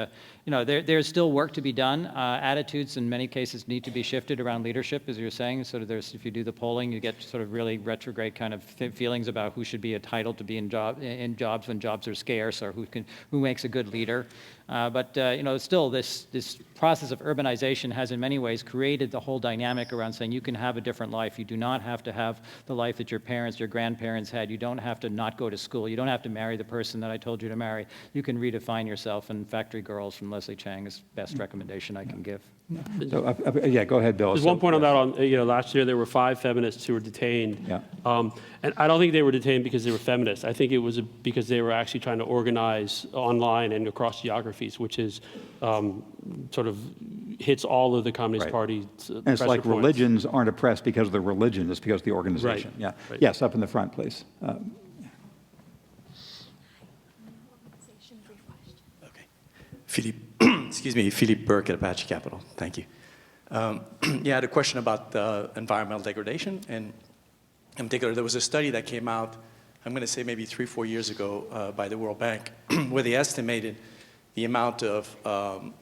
there's still work to be done. Attitudes in many cases need to be shifted around leadership, as you're saying. Sort of if you do the polling, you get sort of really retrograde kind of feelings about who should be entitled to be in jobs when jobs are scarce, or who makes a good leader. But still, this process of urbanization has in many ways created the whole dynamic around saying you can have a different life. You do not have to have the life that your parents, your grandparents had. You don't have to not go to school. You don't have to marry the person that I told you to marry. You can redefine yourself, and Factory Girls from Leslie Chang is the best recommendation I can give. So, yeah, go ahead, Bill. There's one point on that. Last year there were 5 feminists who were detained. Yeah. And I don't think they were detained because they were feminists. I think it was because they were actually trying to organize online and across geographies, which is sort of hits all of the Communist Party's and it's like points. Religions aren't oppressed because of the religion, it's because of the organization. Right. Yeah. Right. Yes, up in the front, please. Philippe, excuse me, Philippe Burke at Apache Capital. Thank you. I had a question about environmental degradation, and in particular, there was a study that came out, I'm going to say maybe 3-4 years ago by the World Bank, where they estimated the amount of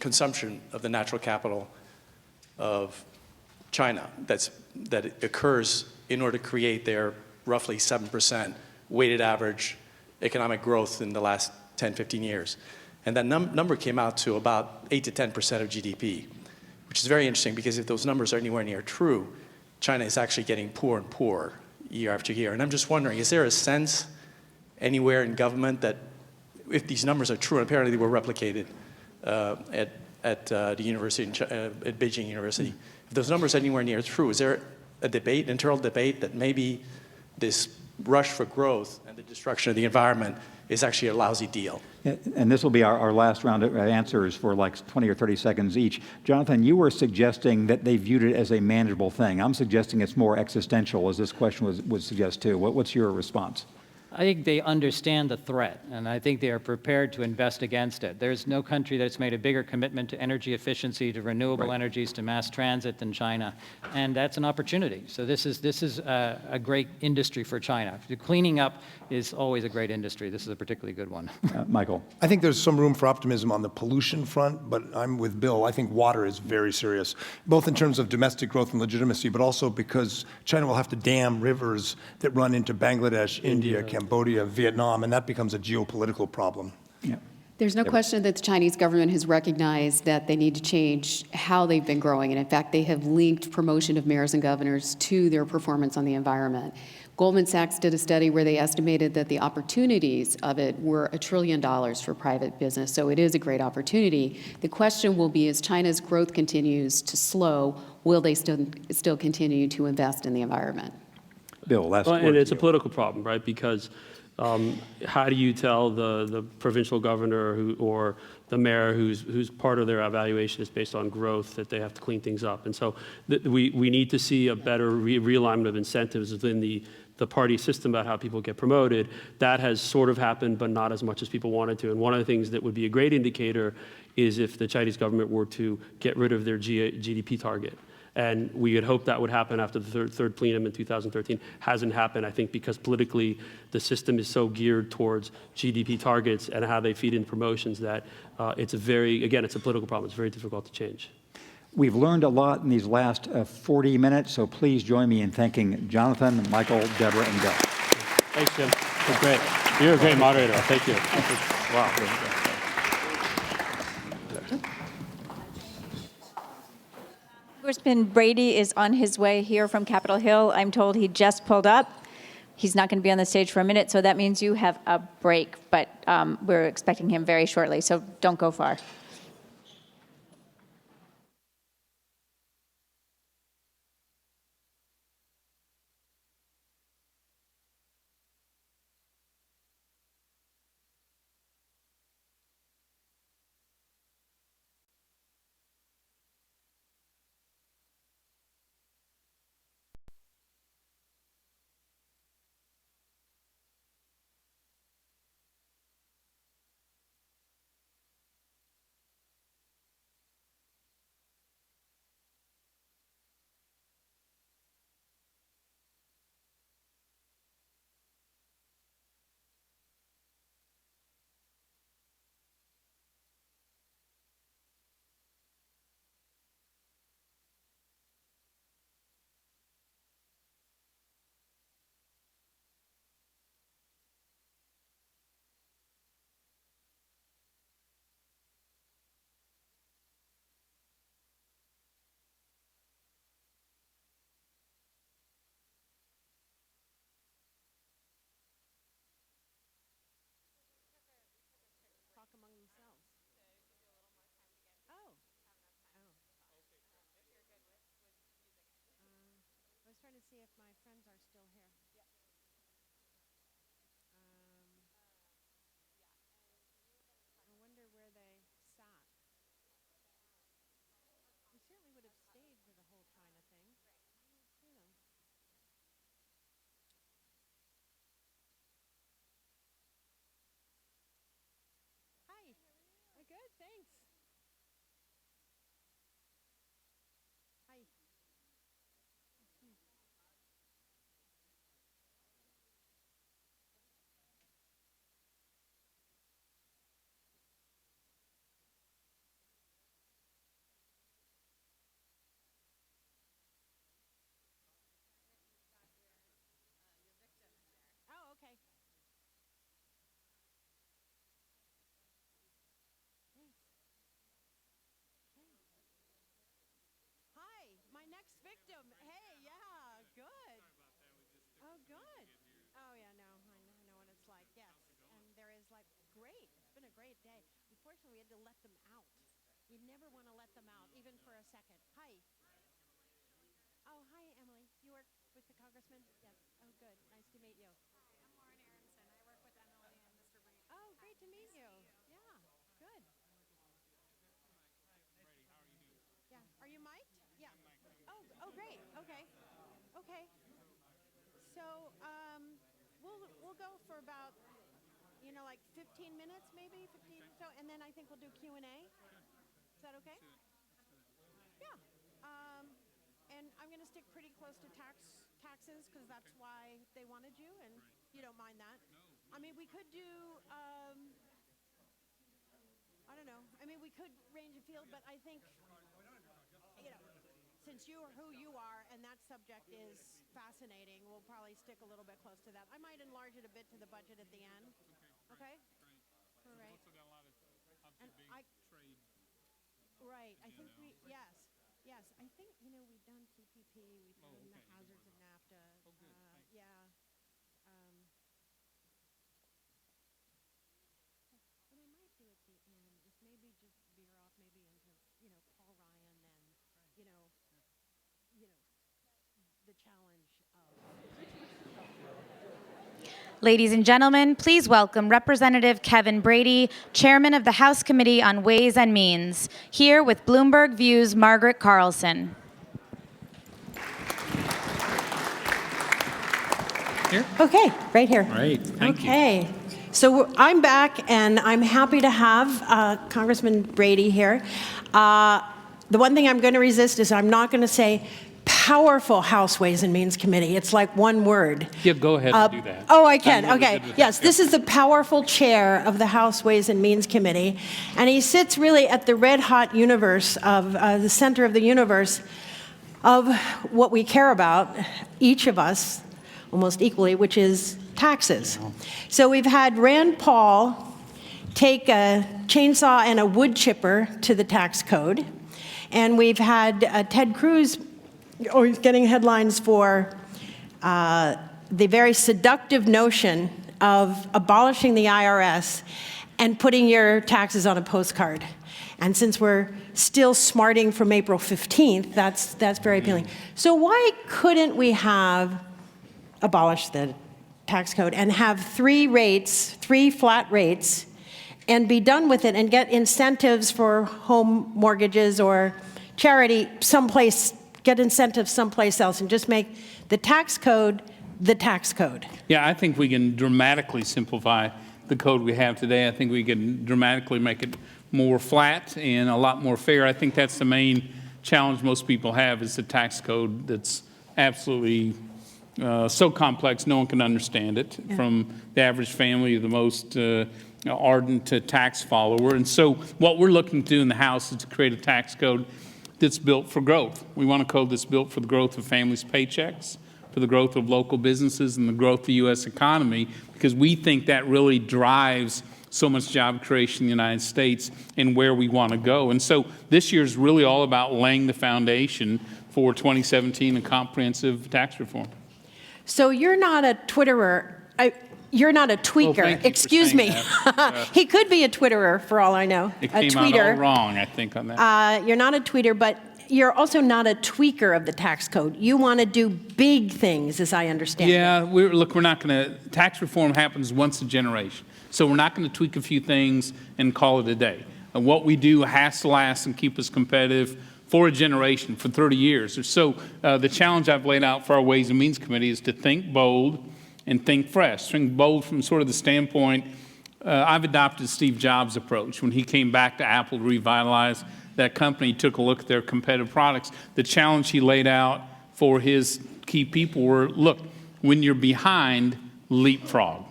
consumption of the natural capital of China that occurs in order to create their roughly 7% weighted average economic growth in the last 10, 15 years. And that number came out to about 8 to 10% of GDP, which is very interesting because if those numbers are anywhere near true, China is actually getting poorer and poorer year after year. And I'm just wondering, is there a sense anywhere in government that if these numbers are true, and apparently they were replicated at the university, at Beijing University, if those numbers are anywhere near true, is there a debate, internal debate, that maybe this rush for growth and the destruction of the environment is actually a lousy deal? And this will be our last round of answers for like 20 or 30 seconds each. Jonathan, you were suggesting that they viewed it as a manageable thing. I'm suggesting it's more existential, as this question would suggest too. What's your response? I think they understand the threat, and I think they are prepared to invest against it. There's no country that's made a bigger commitment to energy efficiency, to renewable energies, to mass transit than China, and that's an opportunity. So this is a great industry for China. Cleaning up is always a great industry. This is a particularly good one. Michael. I think there's some room for optimism on the pollution front, but I'm with Bill. I think water is very serious, both in terms of domestic growth and legitimacy, but also because China will have to dam rivers that run into Bangladesh, India, Cambodia, Vietnam, and that becomes a geopolitical problem. Yeah. There's no question that the Chinese government has recognized that they need to change how they've been growing. And in fact, they have linked promotion of mayors and governors to their performance on the environment. Goldman Sachs did a study where they estimated that the opportunities of it were $1 trillion for private business. So it is a great opportunity. The question will be, as China's growth continues to slow, will they still continue to invest in the environment? Bill, last word. And it's a political problem, right? Because how do you tell the provincial governor or the mayor whose part of their evaluation is based on growth that they have to clean things up? And so we need to see a better realignment of incentives within the party system about how people get promoted. That has sort of happened, but not as much as people wanted to. And one of the things that would be a great indicator is if the Chinese government were to get rid of their GDP target. And we had hoped that would happen after the third plenum in 2013. Hasn't happened, I think, because politically the system is so geared towards GDP targets and how they feed in promotions that it's a political problem. It's very difficult to change. We've learned a lot in these last 40 minutes, so please join me in thanking Jonathan, Michael, Deborah, and Bill. Thanks, Jim. That's great. You're a great moderator. Thank you. Wow. Congressman Brady is on his way here from Capitol Hill. I'm told he just pulled up. He's not going to be on the stage for a minute, so that means you have a break, but we're expecting him very shortly, so don't go far. go for about, like 15 minutes, maybe 15 or so, and then I think we'll do Q&A. Is that okay? Yeah. And I'm going to stick pretty close to taxes because that's why they wanted you, and you don't mind that. I mean, we could do, I don't know. I mean, we could range a field, but I think, since you are who you are and that subject is fascinating, we'll probably stick a little bit close to that. I might enlarge it a bit to the budget at the end. Okay? All right. Also got a lot of And trade. Right. I think yes. I think, we've done TPP, we've done the hazards of NAFTA. Oh, good. Yeah. What I might do at the end is maybe just veer off maybe into, Paul Ryan and, the challenge of... Ladies and gentlemen, please welcome Representative Kevin Brady, Chairman of the House Committee on Ways and Means, here with Bloomberg View's Margaret Carlson. Here? Okay, right here. Great, thank you. Okay, so I'm back, and I'm happy to have Congressman Brady here. The one thing I'm going to resist is I'm not going to say powerful House Ways and Means Committee. It's like one word. Yeah, go ahead and do that. Oh, I can. I'm really Okay. good with Yes, that. this is the powerful chair of the House Ways and Means Committee, and he sits really at the red-hot universe of the center of the universe of what we care about, each of us, almost equally, which is taxes. So we've had Rand Paul take a chainsaw and a wood chipper to the tax code, and we've had Ted Cruz he's getting headlines for the very seductive notion of abolishing the IRS and putting your taxes on a postcard. And since we're still smarting from April 15th, that's very appealing. So why couldn't we have abolished the tax code and have three flat rates, and be done with it and get incentives for home mortgages or charity someplace, get incentives someplace else, and just make the tax code the tax code? Yeah, I think we can dramatically simplify the code we have today. I think we can dramatically make it more flat and a lot more fair. I think that's the main challenge most people have, is the tax code that's absolutely so complex no one can understand it, from the average family to the most ardent tax follower. And so what we're looking to do in the House is to create a tax code that's built for growth. We want a code that's built for the growth of families' paychecks, for the growth of local businesses, and the growth of the U.S. economy, because we think that really drives so much job creation in the United States and where we want to go. And so this year is really all about laying the foundation for 2017 and comprehensive tax reform. So you're not a Twitterer. You're not a tweaker. Well, Excuse me. He could be a Twitterer for all I know. It came out all wrong, I think, on that. You're not a tweeter, but you're also not a tweaker of the tax code. You want to do big things, as I understand it. Yeah, look, we're not going to, tax reform happens once a generation. So we're not going to tweak a few things and call it a day. And what we do has to last and keep us competitive for a generation, for 30 years. So the challenge I've laid out for our Ways and Means Committee is to think bold and think fresh. Think bold from sort of the standpoint, I've adopted Steve Jobs' approach. When he came back to Apple to revitalize that company, he took a look at their competitive products. The challenge he laid out for his key people were, look, when you're behind, leapfrog.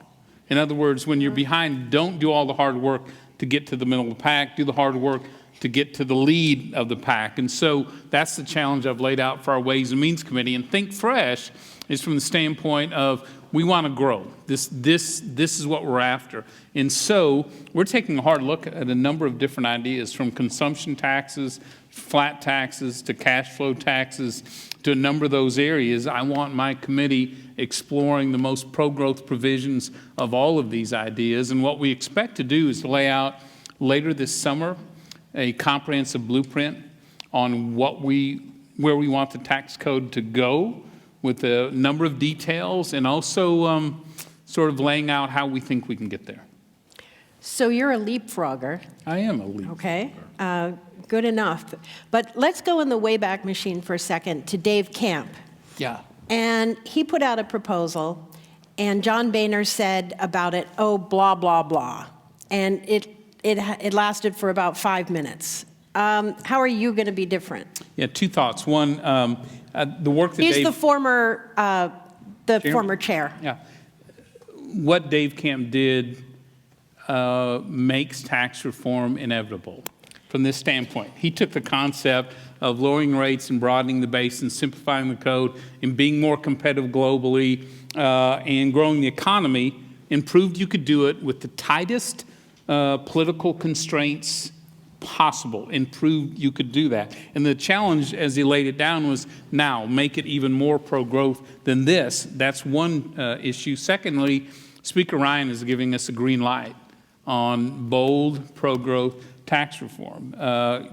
In other words, when you're behind, don't do all the hard work to get to the middle of the pack, do the hard work to get to the lead of the pack. And so that's the challenge I've laid out for our Ways and Means Committee. And think fresh is from the standpoint of, we want to grow. This is what we're after. And so we're taking a hard look at a number of different ideas, from consumption taxes, flat taxes, to cash flow taxes, to a number of those areas. I want my committee exploring the most pro-growth provisions of all of these ideas. And what we expect to do is to lay out later this summer a comprehensive blueprint on where we want the tax code to go, with a number of details, and also sort of laying out how we think we can get there. So you're a leapfrogger. I am a leapfrogger. Okay, good enough. But let's go in the Wayback Machine for a second to Dave Camp. Yeah. And he put out a proposal, And John Boehner said about it, oh, blah, blah, blah. And it lasted for about 5 minutes. How are you going to be different? Yeah, two thoughts. One, the work that He's Dave... the former chair. Yeah. What Dave Camp did makes tax reform inevitable from this standpoint. He took the concept of lowering rates and broadening the base and simplifying the code and being more competitive globally and growing the economy, and proved you could do it with the tightest political constraints possible, and proved you could do that. And the challenge, as he laid it down, was now make it even more pro-growth than this. That's one issue. Secondly, Speaker Ryan is giving us a green light on bold pro-growth tax reform.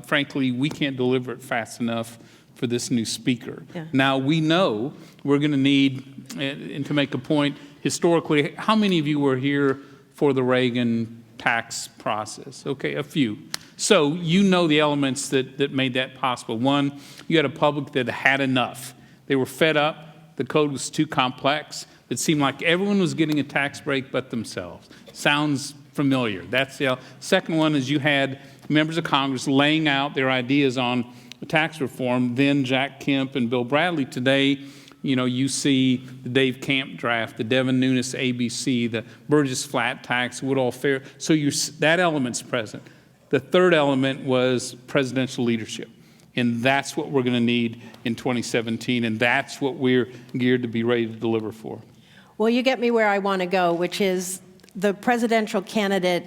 Frankly, we can't deliver it fast enough for this new speaker. Yeah. Now, we know we're going to need, and to make a point, historically, how many of you were here for the Reagan tax process? Okay, a few. So you know the elements that made that possible. One, you had a public that had enough. They were fed up. The code was too complex. It seemed like everyone was getting a tax break but themselves. Sounds familiar. That's the second one is you had members of Congress laying out their ideas on tax reform. Then Jack Kemp and Bill Bradley. Today, you know, you see the Dave Camp draft, the Devin Nunes ABC, the Burgess flat tax, Woodall Fair. So that element's present. The third element was presidential leadership. And that's what we're going to need in 2017. And that's what we're geared to be ready to deliver for. Well, you get me where I want to go, which is the presidential candidate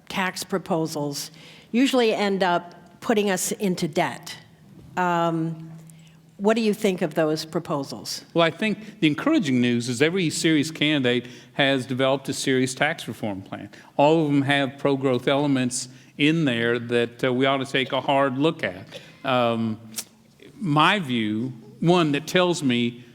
tax proposals usually end up putting us into debt. What do you think of those proposals? Well, I think the encouraging news is every serious candidate has developed a serious tax reform plan. All of them have pro-growth elements in there that we ought to take a hard look at. My view, one that tells me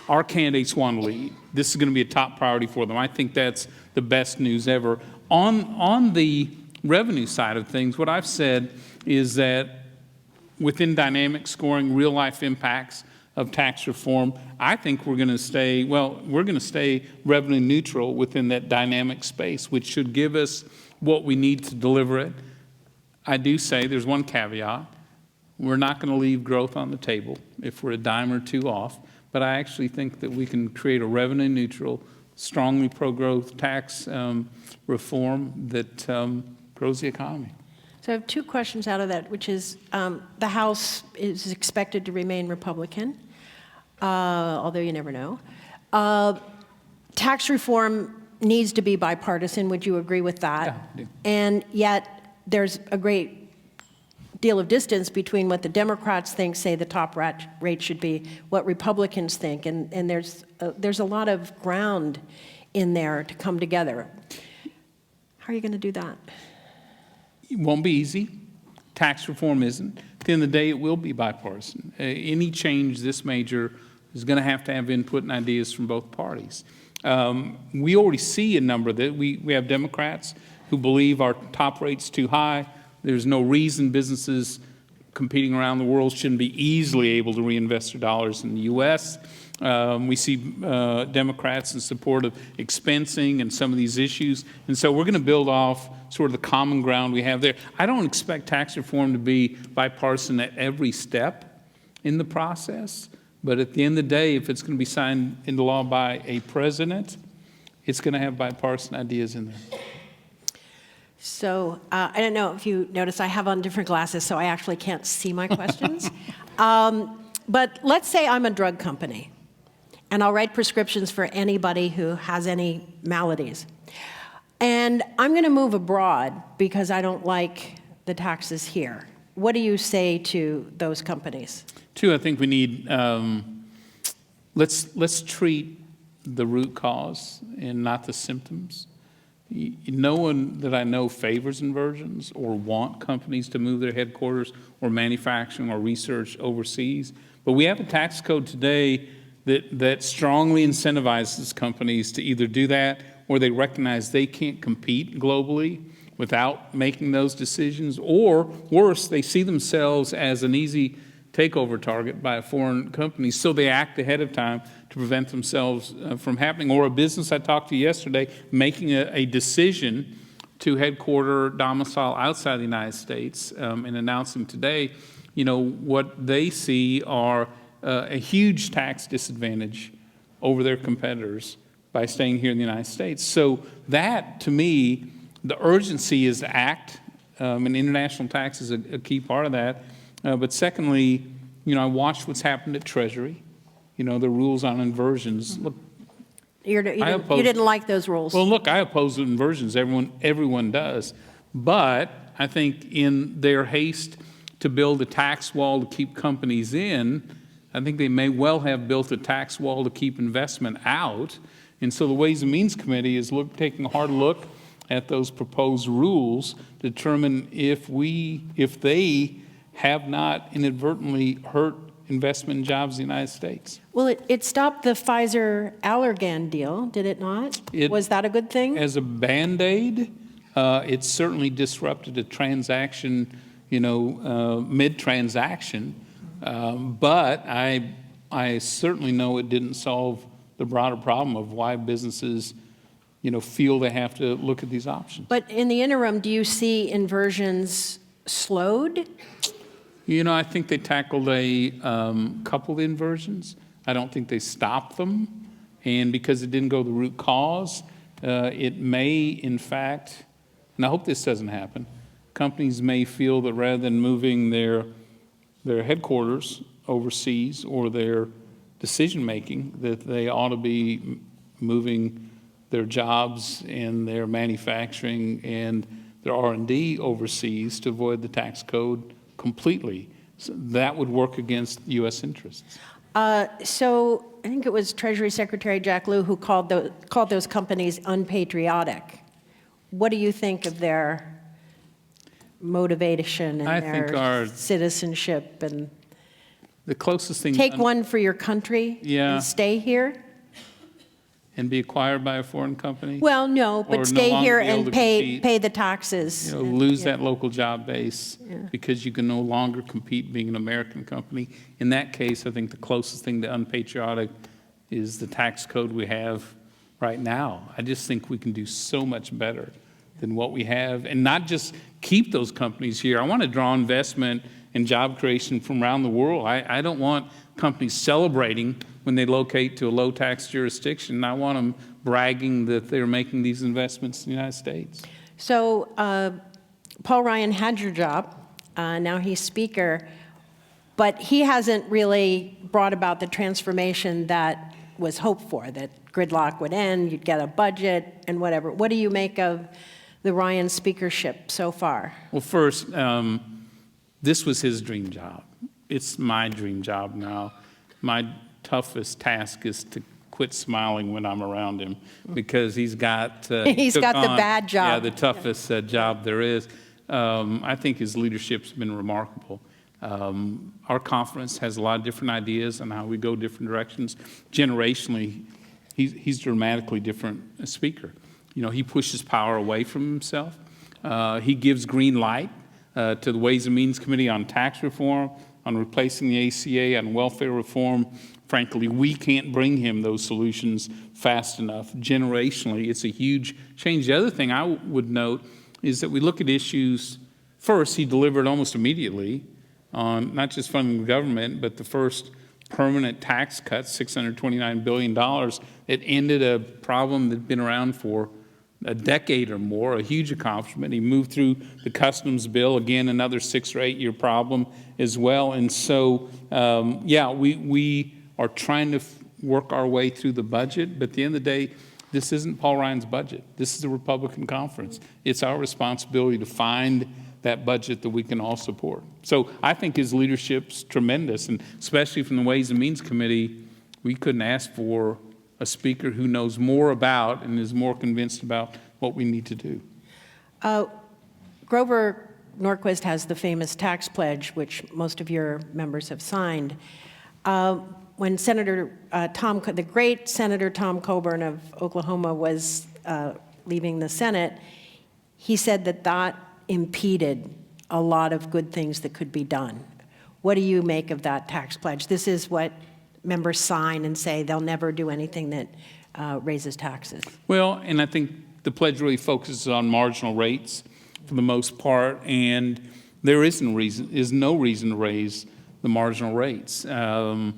our candidates want to lead. This is going to be a top priority for them. I think that's the best news ever. On the revenue side of things, what I've said is that within dynamic scoring, real-life impacts of tax reform, I think we're going to stay, well, we're going to stay revenue neutral within that dynamic space, which should give us what we need to deliver it. I do say there's one caveat. We're not going to leave growth on the table if we're a dime or two off, but I actually think that we can create a revenue neutral, strongly pro-growth tax reform that grows the economy. So I have two questions out of that, which is the House is expected to remain Republican, although you never know. Tax reform needs to be bipartisan. Would you agree with that? Yeah, I do. And yet there's a great deal of distance between what the Democrats think, say the top rate should be, what Republicans think, and there's a lot of ground in there to come together. How are you going to do that? It won't be easy. Tax reform isn't. At the end of the day, it will be bipartisan. Any change this major is going to have input and ideas from both parties. We already see a number that we have Democrats who believe our top rate's too high. There's no reason businesses competing around the world shouldn't be easily able to reinvest their dollars in the U.S. We see Democrats in support of expensing and some of these issues. And so we're going to build off sort of the common ground we have there. I don't expect tax reform to be bipartisan at every step in the process. But at the end of the day, if it's going to be signed into law by a president, it's going to have bipartisan ideas in there. So I don't know if you notice I have on different glasses, so I actually can't see my questions. But let's say I'm a drug company, and I'll write prescriptions for anybody who has any maladies. And I'm going to move abroad because I don't like the taxes here. What do you say to those companies? Two, I think we need, let's treat the root cause and not the symptoms. No one that I know favors inversions or want companies to move their headquarters or manufacturing or research overseas. But we have a tax code today that strongly incentivizes companies to either do that or they recognize they can't compete globally without making those decisions, or worse, they see themselves as an easy takeover target by a foreign company, so they act ahead of time to to prevent themselves from happening. Or a business I talked to yesterday making a decision to headquarter domicile outside the United States and announcing today, what they see are a huge tax disadvantage over their competitors by staying here in the United States. So that, to me, the urgency is to act, and international tax is a key part of that. But secondly, I watched what's happened at Treasury, the rules on inversions. Look, You didn't like those rules. well, look, I oppose inversions. Everyone does. But I think in their haste to build a tax wall to keep companies in, I think they may well have built a tax wall to keep investment out. And so the Ways and Means Committee is taking a hard look at those proposed rules to determine if they have not inadvertently hurt investment in jobs in the United States. Well, it stopped the Pfizer-Allergan deal, did it not? Was that a good thing? As a Band-Aid, it certainly disrupted a transaction, mid-transaction. But I certainly know it didn't solve the broader problem of why businesses, feel they have to look at these options. But in the interim, do you see inversions slowed? I think they tackled a couple of inversions. I don't think they stopped them. And because it didn't go to the root cause, it may, in fact, and I hope this doesn't happen, companies may feel that rather than moving their headquarters overseas or their decision-making, that they ought to be moving their jobs and their manufacturing and their R&D overseas to avoid the tax code completely. So that would work against U.S. interests. So I think it was Treasury Secretary Jack Lew who called those companies unpatriotic. What do you think of their motivation and their citizenship and the closest thing? Take one for your country and stay here? And be acquired by a foreign company? Well, no, but stay here and pay the taxes. Lose that local job base because you can no longer compete being an American company. In that case, I think the closest thing to unpatriotic is the tax code we have right now. I just think we can do so much better than what we have, and not just keep those companies here. I want to draw investment and job creation from around the world. I don't want companies celebrating when they locate to a low-tax jurisdiction. I want them bragging that they're making these investments in the United States. So Paul Ryan had your job. Now he's Speaker. But he hasn't really brought about the transformation that was hoped for, that gridlock would end, you'd get a budget and whatever. What do you make of the Ryan speakership so far? Well, first, this was his dream job. It's my dream job now. My toughest task is to quit smiling when I'm around him because he's got he's got the bad job. Yeah, the toughest job there is. I think his leadership's been remarkable. Our conference has a lot of different ideas on how we go different directions. Generationally, he's dramatically different speaker. He pushes power away from himself. He gives green light to the Ways and Means Committee on tax reform, on replacing the ACA, on welfare reform. Frankly, we can't bring him those solutions fast enough. Generationally, it's a huge change. The other thing I would note is that we look at issues. First, he delivered almost immediately on not just funding the government, but the first permanent tax cut, $629 billion. It ended a problem that had been around for a decade or more, a huge accomplishment. He moved through the customs bill, again, another 6 or 8 year problem as well. And so, we are trying to work our way through the budget, but at the end of the day, this isn't Paul Ryan's budget. This is the Republican conference. It's our responsibility to find that budget that we can all support. So I think his leadership's tremendous, and especially from the Ways and Means Committee, we couldn't ask for a speaker who knows more about and is more convinced about what we need to do. Grover Norquist has the famous tax pledge, which most of your members have signed. When the great Senator Tom Coburn of Oklahoma was leaving the Senate, he said that impeded a lot of good things that could be done. What do you make of that tax pledge? This is what members sign and say they'll never do anything that raises taxes? Well, and I think the pledge really focuses on marginal rates for the most part, and there is no reason to raise the marginal rates. In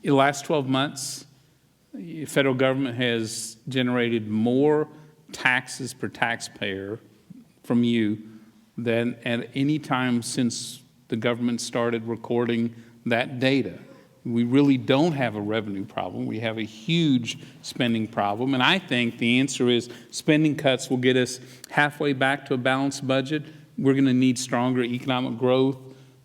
the last 12 months, the federal government has generated more taxes per taxpayer from you than at any time since the government started recording that data. We really don't have a revenue problem. We have a huge spending problem. And I think the answer is spending cuts will get us halfway back to a balanced budget. We're going to need stronger economic growth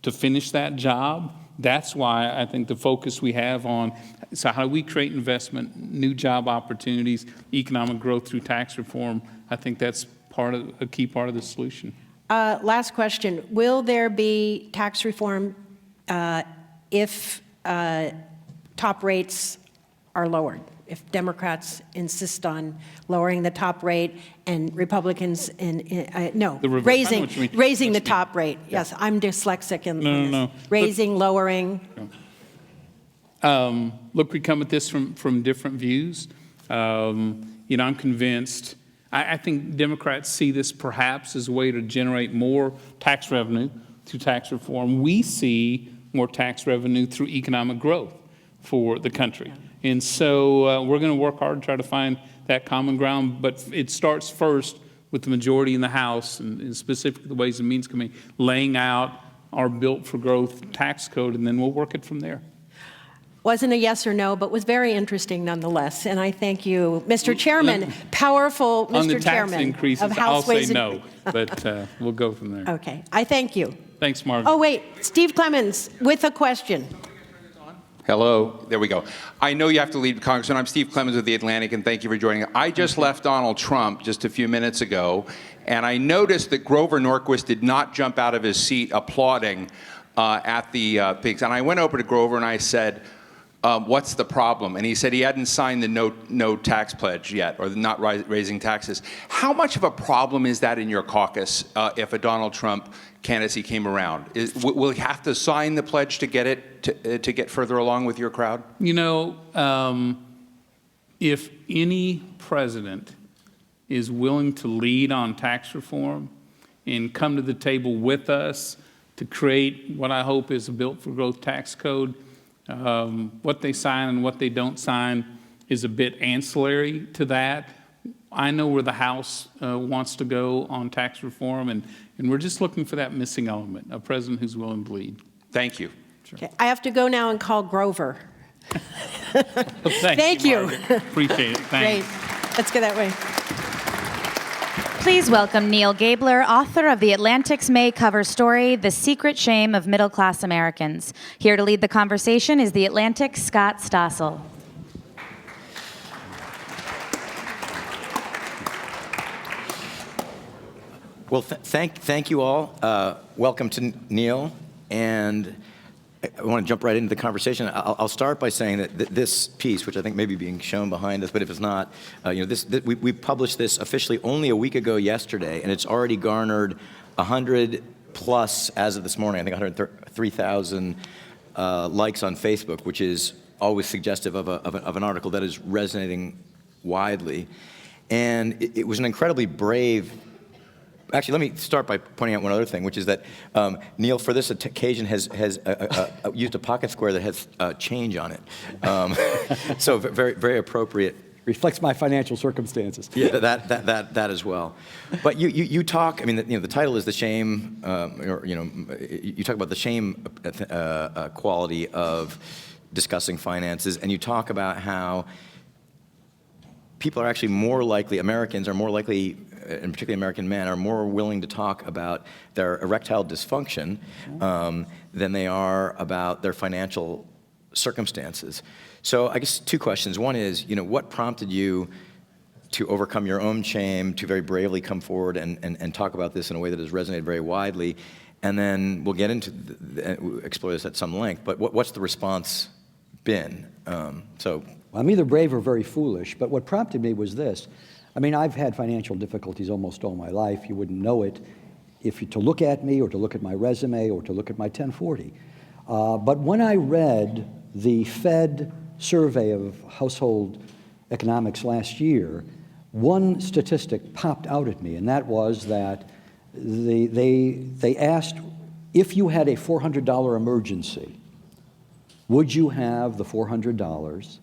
to finish that job. That's why I think the focus we have on, so how do we create investment, new job opportunities, economic growth through tax reform, I think that's a key part of the solution. Last question. Will there be tax reform if top rates are lowered? If Democrats insist on lowering the top rate and Republicans raising the top rate. Yes, I'm dyslexic in No. Raising, lowering. Look, we come at this from different views. I'm convinced. I think Democrats see this perhaps as a way to generate more tax revenue through tax reform. We see more tax revenue through economic growth for the country. And so we're going to work hard to try to find that common ground, but it starts first with the majority in the House, and specifically the Ways and Means Committee, laying out our Built for Growth tax code, and then we'll work it from there. Wasn't a yes or no, but was very interesting nonetheless, and I thank you. Mr. Chairman, powerful Mr. On the tax Chairman increases, of House I'll say Ways and no, but we'll go from there. Okay, I thank you. Thanks, Margaret. Oh, wait, Steve Clemens with a question. Hello, there we go. I know you have to leave, Congressman. I'm Steve Clemens of The Atlantic, and thank you for joining. I just left Donald Trump just a few minutes ago, and I noticed that Grover Norquist did not jump out of his seat applauding at the pigs. And I went over to Grover and I said, what's the problem? And he said he hadn't signed the no tax pledge yet, or not raising taxes. How much of a problem is that in your caucus if a Donald Trump candidacy came around? Will he have to sign the pledge to get it to get further along with your crowd? If any president is willing to lead on tax reform and come to the table with us to create what I hope is a Built for Growth tax code, what they sign and what they don't sign is a bit ancillary to that. I know where the House wants to go on tax reform, and we're just looking for that missing element, a president who's willing to lead. Thank you. Sure. Okay, I have to go now and call Grover. Thank you. Appreciate it. Thanks. Great. Let's go that way. Please welcome Neil Gabler, author of The Atlantic's May cover story, The Secret Shame of Middle-Class Americans. Here to lead the conversation is The Atlantic's Scott Stossel. Well, thank you all. Welcome to Neil. And I want to jump right into the conversation. I'll start by saying that this piece, which I think may be being shown behind us, but if it's not, we published this officially only a week ago yesterday, and it's already garnered 100 plus as of this morning. I think 103,000 likes on Facebook, which is always suggestive of an article that is resonating widely. And it was an incredibly brave. Actually, let me start by pointing out one other thing, which is that Neil, for this occasion, has used a pocket square that has change on it. So very, very appropriate. Reflects my financial circumstances. Yeah, that as well. But you talk. I mean, the title is the shame. You talk about the shame quality of discussing finances, and you talk about how people are actually more likely. Americans are more likely, and particularly American men, are more willing to talk about their erectile dysfunction than they are about their financial circumstances. So I guess two questions. One is, what prompted you to overcome your own shame, to very bravely come forward and talk about this in a way that has resonated very widely? And then we'll get into explore this at some length. But what's the response been? I'm either brave or very foolish. But what prompted me was this. I mean, I've had financial difficulties almost all my life. You wouldn't know it to look at me or to look at my resume or to look at my 1040. But when I read the Fed survey of household economics last year, one statistic popped out at me, and that was that they asked, if you had a $400 emergency, would you have the $400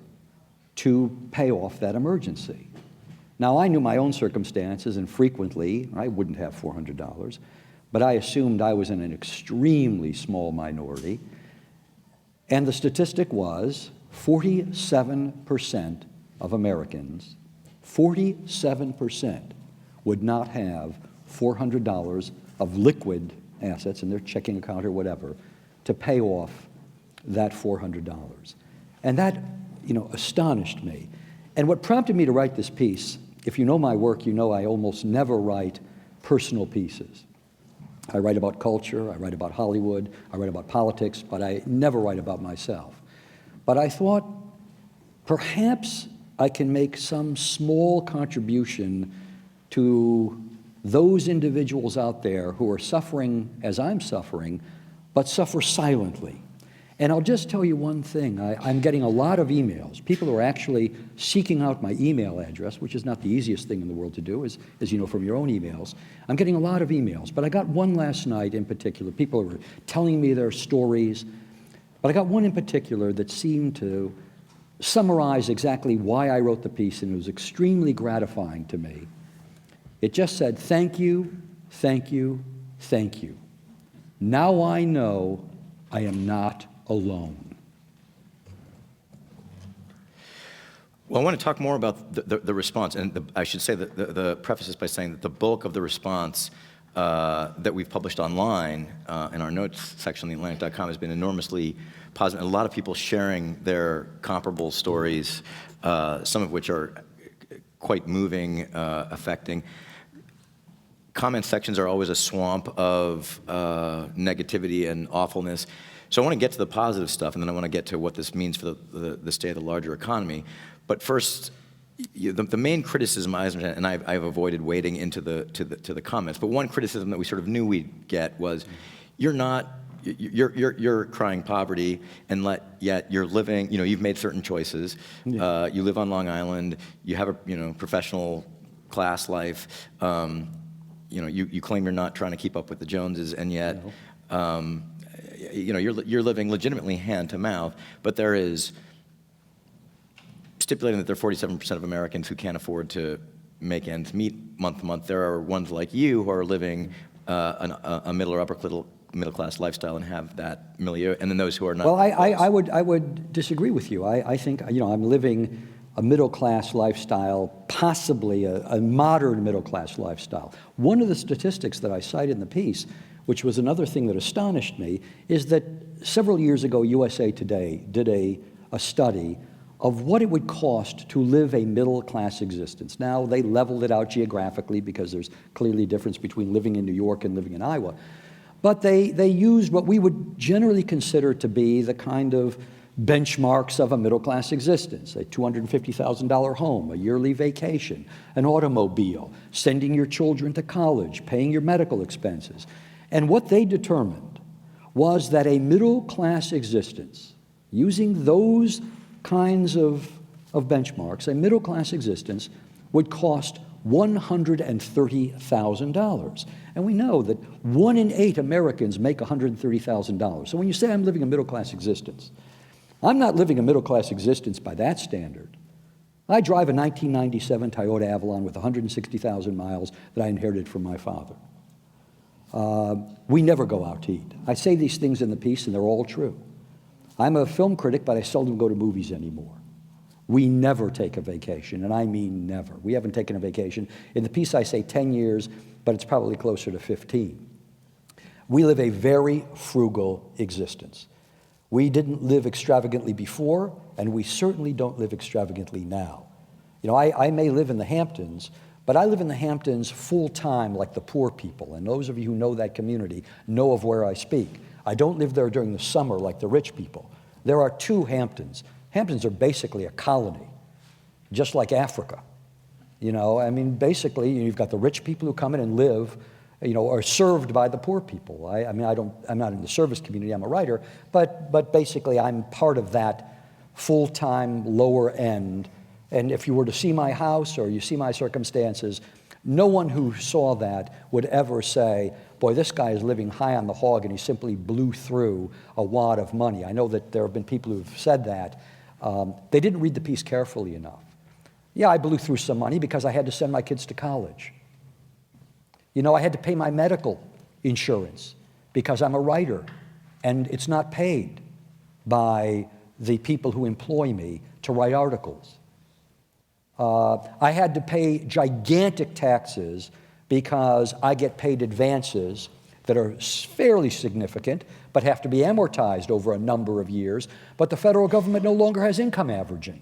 to pay off that emergency? Now, I knew my own circumstances, and frequently I wouldn't have $400, but I assumed I was in an extremely small minority. And the statistic was 47% of Americans, 47% would not have $400 of liquid assets in their checking account or whatever to pay off that $400. And that, astonished me. And what prompted me to write this piece, if you know my work, you know I almost never write personal pieces. I write about culture, I write about Hollywood, I write about politics, but I never write about myself. But I thought perhaps I can make some small contribution to those individuals out there who are suffering as I'm suffering, but suffer silently. And I'll just tell you one thing. I'm getting a lot of emails. People are actually seeking out my email address, which is not the easiest thing in the world to do, as you know from your own emails. I'm getting a lot of emails, but I got one last night in particular. People were telling me their stories, but I got one in particular that seemed to summarize exactly why I wrote the piece, and it was extremely gratifying to me. It just said, thank you, thank you, thank you. Now I know I am not alone. Well, I want to talk more about the response, and I should say that the preface is by saying that the bulk of the response that we've published online in our notes section on theatlantic.com has been enormously positive. And a lot of people sharing their comparable stories, some of which are quite moving, affecting. Comment sections are always a swamp of negativity and awfulness. So I want to get to the positive stuff, and then I want to get to what this means for the state of the larger economy. But first, the main criticism I understand, and I've avoided wading into the comments, but one criticism that we sort of knew we'd get was, you're crying poverty, and yet you're living. You've made certain choices. Yeah. You live on Long Island. You have a professional class life. You claim you're not trying to keep up with the Joneses, and yet. No. You're living legitimately hand to mouth, but there is stipulating that there are 47% of Americans who can't afford to make ends meet month to month. There are ones like you who are living a middle or upper middle class lifestyle and have that milieu, and then those who are not. Well, I would disagree with you. I think I'm living a middle class lifestyle, possibly a modern middle class lifestyle. One of the statistics that I cite in the piece, which was another thing that astonished me, is that several years ago, USA Today did a study of what it would cost to live a middle-class existence. Now, they leveled it out geographically because there's clearly a difference between living in New York and living in Iowa. But they used what we would generally consider to be the kind of benchmarks of a middle-class existence: a $250,000 home, a yearly vacation, an automobile, sending your children to college, paying your medical expenses. And what they determined was that a middle-class existence, using those kinds of benchmarks, a middle-class existence would cost $130,000. And we know that 1 in 8 Americans make $130,000. So when you say I'm living a middle-class existence, I'm not living a middle-class existence by that standard. I drive a 1997 Toyota Avalon with 160,000 miles that I inherited from my father. We never go out to eat. I say these things in the piece, and they're all true. I'm a film critic, but I seldom go to movies anymore. We never take a vacation, and I mean never. We haven't taken a vacation. In the piece, I say 10 years, but it's probably closer to 15. We live a very frugal existence. We didn't live extravagantly before, and we certainly don't live extravagantly now. I may live in the Hamptons, but I live in the Hamptons full-time like the poor people, and those of you who know that community know of where I speak. I don't live there during the summer like the rich people. There are 2 Hamptons. Hamptons are basically a colony, just like Africa. Basically, you've got the rich people who come in and live are served by the poor people. I'm not in the service community, I'm a writer, but basically I'm part of that full-time lower end. And if you were to see my house or you see my circumstances, no one who saw that would ever say, boy, this guy is living high on the hog and he simply blew through a wad of money. I know that there have been people who've said that. They didn't read the piece carefully enough. Yeah, I blew through some money because I had to send my kids to college. I had to pay my medical insurance because I'm a writer and it's not paid by the people who employ me to write articles. I had to pay gigantic taxes because I get paid advances that are fairly significant but have to be amortized over a number of years. But the federal government no longer has income averaging.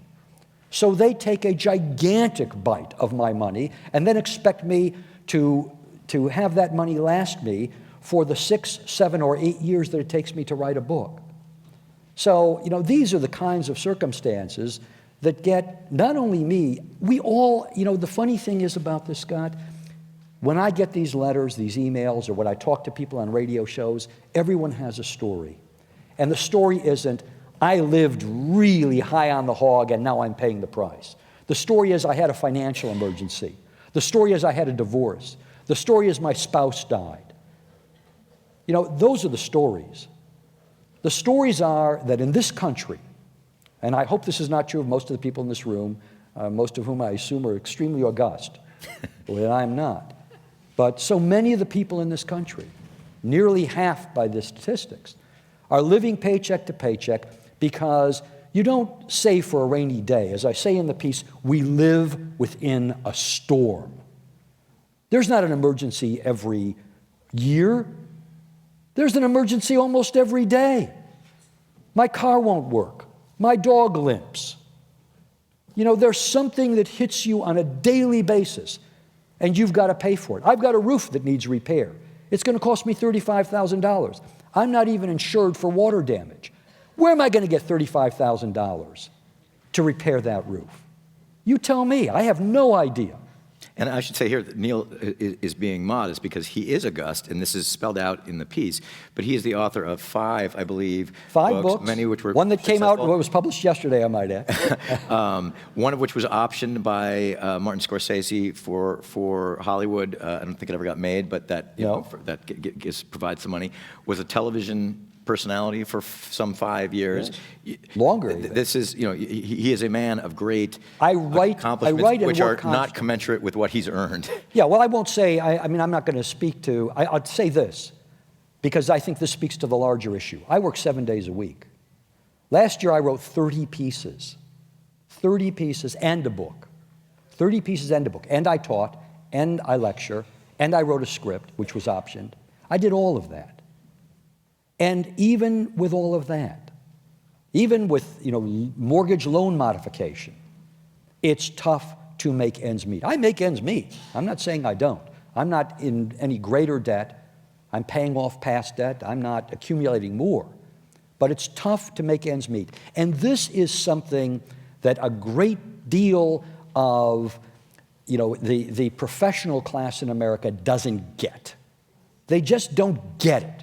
So they take a gigantic bite of my money and then expect me to have that money last me for the 6, 7, or 8 years that it takes me to write a book. So, these are the kinds of circumstances that get not only me, we all, the funny thing is about this, Scott, when I get these letters, these emails, or when I talk to people on radio shows, everyone has a story. And the story isn't, I lived really high on the hog and now I'm paying the price. The story is I had a financial emergency. The story is I had a divorce. The story is my spouse died. Those are the stories. The stories are that in this country, and I hope this is not true of most of the people in this room, most of whom I assume are extremely august, but I'm not. But so many of the people in this country, nearly half by the statistics, are living paycheck to paycheck because you don't save for a rainy day. As I say in the piece, we live within a storm. There's not an emergency every year. There's an emergency almost every day. My car won't work. My dog limps. There's something that hits you on a daily basis, and you've got to pay for it. I've got a roof that needs repair. It's going to cost me $35,000. I'm not even insured for water damage. Where am I going to get $35,000 to repair that roof? You tell me. I have no idea. And I should say here that Neil is being modest because he is august, and this is spelled out in the piece, but he is the author of 5, I believe, 5 books, many of which were one that came out, successful. was published yesterday, I might add. One of which was optioned by Martin Scorsese for Hollywood. I don't think it ever got made, but that provides some money. Was a television personality for some 5 years. Yes. Longer. This is, he is a man of great accomplishments, which are not commensurate with what he's earned. Yeah, well, I won't say, I'm not going to speak to, I'll say this, because I think this speaks to the larger issue. I work 7 days a week. Last year I wrote 30 pieces and a book. 30 pieces and a book. And I taught, and I lecture, and I wrote a script, which was optioned. I did all of that. And even with all of that, even with mortgage loan modification, it's tough to make ends meet. I make ends meet. I'm not saying I don't. I'm not in any greater debt. I'm paying off past debt. I'm not accumulating more. But it's tough to make ends meet. And this is something that a great deal of the professional class in America doesn't get. They just don't get it.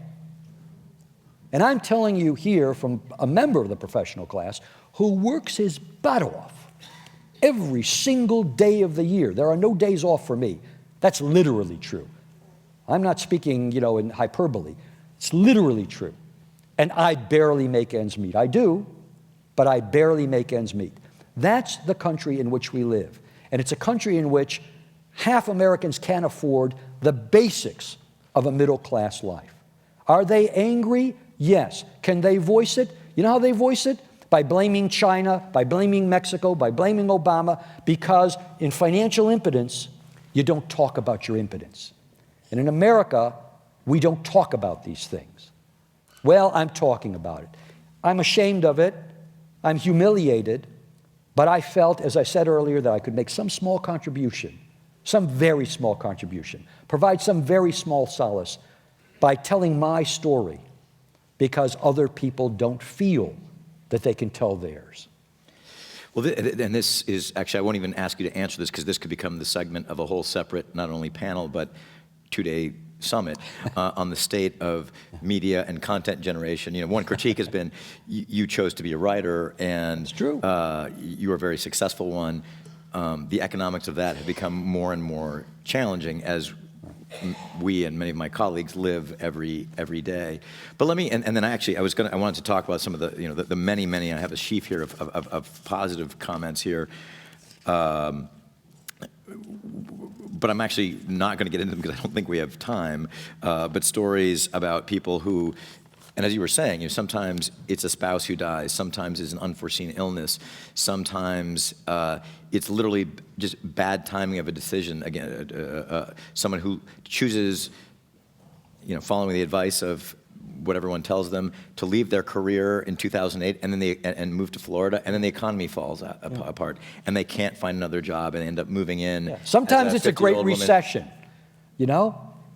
And I'm telling you here from a member of the professional class who works his butt off every single day of the year. There are no days off for me. That's literally true. I'm not speaking, in hyperbole. It's literally true. And I barely make ends meet. I do, but I barely make ends meet. That's the country in which we live. And it's a country in which half Americans can't afford the basics of a middle-class life. Are they angry? Yes. Can they voice it? You know how they voice it? By blaming China, by blaming Mexico, by blaming Obama, because in financial impotence, you don't talk about your impotence. And in America, we don't talk about these things. Well, I'm talking about it. I'm ashamed of it. I'm humiliated. But I felt, as I said earlier, that I could make some small contribution, some very small contribution, provide some very small solace by telling my story, because other people don't feel that they can tell theirs. Well, and this is, actually, I won't even ask you to answer this because this could become the segment of a whole separate, not only panel, but 2-day summit on the state of media and content generation. One critique has been you chose to be a writer, and it's true. You are a very successful one. The economics of that have become more and more challenging as we and many of my colleagues live every day. But let me, and then I wanted to talk about some of the many, I have a sheaf here of positive comments here. But I'm actually not going to get into them because I don't think we have time. But stories about people who, and as you were saying, sometimes it's a spouse who dies, sometimes it's an unforeseen illness, sometimes it's literally just bad timing of a decision. Again, someone who chooses, following the advice of what everyone tells them, to leave their career in 2008 and then move to Florida, and then the economy falls apart, and they can't find another job and end up moving in. Yeah. Sometimes it's a great woman. recession,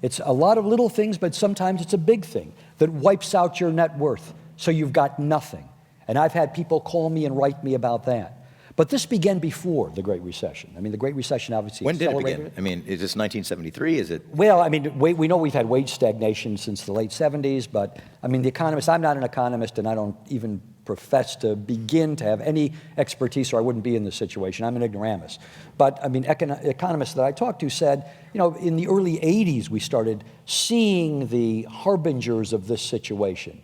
It's a lot of little things, but sometimes it's a big thing that wipes out your net worth, so you've got nothing. And I've had people call me and write me about that. But this began before the Great Recession. I mean, the Great Recession obviously accelerated. When did it begin? I mean, is this 1973? Is it? Well, I mean, we know we've had wage stagnation since the late 70s, but I mean, the economists, I'm not an economist, and I don't even profess to begin to have any expertise, or I wouldn't be in this situation. I'm an ignoramus. But I mean, economists that I talked to said, in the early 80s, we started seeing the harbingers of this situation.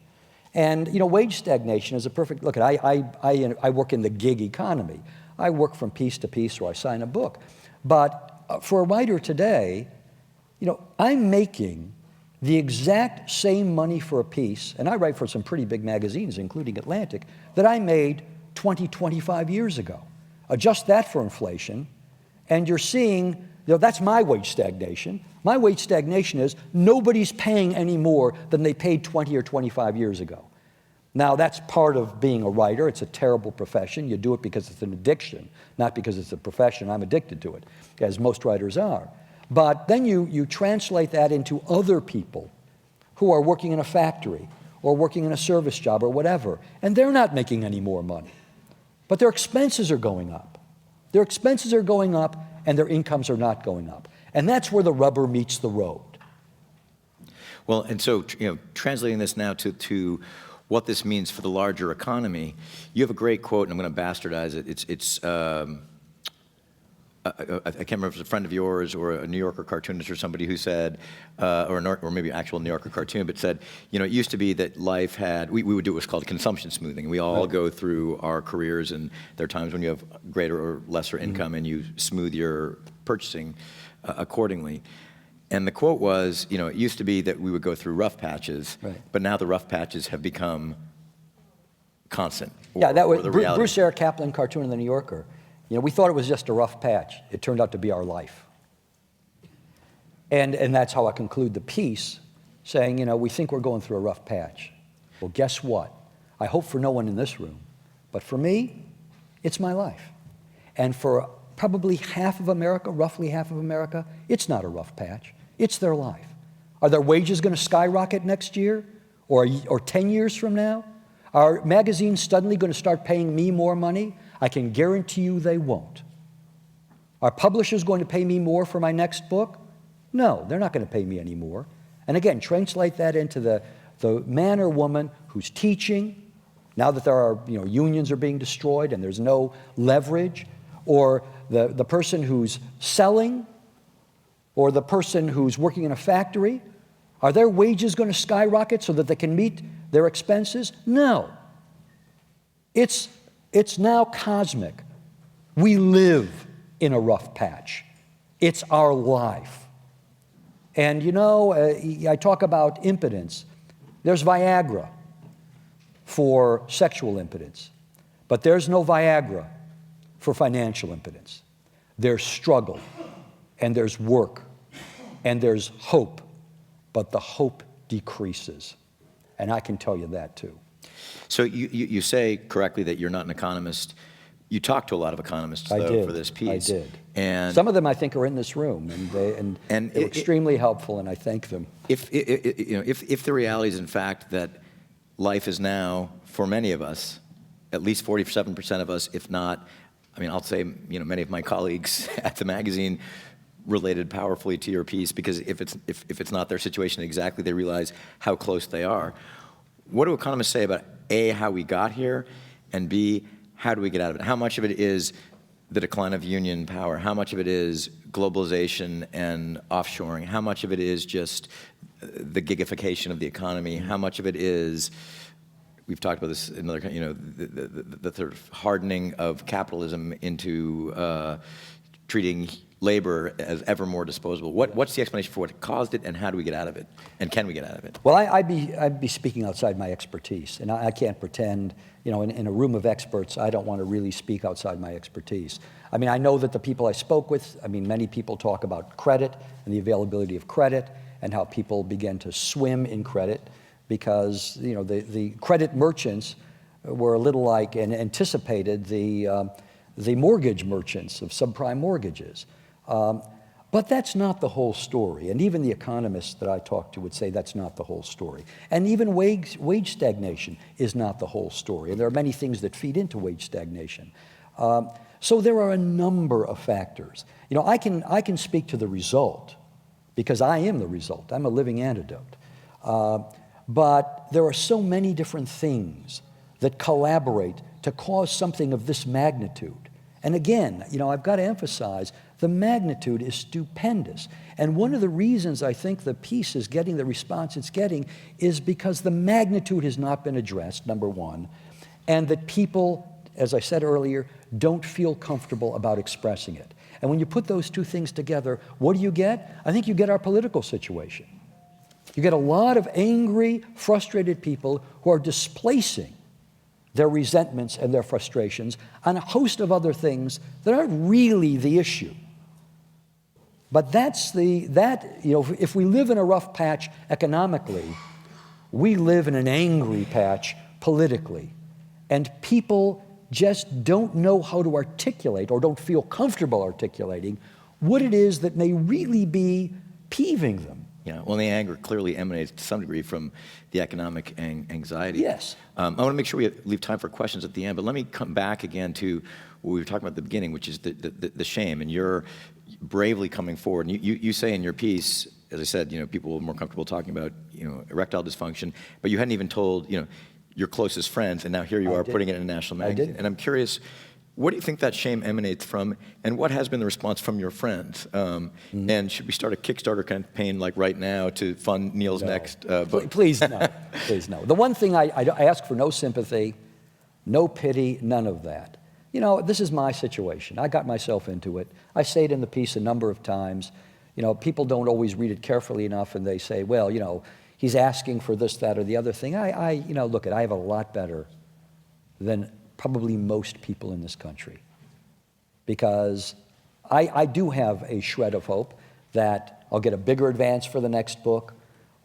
And, wage stagnation is a perfect, look, I work in the gig economy. I work from piece to piece, or I sign a book. But for a writer today, I'm making the exact same money for a piece, and I write for some pretty big magazines, including Atlantic, that I made 20, 25 years ago. Adjust that for inflation, and you're seeing, that's my wage stagnation. My wage stagnation is nobody's paying any more than they paid 20 or 25 years ago. Now, that's part of being a writer. It's a terrible profession. You do it because it's an addiction, not because it's a profession. I'm addicted to it, as most writers are. But then you translate that into other people who are working in a factory or working in a service job or whatever, and they're not making any more money. But their expenses are going up. Their expenses are going up, and their incomes are not going up. And that's where the rubber meets the road. Well, and so, translating this now to what this means for the larger economy, you have a great quote, and I'm going to bastardize it. I can't remember if it was a friend of yours or a New Yorker cartoonist or somebody who said, or maybe an actual New Yorker cartoon, but said, it used to be that life had, we would do what's called consumption smoothing. We all go through our careers, and there are times when you have greater or lesser income, and you smooth your purchasing accordingly. And the quote was, it used to be that we would go through rough patches, but now the rough patches have become constant. That was Bruce Eric Kaplan, cartoon in the New Yorker. We thought it was just a rough patch. It turned out to be our life. And that's how I conclude the piece, saying, we think we're going through a rough patch. Well, guess what? I hope for no one in this room, but for me, it's my life. And for probably half of America, roughly half of America, it's not a rough patch. It's their life. Are their wages going to skyrocket next year or 10 years from now? Are magazines suddenly going to start paying me more money? I can guarantee you they won't. Are publishers going to pay me more for my next book? No, they're not going to pay me any more. And again, translate that into the man or woman who's teaching, now that there are, unions are being destroyed and there's no leverage, or the person who's selling, or the person who's working in a factory. Are their wages going to skyrocket so that they can meet their expenses? No. It's now cosmic. We live in a rough patch. It's our life. And I talk about impotence. There's Viagra for sexual impotence, but there's no Viagra for financial impotence. There's struggle, and there's work, and there's hope, but the hope decreases. And I can tell you that too. So you say correctly that you're not an economist. You talk to a lot of economists, though, for this piece. I did. And some of them I think are in this room, and they're extremely helpful, and I thank them. If the reality is in fact that life is now, for many of us, at least 47% of us, if not, I'll say, many of my colleagues at the magazine, related powerfully to your piece, because if it's not their situation exactly, they realize how close they are. What do economists say about A, how we got here, and B, how do we get out of it? How much of it is the decline of union power? How much of it is globalization and offshoring? How much of it is just the gigification of the economy? How much of it is, we've talked about this in another, the sort of hardening of capitalism into treating labor as ever more disposable? What's the explanation for what caused it, and how do we get out of it? And can we get out of it? Well, I'd be speaking outside my expertise, and I can't pretend, in a room of experts, I don't want to really speak outside my expertise. I mean, I know that the people I spoke with, many people talk about credit and the availability of credit and how people begin to swim in credit because, the credit merchants were a little like and anticipated the mortgage merchants of subprime mortgages. But that's not the whole story. And even the economists that I talk to would say that's not the whole story. And even wage stagnation is not the whole story. And there are many things that feed into wage stagnation. So there are a number of factors. I can speak to the result because I am the result. I'm a living antidote. But there are so many different things that collaborate to cause something of this magnitude. And again, I've got to emphasize, the magnitude is stupendous. And one of the reasons I think the piece is getting the response it's getting is because the magnitude has not been addressed, number one, and that people, as I said earlier, don't feel comfortable about expressing it. And when you put those two things together, what do you get? I think you get our political situation. You get a lot of angry, frustrated people who are displacing their resentments and their frustrations on a host of other things that aren't really the issue. But if we live in a rough patch economically, we live in an angry patch politically. And people just don't know how to articulate or don't feel comfortable articulating what it is that may really be peeving them. Well, the anger clearly emanates to some degree from the economic anxiety. Yes. I want to make sure we leave time for questions at the end, but let me come back again to what we were talking about at the beginning, which is the shame, and you're bravely coming forward. And you say in your piece, as I said, people were more comfortable talking about, erectile dysfunction, but you hadn't even told, your closest friends, and now here you are putting it in a national magazine. I did. And I'm curious, what do you think that shame emanates from, and what has been the response from your friends? And should we start a Kickstarter campaign like right now to fund Neil's next book? Please no, please no. The one thing I ask for no sympathy, no pity, none of that. This is my situation. I got myself into it. I say it in the piece a number of times. People don't always read it carefully enough, and they say, well, he's asking for this, that, or the other thing. Look, I have a lot better than probably most people in this country, because I do have a shred of hope that I'll get a bigger advance for the next book,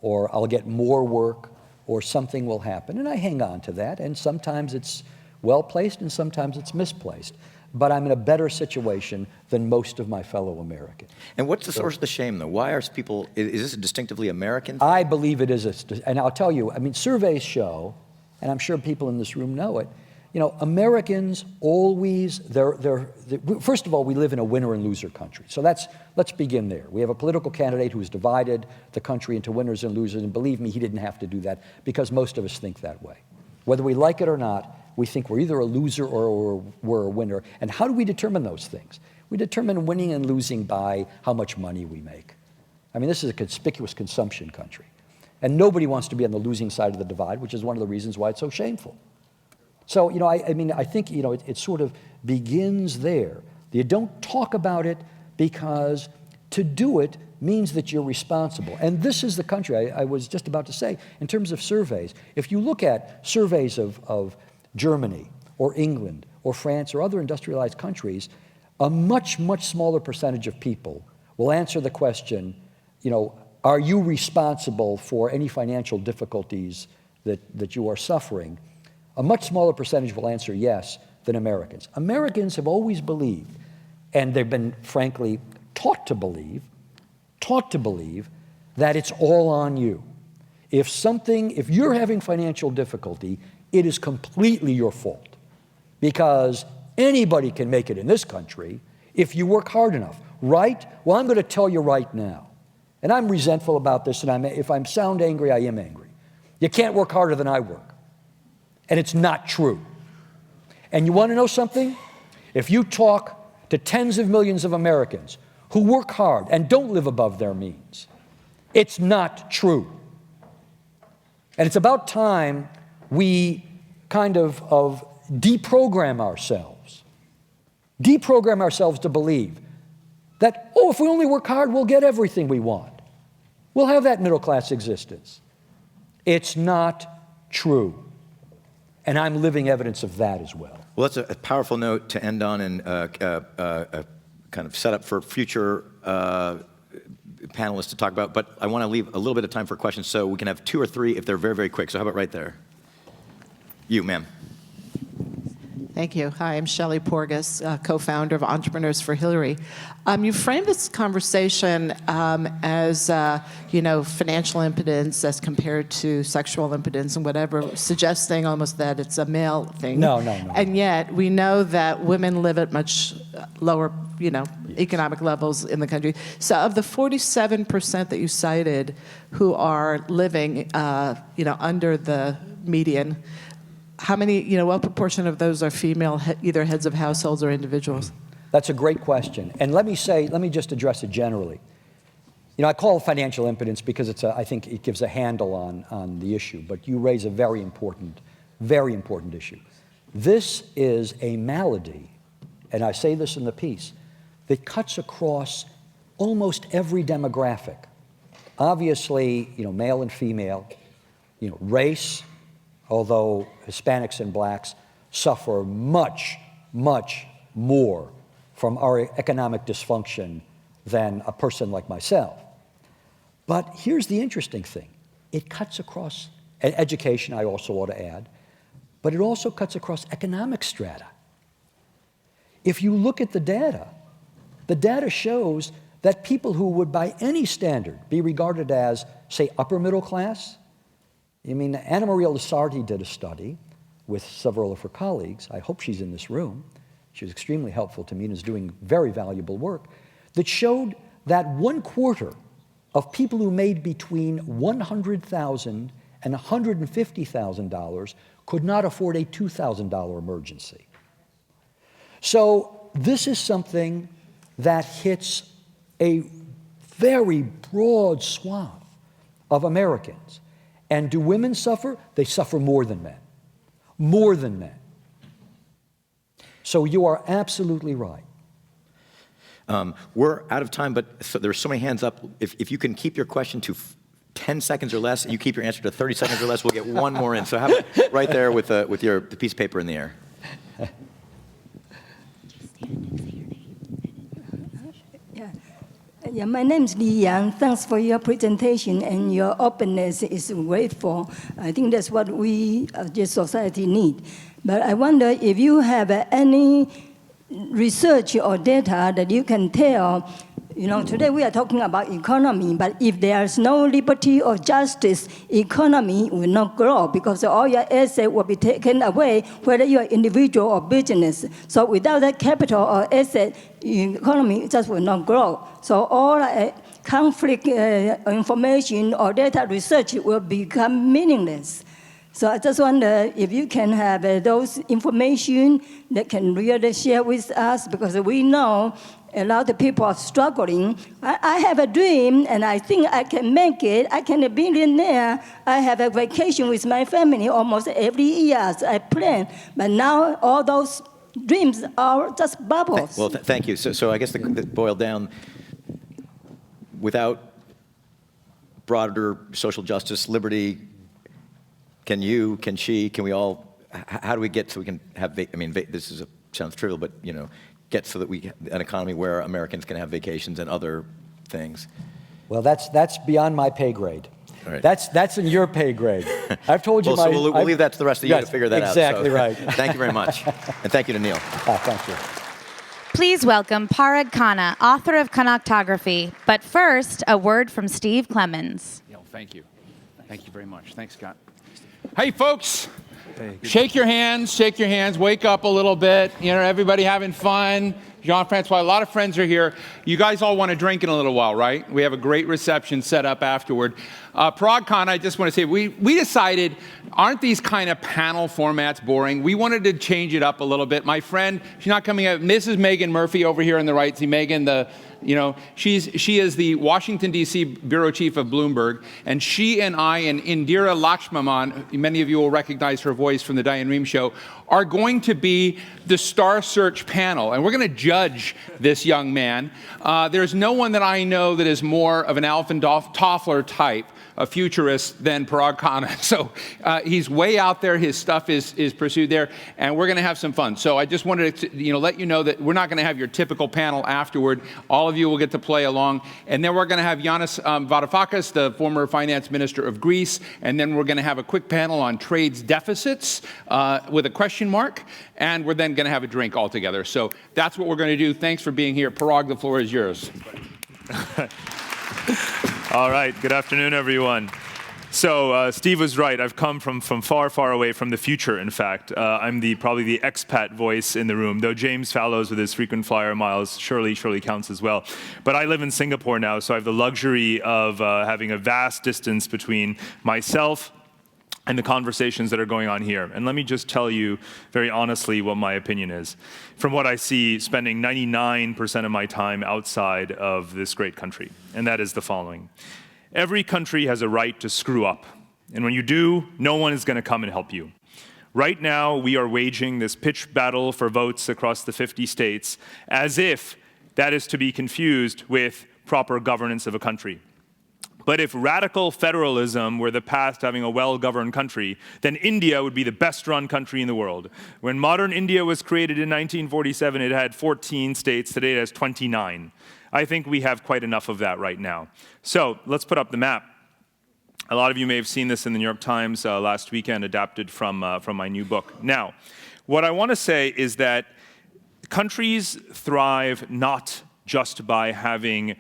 or I'll get more work, or something will happen. And I hang on to that, and sometimes it's well-placed and sometimes it's misplaced. But I'm in a better situation than most of my fellow Americans. And what's the source of the shame, though? Why are people, is this a distinctively American thing? I believe it is, and I'll tell you, surveys show, and I'm sure people in this room know it, Americans always, first of all, we live in a winner and loser country. So let's begin there. We have a political candidate who's divided the country into winners and losers, and believe me, he didn't have to do that because most of us think that way. Whether we like it or not, we think we're either a loser or we're a winner. And how do we determine those things? We determine winning and losing by how much money we make. This is a conspicuous consumption country. And nobody wants to be on the losing side of the divide, which is one of the reasons why it's so shameful. So, I think, it sort of begins there. You don't talk about it because to do it means that you're responsible. And this is the country, I was just about to say, in terms of surveys. If you look at surveys of Germany or England or France or other industrialized countries, a much, much smaller percentage of people will answer the question, are you responsible for any financial difficulties that you are suffering? A much smaller percentage will answer yes than Americans. Americans have always believed, and they've been, frankly, taught to believe that it's all on you. If you're having financial difficulty, it is completely your fault, because anybody can make it in this country if you work hard enough. Right? Well, I'm going to tell you right now. And I'm resentful about this, and if I'm sound angry, I am angry. You can't work harder than I work. And it's not true. And you want to know something? If you talk to tens of millions of Americans who work hard and don't live above their means, it's not true. And it's about time we kind of deprogram ourselves to believe that, oh, if we only work hard, we'll get everything we want. We'll have that middle-class existence. It's not true. And I'm living evidence of that as well. Well, that's a powerful note to end on and kind of set up for future panelists to talk about. But I want to leave a little bit of time for questions, so we can have 2 or 3 if they're very, very quick. So how about right there? You, ma'am. Thank you. Hi, I'm Shelley Porgas, co-founder of Entrepreneurs for Hillary. You framed this conversation as, financial impotence as compared to sexual impotence and whatever, suggesting almost that it's a male thing. No. And yet, we know that women live at much lower, economic levels in the country. So of the 47% that you cited who are living, under the median, how many, what proportion of those are female, either heads of households or individuals? That's a great question. And let me just address it generally. I call it financial impotence because I think it gives a handle on the issue, but you raise a very important issue. This is a malady, and I say this in the piece, that cuts across almost every demographic. Obviously, male and female, race, although Hispanics and blacks suffer much, much more from our economic dysfunction than a person like myself. But here's the interesting thing. It cuts across, and education I also ought to add, but it also cuts across economic strata. If you look at the data shows that people who would by any standard be regarded as, say, upper middle class, Anna Maria Lusardi did a study with several of her colleagues. I hope she's in this room. She was extremely helpful to me and is doing very valuable work that showed that 1/4 of people who made between $100,000 and $150,000 could not afford a $2,000 emergency. So this is something that hits a very broad swath of Americans. And do women suffer? They suffer more than men. More than men. So you are absolutely right. We're out of time, but there's so many hands up. If you can keep your question to 10 seconds or less, and you keep your answer to 30 seconds or less, we'll get one more in. So have it right there with the piece of paper in the air. Yeah, my name is Li Yang. Thanks for your presentation, and your openness is grateful. I think that's what we as this society need. But I wonder if you have any research or data that you can tell. Today we are talking about economy, but if there is no liberty or justice, economy will not grow because all your assets will be taken away, whether you are individual or business. So without that capital or asset, economy just will not grow. So all conflict information or data research will become meaningless. So I just wonder if you can have those information that can really share with us, because we know a lot of people are struggling. I have a dream, and I think I can make it. I can be a billionaire. I have a vacation with my family almost every year as I plan. But now all those dreams are just bubbles. Well, thank you. So I guess the boiled down, without broader social justice, liberty, can we all, how do we get so we can have, this sounds trivial, but, get so that we get an economy where Americans can have vacations and other things? Well, that's beyond my pay grade. All right. That's in your pay grade. I've told you so we'll leave that to the rest of you to figure that exactly out. Exactly right. Thank you very much. And thank you to Neil. Thank you. Please welcome Parag Khanna, author of Conoctography. But first, a word from Steve Clemens. Thank you. Thank you very much. Thanks, Scott. Hey, folks. Hey, shake your hands, wake up a little bit. Everybody having fun. Jean-Francois, a lot of friends are here. You guys all want to drink in a little while, right? We have a great reception set up afterward. ProgCon, I just want to say, we decided, aren't these kind of panel formats boring? We wanted to change it up a little bit. My friend, she's not coming out, Mrs. Megan Murphy over here on the right. See, Megan, she is the Washington, D.C. bureau chief of Bloomberg, and she and I and Indira Lakshmanan, many of you will recognize her voice from the Diane Rehm show, are going to be the Star Search panel, and we're going to judge this young man. There's no one that I know that is more of an Alvin Toffler type, a futurist, than Parag Khanna. So he's way out there. His stuff is pursued there, and we're going to have some fun. So I just wanted to let you know that we're not going to have your typical panel afterward. All of you will get to play along, and then we're going to have Yanis Varoufakis, the former finance minister of Greece, and then we're going to have a quick panel on trades deficits with a question mark, and we're then going to have a drink all together. So that's what we're going to do. Thanks for being here. Parag, the floor is yours. All right, good afternoon, everyone. So Steve was right. I've come from far, far away from the future, in fact. I'm probably the expat voice in the room, though James Fallows with his frequent flyer miles surely counts as well. But I live in Singapore now, so I have the luxury of having a vast distance between myself and the conversations that are going on here. And let me just tell you very honestly what my opinion is. From what I see, spending 99% of my time outside of this great country, and that is the following. Every country has a right to screw up. And when you do, no one is going to come and help you. Right now, we are waging this pitched battle for votes across the 50 states as if that is to be confused with proper governance of a country. But if radical federalism were the path to having a well-governed country, then India would be the best-run country in the world. When modern India was created in 1947, it had 14 states. Today it has 29. I think we have quite enough of that right now. So let's put up the map. A lot of you may have seen this in the New York Times last weekend, adapted from my new book. Now, what I want to say is that countries thrive not just by having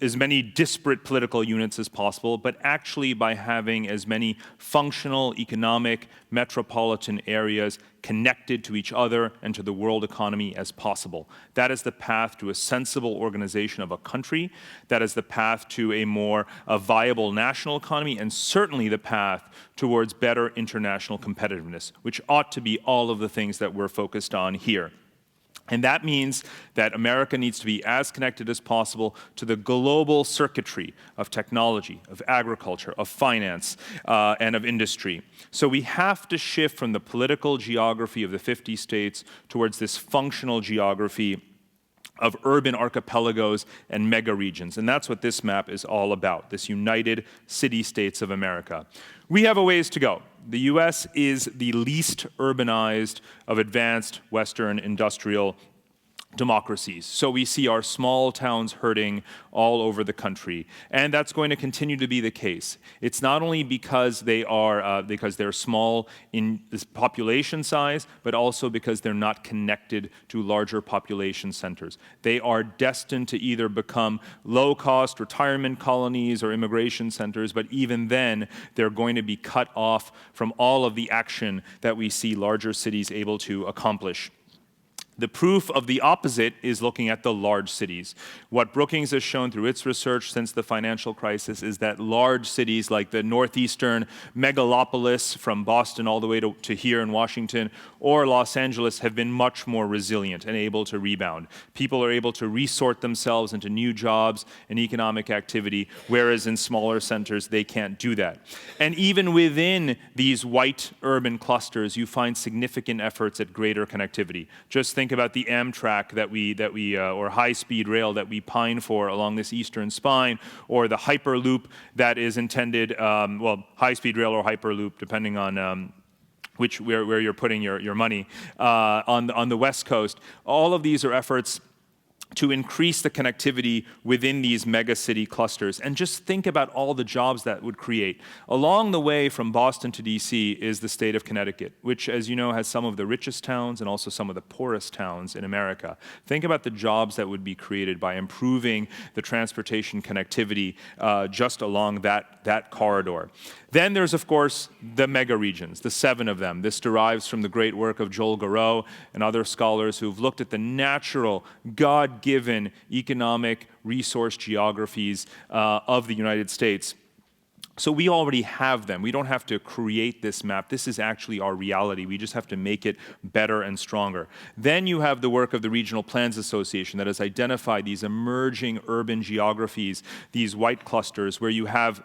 as many disparate political units as possible, but actually by having as many functional, economic, metropolitan areas connected to each other and to the world economy as possible. That is the path to a sensible organization of a country. That is the path to a viable national economy, and certainly the path towards better international competitiveness, which ought to be all of the things that we're focused on here. And that means that America needs to be as connected as possible to the global circuitry of technology, of agriculture, of finance, and of industry. So we have to shift from the political geography of the 50 states towards this functional geography of urban archipelagos and mega regions. And that's what this map is all about, this united city-states of America. We have a ways to go. The US is the least urbanized of advanced Western industrial democracies. So we see our small towns hurting all over the country, and that's going to continue to be the case. It's not only because they're small in this population size, but also because they're not connected to larger population centers. They are destined to either become low-cost retirement colonies or immigration centers, but even then, they're going to be cut off from all of the action that we see larger cities able to accomplish. The proof of the opposite is looking at the large cities. What Brookings has shown through its research since the financial crisis is that large cities like the northeastern megalopolis from Boston all the way to here in Washington or Los Angeles have been much more resilient and able to rebound. People are able to resort themselves into new jobs and economic activity, whereas in smaller centers they can't do that. And even within these white urban clusters, you find significant efforts at greater connectivity. Just think about the Amtrak or high-speed rail that we pine for along this eastern spine, or the Hyperloop that is intended, high-speed rail or Hyperloop, depending on where you're putting your money, on the West Coast. All of these are efforts to increase the connectivity within these megacity clusters. And just think about all the jobs that would create. Along the way from Boston to DC is the state of Connecticut, which, as you know, has some of the richest towns and also some of the poorest towns in America. Think about the jobs that would be created by improving the transportation connectivity just along that corridor. Then there's, of course, the mega regions, the 7 of them. This derives from the great work of Joel Garreau and other scholars who've looked at the natural, God-given economic resource geographies of the United States. So we already have them. We don't have to create this map. This is actually our reality. We just have to make it better and stronger. Then you have the work of the Regional Plans Association that has identified these emerging urban geographies, these white clusters where you have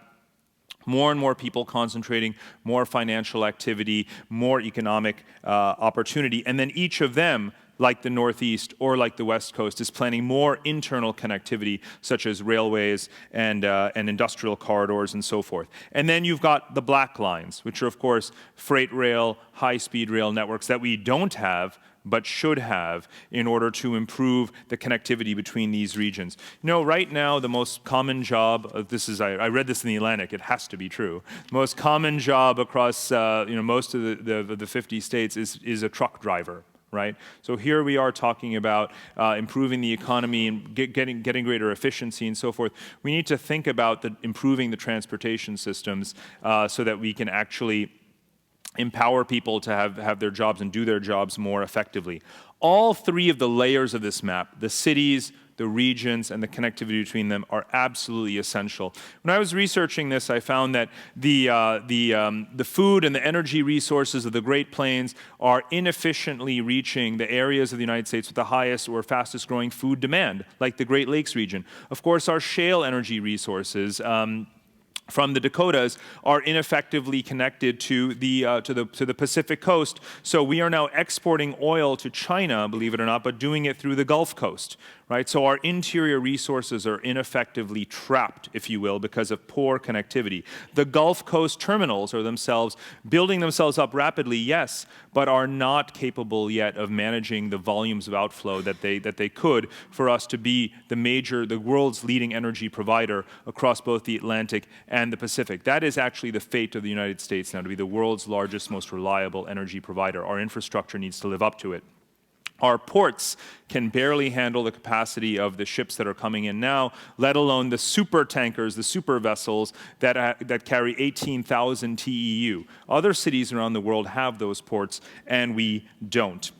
more and more people concentrating, more financial activity, more economic opportunity. And then each of them, like the Northeast or like the West Coast, is planning more internal connectivity, such as railways and industrial corridors and so forth. And then you've got the black lines, which are, of course, freight rail, high-speed rail networks that we don't have, but should have in order to improve the connectivity between these regions. You know, right now, the most common job, I read this in the Atlantic, it has to be true, the most common job across most of the 50 states is a truck driver. Right? So here we are talking about improving the economy and getting greater efficiency and so forth. We need to think about improving the transportation systems so that we can actually empower people to have their jobs and do their jobs more effectively. All 3 of the layers of this map, the cities, the regions, and the connectivity between them, are absolutely essential. When I was researching this, I found that the food and the energy resources of the Great Plains are inefficiently reaching the areas of the United States with the highest or fastest growing food demand, like the Great Lakes region. Of course, our shale energy resources from the Dakotas are ineffectively connected to the Pacific coast. So we are now exporting oil to China, believe it or not, but doing it through the Gulf Coast. Right? So our interior resources are ineffectively trapped, if you will, because of poor connectivity. The Gulf Coast terminals are themselves building themselves up rapidly, yes, but are not capable yet of managing the volumes of outflow that they could for us to be the world's leading energy provider across both the Atlantic and the Pacific. That is actually the fate of the United States now, to be the world's largest, most reliable energy provider. Our infrastructure needs to live up to it. Our ports can barely handle the capacity of the ships that are coming in now, let alone the super tankers, the super vessels that carry 18,000 TEU. Other cities around the world have those ports, and we don't.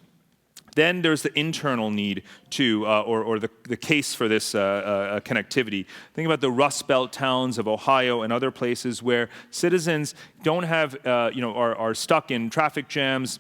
Then there's the internal need to, or the case for this connectivity. Think about the Rust Belt towns of Ohio and other places where citizens don't have, are stuck in traffic jams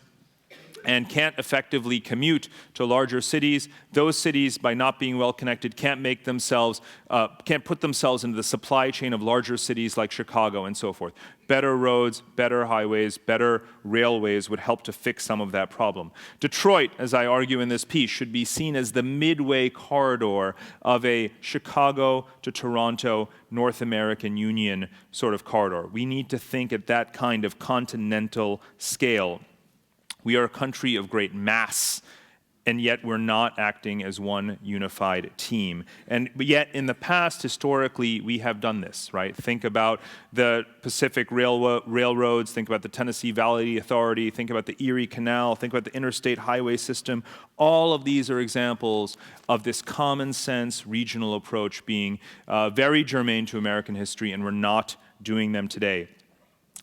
and can't effectively commute to larger cities. Those cities, by not being well connected, can't put themselves into the supply chain of larger cities like Chicago and so forth. Better roads, better highways, better railways would help to fix some of that problem. Detroit, as I argue in this piece, should be seen as the midway corridor of a Chicago to Toronto North American Union sort of corridor. We need to think at that kind of continental scale. We are a country of great mass, and yet we're not acting as one unified team. But yet, in the past, historically, we have done this, right? Think about the Pacific Railroads, think about the Tennessee Valley Authority, think about the Erie Canal, think about the interstate highway system. All of these are examples of this common sense regional approach being very germane to American history, and we're not doing them today.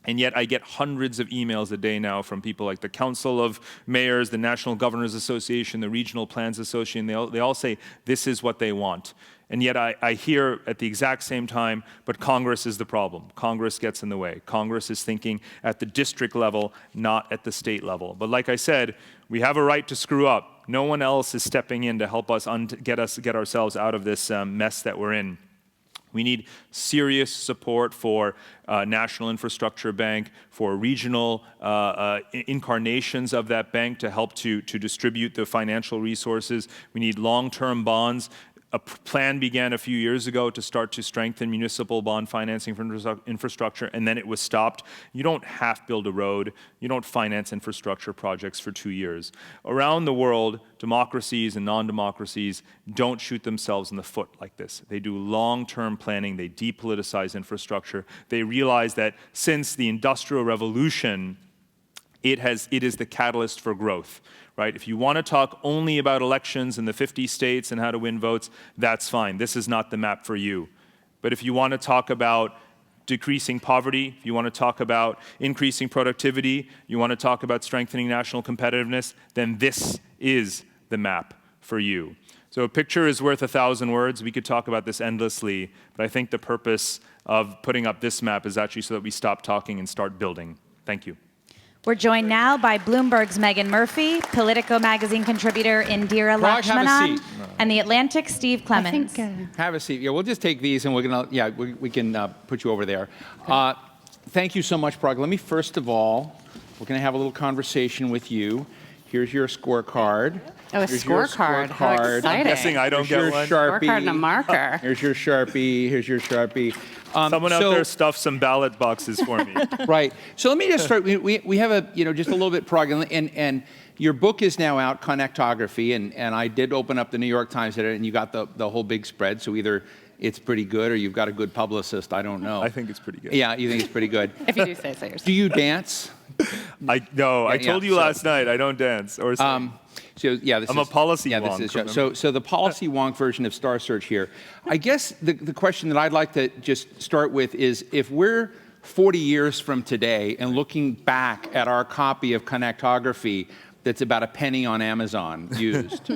And yet I get hundreds of emails a day now from people like the Council of Mayors, the National Governors Association, the Regional Plans Association. They all say this is what they want. And yet I hear at the exact same time, but Congress is the problem. Congress gets in the way. Congress is thinking at the district level, not at the state level. But like I said, we have a right to screw up. No one else is stepping in to help us get ourselves out of this mess that we're in. We need serious support for National Infrastructure Bank, for regional incarnations of that bank to help to distribute the financial resources. We need long-term bonds. A plan began a few years ago to start to strengthen municipal bond financing for infrastructure, and then it was stopped. You don't half build a road. You don't finance infrastructure projects for 2 years. Around the world, democracies and non-democracies don't shoot themselves in the foot like this. They do long-term planning. They depoliticize infrastructure. They realize that since the Industrial Revolution, it is the catalyst for growth. Right? If you want to talk only about elections in the 50 states and how to win votes, that's fine. This is not the map for you. But if you want to talk about decreasing poverty, if you want to talk about increasing productivity, you want to talk about strengthening national competitiveness, then this is the map for you. So a picture is worth 1,000 words. We could talk about this endlessly, but I think the purpose of putting up this map is actually so that we stop talking and start building. Thank you. We're joined now by Bloomberg's Megan Murphy, Politico magazine contributor Indira Raj, have a Lakshmanan, seat. and The Atlantic Steve Clemens. Have a seat. Yeah, we'll just take these and we're gonna. Yeah, we can put you over there. Thank you so much, Parag. Let me first of all, we're gonna have a little conversation with you. Here's your scorecard. Oh, a scorecard. How exciting. I'm guessing I don't Here's get one. Sharpie. Scorecard and a marker. Here's your Sharpie. Here's your Sharpie. Someone out there stuffed some ballot boxes for me. Right. So let me just start. We have a, just a little bit, Parag, and your book is now out, Connectography, and I did open up the New York Times today, and you got the whole big spread. So either it's pretty good or you've got a good publicist. I don't know. I think it's pretty good. Yeah, you think it's pretty good. If you do say so yourself. Do you dance? I told you last night I don't dance or sing. So yeah, I'm a policy wonk. So the policy wonk version of Star Search here. I guess the question that I'd like to just start with is, if we're 40 years from today and looking back at our copy of Connectography that's about a penny on Amazon used,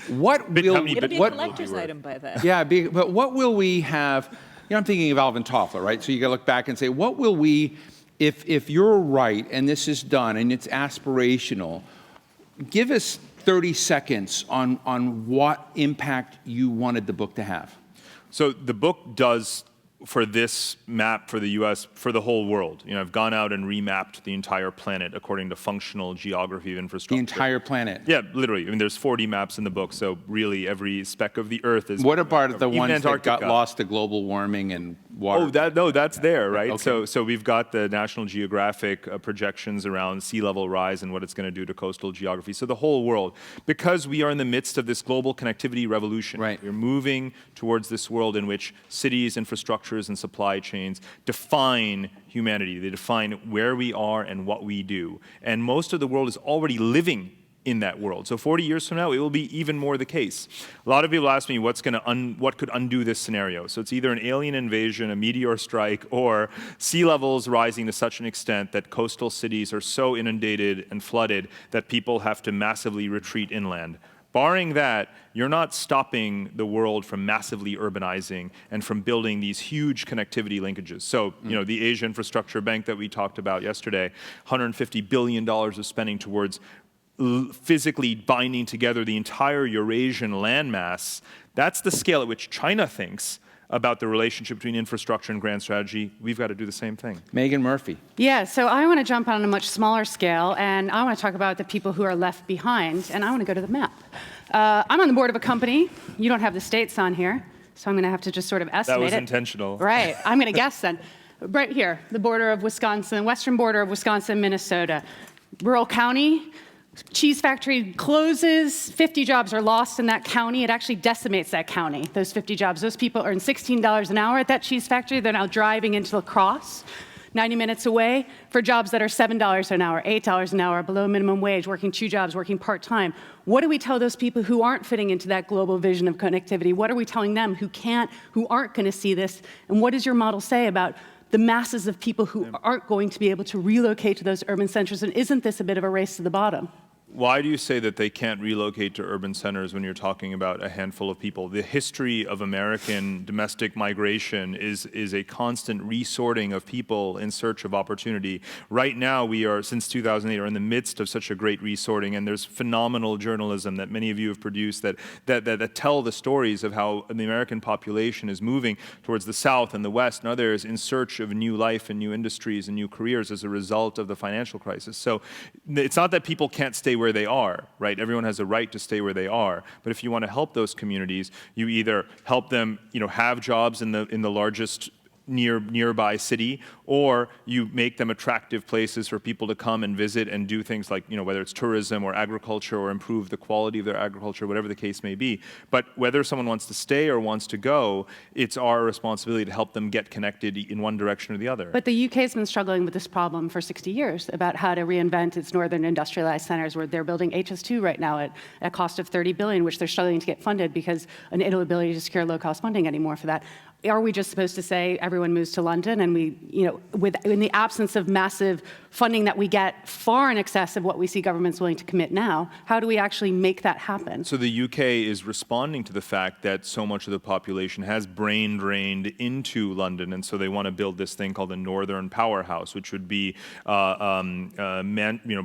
what will It'll be a collector's item by then. Yeah, but what will we have? I'm thinking of Alvin Toffler, right? So you got to look back and say, what will we, if you're right and this is done and it's aspirational, give us 30 seconds on what impact you wanted the book to have. So the book does, for this map for the U.S., for the whole world. I've gone out and remapped the entire planet according to functional geography of infrastructure. The entire planet? Yeah, literally. There's 40 maps in the book, so really every speck of the Earth is. What about the ones Antarctica. that got lost to global warming and water? Oh, that's there, right? Okay. So we've got the National Geographic projections around sea level rise and what it's going to do to coastal geography. So the whole world, because we are in the midst of this global connectivity revolution. Right. We're moving towards this world in which cities, infrastructures, and supply chains define humanity. They define where we are and what we do. And most of the world is already living in that world. So 40 years from now, it will be even more the case. A lot of people ask me what could undo this scenario. So it's either an alien invasion, a meteor strike, or sea levels rising to such an extent that coastal cities are so inundated and flooded that people have to massively retreat inland. Barring that, you're not stopping the world from massively urbanizing and from building these huge connectivity linkages. So, the Asia Infrastructure Bank that we talked about yesterday, $150 billion of spending towards physically binding together the entire Eurasian landmass. That's the scale at which China thinks about the relationship between infrastructure and grand strategy. We've got to do the same thing. Megan Murphy. Yeah, so I want to jump on a much smaller scale, and I want to talk about the people who are left behind, and I want to go to the map. I'm on the board of a company. You don't have the states on here, so I'm going to have to just sort of estimate That was it. intentional. Right, I'm going to guess then. Right here, the border of Wisconsin, western border of Wisconsin, Minnesota. Rural county, cheese factory closes, 50 jobs are lost in that county. It actually decimates that county, those 50 jobs. Those people earn $16 an hour at that cheese factory. They're now driving into La Crosse, 90 minutes away, for jobs that are $7 an hour, $8 an hour, below minimum wage, working 2 jobs, working part-time. What do we tell those people who aren't fitting into that global vision of connectivity? What are we telling them who aren't going to see this? And what does your model say about the masses of people who aren't going to be able to relocate to those urban centers? And isn't this a bit of a race to the bottom? Why do you say that they can't relocate to urban centers when you're talking about a handful of people? The history of American domestic migration is a constant resorting of people in search of opportunity. Right now, we are, since 2008, are in the midst of such a great resorting, and there's phenomenal journalism that many of you have produced that tell the stories of how the American population is moving towards the South and the West and others in search of new life and new industries and new careers as a result of the financial crisis. So it's not that people can't stay where they are, right? Everyone has a right to stay where they are. But if you want to help those communities, you either help them, have jobs in the largest nearby city, or you make them attractive places for people to come and visit and do things like, whether it's tourism or agriculture or improve the quality of their agriculture, whatever the case may be. But whether someone wants to stay or wants to go, it's our responsibility to help them get connected in one direction or the other. But the UK has been struggling with this problem for 60 years about how to reinvent its northern industrialized centers, where they're building HS2 right now at a cost of $30 billion, which they're struggling to get funded because an inability to secure low-cost funding anymore for that. Are we just supposed to say everyone moves to London and we, in the absence of massive funding that we get far in excess of what we see governments willing to commit now, how do we actually make that happen? So the UK is responding to the fact that so much of the population has brain drained into London, and so they want to build this thing called the Northern Powerhouse, which would be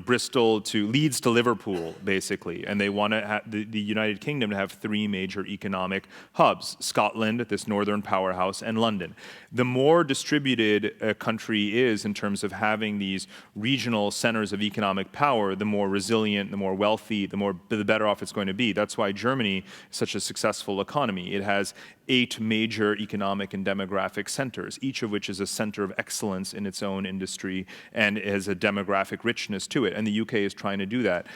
Bristol to Leeds to Liverpool, basically. And they want to have the United Kingdom to have 3 major economic hubs: Scotland, this Northern Powerhouse, and London. The more distributed a country is in terms of having these regional centers of economic power, the more resilient, the more wealthy, the better off it's going to be. That's why Germany is such a successful economy. It has 8 major economic and demographic centers, each of which is a center of excellence in its own industry and has a demographic richness to it. And the UK is trying to do that.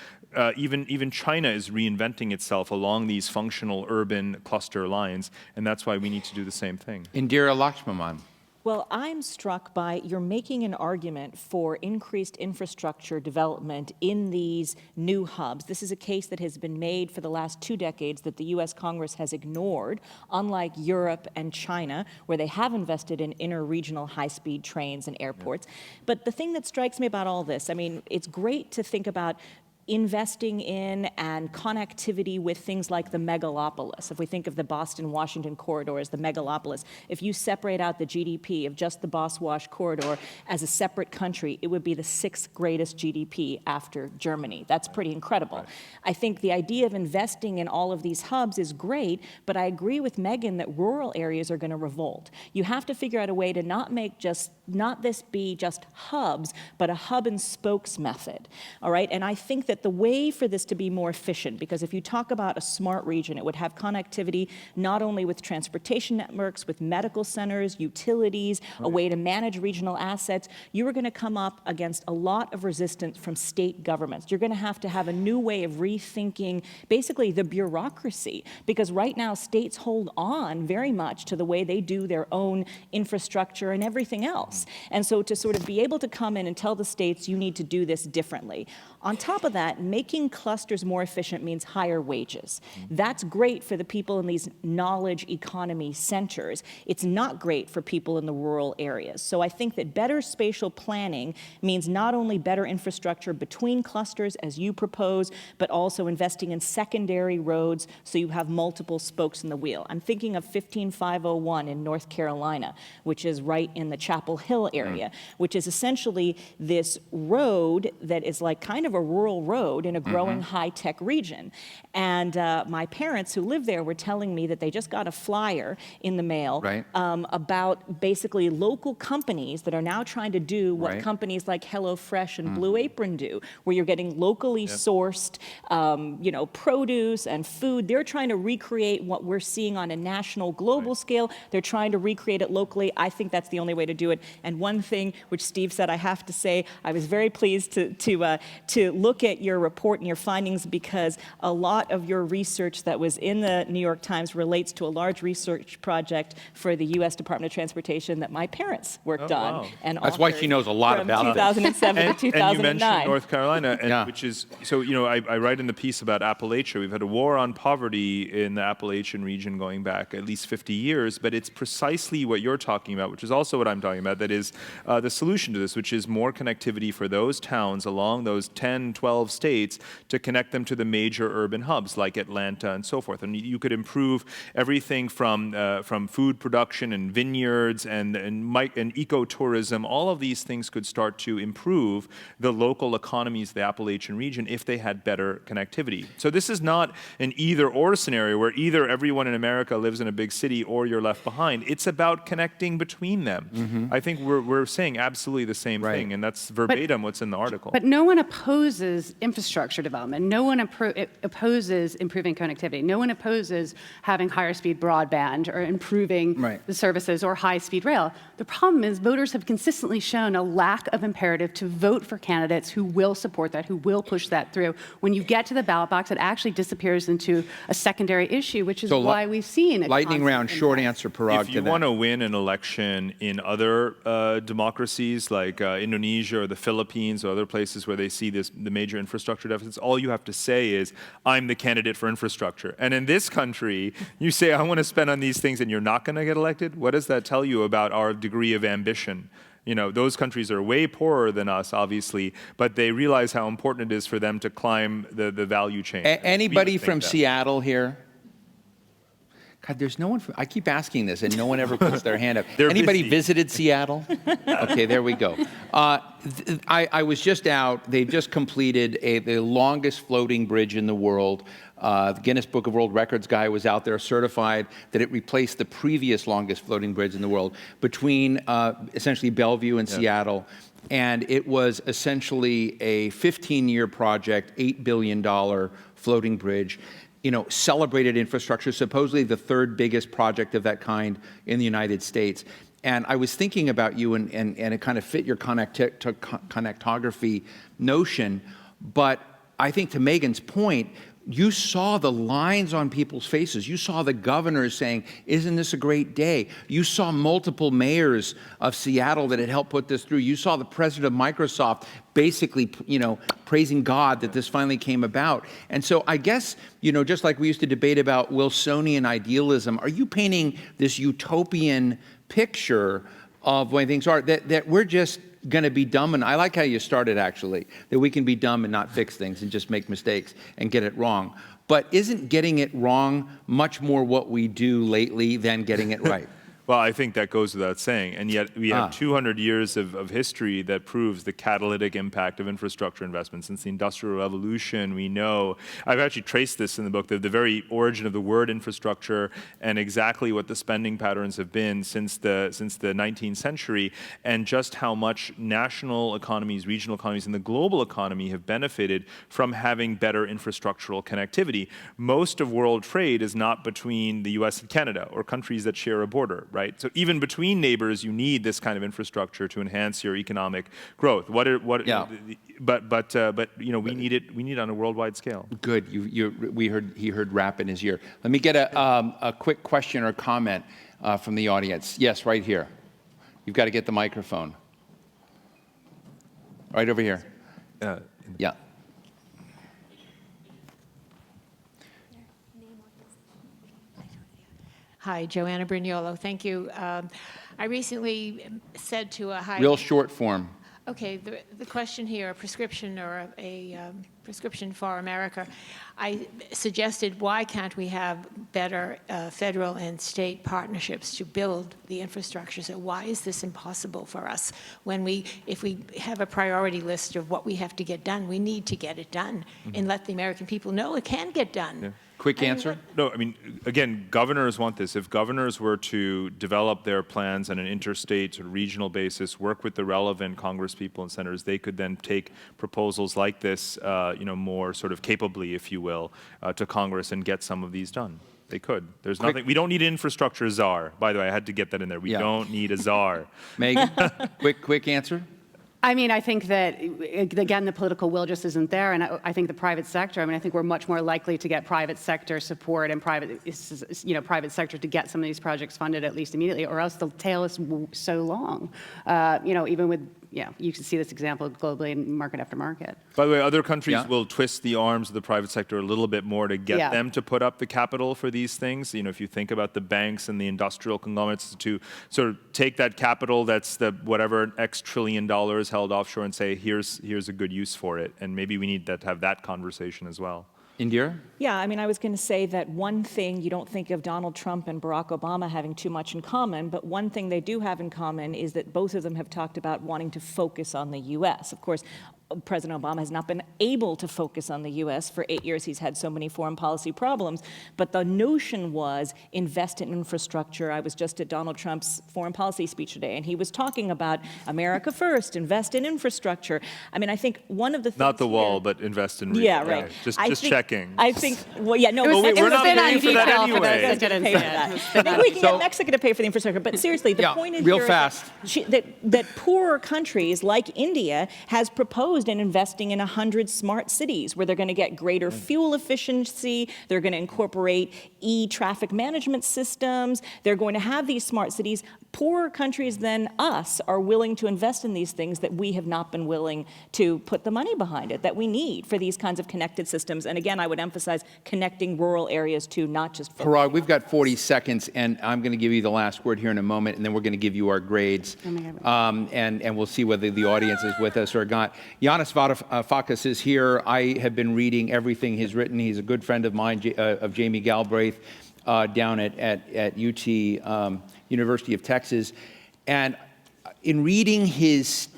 Even China is reinventing itself along these functional urban cluster lines, and that's why we need to do the same thing. Indira Lakshmanan. Well, I'm struck by you're making an argument for increased infrastructure development in these new hubs. This is a case that has been made for the last 2 decades that the U.S. Congress has ignored, unlike Europe and China, where they have invested in inter-regional high-speed trains and airports. But the thing that strikes me about all this, I mean, it's great to think about investing in and connectivity with things like the megalopolis. If we think of the Boston-Washington corridor as the megalopolis, if you separate out the GDP of just the Boswash corridor as a separate country, it would be the 6th greatest GDP after Germany. That's pretty incredible. Right. I think the idea of investing in all of these hubs is great, but I agree with Megan that rural areas are going to revolt. You have to figure out a way to not this be just hubs, but a hub and spokes method, all right? And I think that the way for this to be more efficient, because if you talk about a smart region, it would have connectivity not only with transportation networks, with medical centers, utilities, a way to manage regional assets. You are going to come up against a lot of resistance from state governments. You're going to have a new way of rethinking basically the bureaucracy, because right now states hold on very much to the way they do their own infrastructure and everything else. And so to sort of be able to come in and tell the states you need to do this differently. On top of that, making clusters more efficient means higher wages. That's great for the people in these knowledge economy centers. It's not great for people in the rural areas. So I think that better spatial planning means not only better infrastructure between clusters, as you propose, but also investing in secondary roads so you have multiple spokes in the wheel. I'm thinking of 15501 in North Carolina, which is right in the Chapel Hill area, which is essentially this road that is like kind of a rural road in a growing high-tech region. And my parents who live there were telling me that they just got a flyer in the mail about basically local companies that are now trying to do what companies like HelloFresh and Blue Apron do, where you're getting locally sourced produce and food. They're trying to recreate what we're seeing on a national, global scale. They're trying to recreate it locally. I think that's the only way to do it. And one thing which Steve said, I have to say, I was very pleased to look at your report and your findings, because a lot of your research that was in the New York Times relates to a large research project for the U.S. Department of Transportation that my parents worked on. Wow. And that's why she knows a lot about it. 2007 to 2009. And you mentioned North Carolina, which is, so, I write in the piece about Appalachia. We've had a war on poverty in the Appalachian region going back at least 50 years, but it's precisely what you're talking about, which is also what I'm talking about, that is the solution to this, which is more connectivity for those towns along those 10, 12 states to connect them to the major urban hubs like Atlanta and so forth. And you could improve everything from food production and vineyards and ecotourism. All of these things could start to improve the local economies of the Appalachian region if they had better connectivity. So this is not an either-or scenario where either everyone in America lives in a big city or you're left behind. It's about connecting between them. I think we're saying absolutely the same thing, and that's verbatim what's in the article. But no one opposes infrastructure development. No one opposes improving connectivity. No one opposes having higher speed broadband or improving the services or high speed rail. The problem is voters have consistently shown a lack of imperative to vote for candidates who will support that, who will push that through. When you get to the ballot box, it actually disappears into a secondary issue, which is why we've seen it. Lightning round, short answer, Parag. If you want to win an election in other democracies like Indonesia or the Philippines or other places where they see the major infrastructure deficits, all you have to say is, I'm the candidate for infrastructure. And in this country, you say, I want to spend on these things, and you're not going to get elected? What does that tell you about our degree of ambition? You know, those countries are way poorer than us, obviously, but they realize how important it is for them to climb the value chain. Anybody from Seattle here? God, there's no one I keep asking this, and no one ever puts their hand up. Anybody visited Seattle? Okay, there we go. I was just out. They've just completed the longest floating bridge in the world. The Guinness Book of World Records guy was out there certified that it replaced the previous longest floating bridge in the world between essentially Bellevue and Seattle. And it was essentially a 15-year project, $8 billion floating bridge. You know, celebrated infrastructure, supposedly the third biggest project of that kind in the United States. And I was thinking about you, and it kind of fit your connectography notion. But I think to Megan's point, you saw the lines on people's faces. You saw the governors saying, isn't this a great day? You saw multiple mayors of Seattle that had helped put this through. You saw the president of Microsoft basically, you know, praising God that this finally came about. And so I guess, you know, just like we used to debate about Wilsonian idealism, are you painting this utopian picture of when things are, that we're just going to be dumb? And I like how you started, actually, that we can be dumb and not fix things and just make mistakes and get it wrong. But isn't getting it wrong much more what we do lately than getting it right? Well, I think that goes without saying. And yet we have 200 years of history that proves the catalytic impact of infrastructure investment. Since the Industrial Revolution, we know, I've actually traced this in the book, the very origin of the word infrastructure and exactly what the spending patterns have been since the 19th century, and just how much national economies, regional economies, and the global economy have benefited from having better infrastructural connectivity. Most of world trade is not between the US and Canada or countries that share a border. Right? So even between neighbors, you need this kind of infrastructure to enhance your economic growth. But you know, we need it on a worldwide scale. Good. He heard rap in his ear. Let me get a quick question or comment from the audience. Yes, right here. You've got to get the microphone. Right over here. Yeah. Hi, Joanna Brignolo. Thank you. I recently said to a high... Real short form. Okay, the question here, a prescription or a prescription for America. I suggested, why can't we have better federal and state partnerships to build the infrastructure? So why is this impossible for us? If we have a priority list of what we have to get done, we need to get it done and let the American people know it can get done. Yeah. Quick answer? No, I mean, again, governors want this. If governors were to develop their plans on an interstate or regional basis, work with the relevant Congress people and senators, they could then take proposals like this, you know, more sort of capably, if you will, to Congress and get some of these done. They could. There's nothing. We don't need an infrastructure czar. By the way, I had to get that in there. We don't need a czar. Megan, quick answer. I mean, I think that, again, the political will just isn't there, and I think the private sector, I mean, I think we're much more likely to get private sector support and private sector to get some of these projects funded at least immediately, or else the tail is so long. You know, even with, you can see this example globally in market after market. By the way, other countries will twist the arms of the private sector a little bit more to get them to put up the capital for these things. You know, if you think about the banks and the industrial conglomerates, to sort of take that capital that's the whatever X trillion dollars held offshore and say, here's a good use for it. And maybe we need to have that conversation as well. Indira? Yeah, I mean, I was going to say that one thing, you don't think of Donald Trump and Barack Obama having too much in common, but one thing they do have in common is that both of them have talked about wanting to focus on the U.S. Of course, President Obama has not been able to focus on the U.S. For 8 years. He's had so many foreign policy problems. But the notion was invest in infrastructure. I was just at Donald Trump's foreign policy speech today, and he was talking about America first, invest in infrastructure. I mean, I think one of the things Not the wall, but invest in real. right. Just I think, checking. I think, well, yeah, no, we're not paying for that anyway. Maybe we can get Mexico to pay for the infrastructure. But seriously, the point is real here fast. that poorer countries like India has proposed in investing in 100 smart cities where they're going to get greater fuel efficiency, they're going to incorporate e-traffic management systems, they're going to have these smart cities. Poorer countries than us are willing to invest in these things that we have not been willing to put the money behind it, that we need for these kinds of connected systems. And again, I would emphasize connecting rural areas to not just... Parag, we've got 40 seconds, and I'm going to give you the last word here in a moment, and then we're going to give you our grades, and we'll see whether the audience is with us or not. Yanis Varoufakis is here. I have been reading everything he's written. He's a good friend of mine, of Jamie Galbraith, down at UT, University of Texas. And in reading his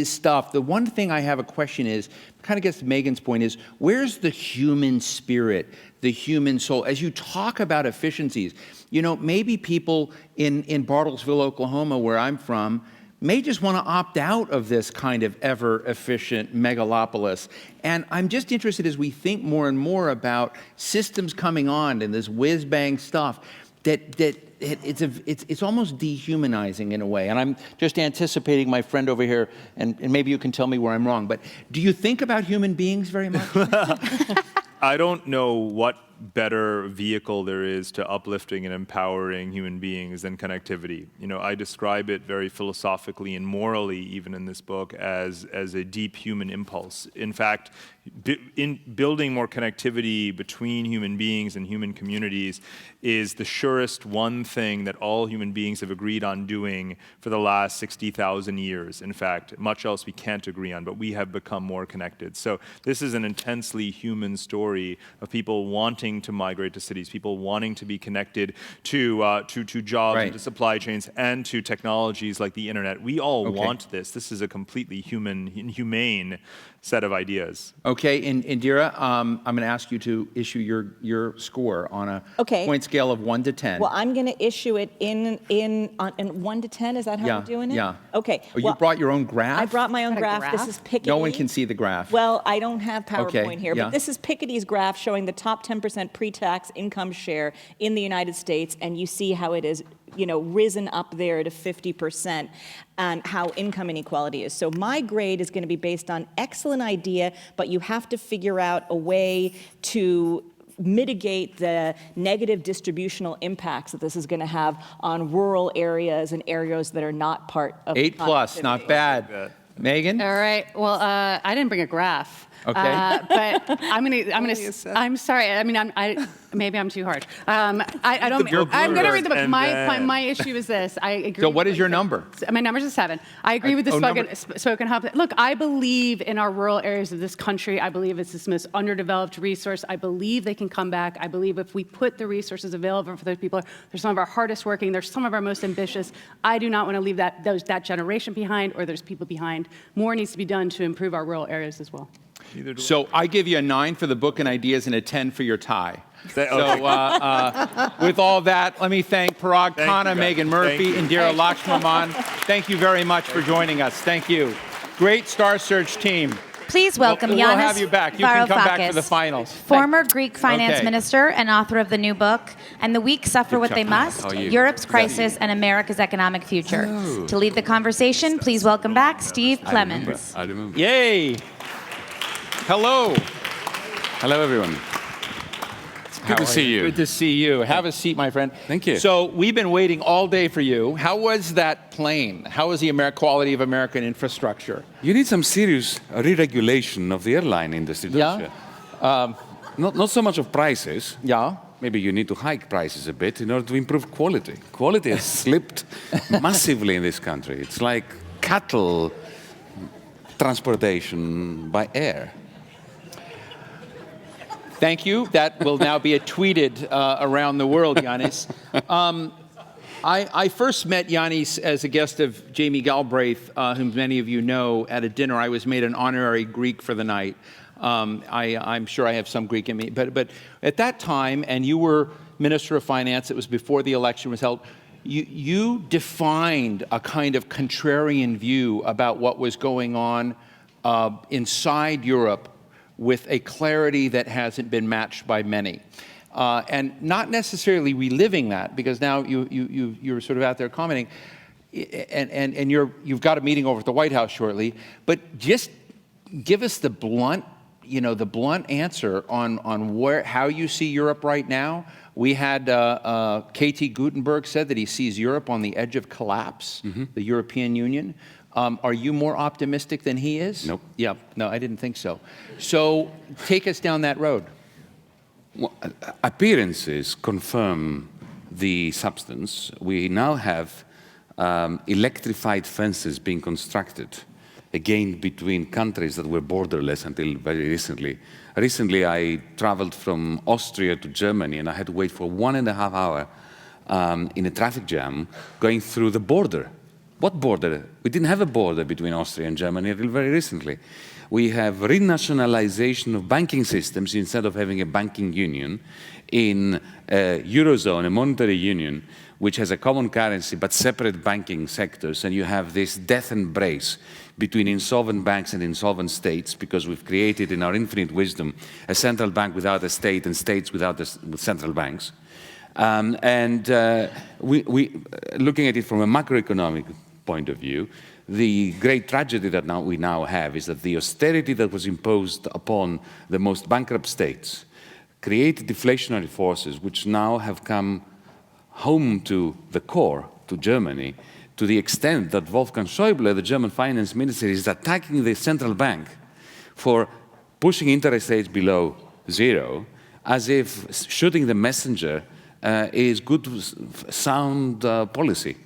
stuff, the one thing I have a question is, kind of gets to Megan's point, is where's the human spirit, the human soul? As you talk about efficiencies, you know, maybe people in Bartlesville, Oklahoma, where I'm from, may just want to opt out of this kind of ever-efficient megalopolis. And I'm just interested, as we think more and more about systems coming on and this whiz-bang stuff, that it's almost dehumanizing in a way. And I'm just anticipating my friend over here, and maybe you can tell me where I'm wrong, but do you think about human beings very much? I don't know what better vehicle there is to uplifting and empowering human beings than connectivity. You know, I describe it very philosophically and morally, even in this book, as a deep human impulse. In fact, in building more connectivity between human beings and human communities is the surest one thing that all human beings have agreed on doing for the last 60,000 years. In fact, much else we can't agree on, but we have become more connected. So this is an intensely human story of people wanting to migrate to cities, people wanting to be connected to jobs, and to supply chains, and to technologies like the internet. We all want this. This is a completely humane set of ideas. Okay, Indira, I'm going to ask you to issue your score on a point scale of 1 to 10. Well, I'm going to issue it in 1 to 10. Is that how we're doing it? Yeah. Okay. Oh, you brought your own graph? I brought my own graph. This is Piketty. No one can see the graph. Well, I don't have PowerPoint here, yeah. but this is Piketty's graph showing the top 10% pre-tax income share in the United States, and you see how it is, you know, risen up there to 50%, and how income inequality is. So my grade is going to be based on excellent idea, but you have to figure out a way to mitigate the negative distributional impacts that this is going to have on rural areas and areas that are not part of 8+, not bad. Megan? All right. Well, I didn't bring a graph. Okay. But I'm sorry. I mean, maybe I'm too hard. I don't. I'm going to read the book. My issue is this. I agree. So what is your number? My number's a 7. I agree with the spoken hub. Look, I believe in our rural areas of this country. I believe it's this most underdeveloped resource. I believe they can come back. I believe if we put the resources available for those people, they're some of our hardest working. They're some of our most ambitious. I do not want to leave that generation behind, or those people behind. More needs to be done to improve our rural areas as well. So I give you a 9 for the book and ideas and a 10 for your tie. So with all that, let me thank Parag Khanna, Megan Murphy, Indira Lakshmanan. Thank you very much for joining us. Thank you. Great Star Search team. Please welcome Yanis We'll have you back. You can come back for the finals. Former Greek finance minister and author of the new book, And the Weak Suffer What They Must, Europe's Crisis and America's Economic Future. To lead the conversation, please welcome back Steve Clemens. Yay. Hello. Hello, everyone. It's good to see you. Good to see you. Have a seat, my friend. Thank you. So we've been waiting all day for you. How was that plane? How was the quality of American infrastructure? You need some serious re-regulation of the airline industry, don't you? Not so much of prices. Yeah. Maybe you need to hike prices a bit in order to improve quality. Quality has slipped massively in this country. It's like cattle transportation by air. Thank you. That will now be tweeted around the world, Yanis. I first met Yanis as a guest of Jamie Galbraith, whom many of you know, at a dinner. I was made an honorary Greek for the night. I'm sure I have some Greek in me. But at that time, and you were Minister of Finance, it was before the election was held, you defined a kind of contrarian view about what was going on inside Europe with a clarity that hasn't been matched by many. And not necessarily reliving that, because now you're sort of out there commenting, and you've got a meeting over at the White House shortly, but just give us the blunt answer on how you see Europe right now. We had K.T. Gutenberg said that he sees Europe on the edge of collapse, the European Union. Are you more optimistic than he is? Nope. Yeah, no, I didn't think so. So take us down that road. Well, appearances confirm the substance. We now have electrified fences being constructed, again, between countries that were borderless until very recently. Recently, I traveled from Austria to Germany, and I had to wait for 1.5 hours in a traffic jam going through the border. What border? We didn't have a border between Austria and Germany until very recently. We have renationalization of banking systems instead of having a banking union in a Eurozone, a monetary union, which has a common currency but separate banking sectors, and you have this death embrace between insolvent banks and insolvent states, because we've created in our infinite wisdom a central bank without a state and states without central banks. Looking at it from a macroeconomic point of view, the great tragedy that we now have is that the austerity that was imposed upon the most bankrupt states created deflationary forces which now have come home to the core, to Germany, to the extent that Wolfgang Schäuble, the German finance minister, is attacking the central bank for pushing interest rates below zero, as if shooting the messenger is good, sound policy.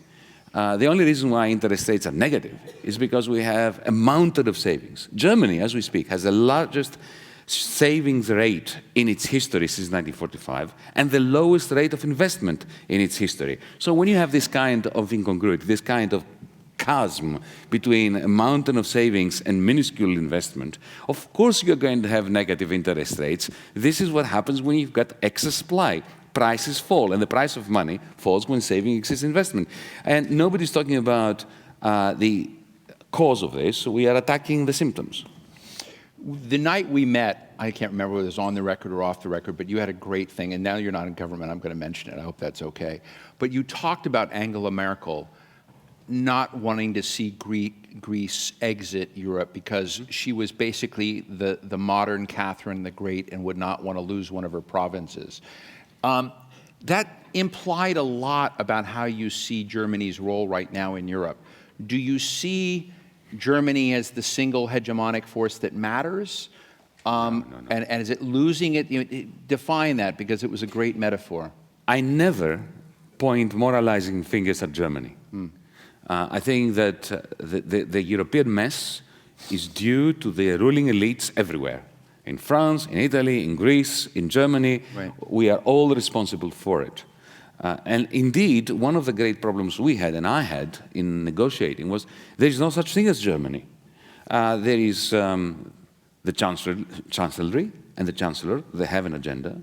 The only reason why interest rates are negative is because we have a mountain of savings. Germany, as we speak, has the largest savings rate in its history since 1945 and the lowest rate of investment in its history. So when you have this kind of incongruity, this kind of chasm between a mountain of savings and minuscule investment, of course you're going to have negative interest rates. This is what happens when you've got excess supply. Prices fall, and the price of money falls when saving exceeds investment. And nobody's talking about the cause of this, so we are attacking the symptoms. The night we met, I can't remember whether it was on the record or off the record, but you had a great thing, and now you're not in government, I'm going to mention it, I hope that's okay. But you talked about Angela Merkel not wanting to see Greece exit Europe because she was basically the modern Catherine the Great and would not want to lose one of her provinces. That implied a lot about how you see Germany's role right now in Europe. Do you see Germany as the single hegemonic force that matters? No. And is it losing it? Define that, because it was a great metaphor. I never point moralizing fingers at Germany. I think that the European mess is due to the ruling elites everywhere. In France, in Italy, in Greece, in Germany, right. We are all responsible for it. And indeed, one of the great problems we had, and I had, in negotiating was there is no such thing as Germany. There is the Chancellery and the Chancellor, they have an agenda.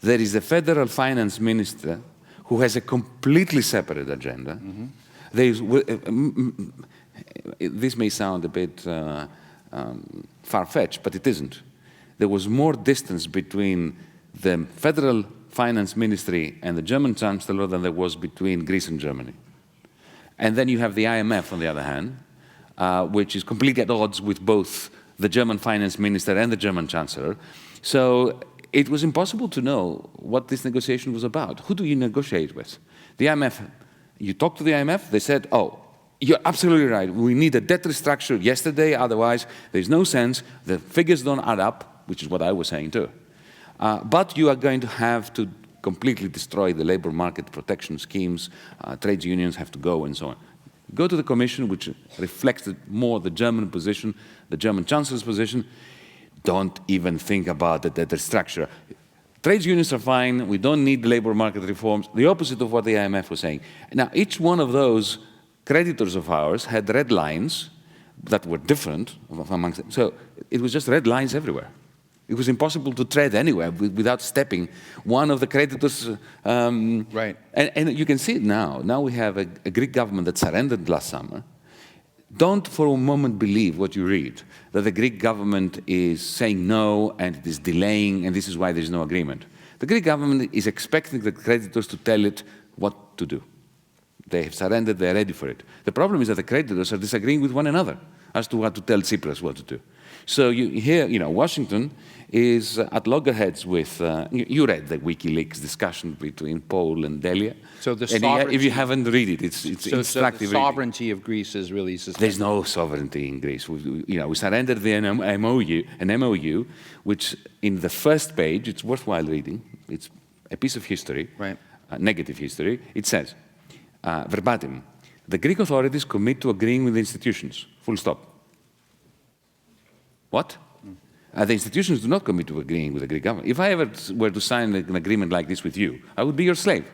There is the Federal Finance Minister, who has a completely separate agenda. Mm-hmm. There is, this may sound a bit far-fetched, but it isn't. There was more distance between the Federal Finance Ministry and the German Chancellor than there was between Greece and Germany. And then you have the IMF, on the other hand, which is completely at odds with both the German Finance Minister and the German Chancellor. So it was impossible to know what this negotiation was about. Who do you negotiate with? The IMF. You talk to the IMF, they said, oh, you're absolutely right. We need a debt restructure yesterday, otherwise there's no sense. The figures don't add up, which is what I was saying too. But you are going to have to completely destroy the labor market protection schemes. Trade unions have to go and so on. Go to the Commission, which reflects more the German position, the German Chancellor's position. Don't even think about the debt restructure. Trade unions are fine. We don't need labor market reforms. The opposite of what the IMF was saying. Now, each one of those creditors of ours had red lines that were different amongst them. So it was just red lines everywhere. It was impossible to tread anywhere without stepping one of the creditors. Right. And you can see it now. Now we have a Greek government that surrendered last summer. Don't for a moment believe what you read, that the Greek government is saying no and it is delaying and this is why there is no agreement. The Greek government is expecting the creditors to tell it what to do. They have surrendered, they're ready for it. The problem is that the creditors are disagreeing with one another as to what to tell Tsipras what to do. So Washington is at loggerheads with, you read the WikiLeaks discussion between Paul and Delia. So the and sovereignty, if you haven't read it, it's so instructive. the sovereignty of Greece is really suspended. There's no sovereignty in Greece. We surrendered the MOU, which in the first page, it's worthwhile reading. It's a piece of history, right. Negative history. It says, verbatim, the Greek authorities commit to agreeing with the institutions, full stop. What? The institutions do not commit to agreeing with the Greek government. If I ever were to sign an agreement like this with you, I would be your slave.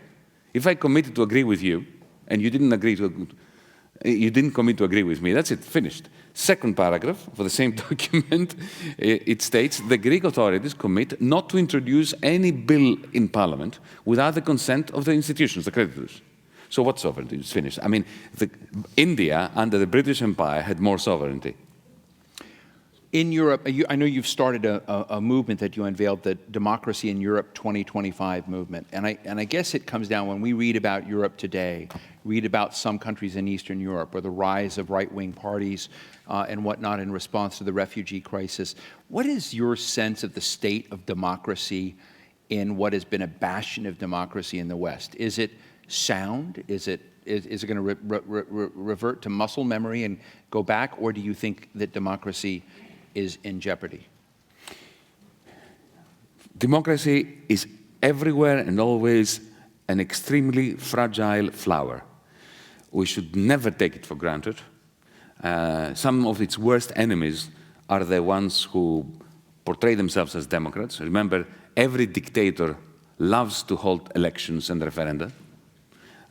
If I committed to agree with you, and you didn't commit to agree with me, that's it, finished. Second paragraph for the same document, it states, the Greek authorities commit not to introduce any bill in Parliament without the consent of the institutions, the creditors. So what sovereignty? It's finished. I mean, India, under the British Empire, had more sovereignty. In Europe, I know you've started a movement that you unveiled, the Democracy in Europe 2025 movement. And I guess it comes down, when we read about Europe today, read about some countries in Eastern Europe, or the rise of right-wing parties and whatnot in response to the refugee crisis. What is your sense of the state of democracy in what has been a bastion of democracy in the West? Is it sound? Is it going to revert to muscle memory and go back? Or do you think that democracy is in jeopardy? Democracy is everywhere and always an extremely fragile flower. We should never take it for granted. Some of its worst enemies are the ones who portray themselves as Democrats. Remember, every dictator loves to hold elections and referenda.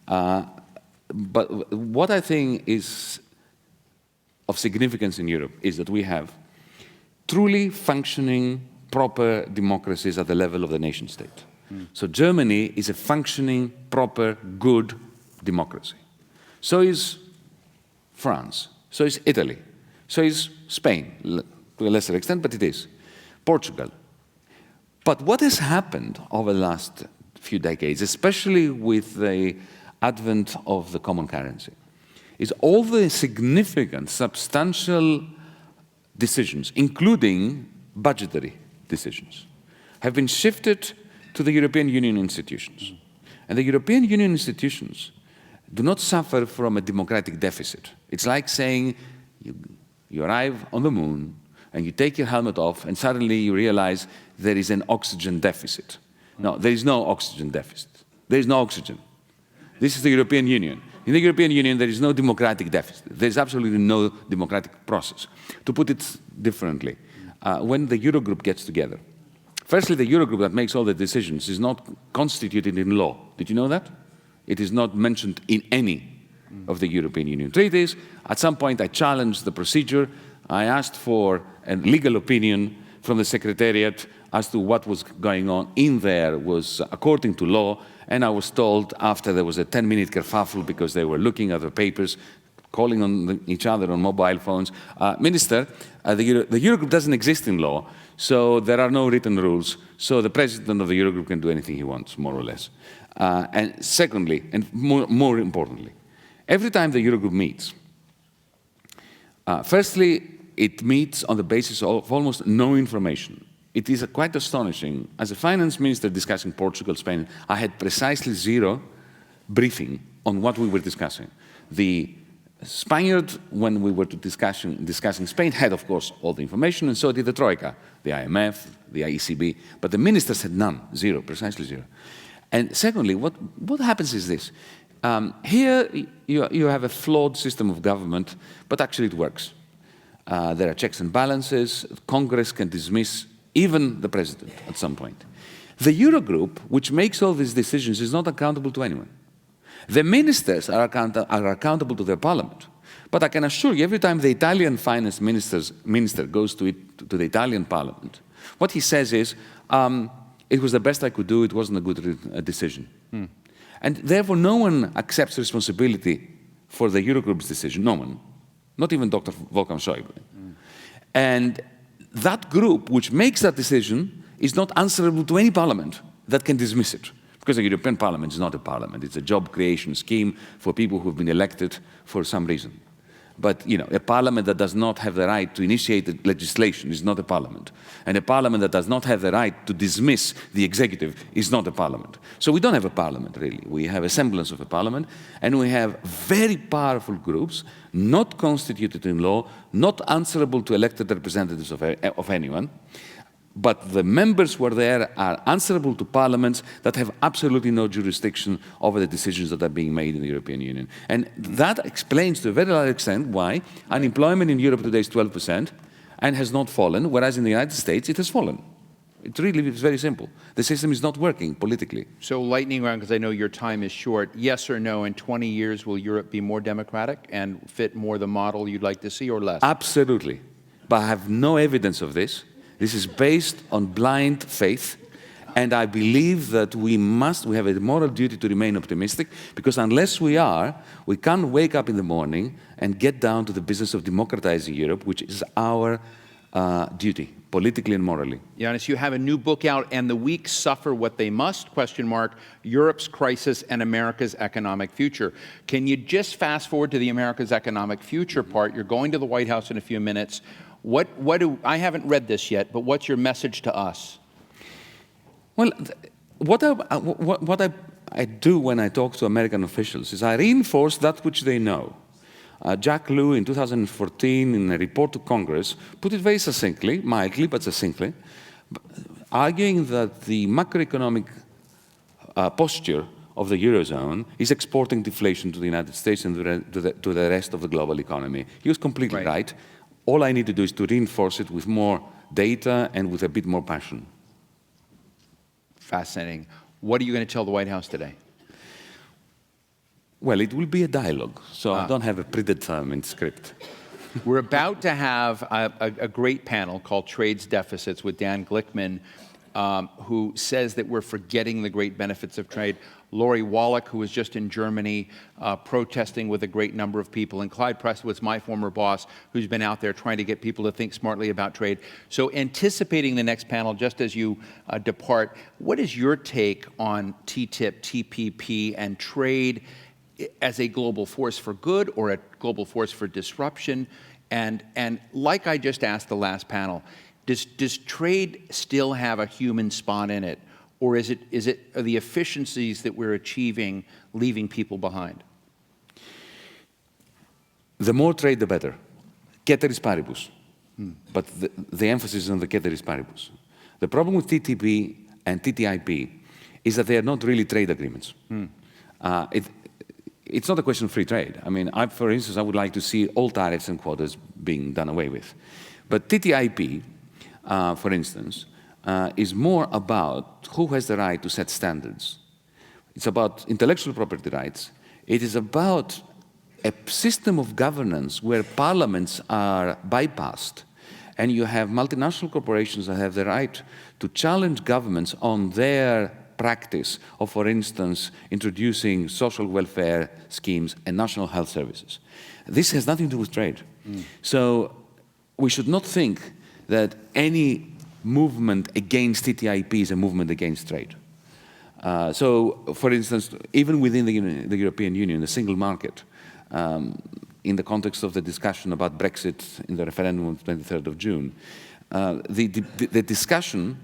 But what I think is of significance in Europe is that we have truly functioning, proper democracies at the level of the nation state. So Germany is a functioning, proper, good democracy. So is France. So is Italy. So is Spain, to a lesser extent, but it is. Portugal. But what has happened over the last few decades, especially with the advent of the common currency, is all the significant, substantial decisions, including budgetary decisions, have been shifted to the European Union institutions. And the European Union institutions do not suffer from a democratic deficit. It's like saying you arrive on the moon and you take your helmet off and suddenly you realize there is an oxygen deficit. No, there is no oxygen deficit. There is no oxygen. This is the European Union. In the European Union, there is no democratic deficit. There is absolutely no democratic process. To put it differently, when the Eurogroup gets together, firstly, the Eurogroup that makes all the decisions is not constituted in law. Did you know that? It is not mentioned in any of the European Union treaties. At some point, I challenged the procedure. I asked for a legal opinion from the Secretariat as to what was going on in there was according to law, and I was told after there was a 10-minute kerfuffle because they were looking at the papers, calling on each other on mobile phones. Minister, the Eurogroup doesn't exist in law, so there are no written rules, so the president of the Eurogroup can do anything he wants, more or less. And secondly, and more importantly, every time the Eurogroup meets, firstly, it meets on the basis of almost no information. It is quite astonishing. As a finance minister discussing Portugal, Spain, I had precisely zero briefing on what we were discussing. The Spaniard, when we were discussing Spain, had, of course, all the information, and so did the Troika, the IMF, the ECB. But the ministers had none, zero, precisely zero. And secondly, what happens is this. Here, you have a flawed system of government, but actually it works. There are checks and balances. Congress can dismiss even the president at some point. The Eurogroup, which makes all these decisions, is not accountable to anyone. The ministers are accountable to their parliament. But I can assure you, every time the Italian finance minister goes to the Italian parliament, what he says is, it was the best I could do, it wasn't a good decision. And therefore, no one accepts responsibility for the Eurogroup's decision, no one, not even Dr. Wolfgang Schäuble. And that group, which makes that decision, is not answerable to any parliament that can dismiss it. Because the European Parliament is not a parliament, it's a job creation scheme for people who have been elected for some reason. But, you know, a parliament that does not have the right to initiate the legislation is not a parliament. And a parliament that does not have the right to dismiss the executive is not a parliament. So we don't have a parliament, really. We have a semblance of a parliament, and we have very powerful groups, not constituted in law, not answerable to elected representatives of anyone. But the members who are there are answerable to parliaments that have absolutely no jurisdiction over the decisions that are being made in the European Union. And that explains to a very large extent why unemployment in Europe today is 12% and has not fallen, whereas in the United States it has fallen. It really is very simple. The system is not working politically. So lightning round, because I know your time is short. Yes or no, in 20 years, will Europe be more democratic and fit more the model you'd like to see, or less? Absolutely. But I have no evidence of this. This is based on blind faith, and I believe that we have a moral duty to remain optimistic, because unless we are, we can't wake up in the morning and get down to the business of democratizing Europe, which is our duty, politically and morally. Yanis, you have a new book out, And the Weak Suffer What They Must, ? Europe's Crisis and America's Economic Future. Can you just fast forward to the America's Economic Future part? You're going to the White House in a few minutes. I haven't read this yet, but what's your message to us? Well, what I do when I talk to American officials is I reinforce that which they know. Jack Lew in 2014, in a report to Congress, put it very succinctly, mildly but succinctly, arguing that the macroeconomic posture of the Eurozone is exporting deflation to the United States and to the rest of the global economy. He was completely right. All I need to do is to reinforce it with more data and with a bit more passion. Fascinating. What are you going to tell the White House today? Well, it will be a dialogue, so I don't have a predetermined script. We're about to have a great panel called Trades Deficits with Dan Glickman, who says that we're forgetting the great benefits of trade. Lori Wallach, who was just in Germany protesting with a great number of people, and Clyde Prestowitz, my former boss, who's been out there trying to get people to think smartly about trade. So anticipating the next panel, just as you depart, what is your take on TTIP, TPP, and trade as a global force for good or a global force for disruption? And like I just asked the last panel, does trade still have a human spot in it? Or are the efficiencies that we're achieving leaving people behind? The more trade, the better. Ceteris paribus. But the emphasis is on the ceteris paribus. The problem with TTP and TTIP is that they are not really trade agreements. It's not a question of free trade. I mean, for instance, I would like to see all tariffs and quotas being done away with. But TTIP, for instance, is more about who has the right to set standards. It's about intellectual property rights. It is about a system of governance where parliaments are bypassed, and you have multinational corporations that have the right to challenge governments on their practice of, for instance, introducing social welfare schemes and national health services. This has nothing to do with trade. So we should not think that any movement against TTIP is a movement against trade. So, for instance, even within the European Union, the single market, in the context of the discussion about Brexit in the referendum on the 23rd of June, the discussion,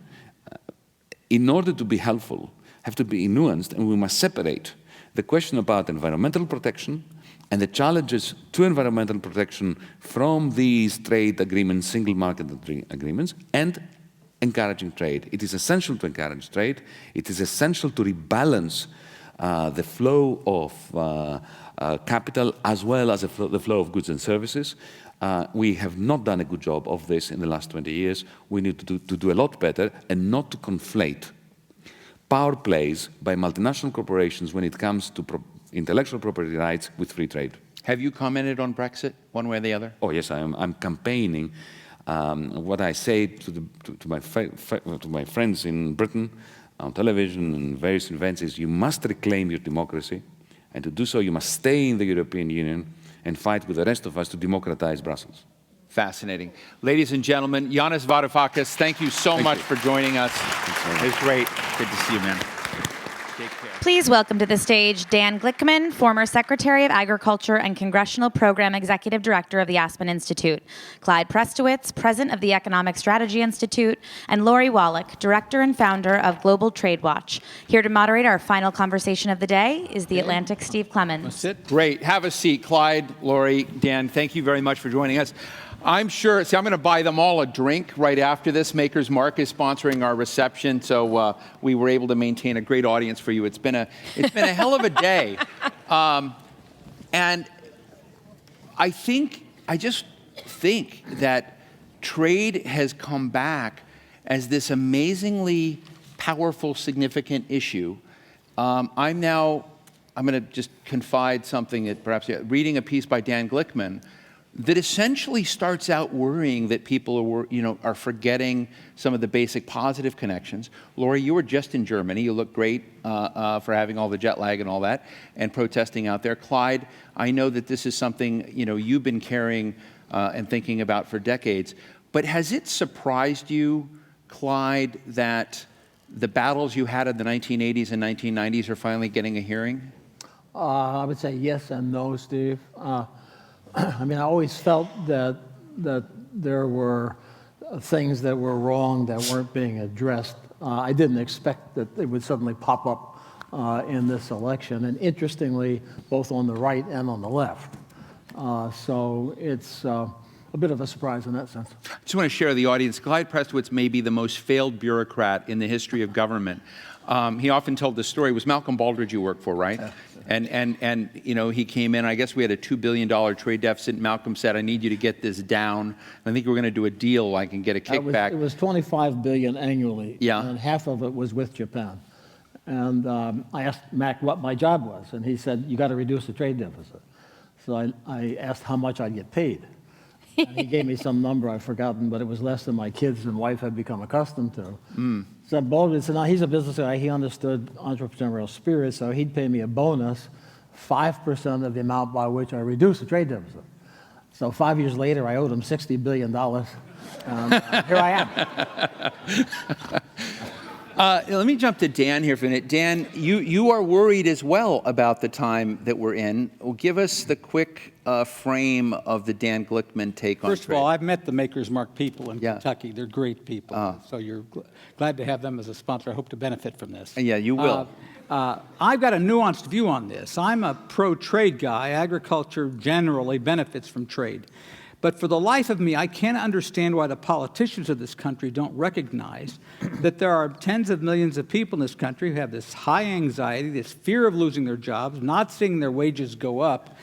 in order to be helpful, have to be nuanced, and we must separate the question about environmental protection and the challenges to environmental protection from these trade agreements, single market agreements, and encouraging trade. It is essential to encourage trade. It is essential to rebalance the flow of capital as well as the flow of goods and services. We have not done a good job of this in the last 20 years. We need to do a lot better and not to conflate power plays by multinational corporations when it comes to intellectual property rights with free trade. Have you commented on Brexit one way or the other? Oh, yes, I am. I'm campaigning. What I say to my friends in Britain on television and various events is you must reclaim your democracy, and to do so you must stay in the European Union and fight with the rest of us to democratize Brussels. Fascinating. Ladies and gentlemen, Yanis Varoufakis, thank you so much for joining us. It's great. Good to see you, man. Take care. Please welcome to the stage Dan Glickman, former Secretary of Agriculture and Congressional Program Executive Director of the Aspen Institute, Clyde Prestowitz, President of the Economic Strategy Institute, and Lori Wallach, Director and Founder of Global Trade Watch. Here to moderate our final conversation of the day is the Atlantic's Steve Clemons. Great. Have a seat. Clyde, Lori, Dan, thank you very much for joining us. I'm sure, I'm going to buy them all a drink right after this. Maker's Mark is sponsoring our reception, so we were able to maintain a great audience for you. It's been a hell of a day. And I just think that trade has come back as this amazingly powerful, significant issue. I'm going to just confide something that perhaps, reading a piece by Dan Glickman, that essentially starts out worrying that people are forgetting some of the basic positive connections. Lori, you were just in Germany. You look great for having all the jet lag and all that, and protesting out there. Clyde, I know that this is something you've been carrying and thinking about for decades. But has it surprised you, Clyde, that the battles you had in the 1980s and 1990s are finally getting a hearing? I would say yes and no, Steve. I mean, I always felt that there were things that were wrong that weren't being addressed. I didn't expect that it would suddenly pop up in this election, and interestingly, both on the right and on the left. So it's a bit of a surprise in that sense. I just want to share with the audience, Clyde Prestowitz may be the most failed bureaucrat in the history of government. He often told this story. It was Malcolm Baldrige you worked for, right? And he came in, I guess we had a $2 billion trade deficit, and Malcolm said, I need you to get this down. I think we're going to do a deal, I can get a kickback. It was $25 billion annually, yeah. And half of it was with Japan. And I asked Mac what my job was, and he said, you got to reduce the trade deficit. So I asked how much I'd get paid. And he gave me some number I've forgotten, but it was less than my kids and wife had become accustomed to. So Baldwin said, now he's a business guy. He understood entrepreneurial spirit, so he'd pay me a bonus, 5% of the amount by which I reduced the trade deficit. So 5 years later, I owed him $60 billion. Here I am. Let me jump to Dan here for a minute. Dan, you are worried as well about the time that we're in. Well, give us the quick frame of the Dan Glickman take on trade. First of all, I've met the Maker's Mark people in Kentucky. They're great people. So you're glad to have them as a sponsor. I hope to benefit from this. Yeah, you will. I've got a nuanced view on this. I'm a pro-trade guy. Agriculture generally benefits from trade. But for the life of me, I can't understand why the politicians of this country don't recognize that there are tens of millions of people in this country who have this high anxiety, this fear of losing their jobs, not seeing their wages go up,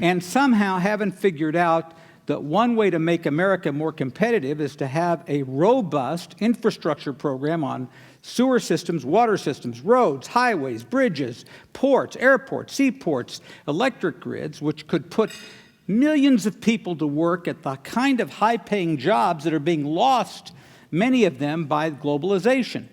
and somehow haven't figured out that one way to make America more competitive is to have a robust infrastructure program on sewer systems, water systems, roads, highways, bridges, ports, airports, seaports, electric grids, which could put millions of people to work at the kind of high-paying jobs that are being lost, many of them by globalization.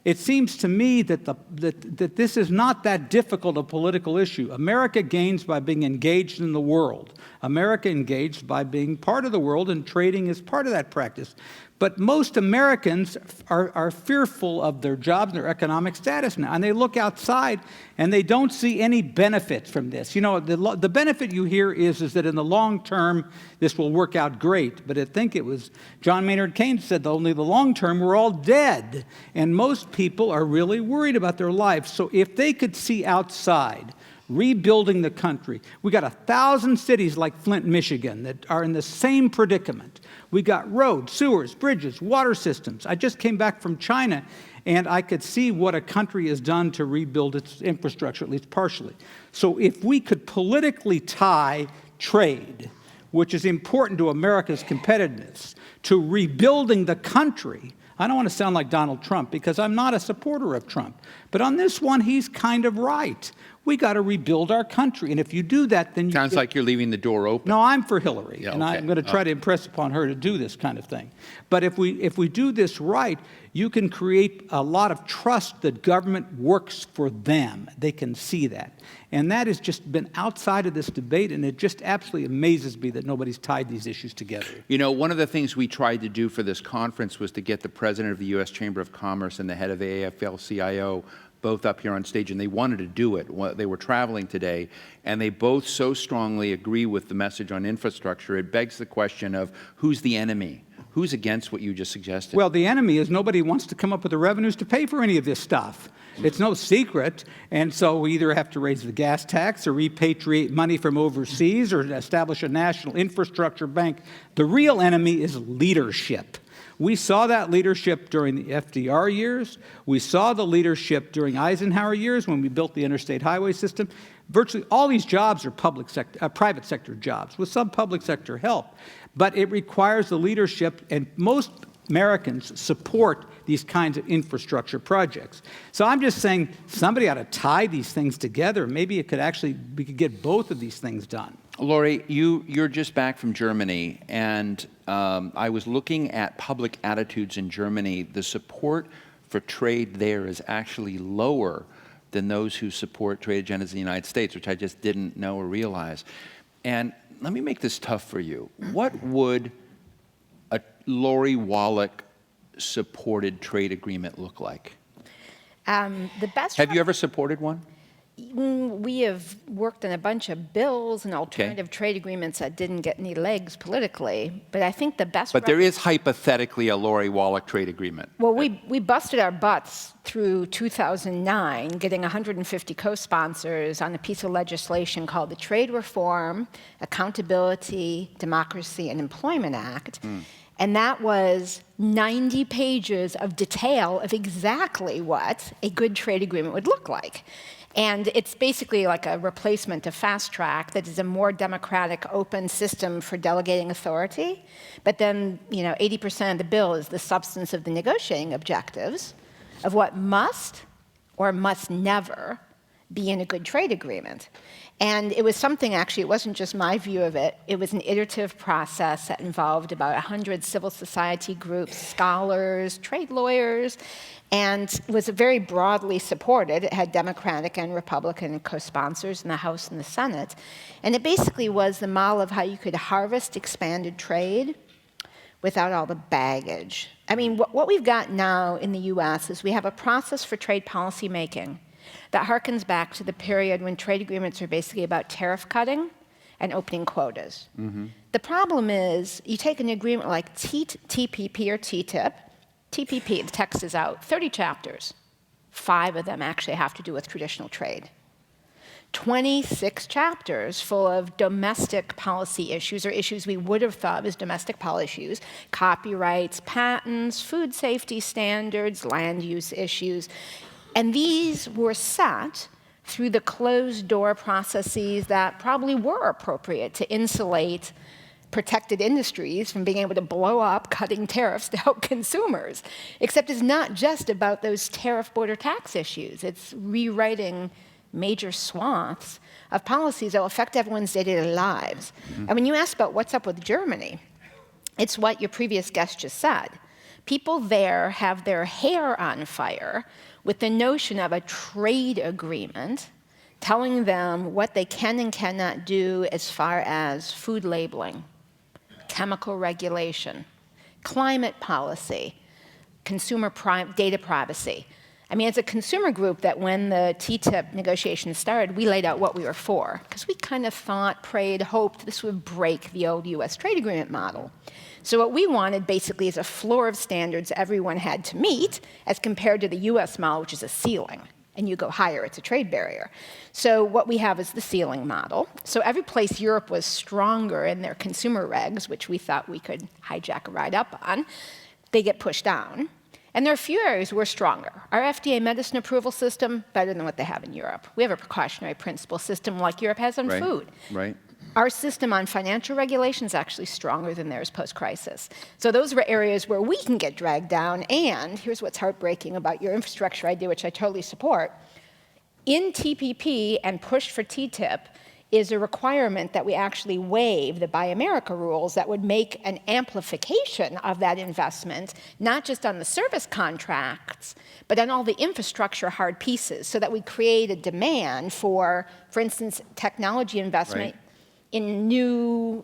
It seems to me that this is not that difficult a political issue. America gains by being engaged in the world. America engaged by being part of the world, and trading is part of that practice. But most Americans are fearful of their jobs and their economic status now, and they look outside and they don't see any benefits from this. You know, the benefit you hear is that in the long term, this will work out great. But I think it was John Maynard Keynes said that only the long term, we're all dead. And most people are really worried about their lives. So if they could see outside, rebuilding the country. We got 1,000 cities like Flint, Michigan that are in the same predicament. We got roads, sewers, bridges, water systems. I just came back from China, and I could see what a country has done to rebuild its infrastructure, at least partially. So if we could politically tie trade, which is important to America's competitiveness, to rebuilding the country, I don't want to sound like Donald Trump because I'm not a supporter of Trump. But on this one, he's kind of right. We got to rebuild our country. And if you do that, then you Sounds like you're leaving the door open. No, I'm for Hillary, Yeah, and okay. I'm going to try to impress upon her to do this kind of thing. But if we do this right, you can create a lot of trust that government works for them. They can see that. And that has just been outside of this debate, and it just absolutely amazes me that nobody's tied these issues together. You know, one of the things we tried to do for this conference was to get the president of the U.S. Chamber of Commerce and the head of the AFL-CIO both up here on stage, and they wanted to do it. They were traveling today, and they both so strongly agree with the message on infrastructure. It begs the question of who's the enemy? Who's against what you just suggested? Well, the enemy is nobody wants to come up with the revenues to pay for any of this stuff. It's no secret. And so we either have to raise the gas tax or repatriate money from overseas or establish a national infrastructure bank. The real enemy is leadership. We saw that leadership during the FDR years. We saw the leadership during Eisenhower years when we built the interstate highway system. Virtually all these jobs are private sector jobs with some public sector help. But it requires the leadership, and most Americans support these kinds of infrastructure projects. So I'm just saying somebody ought to tie these things together. Maybe it could we could get both of these things done. Lori, you're just back from Germany, and I was looking at public attitudes in Germany. The support for trade there is actually lower than those who support trade agendas in the United States, which I just didn't know or realize. And let me make this tough for you. What would a Lori Wallach supported trade agreement look like? The best. Have you ever supported one? We have worked on a bunch of bills and alternative trade agreements that didn't get any legs politically, but I think the best. But there is hypothetically a Lori Wallach trade agreement. Well, we busted our butts through 2009, getting 150 co-sponsors on a piece of legislation called the Trade Reform, Accountability, Democracy, and Employment Act. And that was 90 pages of detail of exactly what a good trade agreement would look like. And it's basically like a replacement of Fast Track that is a more democratic, open system for delegating authority. But then, 80% of the bill is the substance of the negotiating objectives of what must or must never be in a good trade agreement. And it was something, actually, it wasn't just my view of it. It was an iterative process that involved about 100 civil society groups, scholars, trade lawyers, and was very broadly supported. It had Democratic and Republican co-sponsors in the House and the Senate. And it basically was the model of how you could harvest expanded trade without all the baggage. I mean, what we've got now in the US is we have a process for trade policy making that harkens back to the period when trade agreements are basically about tariff cutting and opening quotas. The problem is you take an agreement like TPP or TTIP, TPP, the text is out, 30 chapters. 5 of them actually have to do with traditional trade. 26 chapters full of domestic policy issues, or issues we would have thought as domestic policy issues, copyrights, patents, food safety standards, land use issues. And these were set through the closed-door processes that probably were appropriate to insulate protected industries from being able to blow up cutting tariffs to help consumers. Except it's not just about those tariff border tax issues. It's rewriting major swaths of policies that will affect everyone's day-to-day lives. And when you ask about what's up with Germany, it's what your previous guest just said. People there have their hair on fire with the notion of a trade agreement telling them what they can and cannot do as far as food labeling, chemical regulation, climate policy, consumer data privacy. I mean, as a consumer group, that when the TTIP negotiations started, we laid out what we were for, because we kind of thought, prayed, hoped this would break the old US trade agreement model. So what we wanted basically is a floor of standards everyone had to meet as compared to the US model, which is a ceiling. And you go higher, it's a trade barrier. So what we have is the ceiling model. So every place Europe was stronger in their consumer regs, which we thought we could hijack a ride up on, they get pushed down. And there are a few areas we're stronger. Our FDA medicine approval system, better than what they have in Europe. We have a precautionary principle system like Europe has on food. Right. Our system on financial regulation is actually stronger than theirs post-crisis. So those were areas where we can get dragged down. And here's what's heartbreaking about your infrastructure idea, which I totally support. In TPP and pushed for TTIP is a requirement that we actually waive the Buy America rules that would make an amplification of that investment, not just on the service contracts, but on all the infrastructure hard pieces, so that we create a demand for instance, technology investment in new,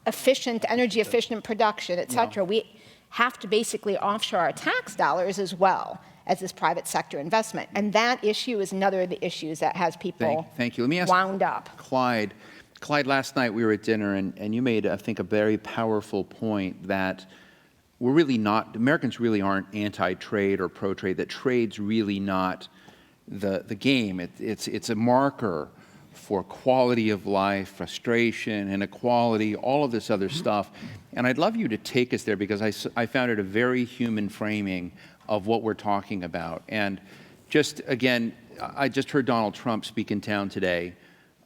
efficient, energy efficient production, et cetera. We have to basically offshore our tax dollars as well as this private sector investment. And that issue is another of the issues that has people Thank you. Let me ask wound up. Clyde, last night we were at dinner, and you made, I think, a very powerful point that we're really not, Americans really aren't anti-trade or pro-trade, that trade's really not the game. It's a marker for quality of life, frustration, inequality, all of this other stuff. And I'd love you to take us there, because I found it a very human framing of what we're talking about. And just, again, I just heard Donald Trump speak in town today.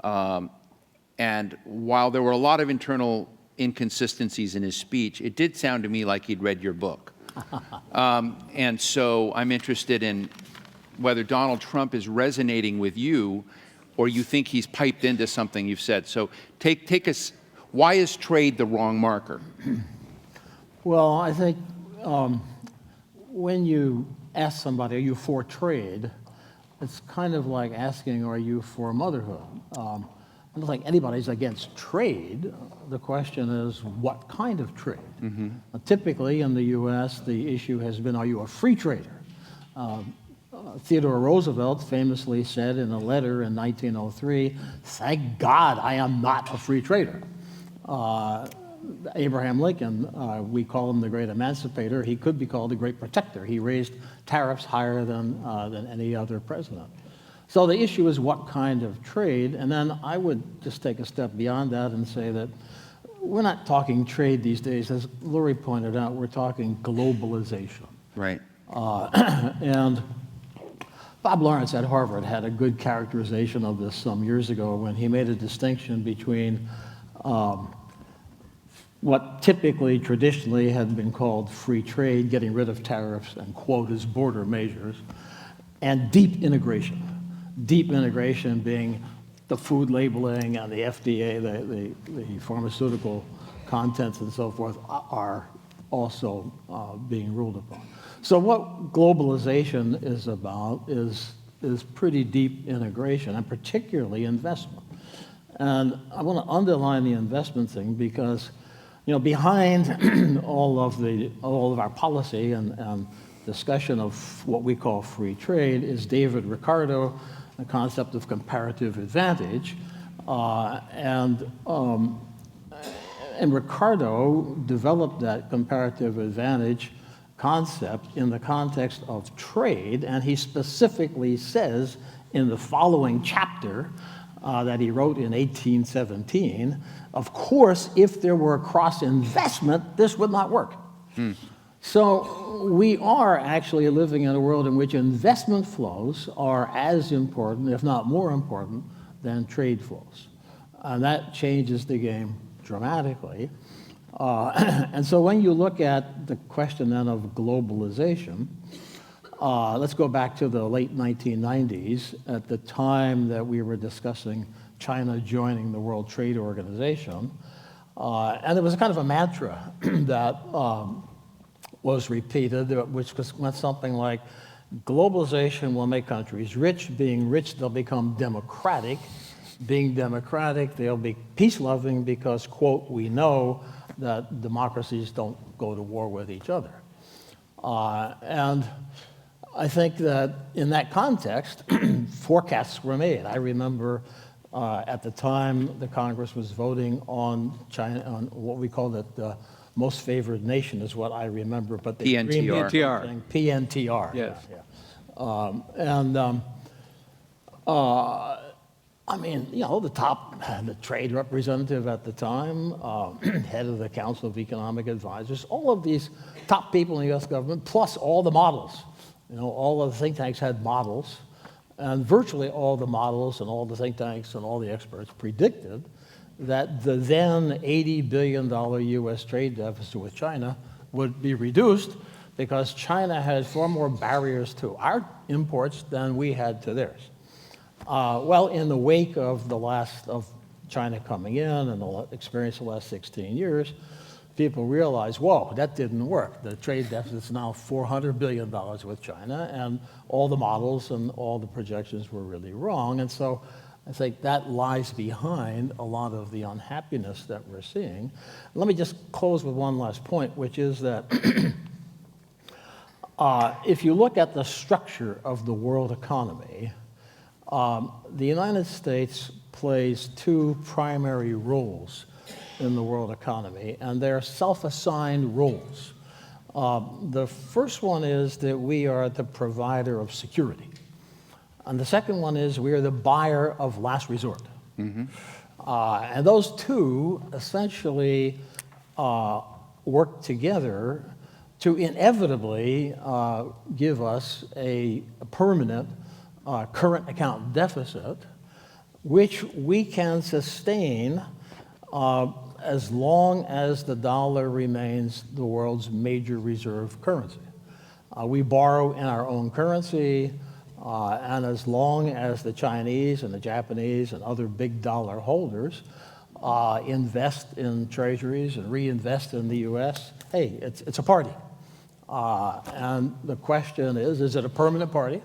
And while there were a lot of internal inconsistencies in his speech, it did sound to me like he'd read your book. And so I'm interested in whether Donald Trump is resonating with you, or you think he's piped into something you've said. So take us, why is trade the wrong marker? Well, I think when you ask somebody, are you for trade, it's kind of like asking, are you for motherhood? I don't think anybody's against trade. The question is, what kind of trade? Typically in the U.S., the issue has been, are you a free trader? Theodore Roosevelt famously said in a letter in 1903, thank God I am not a free trader. Abraham Lincoln, we call him the great emancipator. He could be called the great protector. He raised tariffs higher than any other president. So the issue is what kind of trade, and then I would just take a step beyond that and say that we're not talking trade these days. As Lori pointed out, we're talking globalization. Right. And Bob Lawrence at Harvard had a good characterization of this some years ago when he made a distinction between what typically, traditionally, had been called free trade, getting rid of tariffs and quotas, border measures, and deep integration. Deep integration being the food labeling and the FDA, the pharmaceutical contents and so forth are also being ruled upon. So what globalization is about is pretty deep integration, and particularly investment. And I want to underline the investment thing because, you know, behind all of our policy and discussion of what we call free trade is David Ricardo, the concept of comparative advantage, and Ricardo developed that comparative advantage concept in the context of trade, and he specifically says in the following chapter that he wrote in 1817, of course, if there were cross-investment, this would not work. So we are actually living in a world in which investment flows are as important, if not more important, than trade flows. And that changes the game dramatically. And so when you look at the question then of globalization, let's go back to the late 1990s, at the time that we were discussing China joining the World Trade Organization. And there was a kind of a mantra that was repeated, which went something like, globalization will make countries rich. Being rich, they'll become democratic. Being democratic, they'll be peace-loving because, quote, we know that democracies don't go to war with each other. And I think that in that context, forecasts were made. I remember at the time the Congress was voting on China, on what we call the most favored nation is what I remember, but the PNTR. PNTR. Yes. Yeah. I mean, you know, the trade representative at the time, head of the Council of Economic Advisors, all of these top people in the U.S. government, plus all the models. You know, all of the think tanks had models, and virtually all the models and all the think tanks and all the experts predicted that the then $80 billion U.S. trade deficit with China would be reduced because China has far more barriers to our imports than we had to theirs. Well, in the wake of China coming in and the experience of the last 16 years, people realized, whoa, that didn't work. The trade deficit is now $400 billion with China, and all the models and all the projections were really wrong. And so I think that lies behind a lot of the unhappiness that we're seeing. Let me just close with one last point, which is that if you look at the structure of the world economy, the United States plays two primary roles in the world economy, and they're self-assigned roles. The first one is that we are the provider of security. And the second one is we are the buyer of last resort. And those two essentially work together to inevitably give us a permanent current account deficit, which we can sustain as long as the dollar remains the world's major reserve currency. We borrow in our own currency, and as long as the Chinese and the Japanese and other big dollar holders invest in treasuries and reinvest in the U.S., hey, it's a party. And the question is it a permanent party?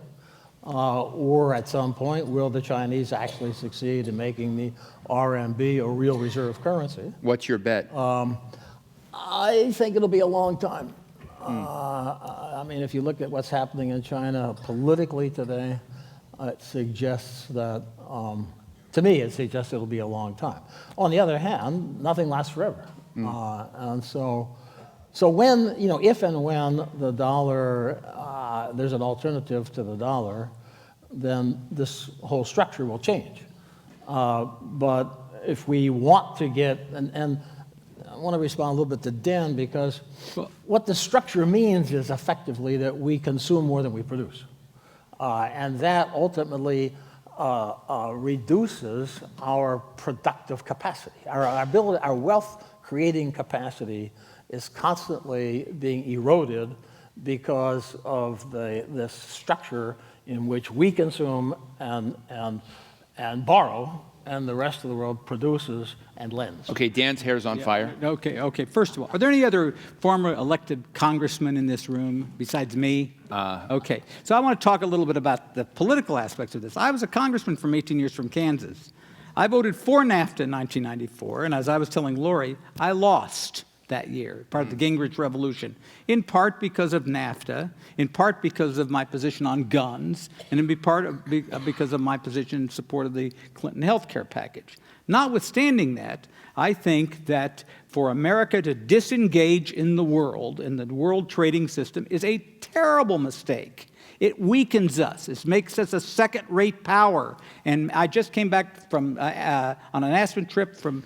Or at some point, will the Chinese actually succeed in making the RMB a real reserve currency? What's your bet? I think it'll be a long time. I mean, if you look at what's happening in China politically today, it suggests that, to me, it suggests it'll be a long time. On the other hand, nothing lasts forever. And so when, if and when the dollar, there's an alternative to the dollar, then this whole structure will change. But if we want to get, and I want to respond a little bit to Dan, because what the structure means is effectively that we consume more than we produce. And that ultimately reduces our productive capacity. Our ability, our wealth creating capacity is constantly being eroded because of this structure in which we consume and borrow, and the rest of the world produces and lends. Okay, Dan's hair's on fire. Okay. First of all, are there any other former elected congressmen in this room besides me? Okay. So I want to talk a little bit about the political aspects of this. I was a congressman from 18 years from Kansas. I voted for NAFTA in 1994, and as I was telling Lori, I lost that year, part of the Gingrich Revolution, in part because of NAFTA, in part because of my position on guns, and in part because of my position in support of the Clinton health care package. Notwithstanding that, I think that for America to disengage in the world trading system is a terrible mistake. It weakens us. It makes us a second-rate power. And I just came back from on an Aspen trip from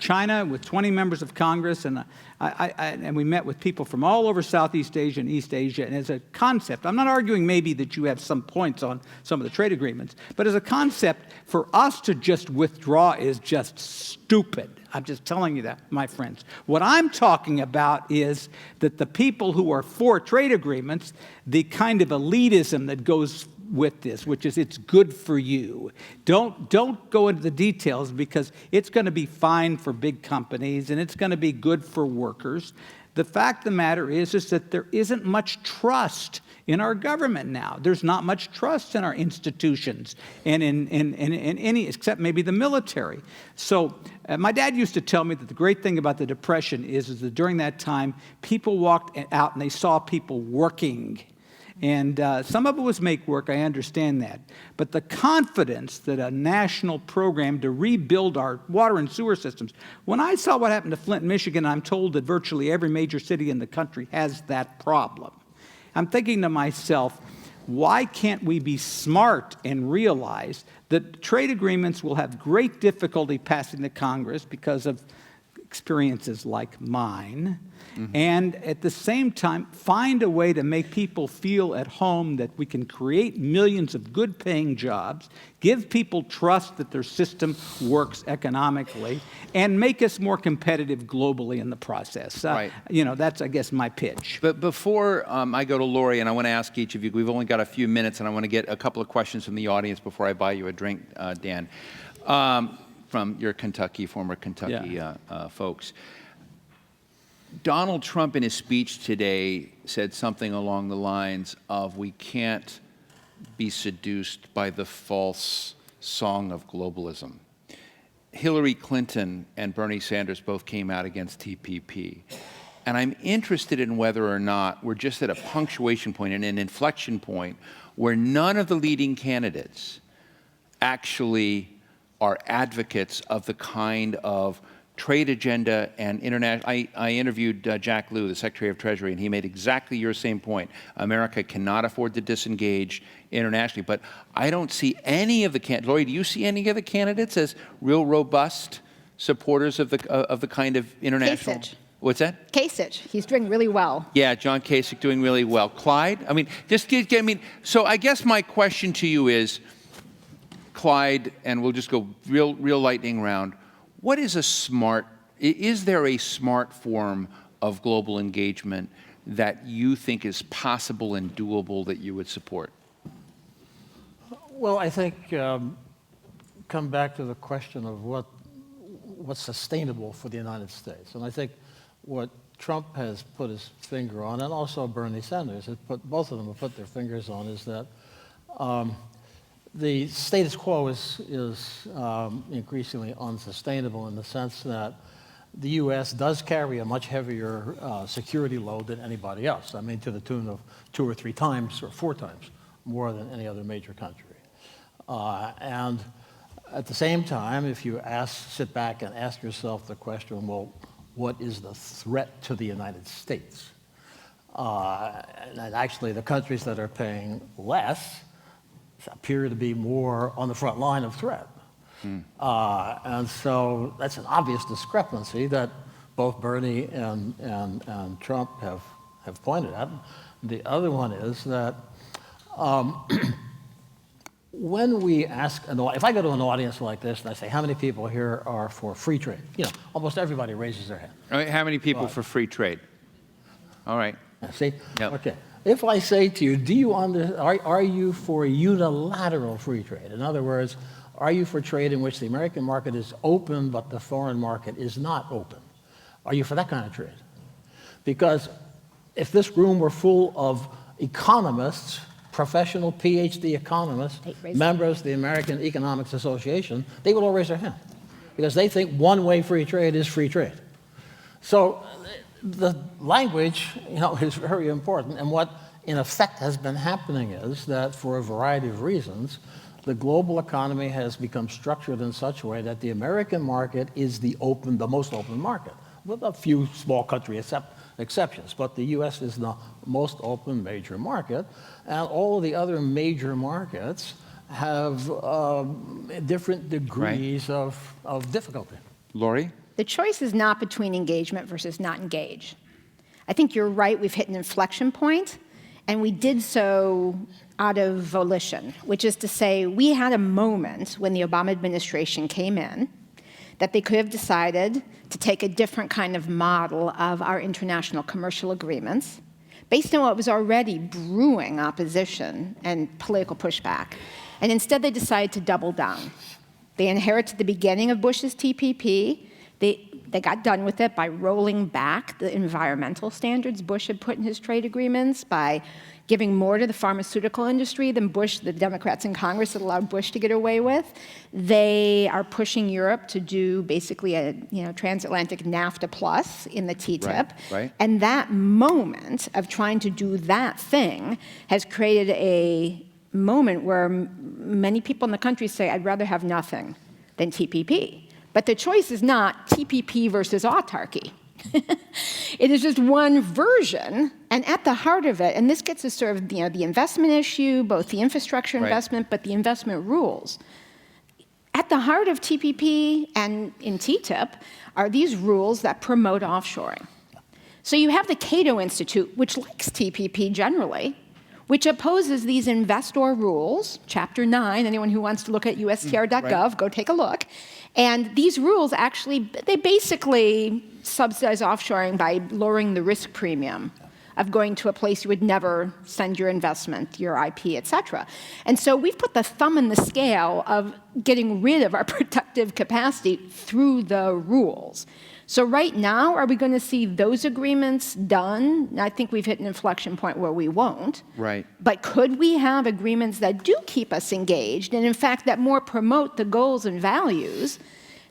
China with 20 members of Congress, and and we met with people from all over Southeast Asia and East Asia. And as a concept, I'm not arguing maybe that you have some points on some of the trade agreements, but as a concept, for us to just withdraw is just stupid. I'm just telling you that, my friends. What I'm talking about is that the people who are for trade agreements, the kind of elitism that goes with this, which is it's good for you. Don't go into the details because it's going to be fine for big companies and it's going to be good for workers. The fact of the matter is that there isn't much trust in our government now. There's not much trust in our institutions and in any, except maybe the military. So my dad used to tell me that the great thing about the Depression is that during that time, people walked out and they saw people working. And some of it was make work, I understand that. But the confidence that a national program to rebuild our water and sewer systems, when I saw what happened to Flint, Michigan, I'm told that virtually every major city in the country has that problem. I'm thinking to myself, why can't we be smart and realize that trade agreements will have great difficulty passing the Congress because of experiences like mine, and at the same time find a way to make people feel at home, that we can create millions of good-paying jobs, give people trust that their system works economically, and make us more competitive globally in the process. Right. You know, that's, I guess, my pitch. But before I go to Lori, and I want to ask each of you, we've only got a few minutes, and I want to get a couple of questions from the audience before I buy you a drink, Dan, from your former Kentucky folks. Donald Trump in his speech today said something along the lines of, we can't be seduced by the false song of globalism. Hillary Clinton and Bernie Sanders both came out against TPP. And I'm interested in whether or not we're just at a punctuation point and an inflection point where none of the leading candidates actually are advocates of the kind of trade agenda and international. I interviewed Jack Lew, the Secretary of Treasury, and he made exactly your same point. America cannot afford to disengage internationally. But I don't see any of the candidates. Lori, do you see any of the candidates as real robust supporters of the kind of international? Kasich. What's that? Kasich. He's doing really well. Yeah, John Kasich doing really well. Clyde? I mean, so I guess my question to you is, Clyde, and we'll just go real lightning round. What is is there a smart form of global engagement that you think is possible and doable that you would support? Well, I think come back to the question of what's sustainable for the United States. And I think what Trump has put his finger on, and also Bernie Sanders, both of them have put their fingers on, is that the status quo is increasingly unsustainable in the sense that the U.S. does carry a much heavier security load than anybody else. I mean, to the tune of 2 or 3 times or 4 times more than any other major country. And at the same time, if you sit back and ask yourself the question, well, what is the threat to the United States? And actually, the countries that are paying less appear to be more on the front line of threat. And so that's an obvious discrepancy that both Bernie and Trump have pointed at. The other one is that when we ask, if I go to an audience like this and I say, how many people here are for free trade? You know, almost everybody raises their hand. All right, how many people for free trade? All right. See? Yep. Okay. If I say to you, are you for unilateral free trade? In other words, are you for trade in which the American market is open but the foreign market is not open? Are you for that kind of trade? Because if this room were full of economists, professional PhD economists, members of the American Economics Association, they would all raise their hand because they think one-way free trade is free trade. So the language, is very important, and what in effect has been happening is that for a variety of reasons, the global economy has become structured in such a way that the American market is the most open market, with a few small country exceptions. But the U.S. is the most open major market, and all of the other major markets have different degrees of difficulty. Lori? The choice is not between engagement versus not engage. I think you're right, we've hit an inflection point, and we did so out of volition, which is to say we had a moment when the Obama administration came in that they could have decided to take a different kind of model of our international commercial agreements based on what was already brewing opposition and political pushback. And instead they decided to double down. They inherited the beginning of Bush's TPP. They got done with it by rolling back the environmental standards Bush had put in his trade agreements, by giving more to the pharmaceutical industry than the Democrats in Congress had allowed Bush to get away with. They are pushing Europe to do basically a transatlantic NAFTA plus in the TTIP. Right. And that moment of trying to do that thing has created a moment where many people in the country say, I'd rather have nothing than TPP. But the choice is not TPP versus autarky. It is just one version, and at the heart of it, and this gets to sort of the investment issue, both the infrastructure investment, but the investment rules. At the heart of TPP and in TTIP are these rules that promote offshoring. So you have the Cato Institute, which likes TPP generally, which opposes these investor rules, Chapter 9, anyone who wants to look at USTR.gov, go take a look. And these rules actually, they basically subsidize offshoring by lowering the risk premium of going to a place you would never send your investment, your IP, et cetera. And so we've put the thumb in the scale of getting rid of our productive capacity through the rules. So right now, are we going to see those agreements done? I think we've hit an inflection point where we won't. Right. But could we have agreements that do keep us engaged, and in fact, that more promote the goals and values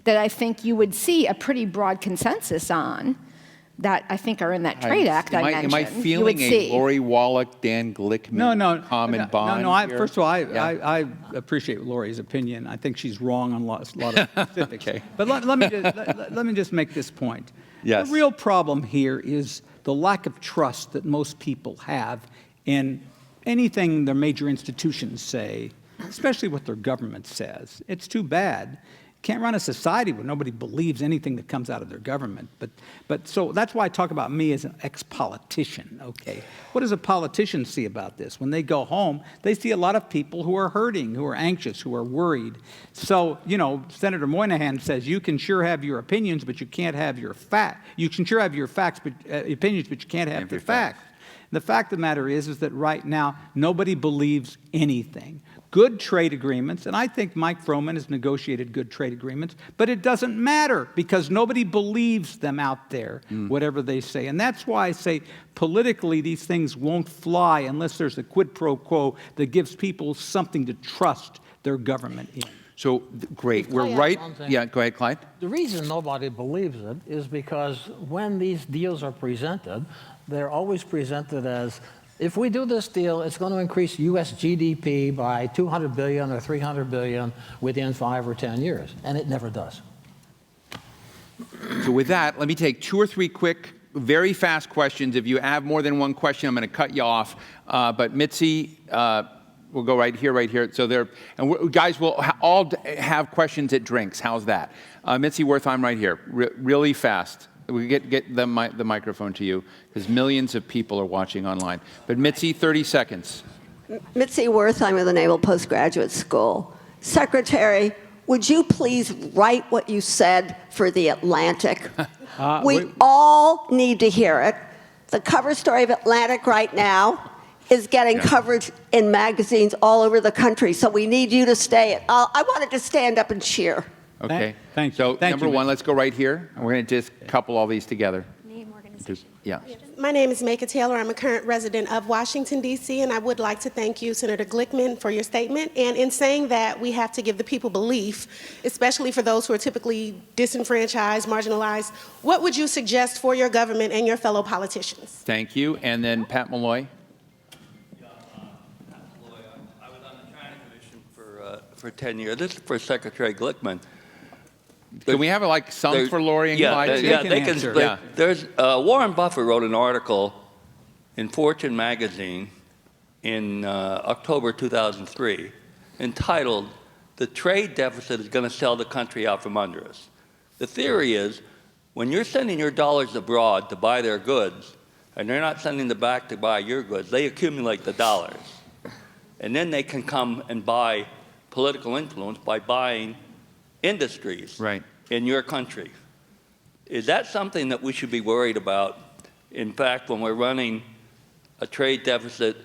that I think you would see a pretty broad consensus on, that I think are in that Trade Act I mentioned? Am I feeling a Lori Wallach, Dan Glickman common bond here? First of all, I appreciate Lori's opinion. I think she's wrong on a lot of specifics. Okay. But let me just make this point. Yes. The real problem here is the lack of trust that most people have in anything their major institutions say, especially what their government says. It's too bad. Can't run a society where nobody believes anything that comes out of their government. But so that's why I talk about me as an ex-politician, okay? What does a politician see about this? When they go home, they see a lot of people who are hurting, who are anxious, who are worried. So, you know, Senator Moynihan says you can sure have your opinions, but you can't have your facts. You can sure have your opinions, but you can't have the facts. The fact of the matter is that right now, nobody believes anything. Good trade agreements, and I think Mike Froman has negotiated good trade agreements, but it doesn't matter because nobody believes them out there, whatever they say. And that's why I say politically these things won't fly unless there's a quid pro quo that gives people something to trust their government in. So, great. We're right. Yeah, go ahead, Clyde. The reason nobody believes it is because when these deals are presented, they're always presented as, if we do this deal, it's going to increase U.S. GDP by $200 billion or $300 billion within 5 or 10 years, and it never does. So with that, let me take 2 or 3 quick, very fast questions. If you have more than one question, I'm going to cut you off. But Mitzi, we'll go right here. So there, and guys will all have questions at drinks. How's that? Mitzi Wertheim right here, really fast. We get the microphone to you because millions of people are watching online. But Mitzi, 30 seconds. Mitzi Wertheim of the Naval Postgraduate School. Secretary, would you please write what you said for The Atlantic? We all need to hear it. The cover story of Atlantic right now is getting coverage in magazines all over the country, so we need you to stay. I wanted to stand up and cheer. Okay. Thank you. So Thank number you, one, let's go right here. And we're going to just couple all these together. Yeah. My name is Maka Taylor. I'm a current resident of Washington, D.C., and I would like to thank you, Senator Glickman, for your statement. And in saying that, we have to give the people belief, especially for those who are typically disenfranchised, marginalized. What would you suggest for your government and your fellow politicians? Thank you. And then Pat Malloy. I was on the China Commission for 10 years. This is for Secretary Glickman. Can we have like some for Lori and Clyde? They can split. There's Warren Buffett wrote an article in Fortune magazine in October 2003 entitled "The Trade Deficit is going to sell the country out from under us." The theory is when you're sending your dollars abroad to buy their goods and they're not sending them back to buy your goods, they accumulate the dollars. And then they can come and buy political influence by buying industries in your country. Is that something that we should be worried about? In fact, when we're running a trade deficit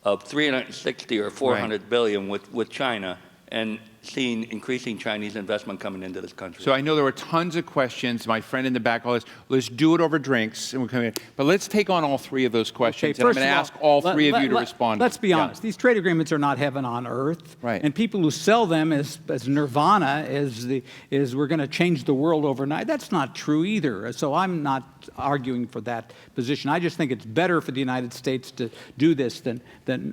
of 360 or 400 billion with China and seeing increasing Chinese investment coming into this country. So I know there were tons of questions. My friend in the back, let's do it over drinks, and we'll come in. But let's take on all 3 of those questions. And I'm going to ask all 3 of you to respond. Let's be honest. These trade agreements are not heaven on earth. Right. And people who sell them as nirvana, is we're going to change the world overnight. That's not true either. So I'm not arguing for that position. I just think it's better for the United States to do this than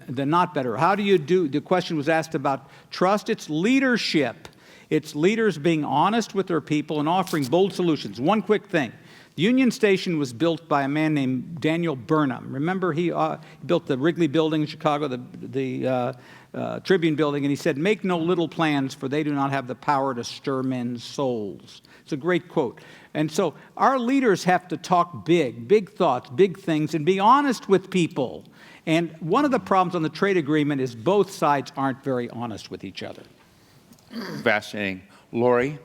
not better. How do you do? The question was asked about trust. It's leadership. It's leaders being honest with their people and offering bold solutions. One quick thing. The Union Station was built by a man named Daniel Burnham. Remember, he built the Wrigley Building in Chicago, the Tribune Building, and he said, "Make no little plans, for they do not have the power to stir men's souls." It's a great quote. And so our leaders have to talk big thoughts, big things, and be honest with people. And one of the problems on the trade agreement is both sides aren't very honest with each other. Fascinating. Lori?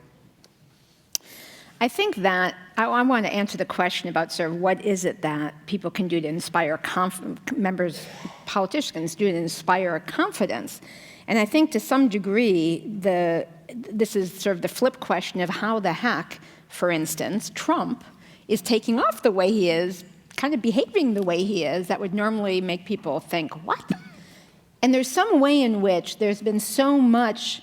I think that I want to answer the question about sort of what is it that people can do to inspire politicians do to inspire confidence. And I think to some degree, this is sort of the flip question of how the heck, for instance, Trump is taking off the way he is, kind of behaving the way he is, that would normally make people think, what? And there's some way in which there's been so much,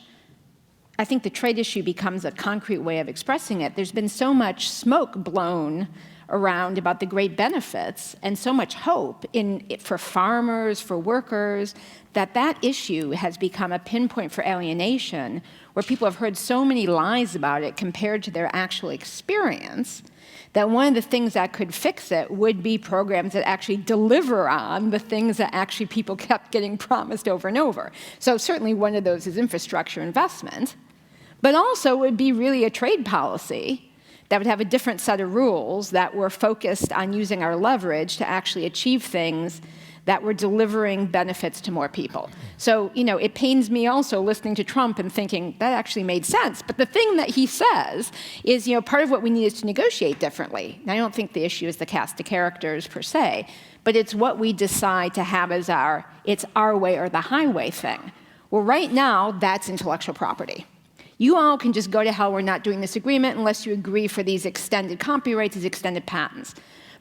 I think the trade issue becomes a concrete way of expressing it. There's been so much smoke blown around about the great benefits and so much hope for farmers, for workers, that issue has become a pinpoint for alienation, where people have heard so many lies about it compared to their actual experience, that one of the things that could fix it would be programs that actually deliver on the things that actually people kept getting promised over and over. So certainly one of those is infrastructure investment, but also would be really a trade policy that would have a different set of rules that were focused on using our leverage to actually achieve things that were delivering benefits to more people. So, it pains me also listening to Trump and thinking that actually made sense. But the thing that he says is, part of what we need is to negotiate differently. And I don't think the issue is the cast of characters per se, but it's what we decide to have as it's our way or the highway thing. Well, right now, that's intellectual property. You all can just go to hell, we're not doing this agreement unless you agree for these extended copyrights, these extended patents.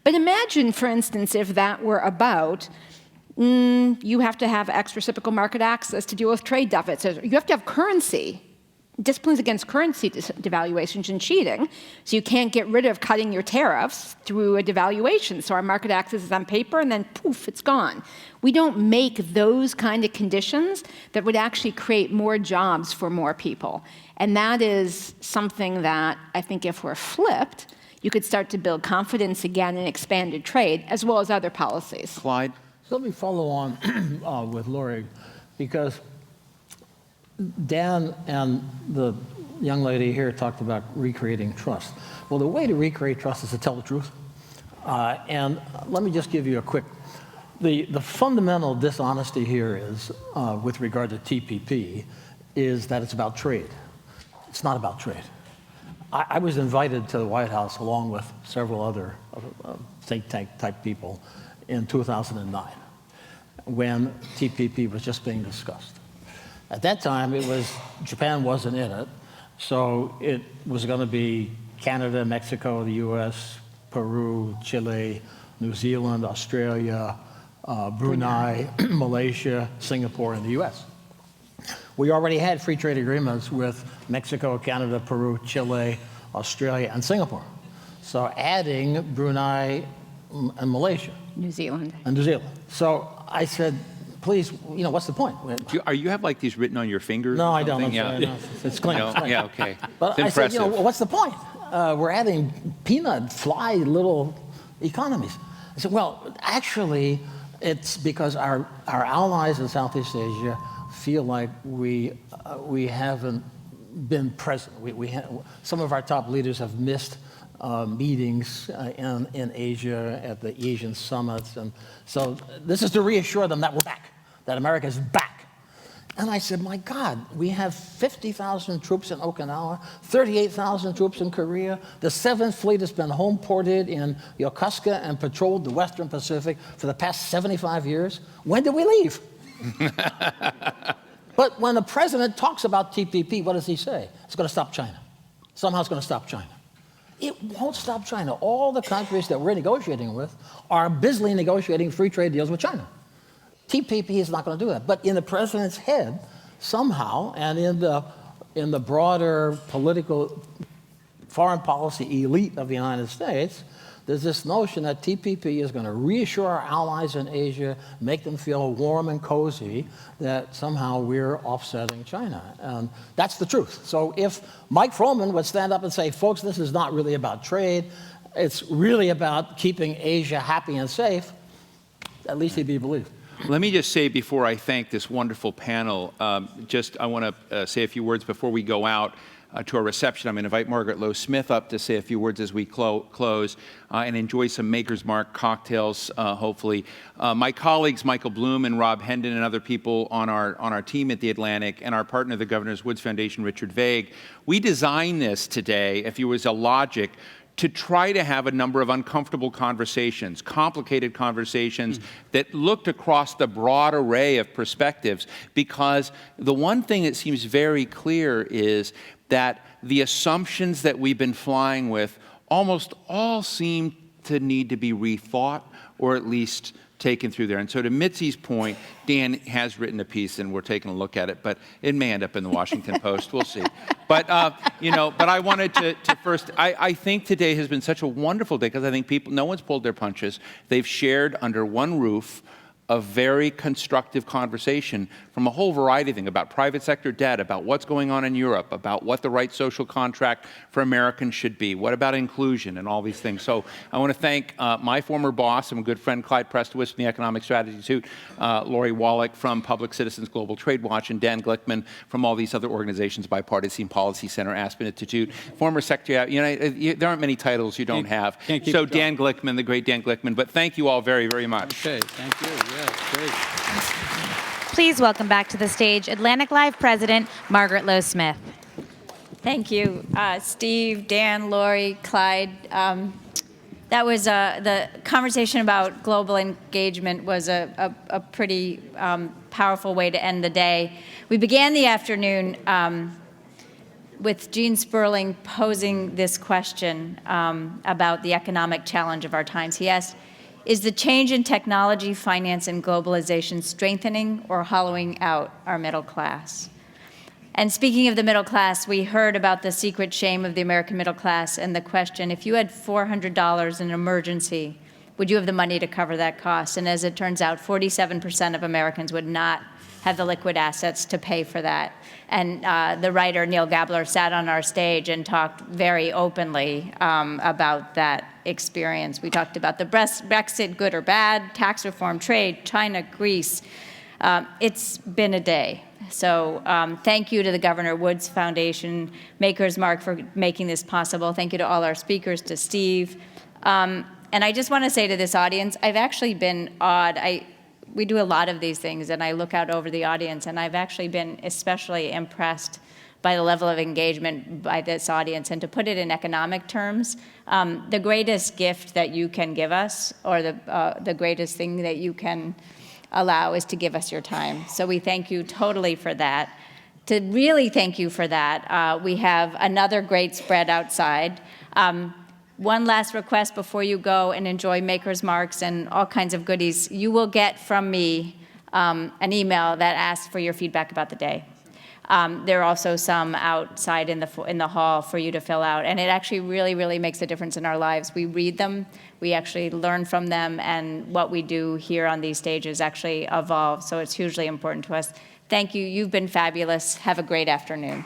But imagine, for instance, if that were about you have to have reciprocal market access to deal with trade deficits. You have to have currency, disciplines against currency devaluations and cheating. So you can't get rid of cutting your tariffs through a devaluation. So our market access is on paper, and then poof, it's gone. We don't make those kind of conditions that would actually create more jobs for more people. And that is something that I think if we're flipped, you could start to build confidence again in expanded trade, as well as other policies. Clyde? So let me follow on with Lori, because Dan and the young lady here talked about recreating trust. Well, the way to recreate trust is to tell the truth. And let me just give you a quick, the fundamental dishonesty here is, with regard to TPP, is that it's about trade. It's not about trade. I was invited to the White House along with several other think tank type people in 2009, when TPP was just being discussed. At that time, Japan wasn't in it, so it was going to be Canada, Mexico, the US, Peru, Chile, New Zealand, Australia, Brunei, Malaysia, Singapore, and the US. We already had free trade agreements with Mexico, Canada, Peru, Chile, Australia, and Singapore. So adding Brunei and Malaysia. New Zealand. And New Zealand. So I said, please, what's the point? You have like these written on your fingers? No, I don't. Yeah. It's clean. Yeah, okay. But I said, what's the point? We're adding peanut, fly little economies. I said, well, actually, it's because our allies in Southeast Asia feel like we haven't been present. Some of our top leaders have missed meetings in Asia at the Asian summits. And so this is to reassure them that we're back, that America is back. And I said, my God, we have 50,000 troops in Okinawa, 38,000 troops in Korea. The 7th Fleet has been home ported in Yokosuka and patrolled the Western Pacific for the past 75 years. When did we leave? But when the president talks about TPP, what does he say? It's going to stop China. Somehow it's going to stop China. It won't stop China. All the countries that we're negotiating with are busily negotiating free trade deals with China. TPP is not going to do that. But in the president's head, somehow, and in the broader political foreign policy elite of the United States, there's this notion that TPP is going to reassure our allies in Asia, make them feel warm and cozy, that somehow we're offsetting China. And that's the truth. So if Mike Froman would stand up and say, folks, this is not really about trade, it's really about keeping Asia happy and safe, at least he'd be believed. Let me just say before I thank this wonderful panel, I want to say a few words before we go out to our reception. I'm going to invite Margaret Lowe Smith up to say a few words as we close and enjoy some Maker's Mark cocktails, hopefully. My colleagues, Michael Bloom and Rob Hendon, and other people on our team at The Atlantic, and our partner, the Governor's Woods Foundation, Richard Vague, we designed this today, if you was a logic, to try to have a number of uncomfortable conversations, complicated conversations that looked across the broad array of perspectives, because the one thing that seems very clear is that the assumptions that we've been flying with almost all seem to need to be rethought or at least taken through there. And so to Mitzi's point, Dan has written a piece and we're taking a look at it, but it may end up in the Washington Post. We'll see. But, but I wanted to first, I think today has been such a wonderful day because I think no one's pulled their punches. They've shared under one roof a very constructive conversation from a whole variety of things about private sector debt, about what's going on in Europe, about what the right social contract for Americans should be, what about inclusion and all these things. So I want to thank my former boss and good friend Clyde Prestowitz from the Economic Strategy Institute, Lori Wallach from Public Citizens Global Trade Watch, and Dan Glickman from all these other organizations, Bipartisan Policy Center, Aspen Institute, former Secretary, there aren't many titles you don't have. So Dan Glickman, the great Dan Glickman, but thank you all very, very much. Okay, thank you. Yes, great. Please welcome back to the stage Atlantic Live President Margaret Lowe Smith. Thank you, Steve, Dan, Lori, Clyde. That was the conversation about global engagement was a pretty powerful way to end the day. We began the afternoon with Gene Sperling posing this question about the economic challenge of our times. He asked, is the change in technology, finance, and globalization strengthening or hollowing out our middle class? And speaking of the middle class, we heard about the secret shame of the American middle class and the question, if you had $400 in an emergency, would you have the money to cover that cost? And as it turns out, 47% of Americans would not have the liquid assets to pay for that. And the writer Neil Gabler sat on our stage and talked very openly about that experience. We talked about the Brexit, good or bad, tax reform, trade, China, Greece. It's been a day. So thank you to the Governor Woods Foundation, Maker's Mark, for making this possible. Thank you to all our speakers, to Steve. And I just want to say to this audience, I've actually been awed. We do a lot of these things, and I look out over the audience, and I've actually been especially impressed by the level of engagement by this audience. And to put it in economic terms, the greatest gift that you can give us, or the greatest thing that you can allow, is to give us your time. So we thank you totally for that. To really thank you for that, we have another great spread outside. One last request before you go and enjoy Maker's Marks and all kinds of goodies. You will get from me an email that asks for your feedback about the day. There are also some outside in the hall for you to fill out. And it actually really, really makes a difference in our lives. We read them, we actually learn from them, and what we do here on these stages actually evolves. So it's hugely important to us. Thank you. You've been fabulous. Have a great afternoon.